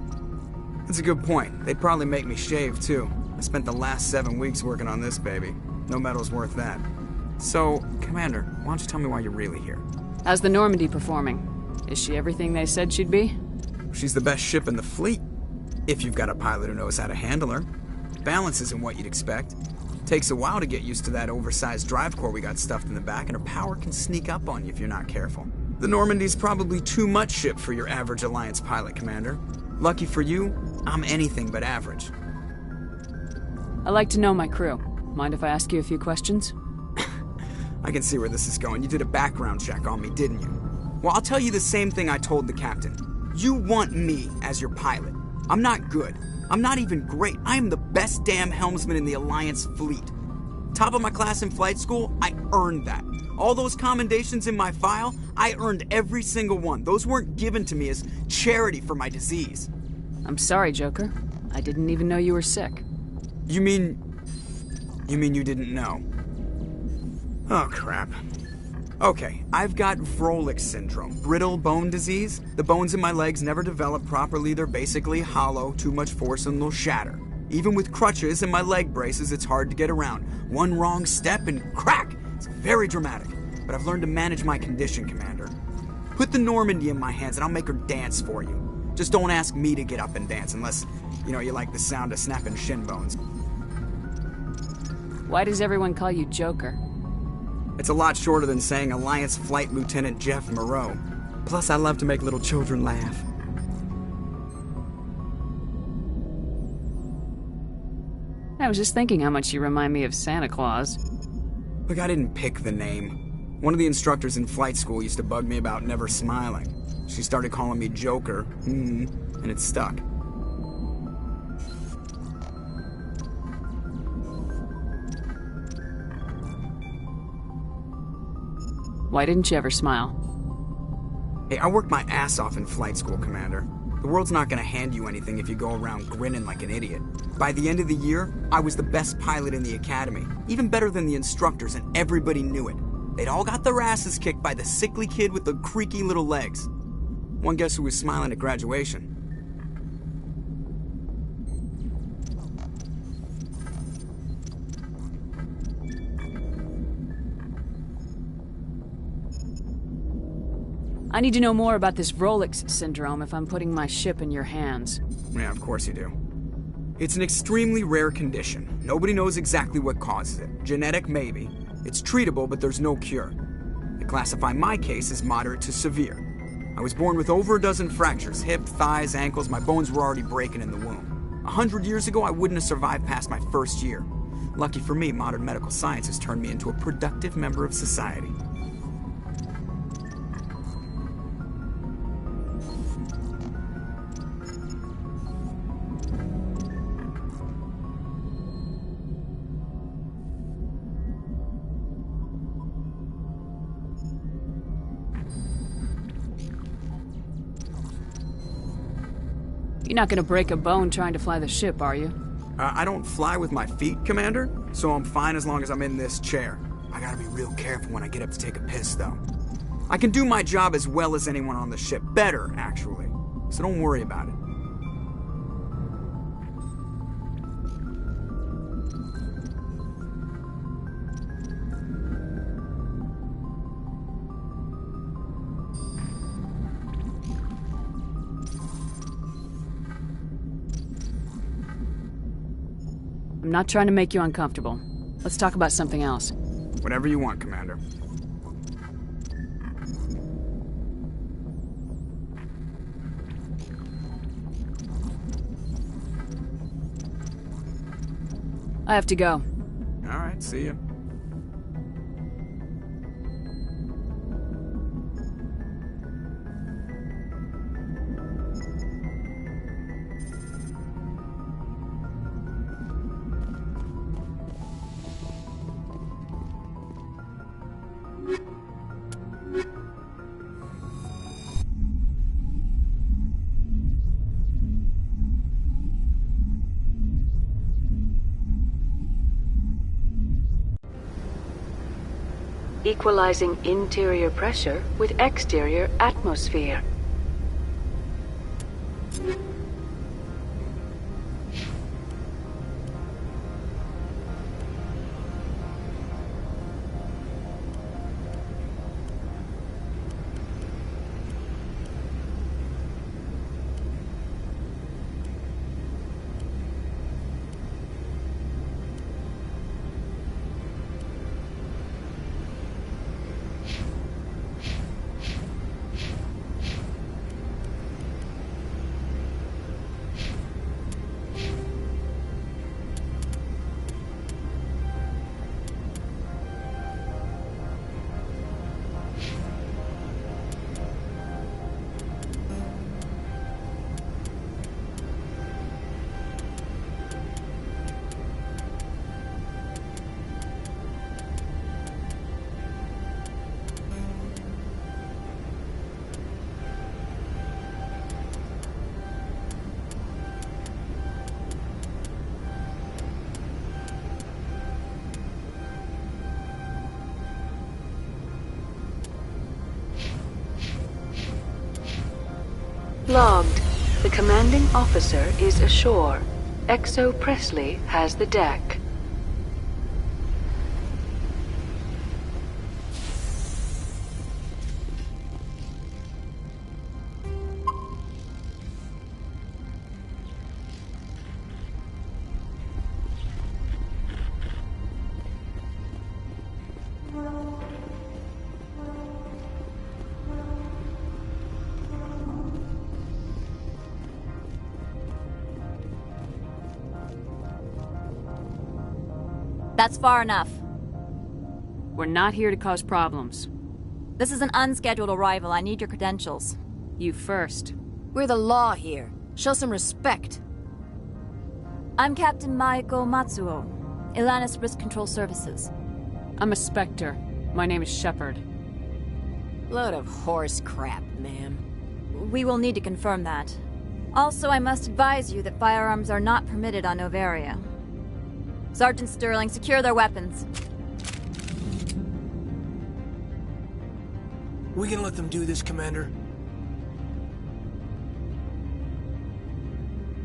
That's a good point. They'd probably make me shave, too. I spent the last 7 weeks working on this baby. No medal's worth that. So, Commander, why don't you tell me why you're really here? How's the Normandy performing? Is she everything they said she'd be? She's the best ship in the fleet. If you've got a pilot who knows how to handle her. Balance isn't what you'd expect. Takes a while to get used to that oversized drive core we got stuffed in the back, and her power can sneak up on you if you're not careful. The Normandy's probably too much ship for your average Alliance pilot, Commander. Lucky for you, I'm anything but average. I like to know my crew. Mind if I ask you a few questions? I can see where this is going. You did a background check on me, didn't you? Well, I'll tell you the same thing I told the captain. You want me as your pilot. I'm not good. I'm not even great. I am the best damn helmsman in the Alliance fleet. Top of my class in flight school, I earned that. All those commendations in my file, I earned every single one. Those weren't given to me as charity for my disease. I'm sorry, Joker. I didn't even know you were sick. You mean you didn't know? Oh, crap. Okay, I've got Vrolik syndrome, brittle bone disease. The bones in my legs never develop properly. They're basically hollow, too much force and they'll shatter. Even with crutches and my leg braces, it's hard to get around. One wrong step and crack! It's very dramatic. But I've learned to manage my condition, Commander. Put the Normandy in my hands and I'll make her dance for you. Just don't ask me to get up and dance unless, you like the sound of snapping shin bones. Why does everyone call you Joker? It's a lot shorter than saying Alliance Flight Lieutenant Jeff Moreau. Plus, I love to make little children laugh. I was just thinking how much you remind me of Santa Claus. Look, I didn't pick the name. One of the instructors in flight school used to bug me about never smiling. She started calling me Joker, and it stuck. Why didn't you ever smile? Hey, I worked my ass off in flight school, Commander. The world's not gonna hand you anything if you go around grinning like an idiot. By the end of the year, I was the best pilot in the academy. Even better than the instructors, and everybody knew it. They'd all got their asses kicked by the sickly kid with the creaky little legs. One guess who was smiling at graduation? I need to know more about this Vrolik syndrome if I'm putting my ship in your hands. Yeah, of course you do. It's an extremely rare condition. Nobody knows exactly what causes it. Genetic, maybe. It's treatable, but there's no cure. They classify my case as moderate to severe. I was born with over a dozen fractures, hip, thighs, ankles. My bones were already breaking in the womb. 100 years ago, I wouldn't have survived past my first year. Lucky for me, modern medical science has turned me into a productive member of society. You're not gonna break a bone trying to fly the ship, are you? I don't fly with my feet, Commander, so I'm fine as long as I'm in this chair. I gotta be real careful when I get up to take a piss, though. I can do my job as well as anyone on the ship. Better, actually. So don't worry about it. I'm not trying to make you uncomfortable. Let's talk about something else. Whatever you want, Commander. I have to go. All right, see ya. equalizing interior pressure with exterior atmosphere. Logged. The commanding officer is ashore. Exo Presley has the deck. That's far enough. We're not here to cause problems. This is an unscheduled arrival. I need your credentials. You first. We're the law here. Show some respect. I'm Captain Maiko Matsuo, Ilanis Risk Control Services. I'm a Spectre. My name is Shepard. Load of horse crap, ma'am. We will need to confirm that. Also, I must advise you that firearms are not permitted on Novaria. Sergeant Sterling, secure their weapons. We can let them do this, Commander.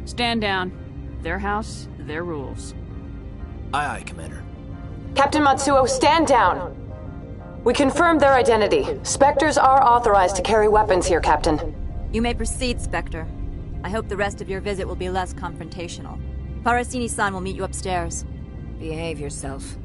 Stand down. Their house, their rules. Aye, aye, Commander. Captain Matsuo, stand down! We confirmed their identity. Spectres are authorized to carry weapons here, Captain. You may proceed, Spectre. I hope the rest of your visit will be less confrontational. Parasini-san will meet you upstairs. Behave yourself.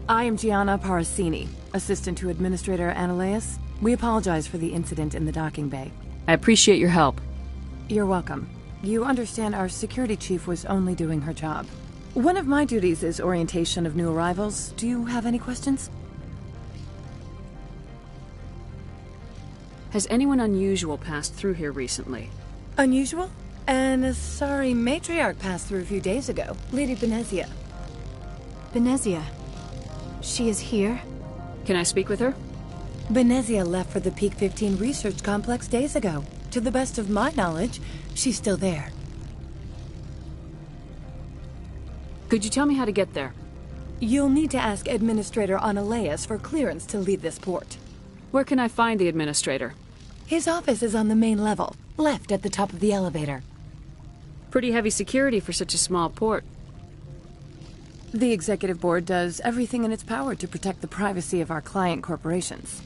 I am Gianna Parasini, assistant to Administrator Ananias. We apologize for the incident in the docking bay. I appreciate your help. You're welcome. You understand our security chief was only doing her job. One of my duties is orientation of new arrivals. Do you have any questions? Has anyone unusual passed through here recently? Unusual? And a sorry matriarch passed through a few days ago. Lady Benezia. Benezia. She is here? Can I speak with her? Benezia left for the Peak 15 research complex days ago. To the best of my knowledge, she's still there. Could you tell me how to get there? You'll need to ask Administrator Ananias for clearance to leave this port. Where can I find the Administrator? His office is on the main level, left at the top of the elevator. Pretty heavy security for such a small port. The Executive Board does everything in its power to protect the privacy of our client corporations.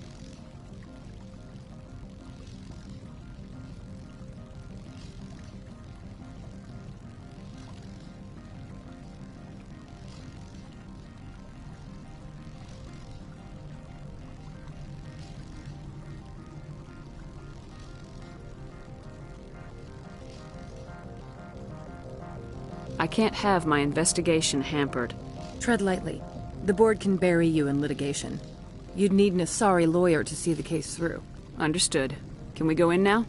I can't have my investigation hampered. Tread lightly. The board can bury you in litigation. You'd need an Asari lawyer to see the case through. Understood. Can we go in now?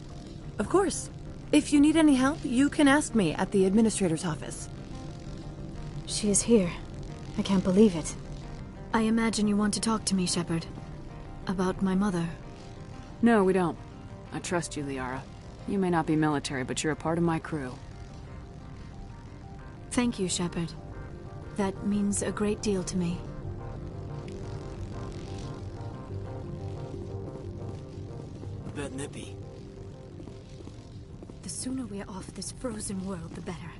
Of course. If you need any help, you can ask me at the administrator's office. She is here. I can't believe it. I imagine you want to talk to me, Shepard. About my mother. No, we don't. I trust you, Liara. You may not be military, but you're a part of my crew. Thank you, Shepard. That means a great deal to me. A bit nippy. The sooner we're off this frozen world, the better.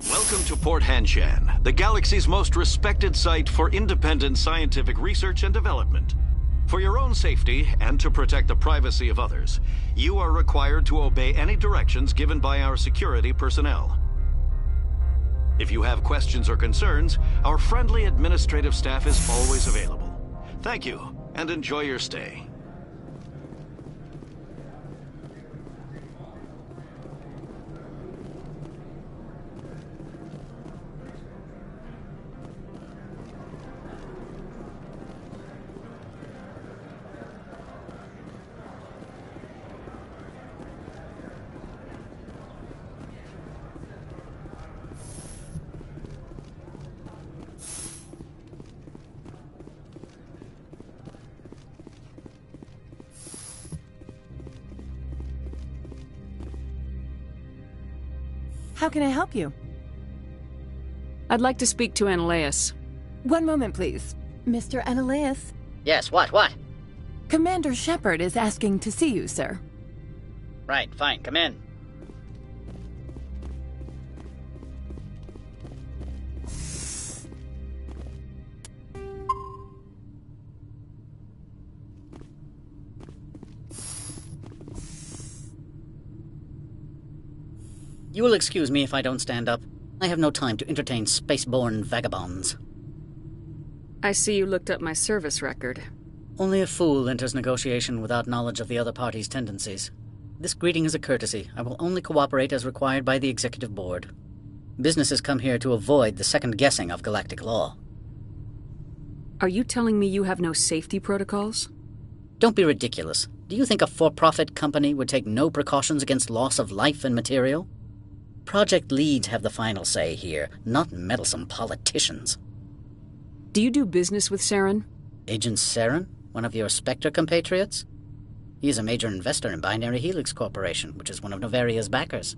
Welcome to Port Hanshan, the galaxy's most respected site for independent scientific research and development. For your own safety, and to protect the privacy of others, you are required to obey any directions given by our security personnel. If you have questions or concerns, our friendly administrative staff is always available. Thank you, and enjoy your stay. How can I help you? I'd like to speak to Analeus. One moment, please. Mr. Analeus? Yes, what? Commander Shepard is asking to see you, sir. Right, fine, come in. You will excuse me if I don't stand up. I have no time to entertain spaceborne vagabonds. I see you looked up my service record. Only a fool enters negotiation without knowledge of the other party's tendencies. This greeting is a courtesy. I will only cooperate as required by the Executive Board. Businesses come here to avoid the second guessing of galactic law. Are you telling me you have no safety protocols? Don't be ridiculous. Do you think a for-profit company would take no precautions against loss of life and material? Project leads have the final say here, not meddlesome politicians. Do you do business with Saren? Agent Saren? One of your Spectre compatriots? He is a major investor in Binary Helix Corporation, which is one of Novaria's backers.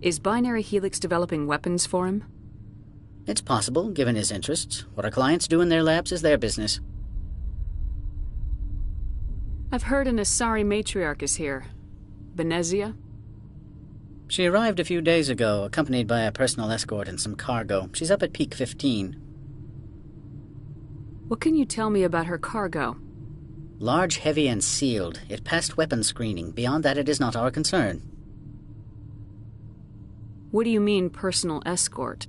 Is Binary Helix developing weapons for him? It's possible, given his interests. What our clients do in their labs is their business. I've heard an Asari matriarch is here. Benezia? She arrived a few days ago, accompanied by a personal escort and some cargo. She's up at Peak 15. What can you tell me about her cargo? Large, heavy, and sealed. It passed weapons screening. Beyond that, it is not our concern. What do you mean, personal escort?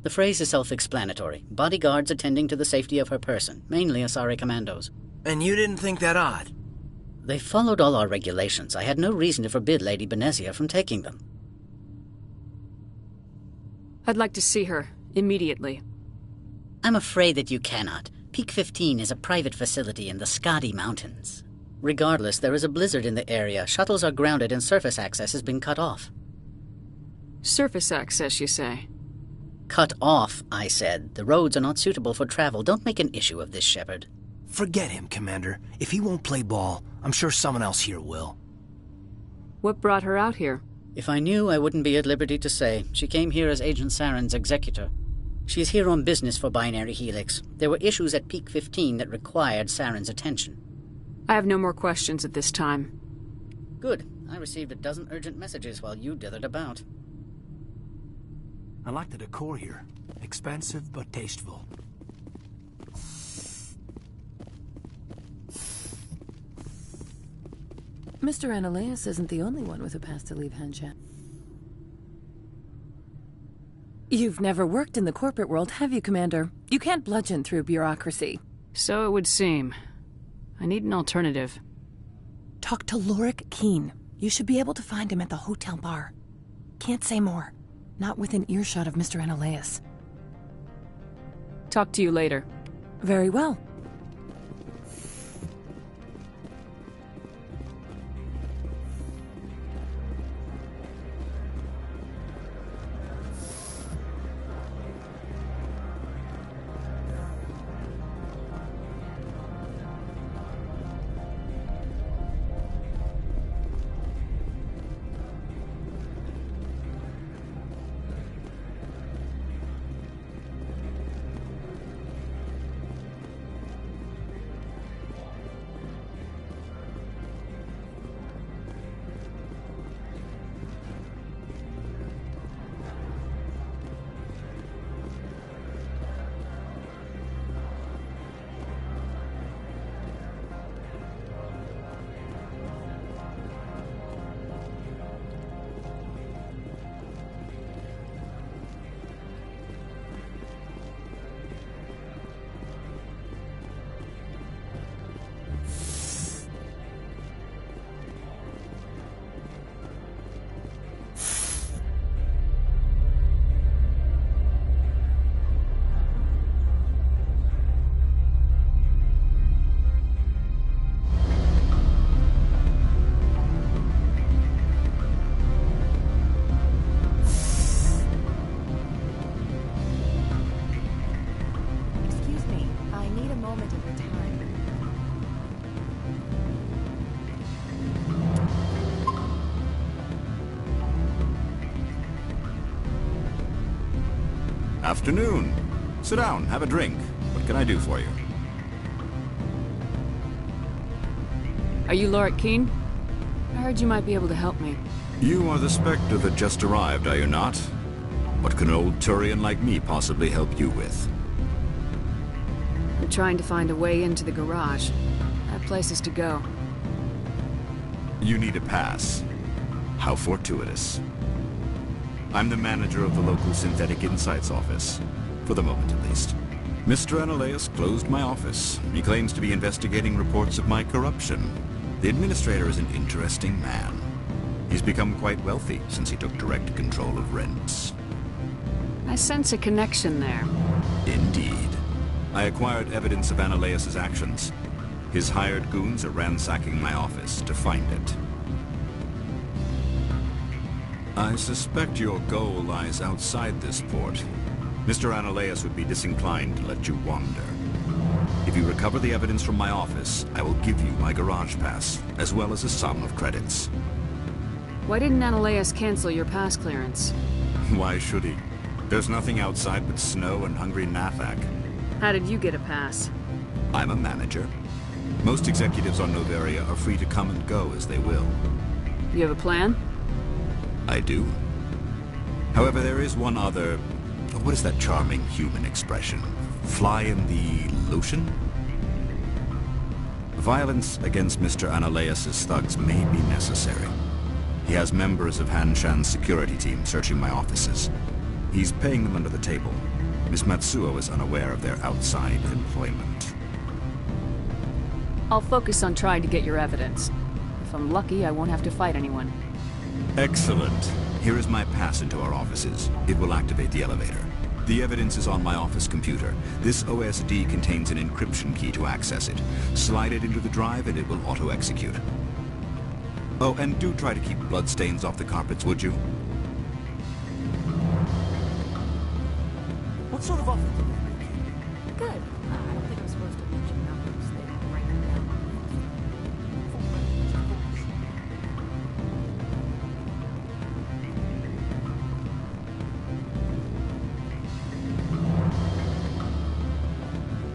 The phrase is self-explanatory. Bodyguards attending to the safety of her person, mainly Asari commandos. And you didn't think that odd? They followed all our regulations. I had no reason to forbid Lady Benezia from taking them. I'd like to see her, immediately. I'm afraid that you cannot. Peak 15 is a private facility in the Skadi Mountains. Regardless, there is a blizzard in the area. Shuttles are grounded and surface access has been cut off. Surface access, you say? Cut off, I said. The roads are not suitable for travel. Don't make an issue of this, Shepard. Forget him, Commander. If he won't play ball, I'm sure someone else here will. What brought her out here? If I knew, I wouldn't be at liberty to say. She came here as Agent Saren's executor. She's here on business for Binary Helix. There were issues at Peak 15 that required Saren's attention. I have no more questions at this time. Good. I received a dozen urgent messages while you dithered about. I like the decor here. Expensive but tasteful. Mr. Analeus isn't the only one with a pass to leave Hanshan. You've never worked in the corporate world, have you, Commander? You can't bludgeon through bureaucracy. So it would seem. I need an alternative. Talk to Lorik Keen. You should be able to find him at the hotel bar. Can't say more. Not within earshot of Mr. Analeus. Talk to you later. Very well. Afternoon. Sit down, have a drink. What can I do for you? Are you Lord Keene? I heard you might be able to help me. You are the Spectre that just arrived, are you not? What can an old Turian like me possibly help you with? I'm trying to find a way into the garage. I have places to go. You need a pass. How fortuitous. I'm the manager of the local Synthetic Insights office. For the moment, at least. Mr. Analaeus closed my office. He claims to be investigating reports of my corruption. The administrator is an interesting man. He's become quite wealthy since he took direct control of rents. I sense a connection there. Indeed. I acquired evidence of Analaeus' actions. His hired goons are ransacking my office to find it. I suspect your goal lies outside this port. Mr. Analaeus would be disinclined to let you wander. If you recover the evidence from my office, I will give you my garage pass, as well as a sum of credits. Why didn't Analaeus cancel your pass clearance? Why should he? There's nothing outside but snow and hungry Nathak. How did you get a pass? I'm a manager. Most executives on Noveria are free to come and go as they will. You have a plan? I do. However, there is one other... What is that charming human expression? Fly in the lotion? Violence against Mr. Analaeus' thugs may be necessary. He has members of Hanshan's security team searching my offices. He's paying them under the table. Miss Matsuo is unaware of their outside employment. I'll focus on trying to get your evidence. If I'm lucky, I won't have to fight anyone. Excellent. Here is my pass into our offices. It will activate the elevator. The evidence is on my office computer. This OSD contains an encryption key to access it. Slide it into the drive and it will auto-execute. Oh, and do try to keep bloodstains off the carpets, would you? What sort of offer did they make you? Good. I don't think I'm supposed to mention numbers. They don't write them down.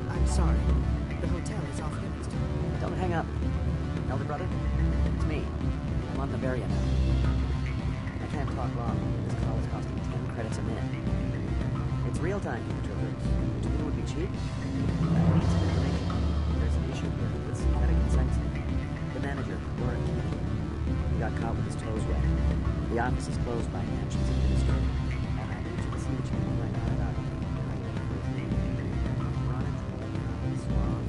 I'm sorry. The hotel is off limits. Don't hang up. Elder brother? It's me. I'm on Noveria now. I can't talk long. This call is costing 10 credits a minute. It's real-time traverse. Do you think it would be cheap? I need some information. There's an issue here with synthetic insights. The manager, Lord Keene, he got caught with his toes wet. The office is closed by Hanshan's administrator. And I need you to see what you can find out about him. Are you ready for his name? Rana Suave,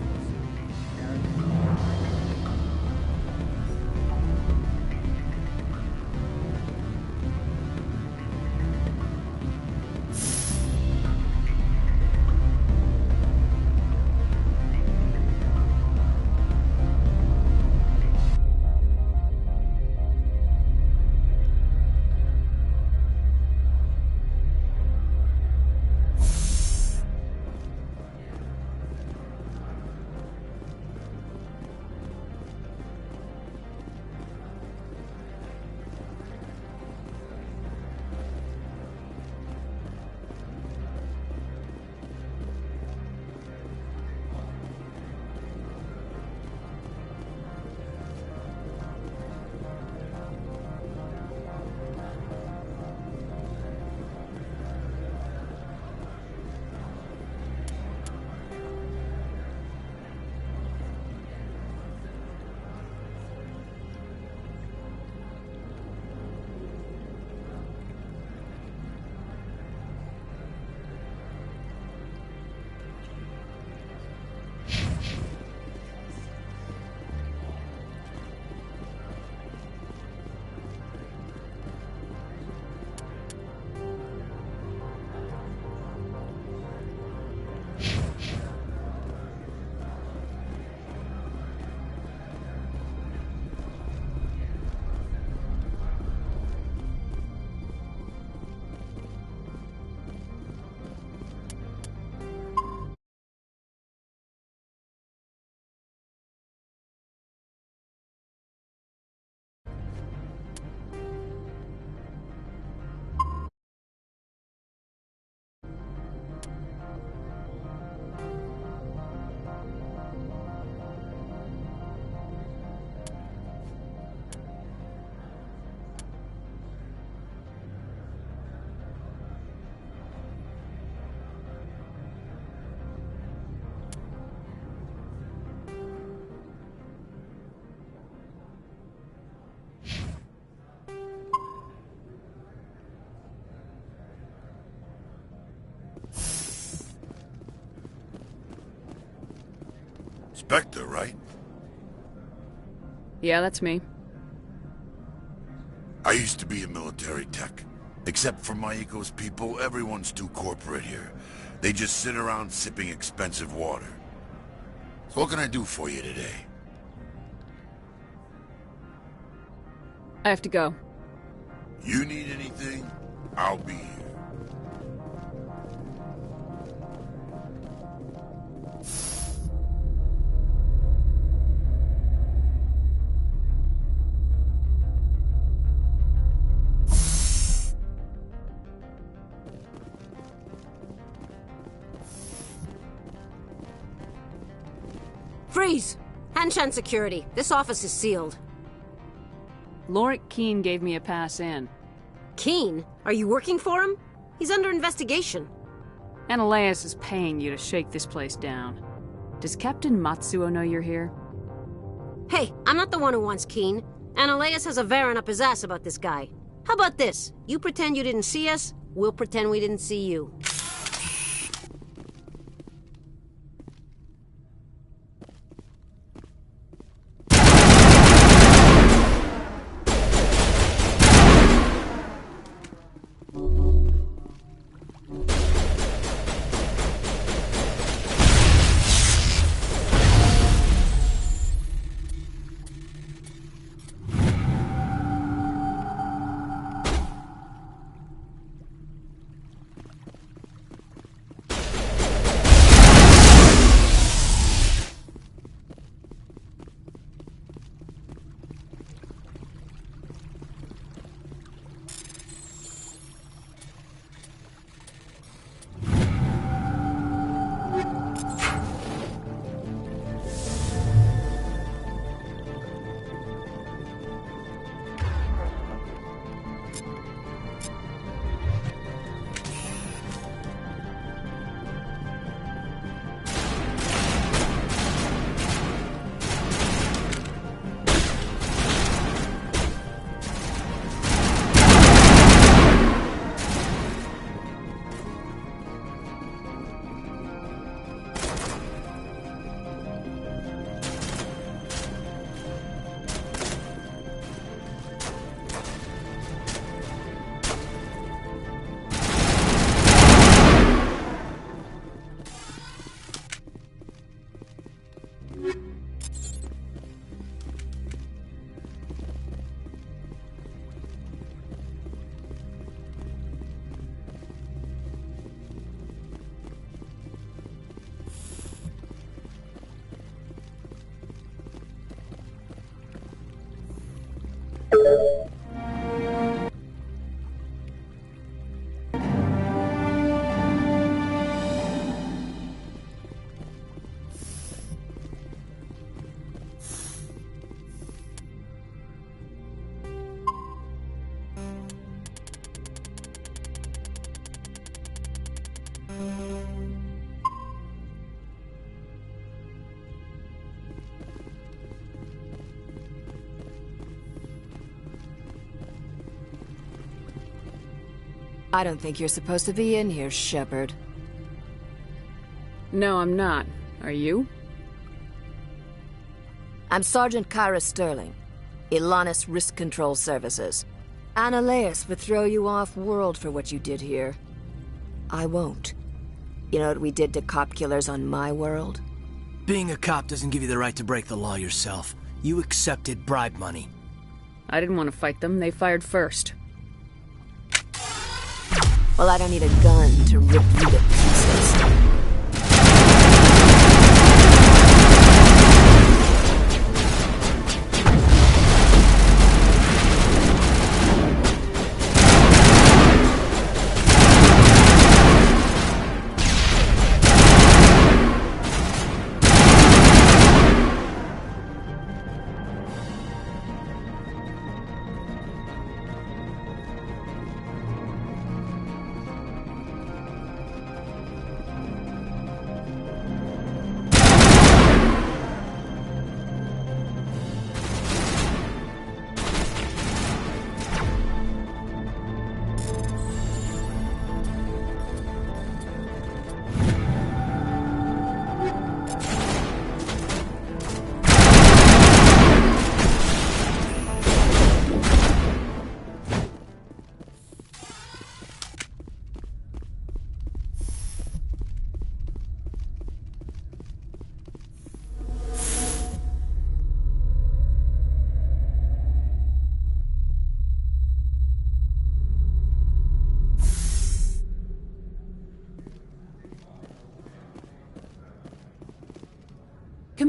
Spectre, right? Yeah, that's me. I used to be in military tech. Except for my eco's people, everyone's too corporate here. They just sit around sipping expensive water. So what can I do for you today? I have to go. You need anything? I'll be here. Freeze! Hanshan security. This office is sealed. Lorik Keene gave me a pass in. Keene? Are you working for him? He's under investigation. Ananias is paying you to shake this place down. Does Captain Matsuo know you're here? Hey, I'm not the one who wants Keene. Ananias has a Varen up his ass about this guy. How about this? You pretend you didn't see us, we'll pretend we didn't see you. I don't think you're supposed to be in here, Shepard. No, I'm not. Are you? I'm Sergeant Kyra Sterling, Ilanis Risk Control Services. Ananias would throw you off-world for what you did here. I won't. You know what we did to cop killers on my world? Being a cop doesn't give you the right to break the law yourself. You accepted bribe money. I didn't want to fight them. They fired first. Well, I don't need a gun to rip you to pieces.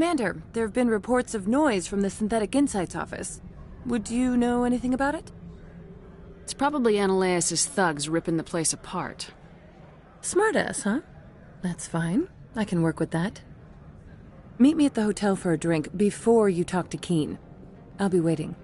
Commander, there have been reports of noise from the Synthetic Insights office. Would you know anything about it? It's probably Analaeus' thugs ripping the place apart. Smartass, huh? That's fine. I can work with that. Meet me at the hotel for a drink before you talk to Keen. I'll be waiting.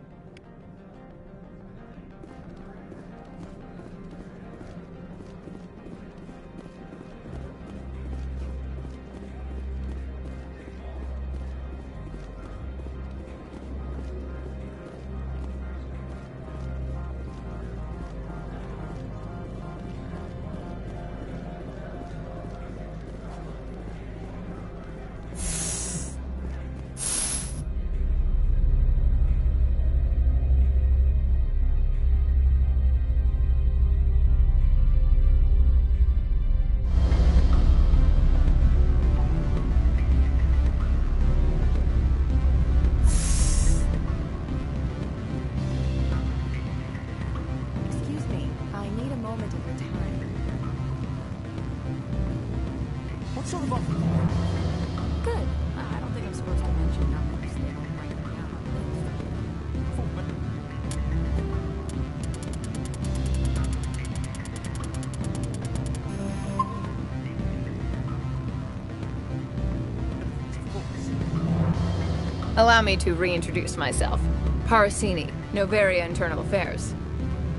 Allow me to reintroduce myself. Parasini, Novaria Internal Affairs.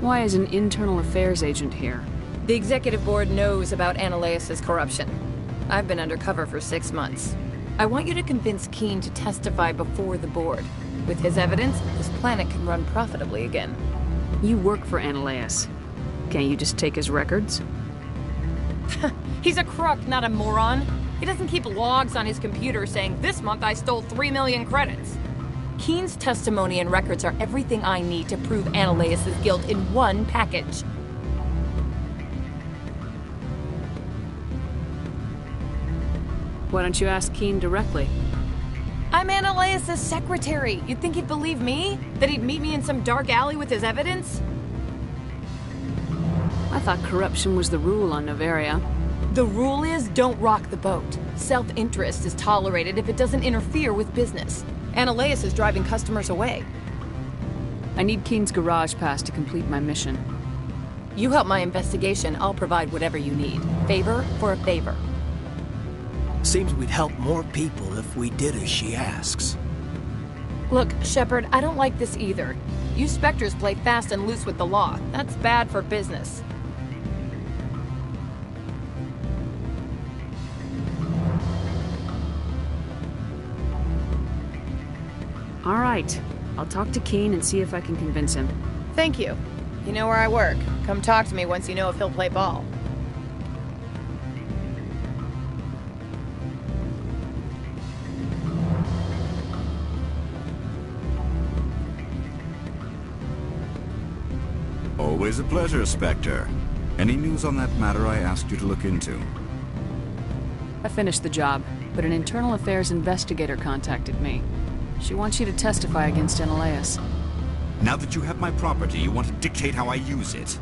Why is an internal affairs agent here? The executive board knows about Analaeus' corruption. I've been undercover for 6 months. I want you to convince Keen to testify before the board. With his evidence, this planet can run profitably again. You work for Analaeus. Can't you just take his records? He's a crook, not a moron. He doesn't keep logs on his computer saying, "This month I stole 3 million credits." Keen's testimony and records are everything I need to prove Analaeus' guilt in one package. Why don't you ask Keen directly? I'm Analaeus' secretary. You'd think he'd believe me? That he'd meet me in some dark alley with his evidence? I thought corruption was the rule on Novaria. The rule is, don't rock the boat. Self-interest is tolerated if it doesn't interfere with business. Analaeus is driving customers away. I need Keen's garage pass to complete my mission. You help my investigation, I'll provide whatever you need. Favor for a favor. Seems we'd help more people if we did as she asks. Look, Shepard, I don't like this either. You Spectres play fast and loose with the law. That's bad for business. All right. I'll talk to Keen and see if I can convince him. Thank you. You know where I work. Come talk to me once you know if he'll play ball. Always a pleasure, Spectre. Any news on that matter I asked you to look into? I finished the job, but an internal affairs investigator contacted me. She wants you to testify against Analaeus. Now that you have my property, you want to dictate how I use it.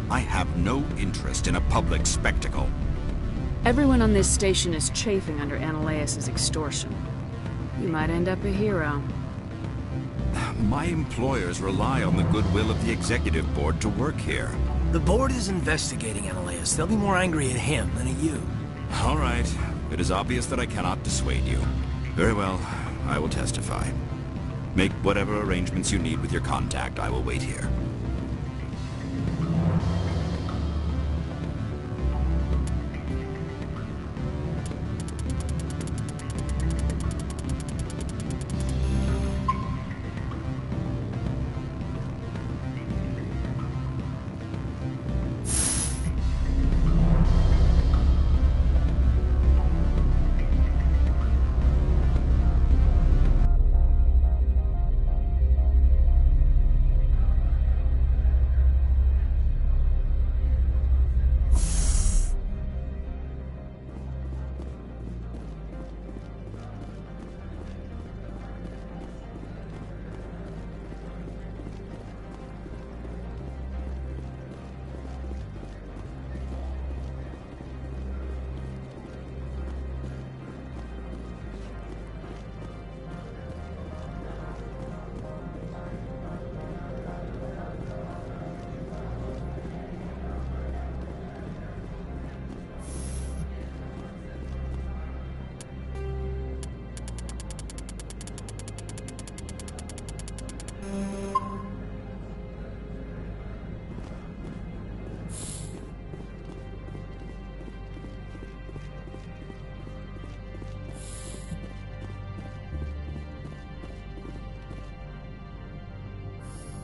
I have no interest in a public spectacle. Everyone on this station is chafing under Analaeus' extortion. You might end up a hero. My employers rely on the goodwill of the executive board to work here. The board is investigating Analaeus. They'll be more angry at him than at you. All right. It is obvious that I cannot dissuade you. Very well. I will testify. Make whatever arrangements you need with your contact. I will wait here.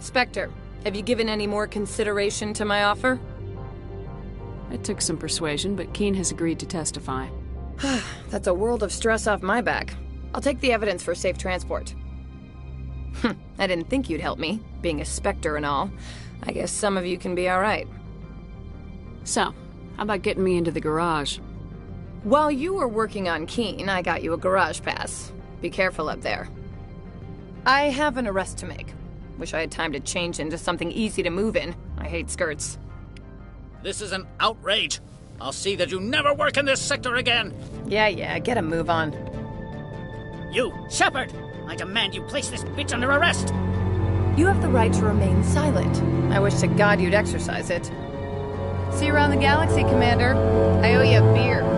Spectre, have you given any more consideration to my offer? It took some persuasion, but Keen has agreed to testify. That's a world of stress off my back. I'll take the evidence for safe transport. I didn't think you'd help me, being a Spectre and all. I guess some of you can be alright. So, how about getting me into the garage? While you were working on Keen, I got you a garage pass. Be careful up there. I have an arrest to make. Wish I had time to change into something easy to move in. I hate skirts. This is an outrage. I'll see that you never work in this sector again. Yeah, get a move on. You, Shepard! I demand you place this bitch under arrest! You have the right to remain silent. I wish to God you'd exercise it. See you around the galaxy, Commander. I owe you a beer.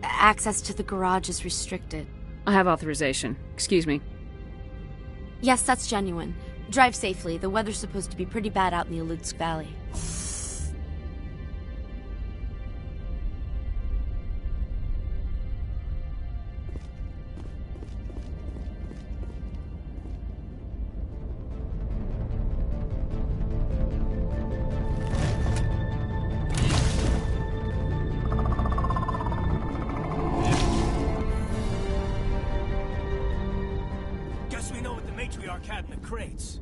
Access to the garage is restricted. I have authorization. Excuse me. Yes, that's genuine. Drive safely. The weather's supposed to be pretty bad out in the Alutsk Valley. Matriarch had in the crates.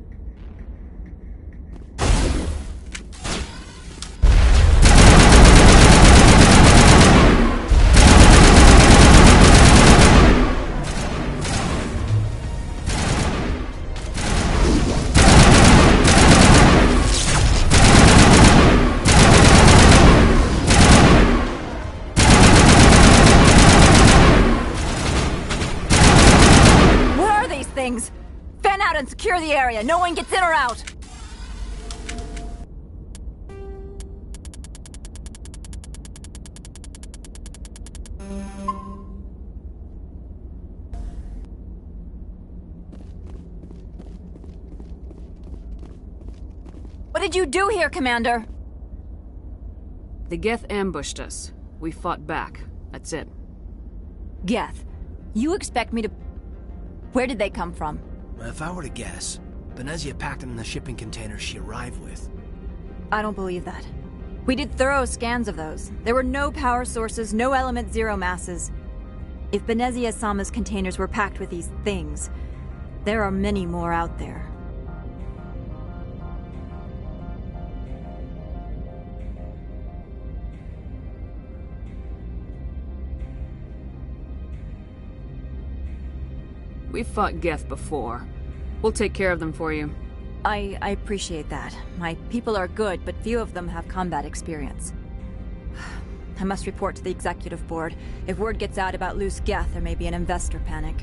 Things. Fan out and secure the area. No one gets in or out. What did you do here, Commander? The Geth ambushed us. We fought back. That's it. Geth? You expect me to... Where did they come from? If I were to guess, Benezia packed them in the shipping containers she arrived with. I don't believe that. We did thorough scans of those. There were no power sources, no element zero masses. If Benezia-sama's containers were packed with these things, there are many more out there. We've fought Geth before. We'll take care of them for you. I appreciate that. My people are good, but few of them have combat experience. I must report to the executive board. If word gets out about loose Geth, there may be an investor panic.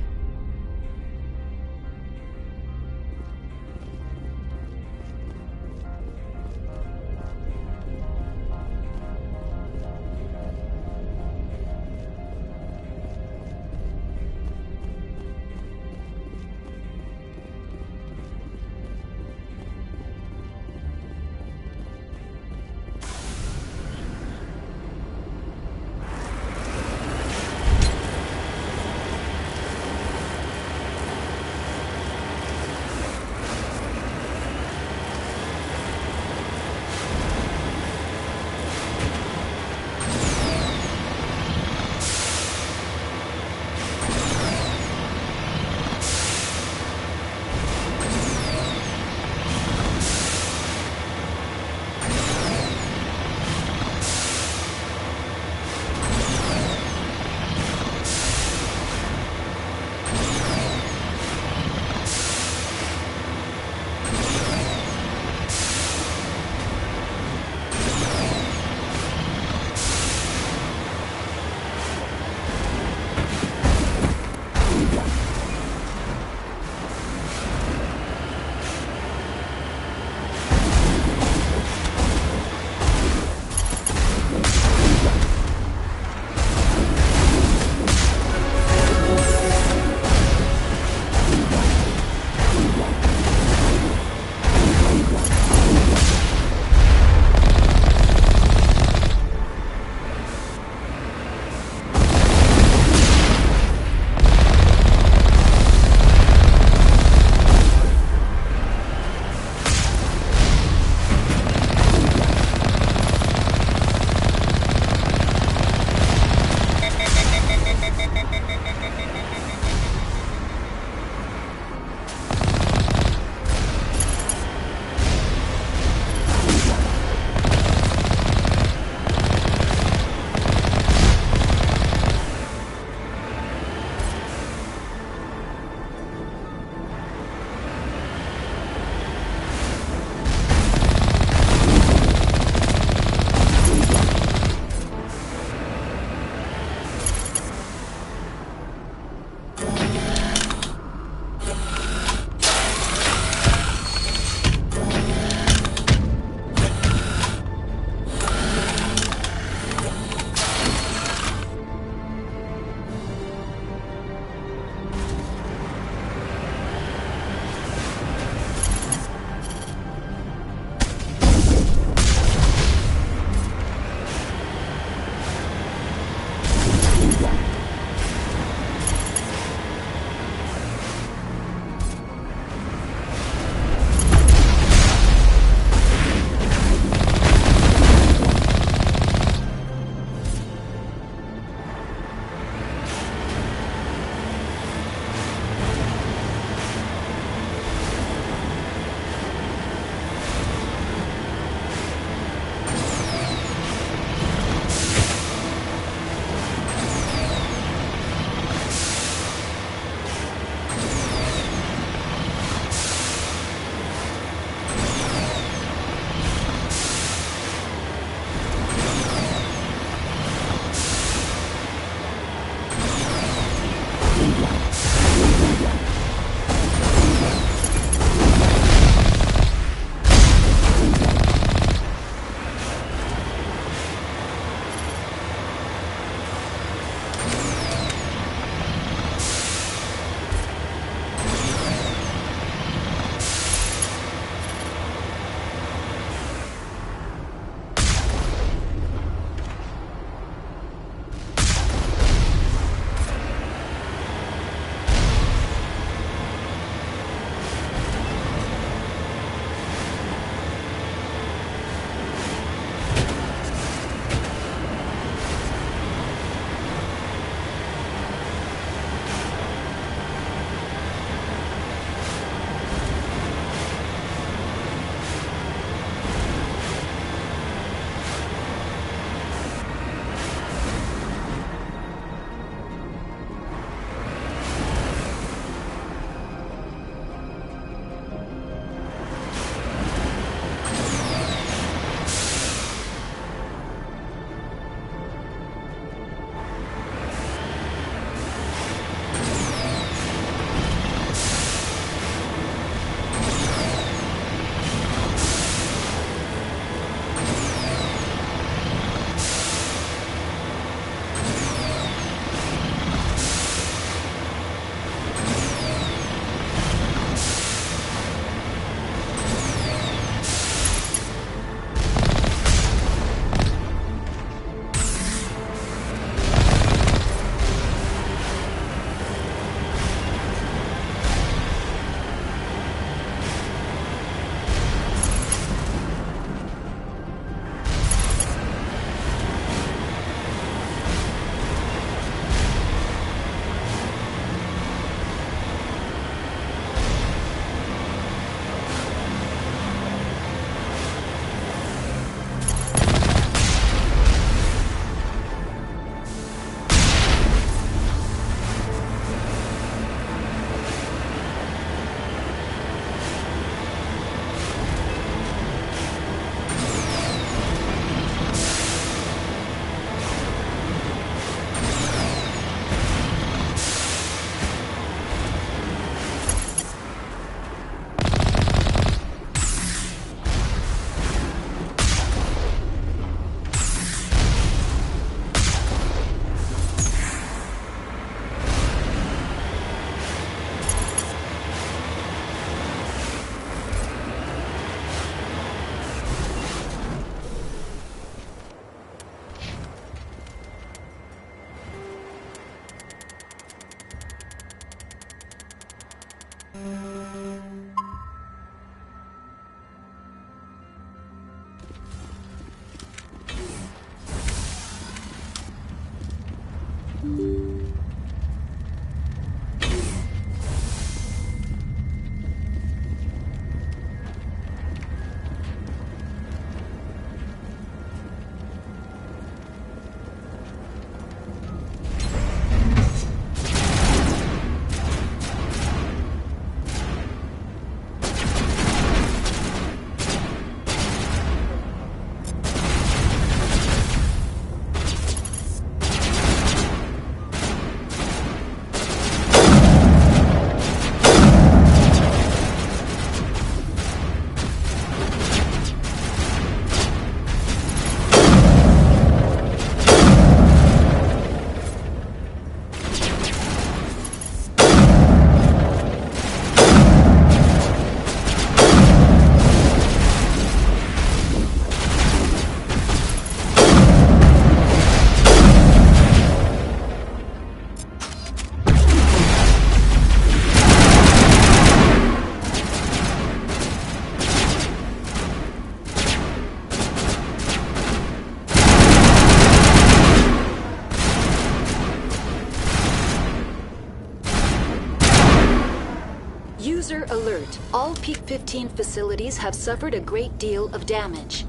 User alert. All Peak 15 facilities have suffered a great deal of damage.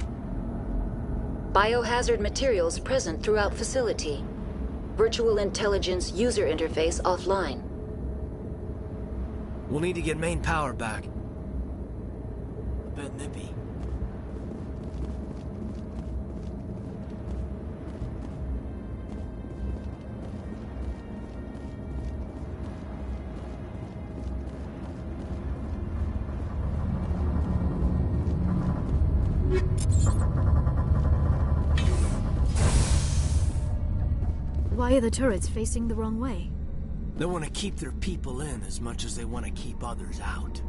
Biohazard materials present throughout facility. Virtual intelligence user interface offline. We'll need to get main power back. A bit nippy. Why are the turrets facing the wrong way? They want to keep their people in as much as they want to keep others out.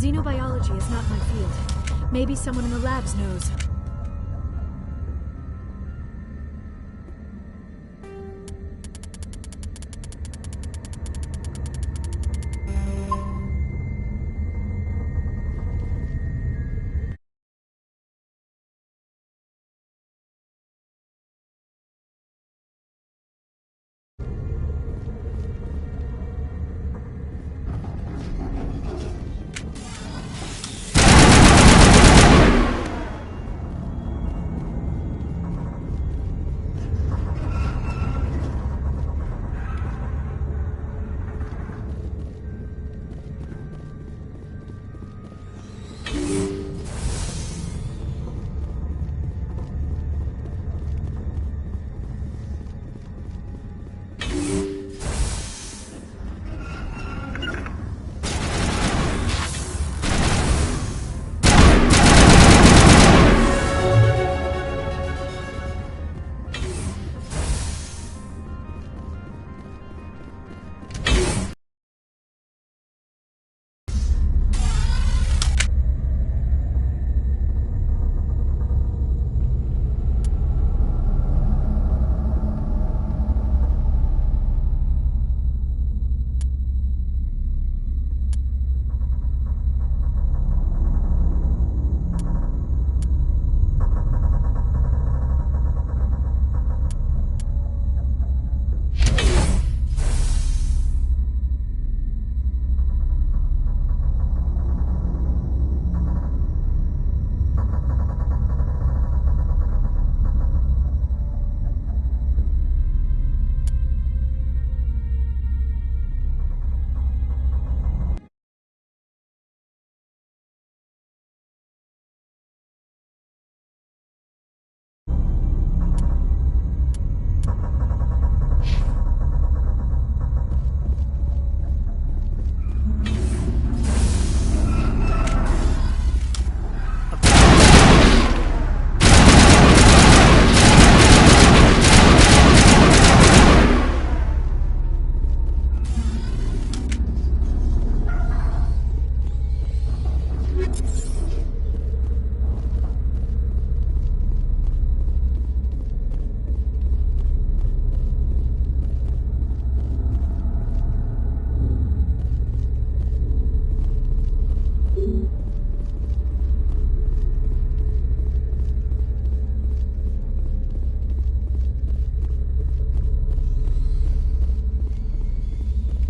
Xenobiology is not my field. Maybe someone in the labs knows.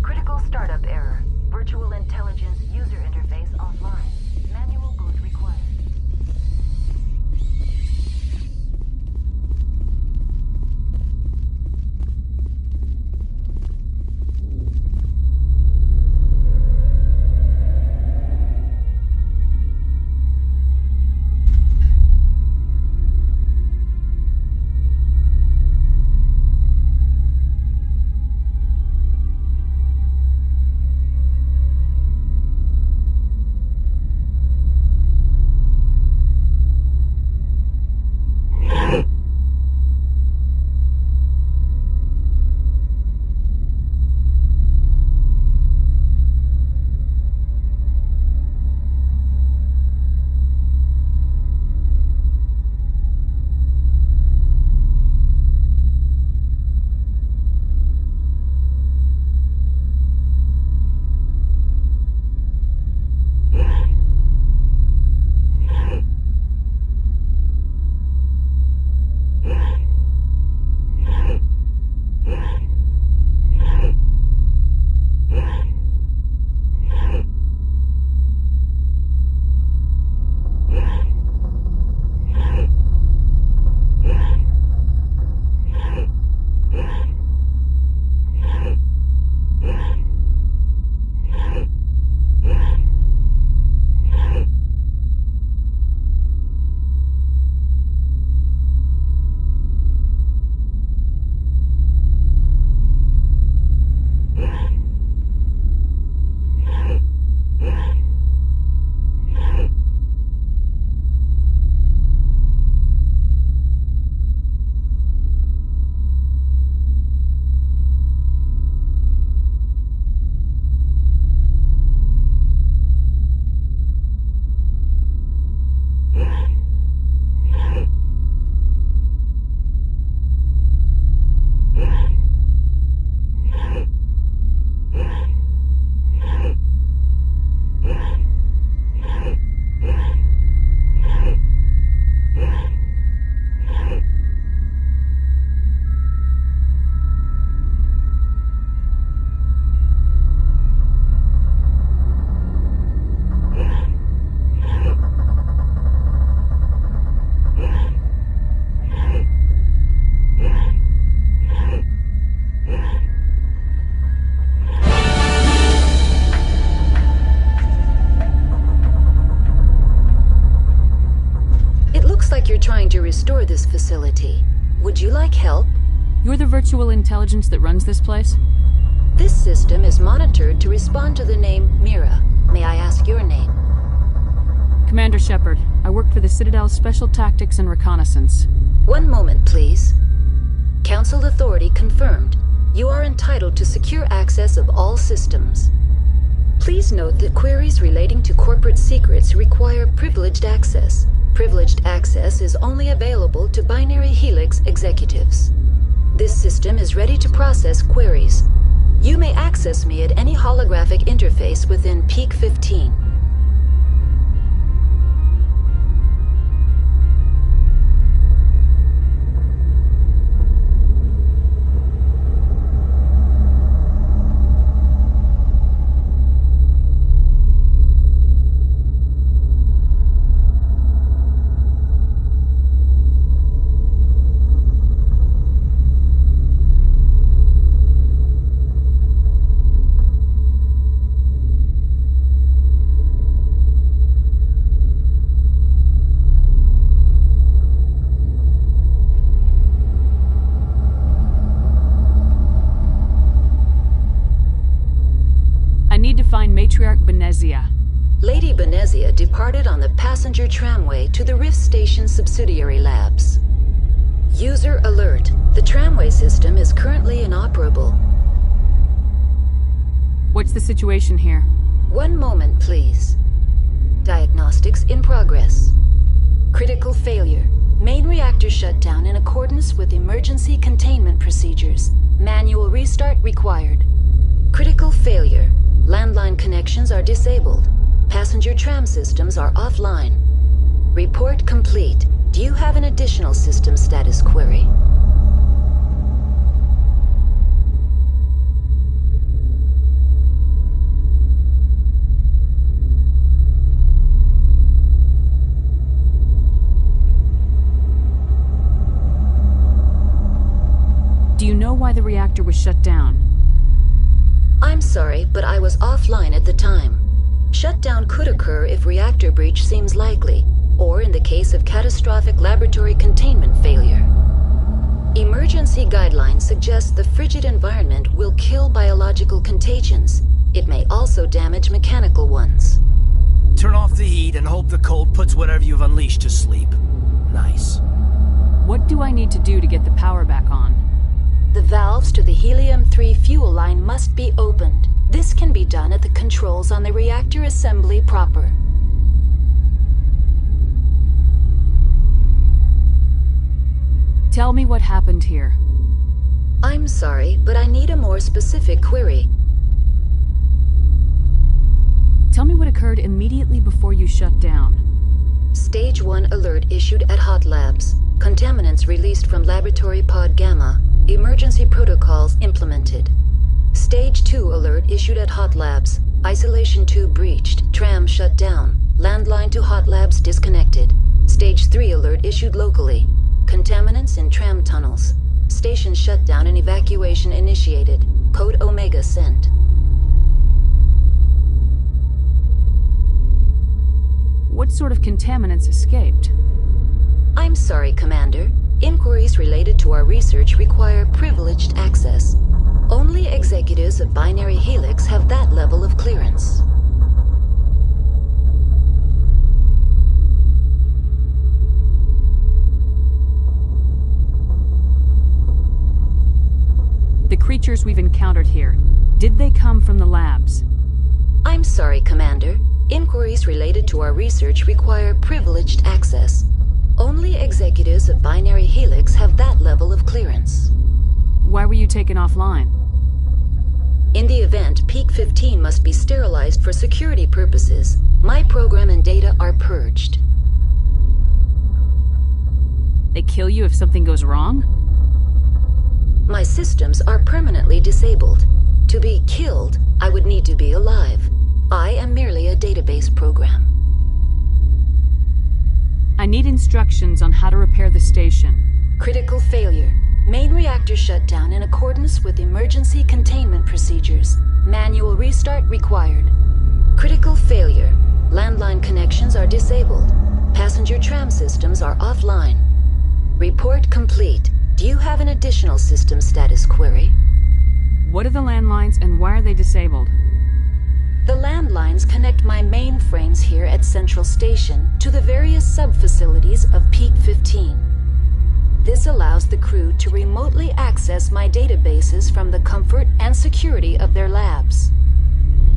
Critical startup error. Virtual intelligence user interface offline. Manual boot required. You're trying to restore this facility. Would you like help? You're the virtual intelligence that runs this place? This system is monitored to respond to the name Mira. May I ask your name? Commander Shepard. I work for the Citadel's Special Tactics and Reconnaissance. One moment, please. Council authority confirmed. You are entitled to secure access of all systems. Please note that queries relating to corporate secrets require privileged access. Privileged access is only available to Binary Helix executives. This system is ready to process queries. You may access me at any holographic interface within Peak 15. Find Matriarch Benezia. Lady Benezia departed on the passenger tramway to the Rift Station subsidiary labs. User alert. The tramway system is currently inoperable. What's the situation here? One moment, please. Diagnostic. progress. Critical failure. Main reactor shut down in accordance with emergency containment procedures. Manual restart required. Critical failure. Landline connections are disabled. Passenger tram systems are offline. Report complete. Do you have an additional system status query? Do you know why the reactor was shut down? I'm sorry, but I was offline at the time. Shutdown could occur if reactor breach seems likely, or in the case of catastrophic laboratory containment failure. Emergency guidelines suggest the frigid environment will kill biological contagions. It may also damage mechanical ones. Turn off the heat and hope the cold puts whatever you've unleashed to sleep. Nice. What do I need to do to get the power back on? The valves to the helium-3 fuel line must be opened. This can be done at the controls on the reactor assembly proper. Tell me what happened here. I'm sorry, but I need a more specific query. Tell me what occurred immediately before you shut down. Stage 1 alert issued at Hot Labs. Contaminants released from Laboratory Pod Gamma. Emergency protocols implemented. Stage 2 alert issued at Hot Labs. Isolation tube breached. Tram shut down. Landline to Hot Labs disconnected. Stage 3 alert issued locally. Contaminants in tram tunnels. Station shutdown and evacuation initiated. Code Omega sent. What sort of contaminants escaped? I'm sorry, Commander. Inquiries related to our research require privileged access. Only executives of Binary Helix have that level of clearance. The creatures we've encountered here, did they come from the labs? I'm sorry, Commander. Inquiries related to our research require privileged access. Only executives of Binary Helix have that level of clearance. Why were you taken offline? In the event, Ps4 must be sterilized for security purposes. My program and data are purged. They kill you if something goes wrong? My systems are permanently disabled. To be killed, I would need to be alive. I am merely a database program. I need instructions on how to repair the station. Critical failure. Main reactor shut down in accordance with emergency containment procedures. Manual restart required. Critical failure. Landline connections are disabled. Passenger tram systems are offline. Report complete. Do you have an additional system status query? What are the landlines and why are they disabled? The landlines connect my mainframes here at Central Station to the various sub-facilities of Ps4. This allows the crew to remotely access my databases from the comfort and security of their labs.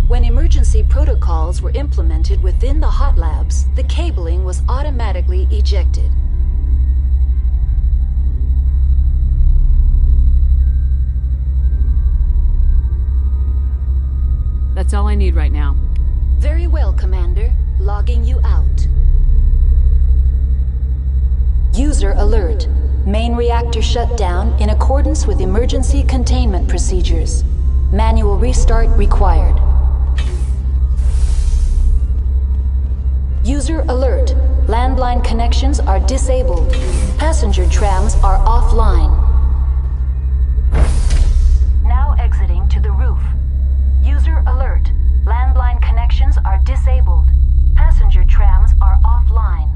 When emergency protocols were implemented within the hot labs, the cabling was automatically ejected. That's all I need right now. Very well, Commander. Logging you out. User alert. Main reactor shut down in accordance with emergency containment procedures. Manual restart required. User alert. Landline connections are disabled. Passenger trams are offline. Now exiting to the roof. User alert. Landline connections are disabled. Passenger trams are offline.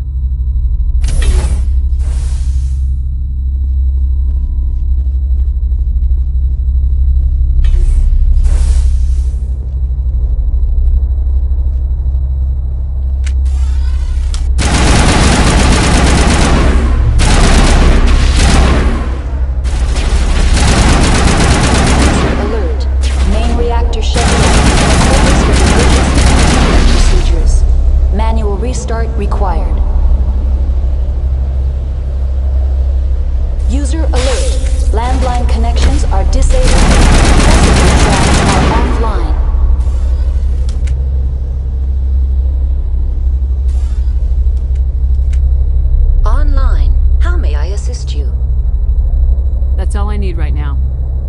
Manual restart required. User alert. Landline connections are disabled. Messaging tracks are offline. Online. How may I assist you? That's all I need right now.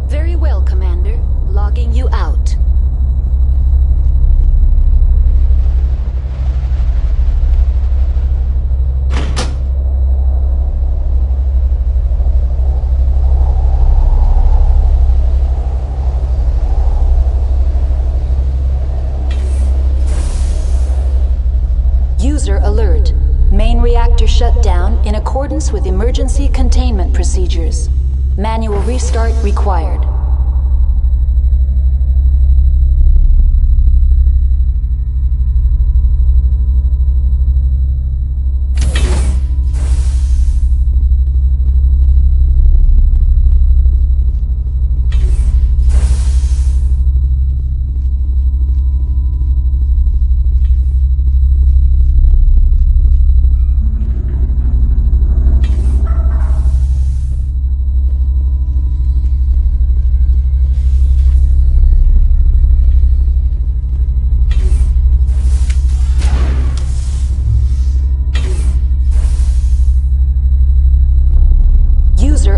Very well, Commander. Logging you out. User alert. Main reactor shut down in accordance with emergency containment procedures. Manual restart required.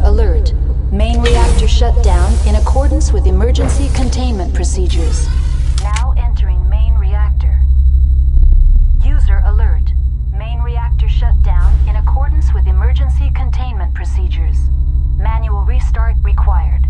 Alert. Main reactor shut down in accordance with emergency containment procedures. Now entering main reactor. User alert. Main reactor shut down in accordance with emergency containment procedures. Manual restart required.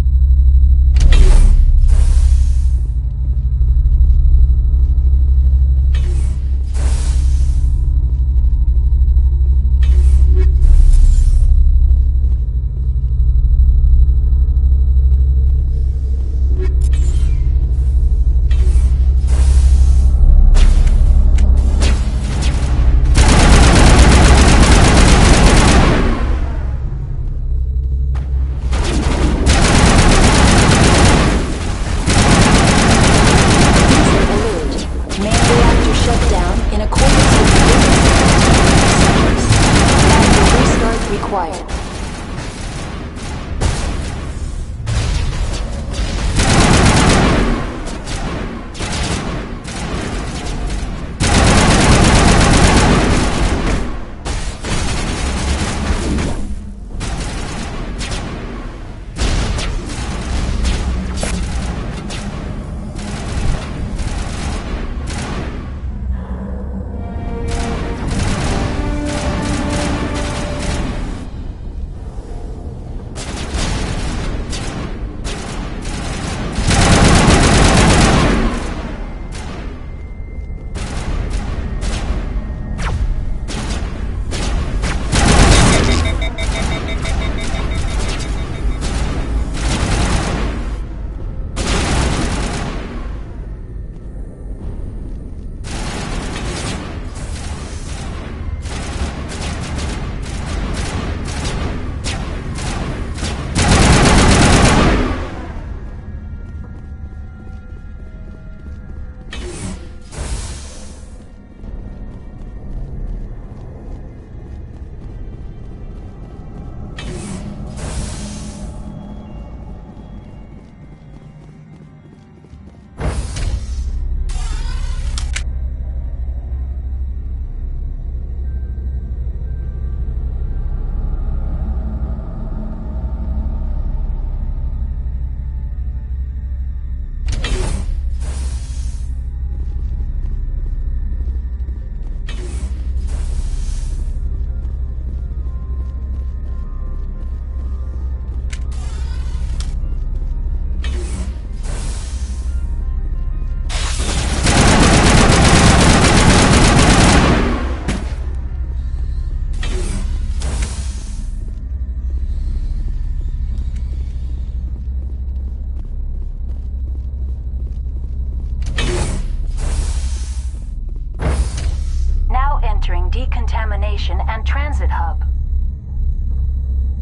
Decontamination and Transit Hub.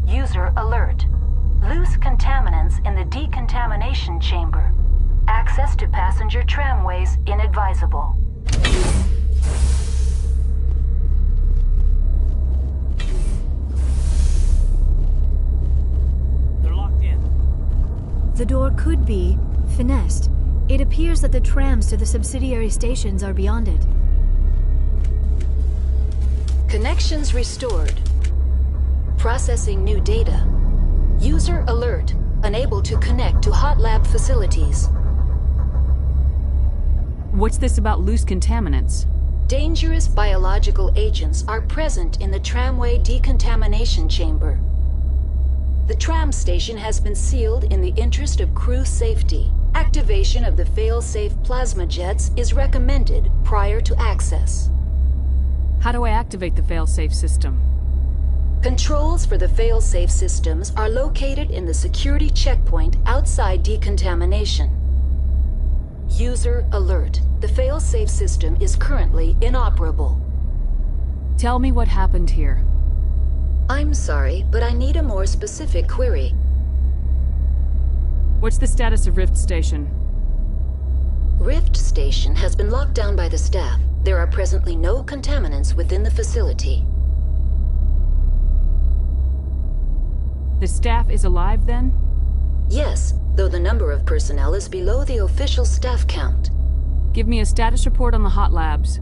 User alert. Loose contaminants in the decontamination chamber. Access to passenger tramways inadvisable. or could be, finessed. It appears that the trams to the subsidiary stations are beyond it. Connections restored. Processing new data. User alert. Unable to connect to hot lab facilities. What's this about loose contaminants? Dangerous biological agents are present in the tramway decontamination chamber. The tram station has been sealed in the interest of crew safety. Activation of the fail-safe plasma jets is recommended prior to access. How do I activate the fail-safe system? Controls for the fail-safe systems are located in the security checkpoint outside decontamination. User alert. The fail-safe system is currently inoperable. Tell me what happened here. I'm sorry, but I need a more specific query. What's the status of Rift Station? Rift Station has been locked down by the staff. There are presently no contaminants within the facility. The staff is alive then? Yes, though the number of personnel is below the official staff count. Give me a status report on the hot labs.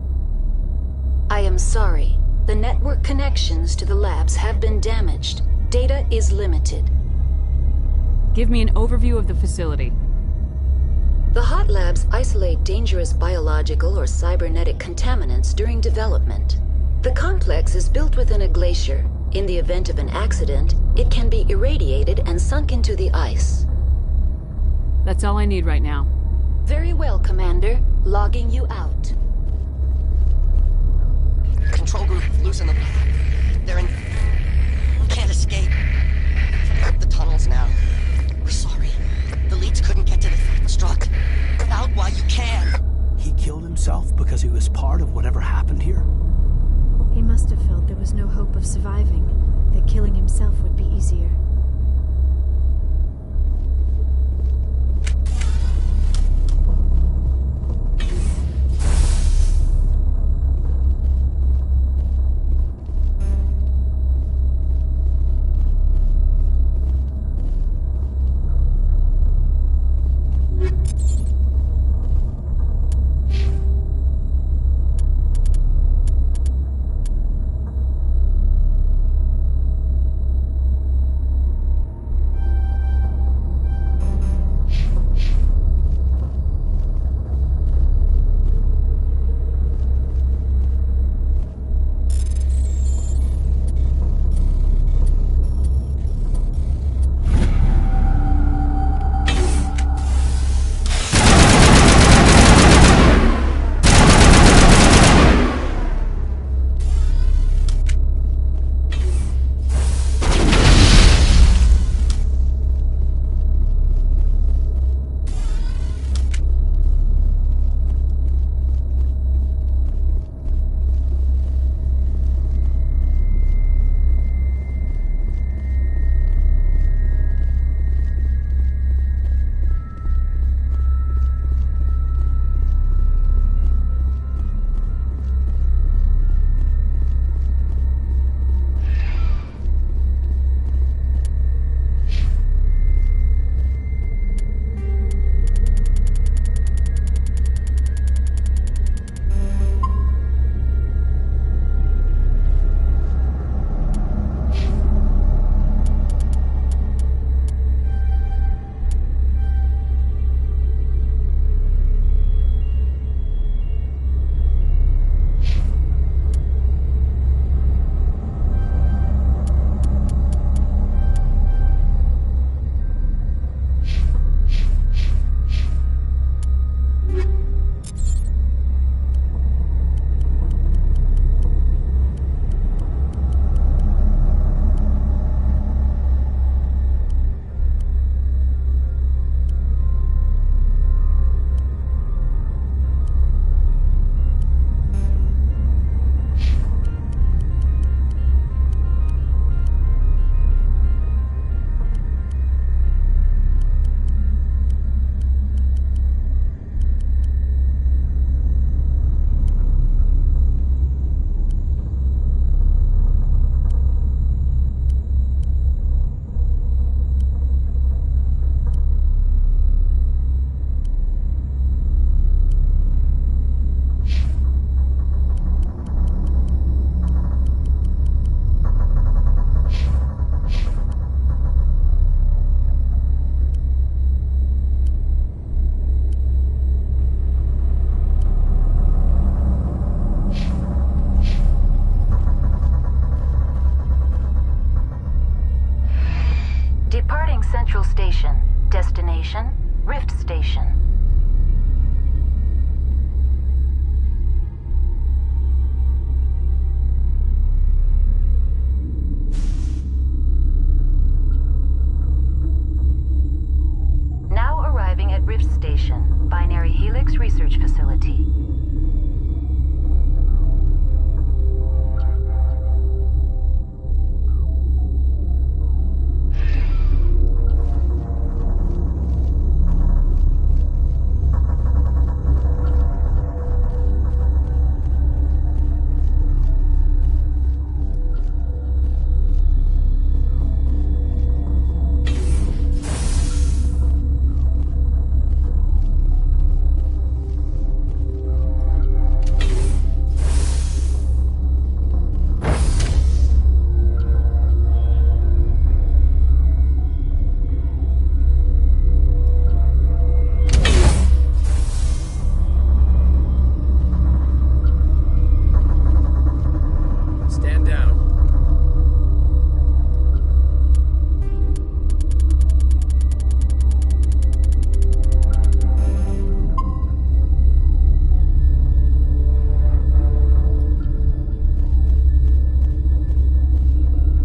I am sorry. The network connections to the labs have been damaged. Data is limited. Give me an overview of the facility. The hot labs isolate dangerous biological or cybernetic contaminants during development. The complex is built within a glacier. In the event of an accident, it can be irradiated and sunk into the ice. That's all I need right now. Very well, Commander. Logging you out. Control group, loosen them. They're in... Can't escape. Up the tunnels now. We're sorry. The leads couldn't get to the struck. Get out while you can. He killed himself because he was part of whatever happened here? He must have felt there was no hope of surviving, that killing himself would be easier. Central Station. Destination, Rift Station. Now arriving at Rift Station, Binary Helix Research Facility.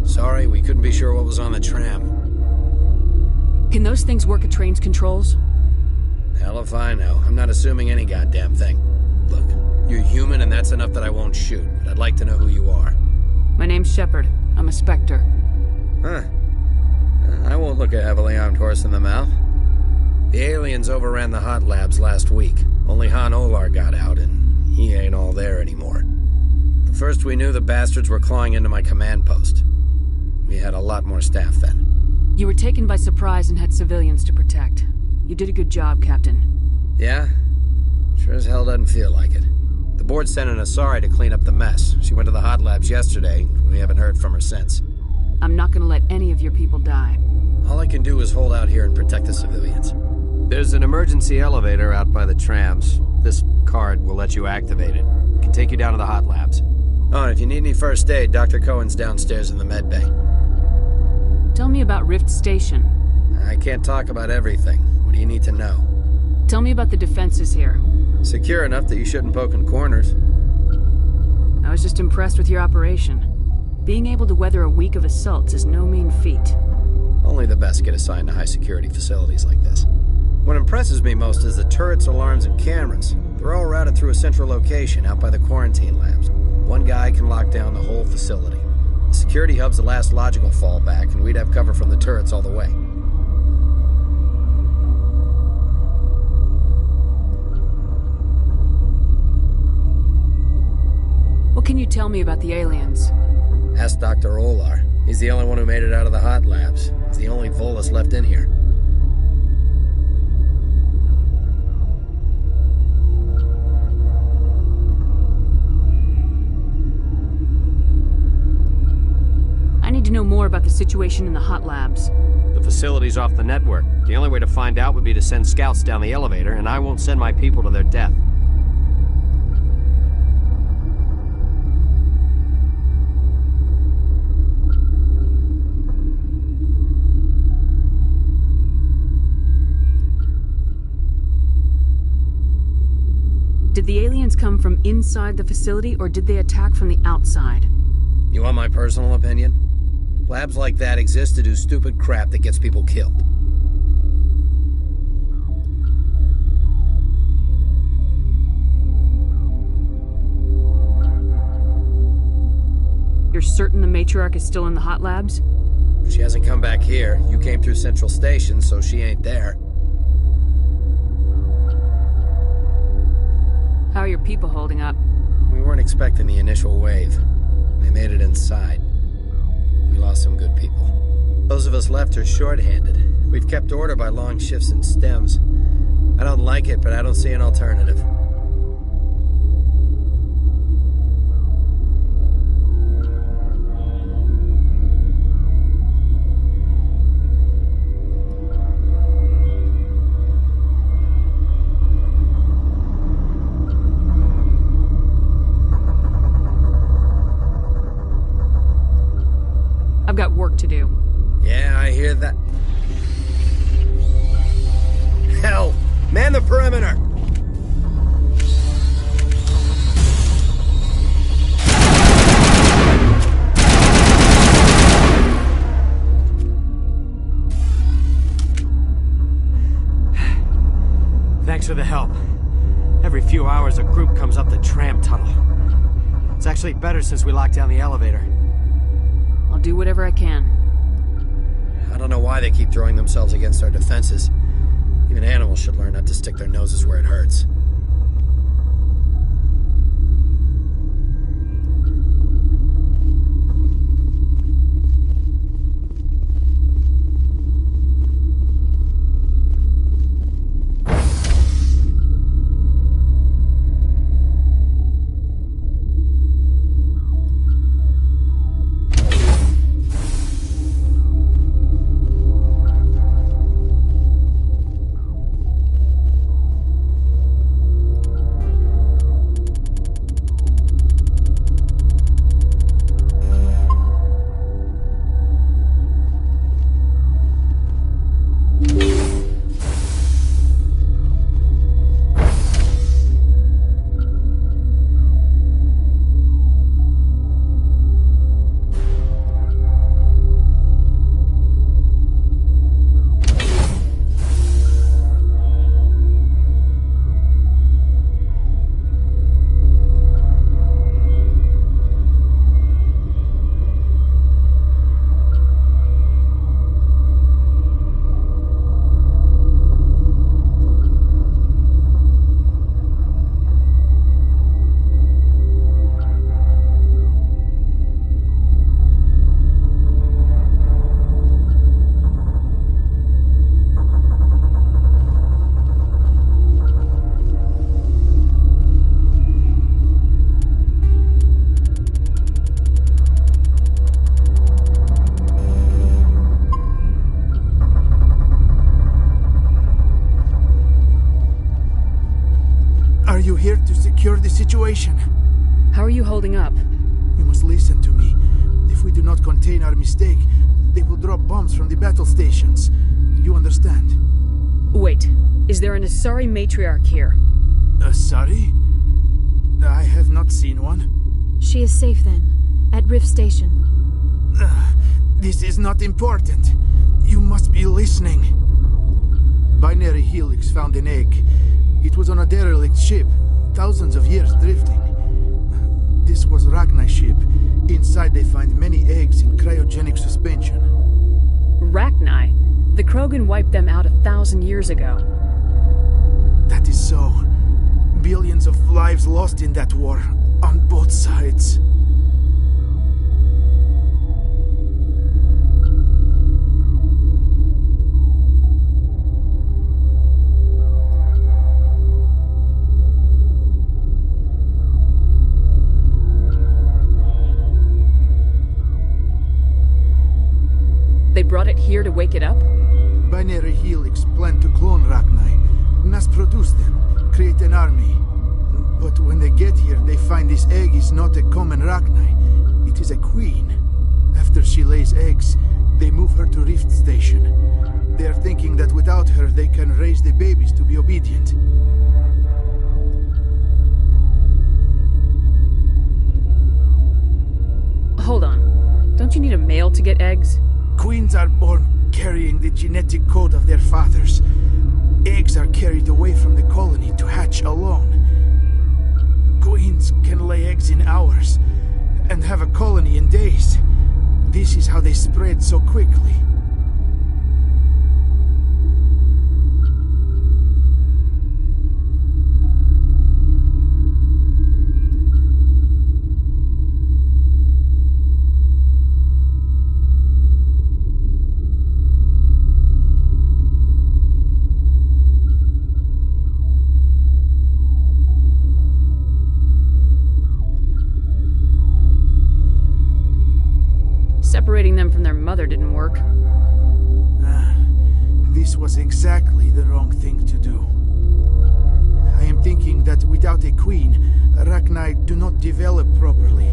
Sorry, we couldn't be sure what was on the tram. Can those things work at train's controls? Hell if I know. I'm not assuming any goddamn thing. Look, you're human and that's enough that I won't shoot, but I'd like to know who you are. My name's Shepard. I'm a Spectre. Huh. I won't look a heavily armed horse in the mouth. The aliens overran the hot labs last week. Only Han Olar got out, and he ain't all there anymore. The first we knew, the bastards were clawing into my command post. We had a lot more staff then. You were taken by surprise and had civilians to protect. You did a good job, Captain. Yeah? Sure as hell doesn't feel like it. The board sent an Asari to clean up the mess. She went to the hot labs yesterday. We haven't heard from her since. I'm not gonna let any of your people die. All I can do is hold out here and protect the civilians. There's an emergency elevator out by the trams. This card will let you activate it. It can take you down to the hot labs. Oh, and if you need any first aid, Dr. Cohen's downstairs in the med bay. Tell me about Rift Station. I can't talk about everything. What do you need to know? Tell me about the defenses here. Secure enough that you shouldn't poke in corners. I was just impressed with your operation. Being able to weather a week of assaults is no mean feat. Only the best get assigned to high-security facilities like this. What impresses me most is the turrets, alarms, and cameras. They're all routed through a central location out by the quarantine labs. One guy can lock down the whole facility. The security hub's the last logical fallback, and we'd have cover from the turrets all the way. What can you tell me about the aliens? Ask Dr. Olar. He's the only one who made it out of the hot labs. He's the only Volus left in here. I need to know more about the situation in the hot labs. The facility's off the network. The only way to find out would be to send scouts down the elevator, and I won't send my people to their death. Did the aliens come from inside the facility, or did they attack from the outside? You want my personal opinion? Labs like that exist to do stupid crap that gets people killed. You're certain the matriarch is still in the hot labs? She hasn't come back here. You came through Central Station, so she ain't there. How are your people holding up? We weren't expecting the initial wave. They made it inside. We lost some good people. Those of us left are short-handed. We've kept order by long shifts and stems. I don't like it, but I don't see an alternative. I've got work to do. Yeah, I hear that. Hell, man the perimeter! Thanks for the help. Every few hours, a group comes up the tram tunnel. It's actually better since we locked down the elevator. I'll do whatever I can. I don't know why they keep throwing themselves against our defenses. Even animals should learn not to stick their noses where it hurts. Are you here to secure the situation? How are you holding up? You must listen to me. If we do not contain our mistake, they will drop bombs from the battle stations. You understand? Wait, is there an Asari matriarch here? Asari? I have not seen one. She is safe then, at Rift Station. This is not important. You must be listening. Binary Helix found an egg. It was on a derelict ship, thousands of years drifting. This was Ragnai's ship. Inside they find many eggs in cryogenic suspension. Ragnai? The Krogan wiped them out 1,000 years ago. That is so. Billions of lives lost in that war, on both sides. They brought it here to wake it up? Binary Helix planned to clone Ragnai, mass-produce them, create an army. But when they get here, they find this egg is not a common Ragnai. It is a queen. After she lays eggs, they move her to Rift Station. They are thinking that without her, they can raise the babies to be obedient. Hold on. Don't you need a male to get eggs? Queens are born carrying the genetic code of their fathers. Eggs are carried away from the colony to hatch alone. Queens can lay eggs in hours and have a colony in days. This is how they spread so quickly. Separating them from their mother didn't work. This was exactly the wrong thing to do. I am thinking that without a queen, Ragnai do not develop properly.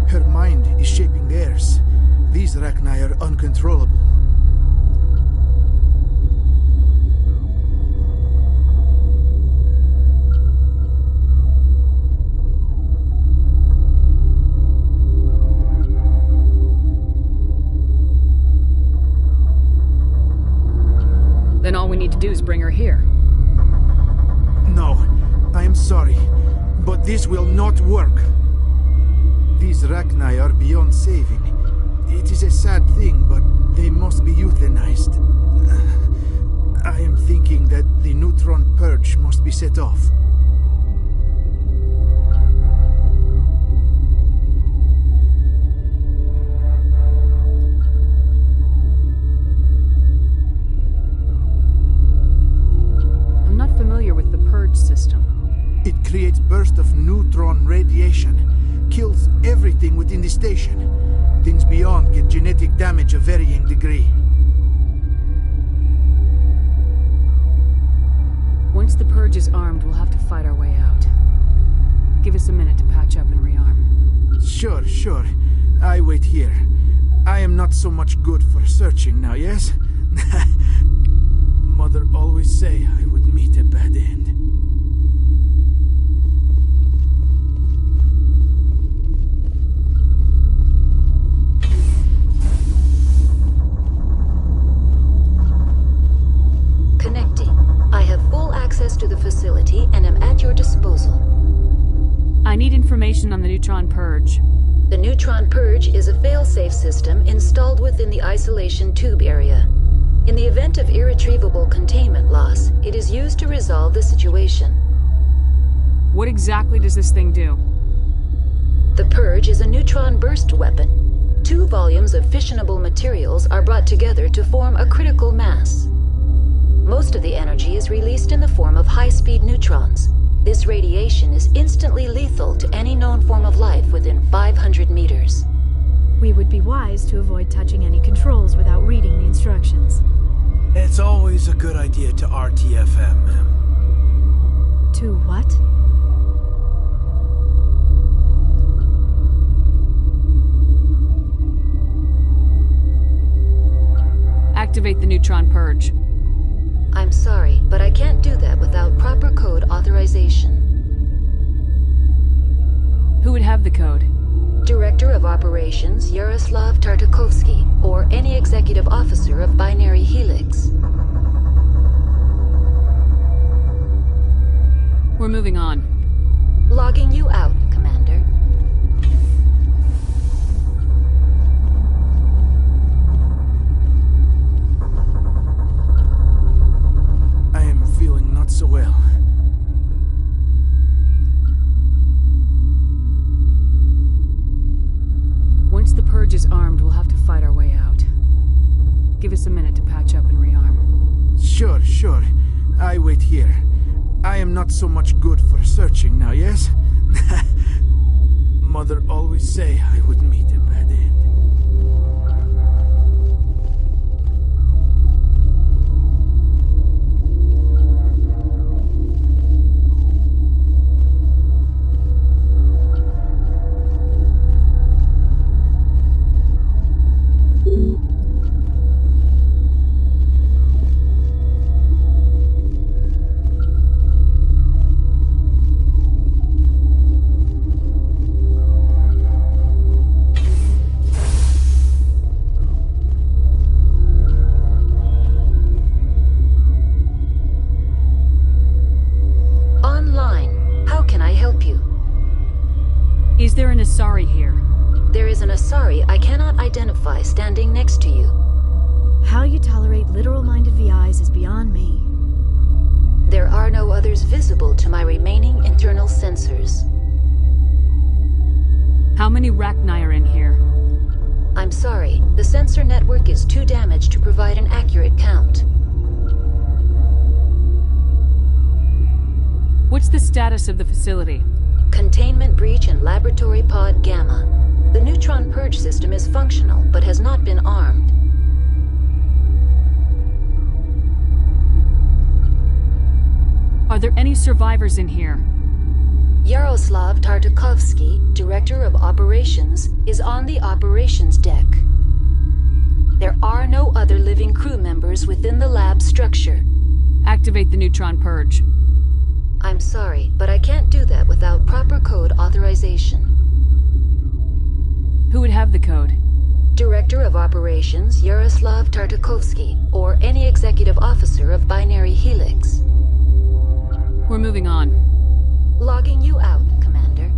Her mind is shaping theirs. These Ragnai are uncontrollable. to do is bring her here. No, I am sorry, but this will not work. These Rachni are beyond saving. It is a sad thing, but they must be euthanized. I am thinking that the neutron purge must be set off. I'm not familiar with the purge system. It creates bursts of neutron radiation, kills everything within the station. Things beyond get genetic damage of varying degree. Once the purge is armed, we'll have to fight our way out. Give us a minute to patch up and rearm. Sure. I wait here. I am not so much good for searching now, yes? Mother always say I would meet a bad end. Connecting. I have full access to the facility and am at your disposal. I need information on the neutron purge. The neutron purge is a fail-safe system installed within the isolation tube area. In the event of irretrievable containment loss, it is used to resolve the situation. What exactly does this thing do? The purge is a neutron burst weapon. 2 volumes of fissionable materials are brought together to form a critical mass. Most of the energy is released in the form of high-speed neutrons. This radiation is instantly lethal to any known form of life within 500 meters. We would be wise to avoid touching any controls Without reading the instructions. It's always a good idea to RTFM, ma'am. To what? Activate the neutron purge. I'm sorry, but I can't do that without proper code authorization. Who would have the code? Director of Operations Yaroslav Tartakovsky, or any executive officer of Binary Helix. We're moving on. Logging you out, Commander. I am feeling not so well. Once the purge is armed, we'll have to fight our way out. Give us a minute to patch up and rearm. Sure. I wait here. I am not so much good for searching now, yes? Mother always say I would meet a bad end. Is there an Asari here? There is an Asari I cannot identify standing next to you. How you tolerate literal-minded VIs is beyond me. There are no others visible to my remaining internal sensors. How many Rachni are in here? I'm sorry, the sensor network is too damaged to provide an accurate count. What's the status of the facility? Containment breach in Laboratory Pod Gamma. The neutron purge system is functional, but has not been armed. Are there any survivors in here? Yaroslav Tartakovsky, Director of Operations, is on the operations deck. There are no other living crew members within the lab structure. Activate the neutron purge. I'm sorry, but I can't do that without proper code authorization. Who would have the code? Director of Operations Yaroslav Tartakovsky, or any executive officer of Binary Helix. We're moving on. Logging you out, Commander.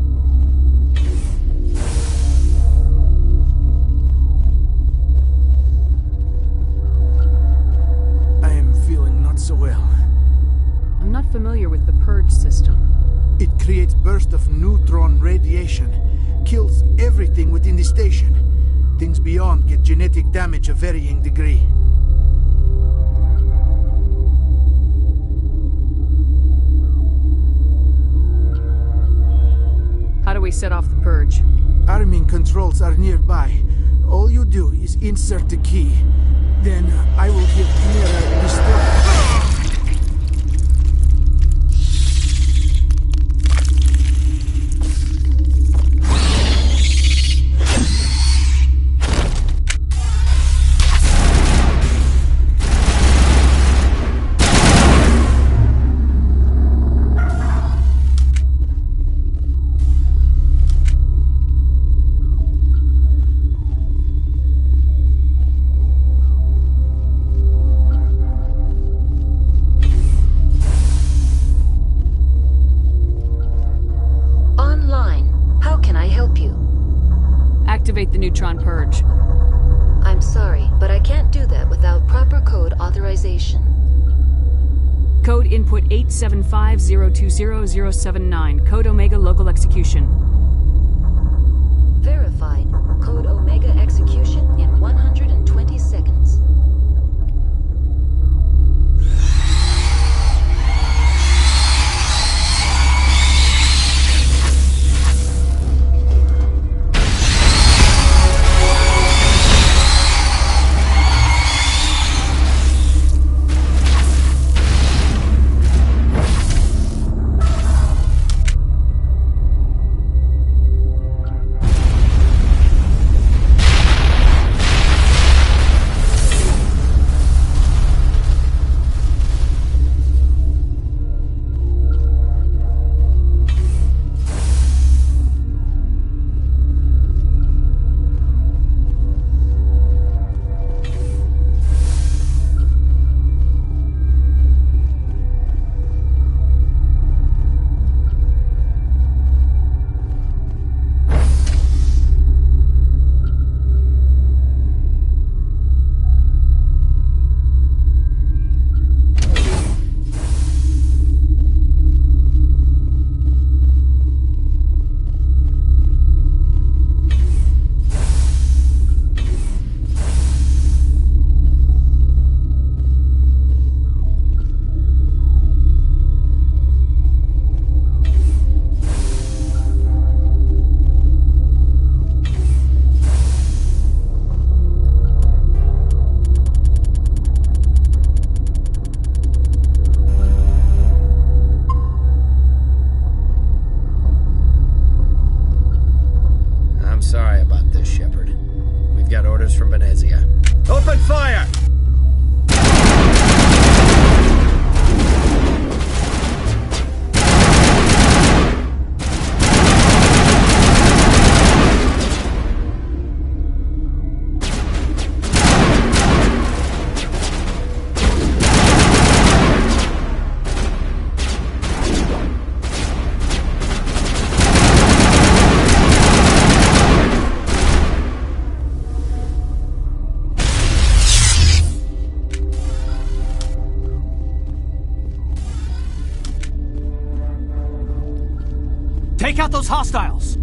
I am feeling not so well. I'm not familiar with the purge system. It creates bursts of neutron radiation, kills everything within the station. Things beyond get genetic damage of varying degree. How do we set off the purge? Arming controls are nearby. All you do is insert the key. Then I will give Mira destruct. Activate the neutron purge. I'm sorry, but I can't do that without proper code authorization. Code input 875020079. Code Omega local execution. Verified. Code Omega execution in 120 seconds. Sorry about this, Shepard. We've got orders from Venezia. Open fire! Take out those hostiles!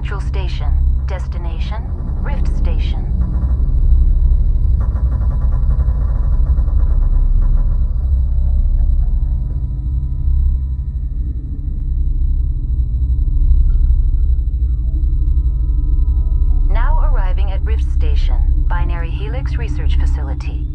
Central Station. Destination, Rift Station. Now arriving at Rift Station, Binary Helix Research Facility.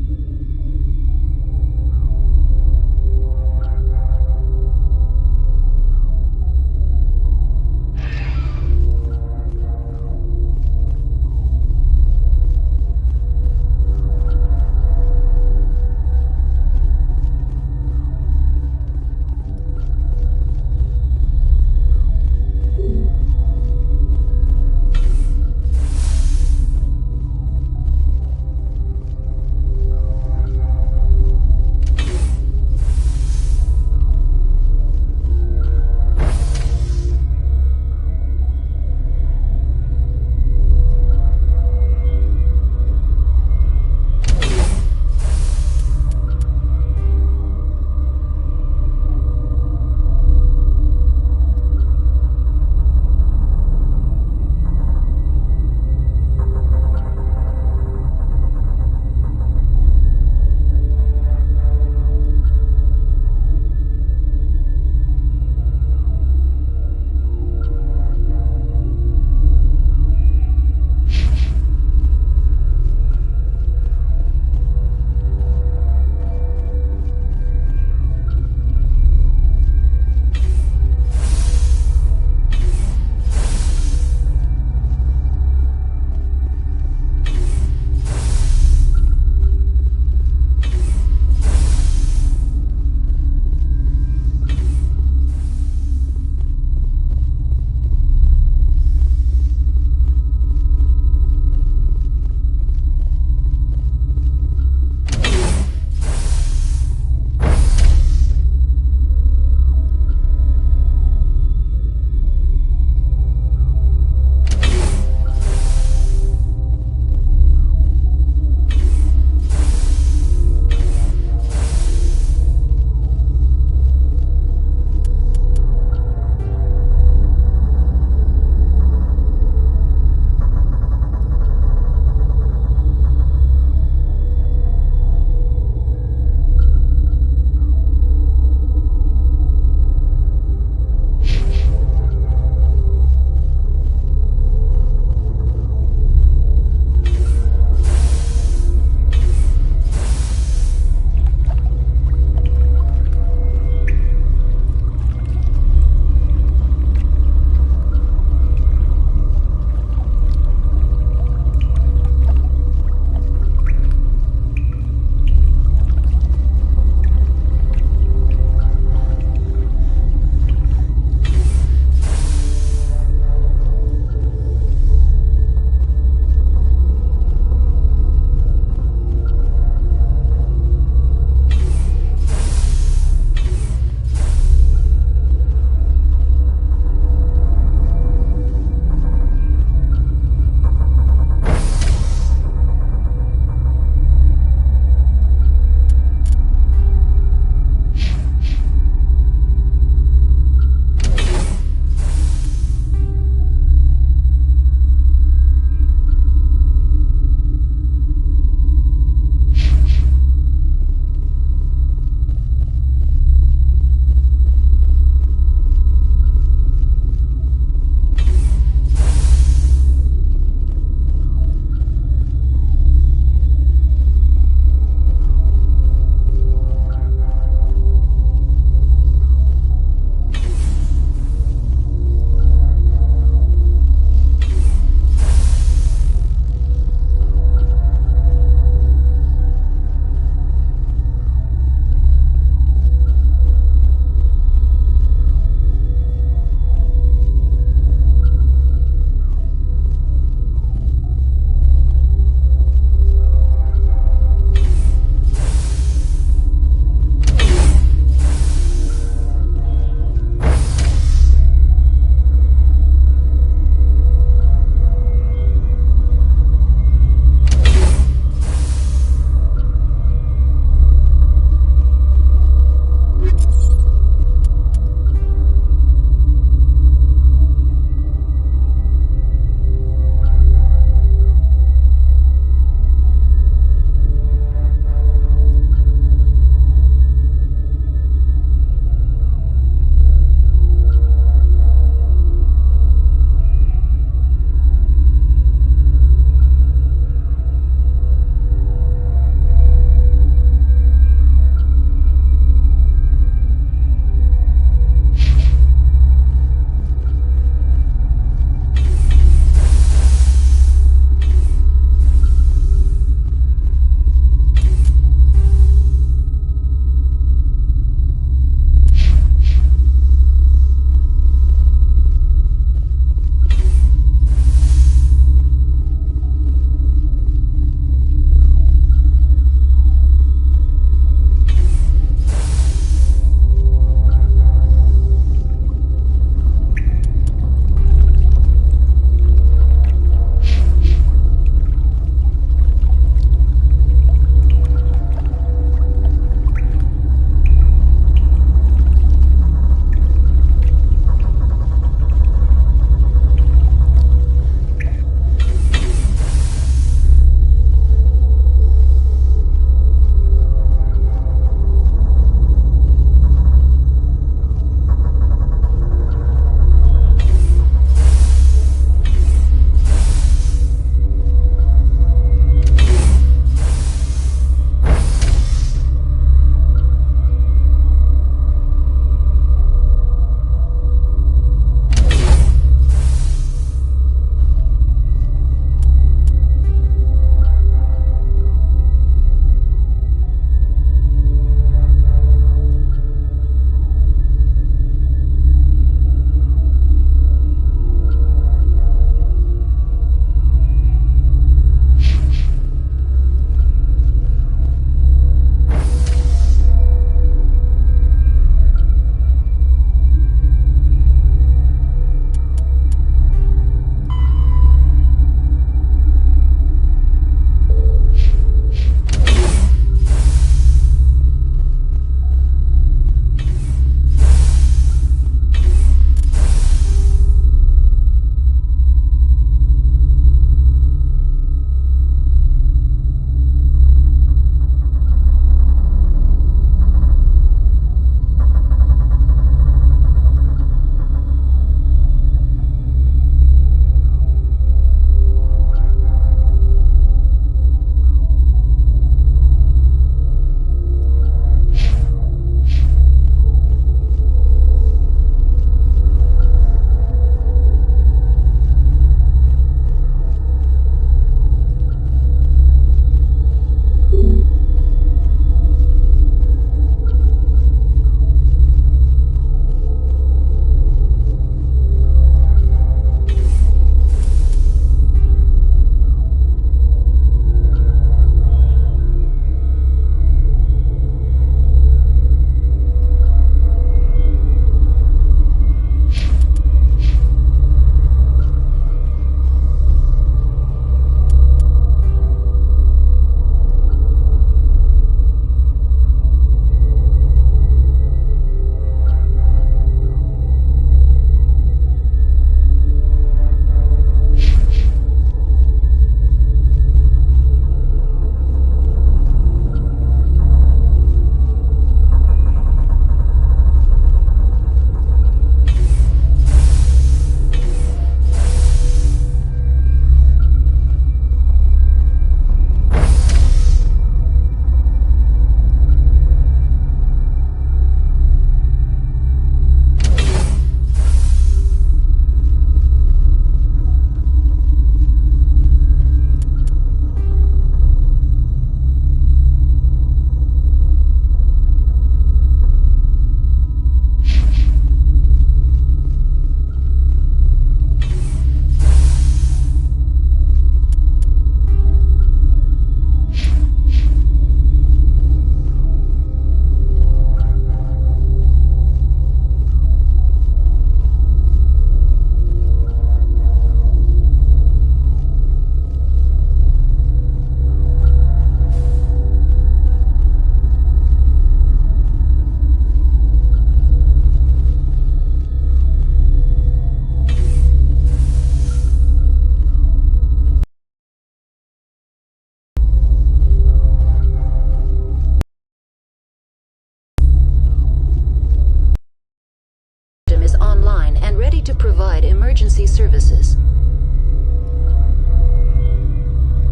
ready to provide emergency services.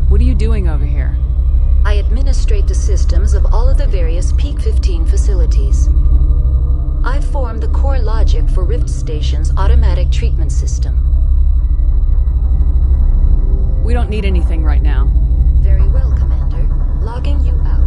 What are you doing over here? I administrate the systems of all of the various Peak 15 facilities. I form the core logic for Rift Station's automatic treatment system. We don't need anything right now. Very well, Commander. Logging you out.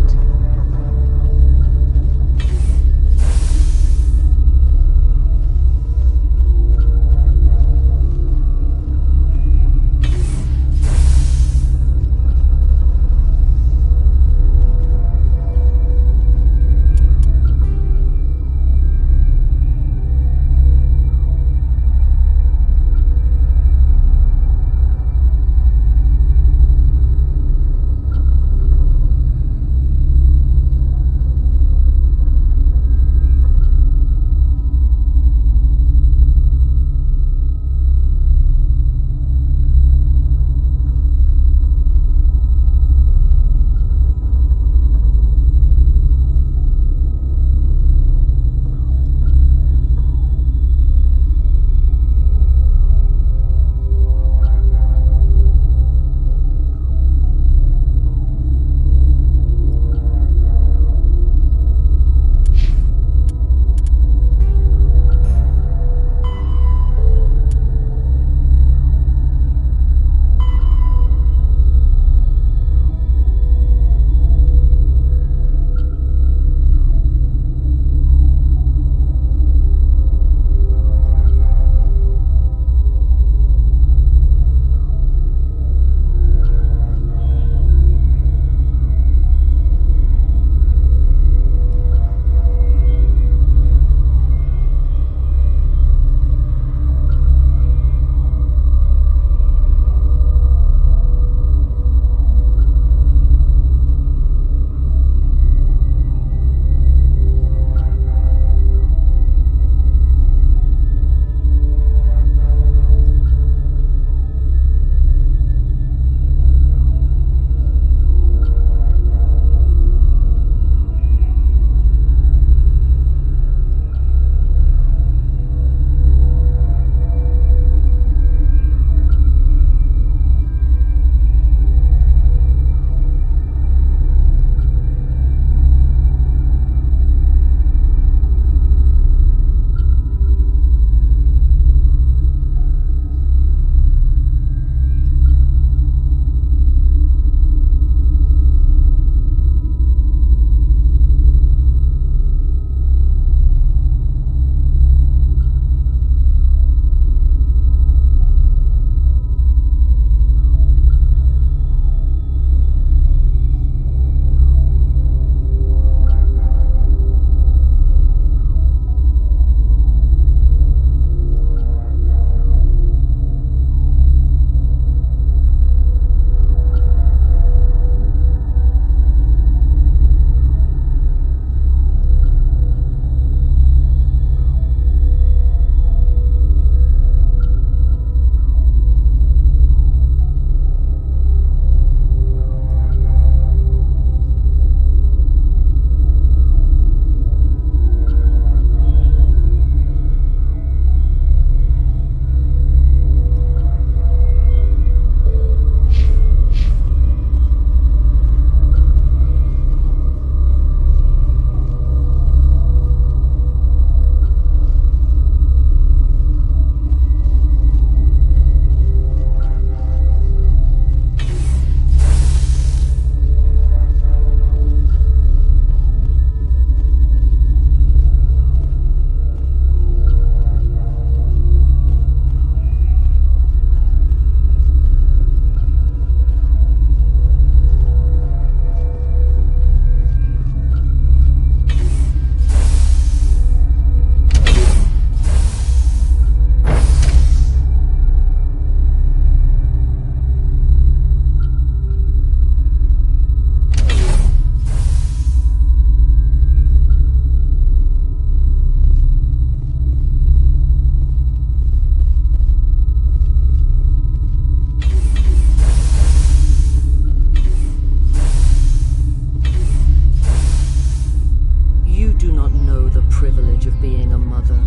privilege of being a mother.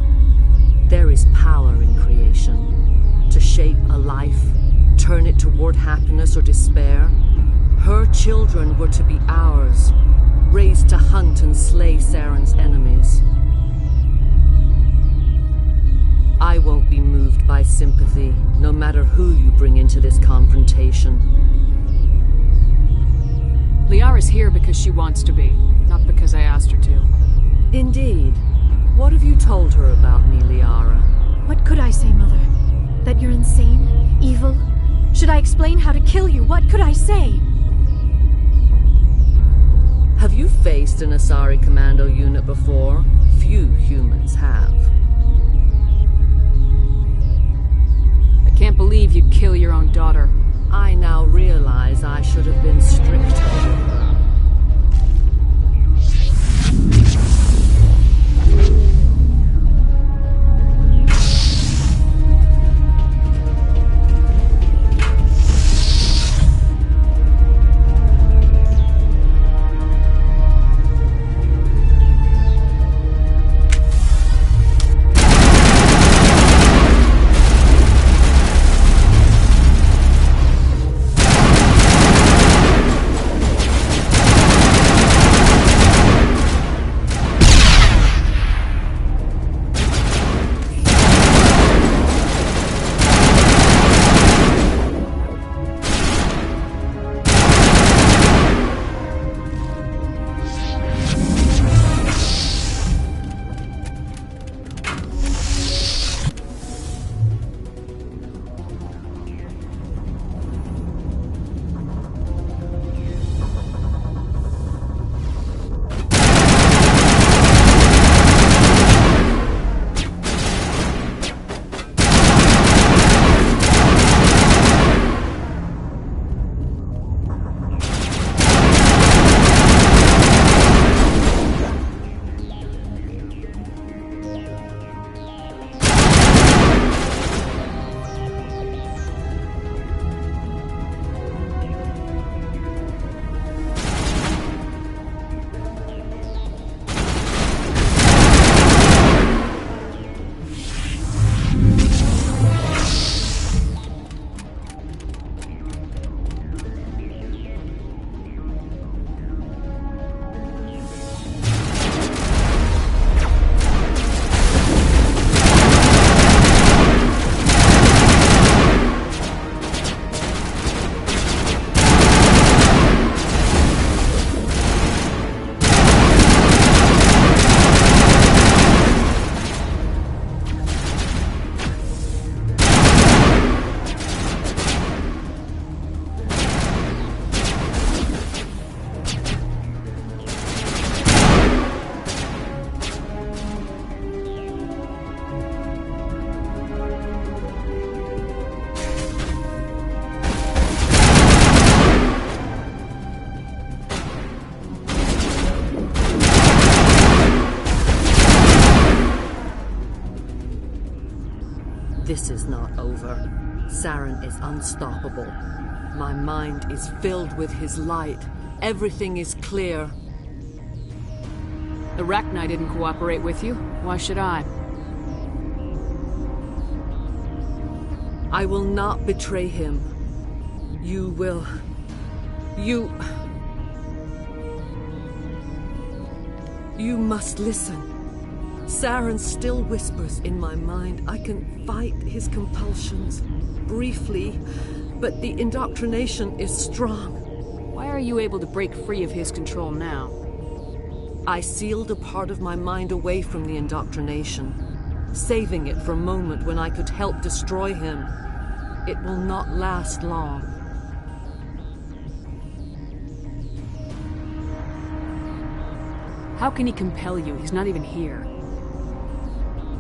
There is power in creation. shape a life, turn it toward happiness or despair. Her children were to be ours, raised to hunt and slay Saren's enemies. I won't be moved by sympathy, no matter who you bring into this confrontation. Liara's here because she wants to be, not because I asked her to. Indeed. What have you told her about me, Liara? What could I say, Mother? That you're insane? Evil? Should I explain how to kill you? What could I say? Have you faced an Asari commando unit before? Few humans have. I can't believe you'd kill your own daughter. I now realize I should have been stricter with her. This is not over. Saren is unstoppable. My mind is filled with his light. Everything is clear. The Rachni didn't cooperate with you. Why should I? I will not betray him. You will... You must listen. Saren still whispers in my mind. I can fight his compulsions, briefly, but the indoctrination is strong. Why are you able to break free of his control now? I sealed a part of my mind away from the indoctrination, saving it for a moment when I could help destroy him. It will not last long. How can he compel you? He's not even here.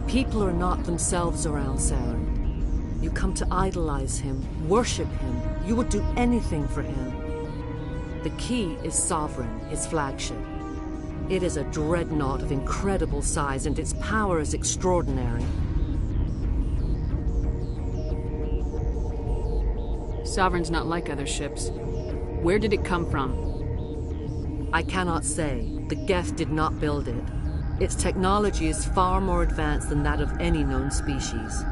People are not themselves around Saren. You come to idolize him, worship him. You would do anything for him. The key is Sovereign, his flagship. It is a dreadnought of incredible size, and its power is extraordinary. Sovereign's not like other ships. Where did it come from? I cannot say. The Geth did not build it. Its technology is far more advanced than that of any known species.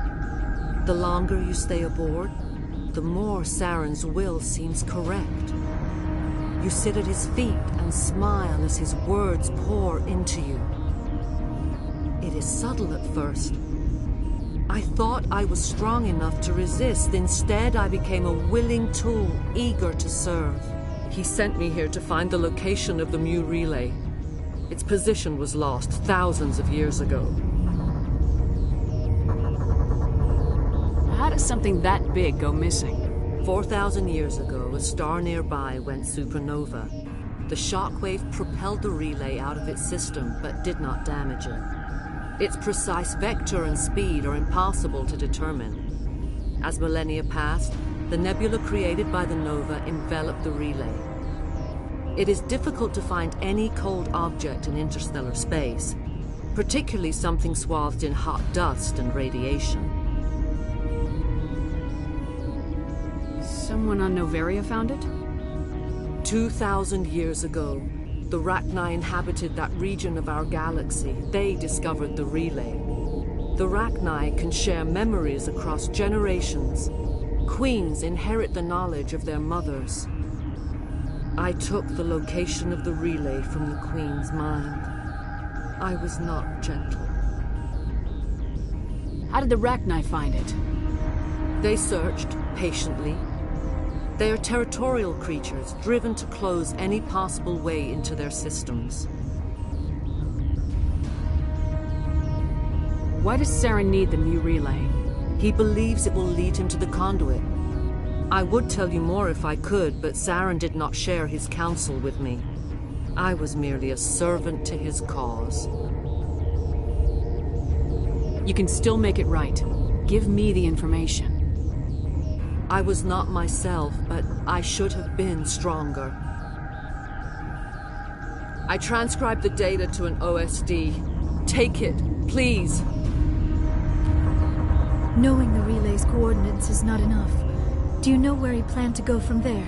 The longer you stay aboard, the more Saren's will seems correct. You sit at his feet and smile as his words pour into you. It is subtle at first. I thought I was strong enough to resist. Instead, I became a willing tool, eager to serve. He sent me here to find the location of the Mu relay. Its position was lost thousands of years ago. How does something that big go missing? 4,000 years ago, a star nearby went supernova. The shockwave propelled the relay out of its system, but did not damage it. Its precise vector and speed are impossible to determine. As millennia passed, the nebula created by the nova enveloped the relay. It is difficult to find any cold object in interstellar space, particularly something swathed in hot dust and radiation. Someone on Noveria found it? 2,000 years ago, the Rachni inhabited that region of our galaxy. They discovered the relay. The Rachni can share memories across generations. Queens inherit the knowledge of their mothers. I took the location of the relay from the Queen's mind. I was not gentle. How did the Rachni find it? They searched patiently. They are territorial creatures, driven to close any possible way into their systems. Why does Saren need the Mu relay? He believes it will lead him to the conduit. I would tell you more if I could, but Saren did not share his counsel with me. I was merely a servant to his cause. You can still make it right. Give me the information. I was not myself, but I should have been stronger. I transcribed the data to an OSD. Take it, please. Knowing the relay's coordinates is not enough. Do you know where he planned to go from there?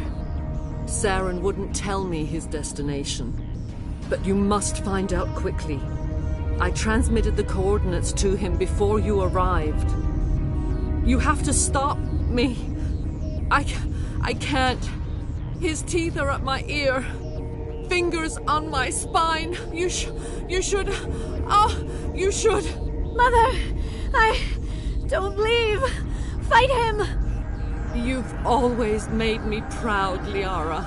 Saren wouldn't tell me his destination. But you must find out quickly. I transmitted the coordinates to him before you arrived. You have to stop me. I can't. His teeth are at my ear. Fingers on my spine. You should. You should. Mother! Don't leave! Fight him! You've always made me proud, Liara.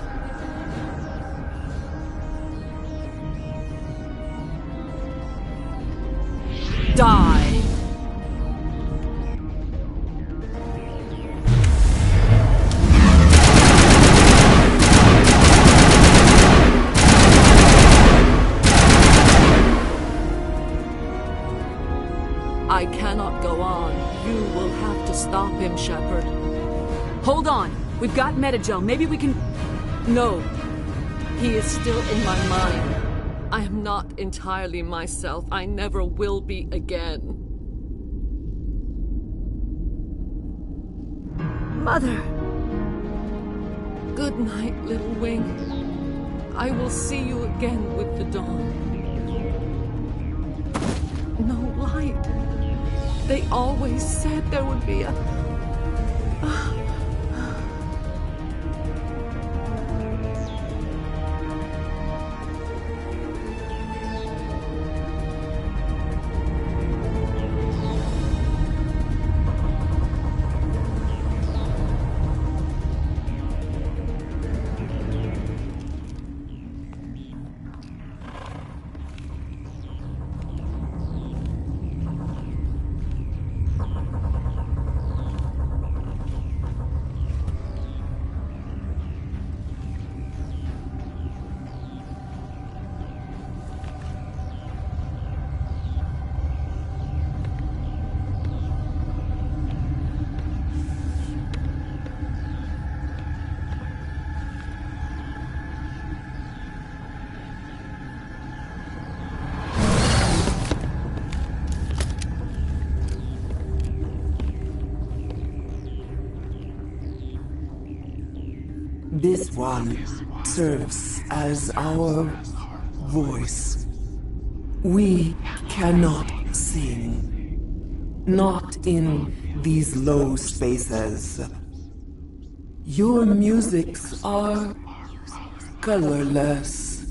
Die! I cannot go on. You will have to stop him, Shepard. Hold on. We've got Metagel. Maybe we can... No. He is still in my mind. I am not entirely myself. I never will be again. Mother! Good night, little wing. I will see you again with the dawn. No light. They always said there would be a... This one serves as our voice. We cannot sing. Not in these low spaces. Your musics are colorless.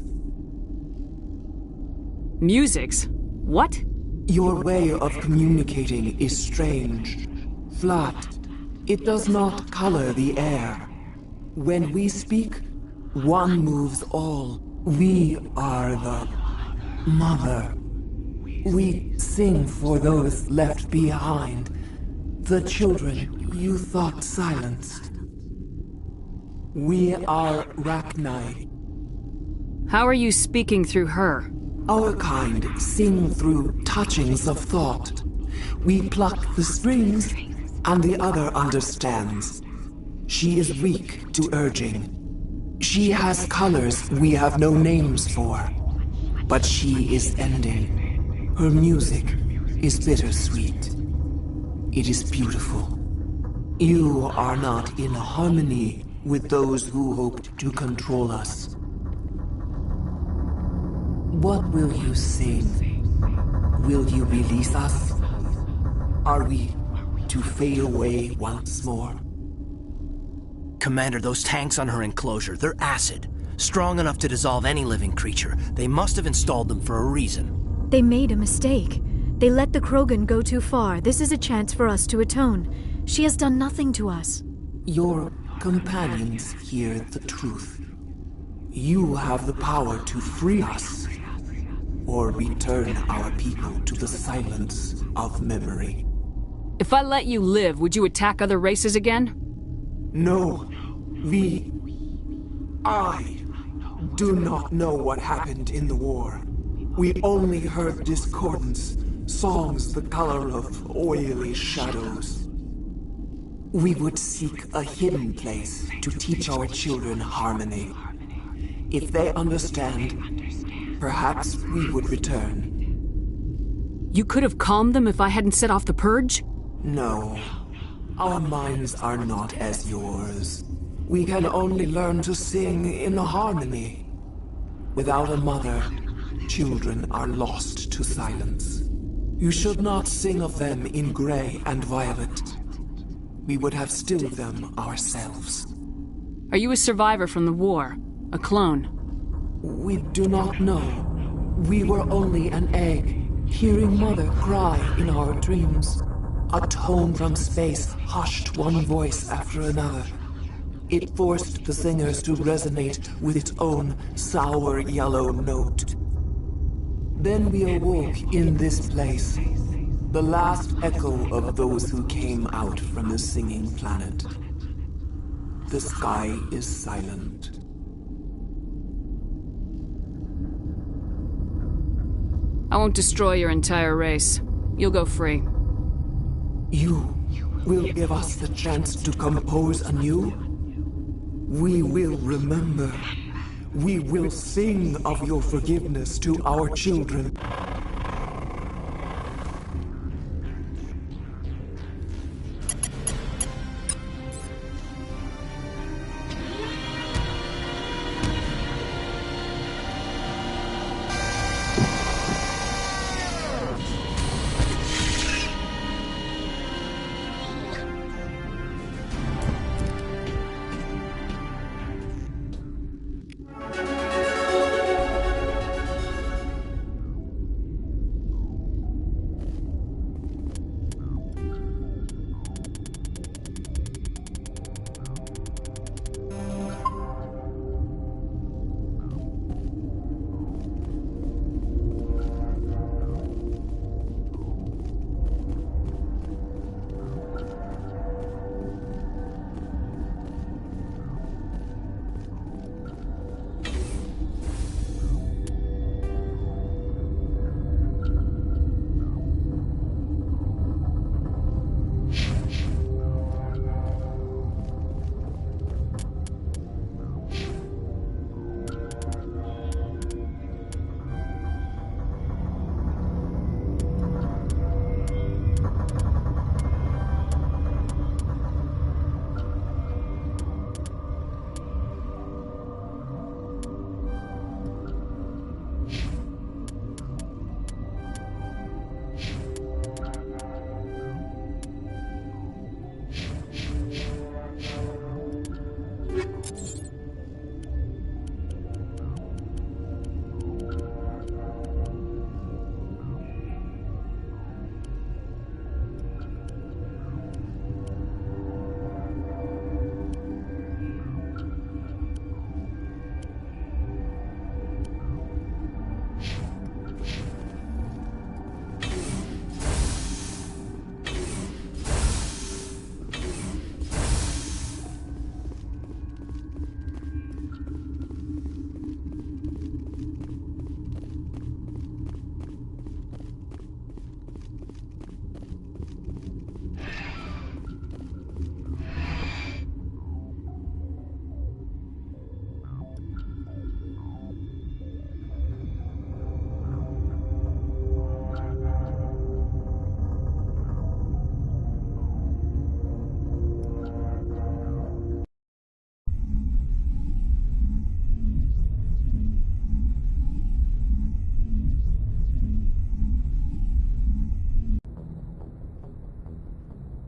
Musics? What? Your way of communicating is strange, flat. It does not color the air. When we speak, one moves all. We are the mother. We sing for those left behind, the children you thought silenced. We are Rachni. How are you speaking through her? Our kind sing through touchings of thought. We pluck the strings, and the other understands. She is weak to urging. She has colors we have no names for. But she is ending. Her music is bittersweet. It is beautiful. You are not in harmony with those who hoped to control us. What will you sing? Will you release us? Are we to fade away once more? Commander, those tanks on her enclosure, they're acid. Strong enough to dissolve any living creature. They must have installed them for a reason. They made a mistake. They let the Krogan go too far. This is a chance for us to atone. She has done nothing to us. Your companions hear the truth. You have the power to free us, or return our people to the silence of memory. If I let you live, would you attack other races again? No. I do not know what happened in the war. We only heard discordance, songs the color of oily shadows. We would seek a hidden place to teach our children harmony. If they understand, perhaps we would return. You could have calmed them if I hadn't set off the purge? No. Our minds are not as yours. We can only learn to sing in harmony. Without a mother, children are lost to silence. You should not sing of them in gray and violet. We would have stilled them ourselves. Are you a survivor from the war? A clone? We do not know. We were only an egg, hearing Mother cry in our dreams. A tone from space hushed one voice after another. It forced the singers to resonate with its own sour yellow note. Then we awoke in this place, the last echo of those who came out from the singing planet. The sky is silent. I won't destroy your entire race. You'll go free. You will give us the chance to compose anew? We will remember. We will sing of your forgiveness to our children.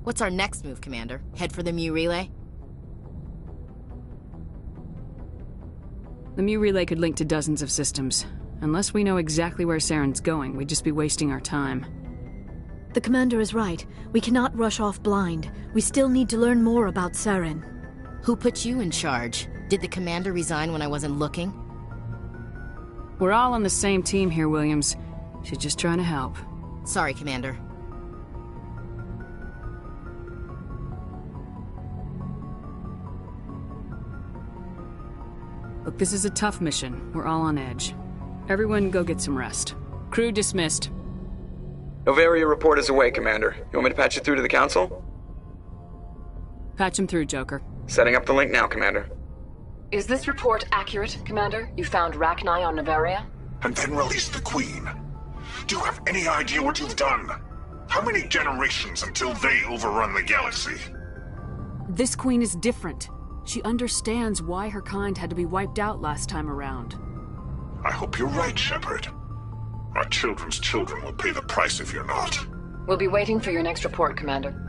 What's our next move, Commander? Head for the Mu relay? The Mu relay could link to dozens of systems. Unless we know exactly where Saren's going, we'd just be wasting our time. The Commander is right. We cannot rush off blind. We still need to learn more about Saren. Who put you in charge? Did the Commander resign when I wasn't looking? We're all on the same team here, Williams. She's just trying to help. Sorry, Commander. Look, this is a tough mission. We're all on edge. Everyone go get some rest. Crew dismissed. Novaria report is away, Commander. You want me to patch it through to the Council? Patch him through, Joker. Setting up the link now, Commander. Is this report accurate, Commander? You found Rachni on Novaria? And then released the Queen. Do you have any idea what you've done? How many generations until they overrun the galaxy? This Queen is different. She understands why her kind had to be wiped out last time around. I hope you're right, Shepard. Our children's children will pay the price if you're not. We'll be waiting for your next report, Commander.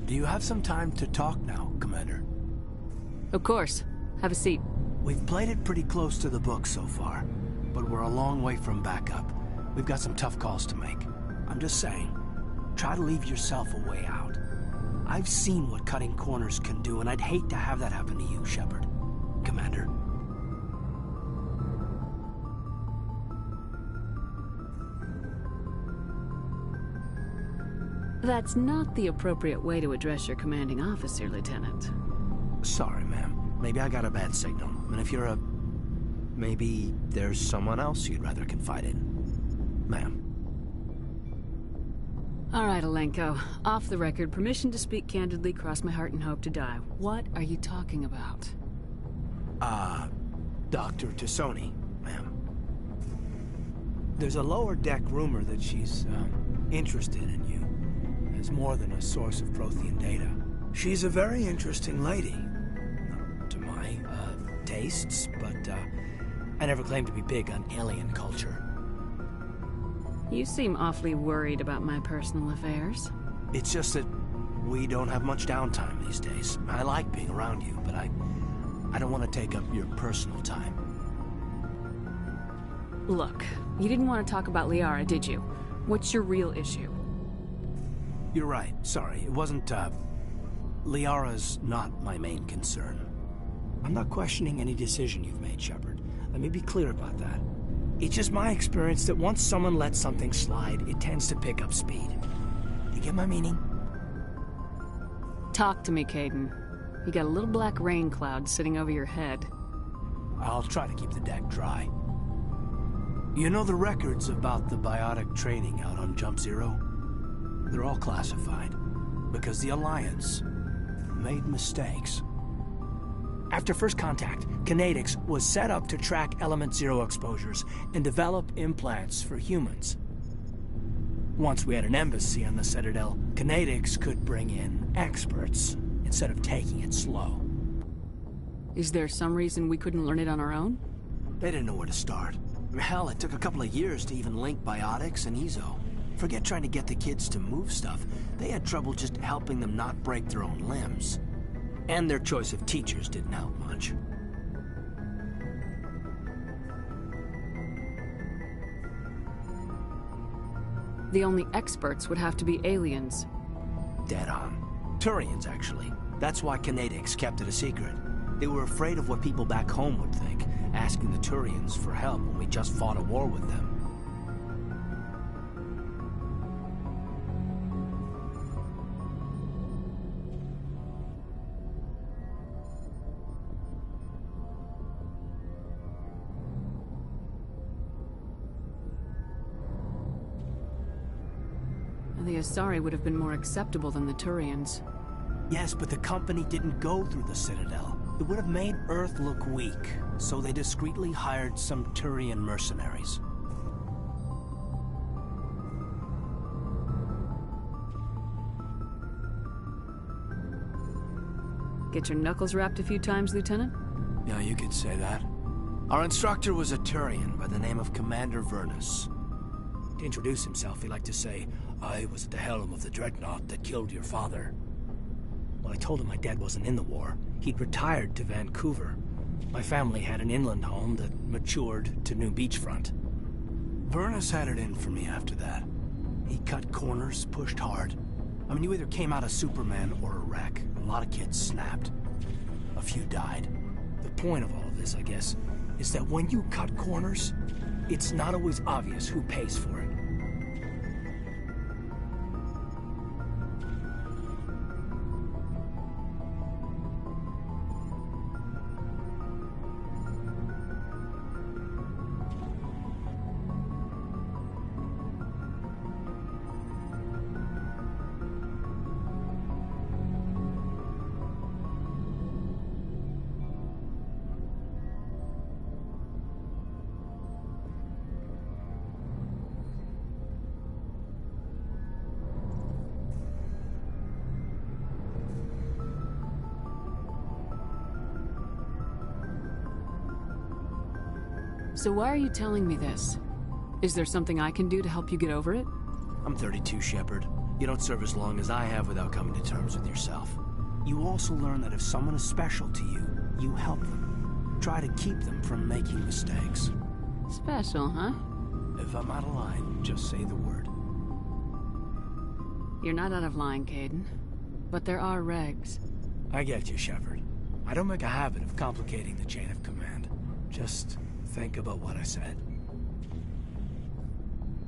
Do you have some time to talk now, Commander? Of course. Have a seat. We've played it pretty close to the book so far, but we're a long way from backup. We've got some tough calls to make. I'm just saying, try to leave yourself a way out. I've seen what cutting corners can do, and I'd hate to have that happen to you, Shepard. Commander. That's not the appropriate way to address your commanding officer, Lieutenant. Sorry, ma'am. Maybe I got a bad signal. And if you're a... maybe there's someone else you'd rather confide in. Ma'am. All right, Alenko. Off the record, permission to speak candidly, cross my heart and hope to die. What are you talking about? Dr. Tassoni, ma'am. There's a lower deck rumor that she's, interested in you. As more than a source of Prothean data. She's a very interesting lady. Not to my, tastes, but, I never claimed to be big on alien culture. You seem awfully worried about my personal affairs. It's just that we don't have much downtime these days. I like being around you, but I don't want to take up your personal time. Look, you didn't want to talk about Liara, did you? What's your real issue? You're right. Sorry. It wasn't, Liara's not my main concern. I'm not questioning any decision you've made, Shepard. Let me be clear about that. It's just my experience that once someone lets something slide, it tends to pick up speed. You get my meaning? Talk to me, Kaiden. You got a little black rain cloud sitting over your head. I'll try to keep the deck dry. You know the records about the biotic training out on Jump Zero? They're all classified, because the Alliance made mistakes. After first contact, Kinetics was set up to track Element Zero exposures and develop implants for humans. Once we had an embassy on the Citadel, Kinetics could bring in experts instead of taking it slow. Is there some reason we couldn't learn it on our own? They didn't know where to start. Hell, it took a couple of years to even link biotics and Ezo. Forget trying to get the kids to move stuff. They had trouble just helping them not break their own limbs. And their choice of teachers didn't help much. The only experts would have to be aliens. Dead on. Turians, actually. That's why Canadics kept it a secret. They were afraid of what people back home would think, asking the Turians for help when we just fought a war with them. The Asari would have been more acceptable than the Turians. Yes, but the company didn't go through the Citadel. It would have made Earth look weak, so they discreetly hired some Turian mercenaries. Get your knuckles rapped a few times, Lieutenant? Yeah, you could say that. Our instructor was a Turian by the name of Commander Vernus. To introduce himself, he liked to say, "I was at the helm of the dreadnought that killed your father." When I told him my dad wasn't in the war, he'd retired to Vancouver. My family had an inland home that matured to new beachfront. Vernus had it in for me after that. He cut corners, pushed hard. I mean, you either came out a Superman or a wreck. A lot of kids snapped. A few died. The point of all of this, I guess, is that when you cut corners, it's not always obvious who pays for it. So why are you telling me this? Is there something I can do to help you get over it? I'm 32, Shepard. You don't serve as long as I have without coming to terms with yourself. You also learn that if someone is special to you, you help them. Try to keep them from making mistakes. Special, huh? If I'm out of line, just say the word. You're not out of line, Kaiden. But there are regs. I get you, Shepard. I don't make a habit of complicating the chain of command. Just think about what I said.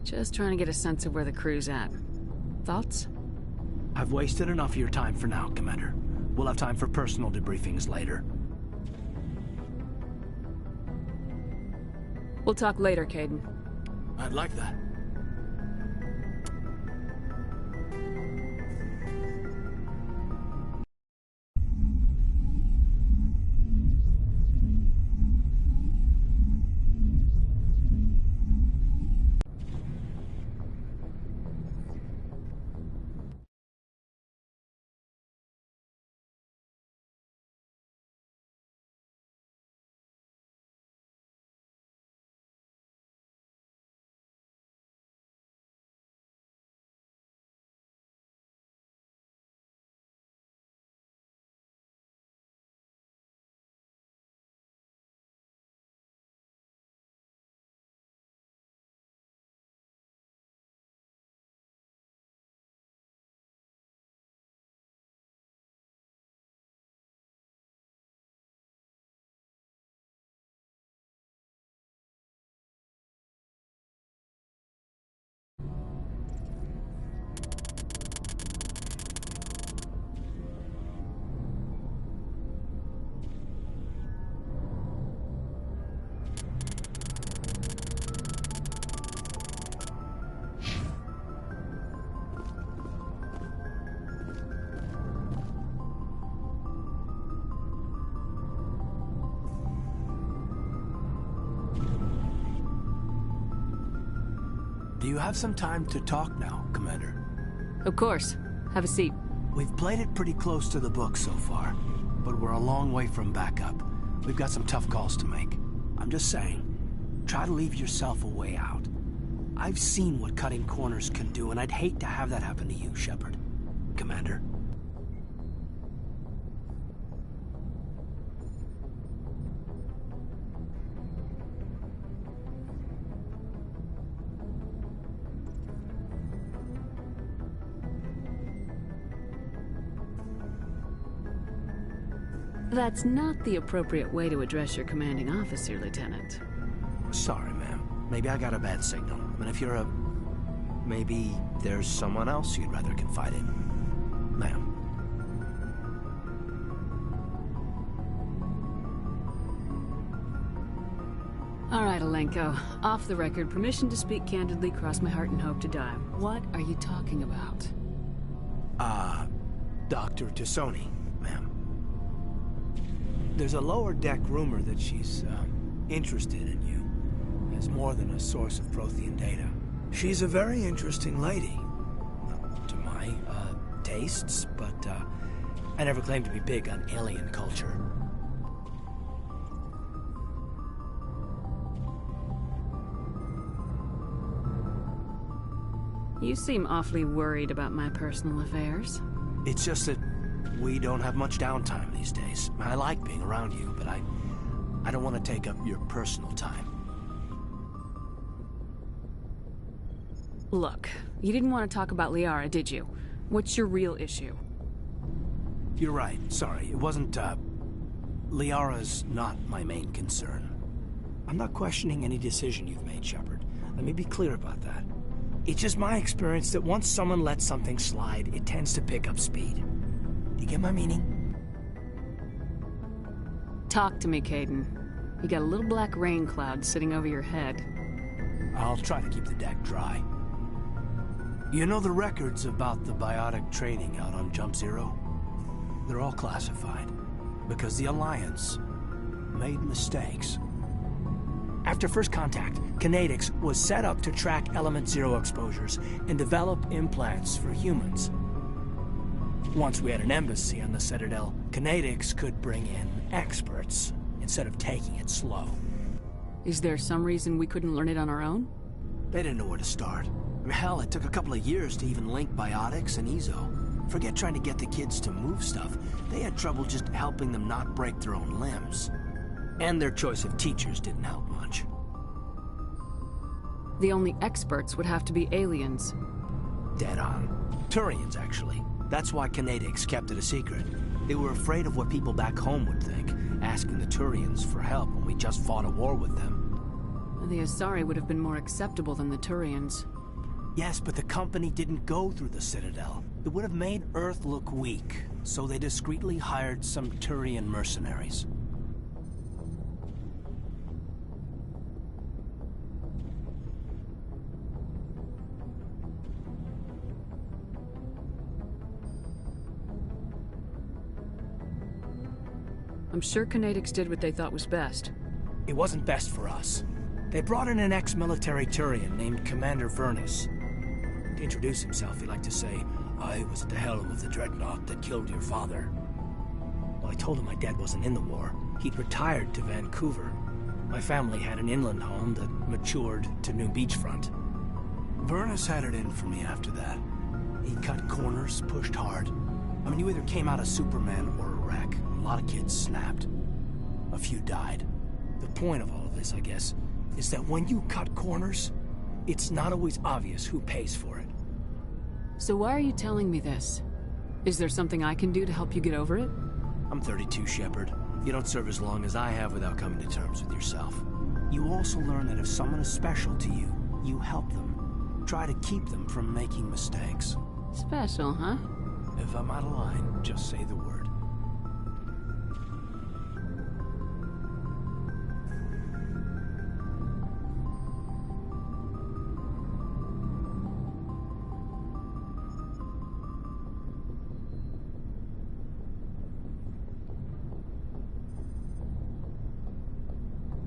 Just trying to get a sense of where the crew's at. Thoughts? I've wasted enough of your time for now, Commander. We'll have time for personal debriefings later. We'll talk later, Kaiden. I'd like that. Do you have some time to talk now, Commander? Of course. Have a seat. We've played it pretty close to the book so far, but we're a long way from backup. We've got some tough calls to make. I'm just saying, try to leave yourself a way out. I've seen what cutting corners can do, and I'd hate to have that happen to you, Shepard. Commander. That's not the appropriate way to address your commanding officer, Lieutenant. Sorry, ma'am. Maybe I got a bad signal. I mean, if you're a... Maybe there's someone else you'd rather confide in. Ma'am. All right, Alenko. Off the record, permission to speak candidly, cross my heart and hope to die. What are you talking about? Dr. Tassoni, ma'am. There's a lower deck rumor that she's, interested in you as more than a source of Prothean data. She's a very interesting lady. To my, tastes, but, I never claimed to be big on alien culture. You seem awfully worried about my personal affairs. It's just that we don't have much downtime these days. I like being around you, but I don't want to take up your personal time. Look, you didn't want to talk about Liara, did you? What's your real issue? You're right. Sorry. It wasn't, Liara's not my main concern. I'm not questioning any decision you've made, Shepard. Let me be clear about that. It's just my experience that once someone lets something slide, it tends to pick up speed. Do you get my meaning? Talk to me, Kaiden. You got a little black rain cloud sitting over your head. I'll try to keep the deck dry. You know the records about the biotic training out on Jump Zero? They're all classified, because the Alliance made mistakes. After first contact, Kinetics was set up to track Element Zero exposures and develop implants for humans. Once we had an embassy on the Citadel, Kinetics could bring in experts instead of taking it slow. Is there some reason we couldn't learn it on our own? They didn't know where to start. I mean, hell, it took a couple of years to even link biotics and Ezo. Forget trying to get the kids to move stuff. They had trouble just helping them not break their own limbs. And their choice of teachers didn't help much. The only experts would have to be aliens. Dead on. Turians, actually. That's why Kinetics kept it a secret. They were afraid of what people back home would think, asking the Turians for help when we just fought a war with them. The Asari would have been more acceptable than the Turians. Yes, but the company didn't go through the Citadel. It would have made Earth look weak, so they discreetly hired some Turian mercenaries. I'm sure Kinetics did what they thought was best. It wasn't best for us. They brought in an ex-military Turian named Commander Vernus. To introduce himself, he liked to say, "I was at the helm of the dreadnought that killed your father." Well, I told him my dad wasn't in the war. He'd retired to Vancouver. My family had an inland home that matured to new beachfront. Vernus had it in for me after that. He cut corners, pushed hard. I mean, you either came out a Superman or a wreck. A lot of kids snapped. A few died. The point of all of this, I guess, is that when you cut corners, it's not always obvious who pays for it. So why are you telling me this? Is there something I can do to help you get over it? I'm 32, Shepard. You don't serve as long as I have without coming to terms with yourself. You also learn that if someone is special to you, you help them. Try to keep them from making mistakes. Special, huh? If I'm out of line, just say the word.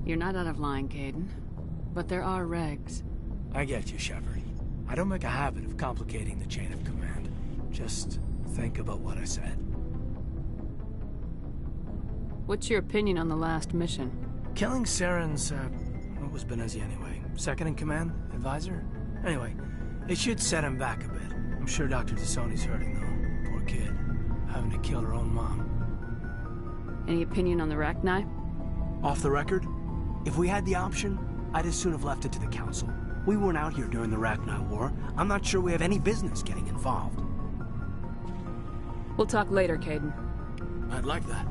You're not out of line, Kaiden. But there are regs. I get you, Shepard. I don't make a habit of complicating the chain of command. Just think about what I said. What's your opinion on the last mission? Killing Saren's, what was Benezia anyway? Second in command? Advisor? Anyway, it should set him back a bit. I'm sure Dr. Tassoni's hurting, though. Poor kid. Having to kill her own mom. Any opinion on the Rachni? Off the record? If we had the option, I'd as soon have left it to the Council. We weren't out here during the Rachni War. I'm not sure we have any business getting involved. We'll talk later, Kaiden. I'd like that.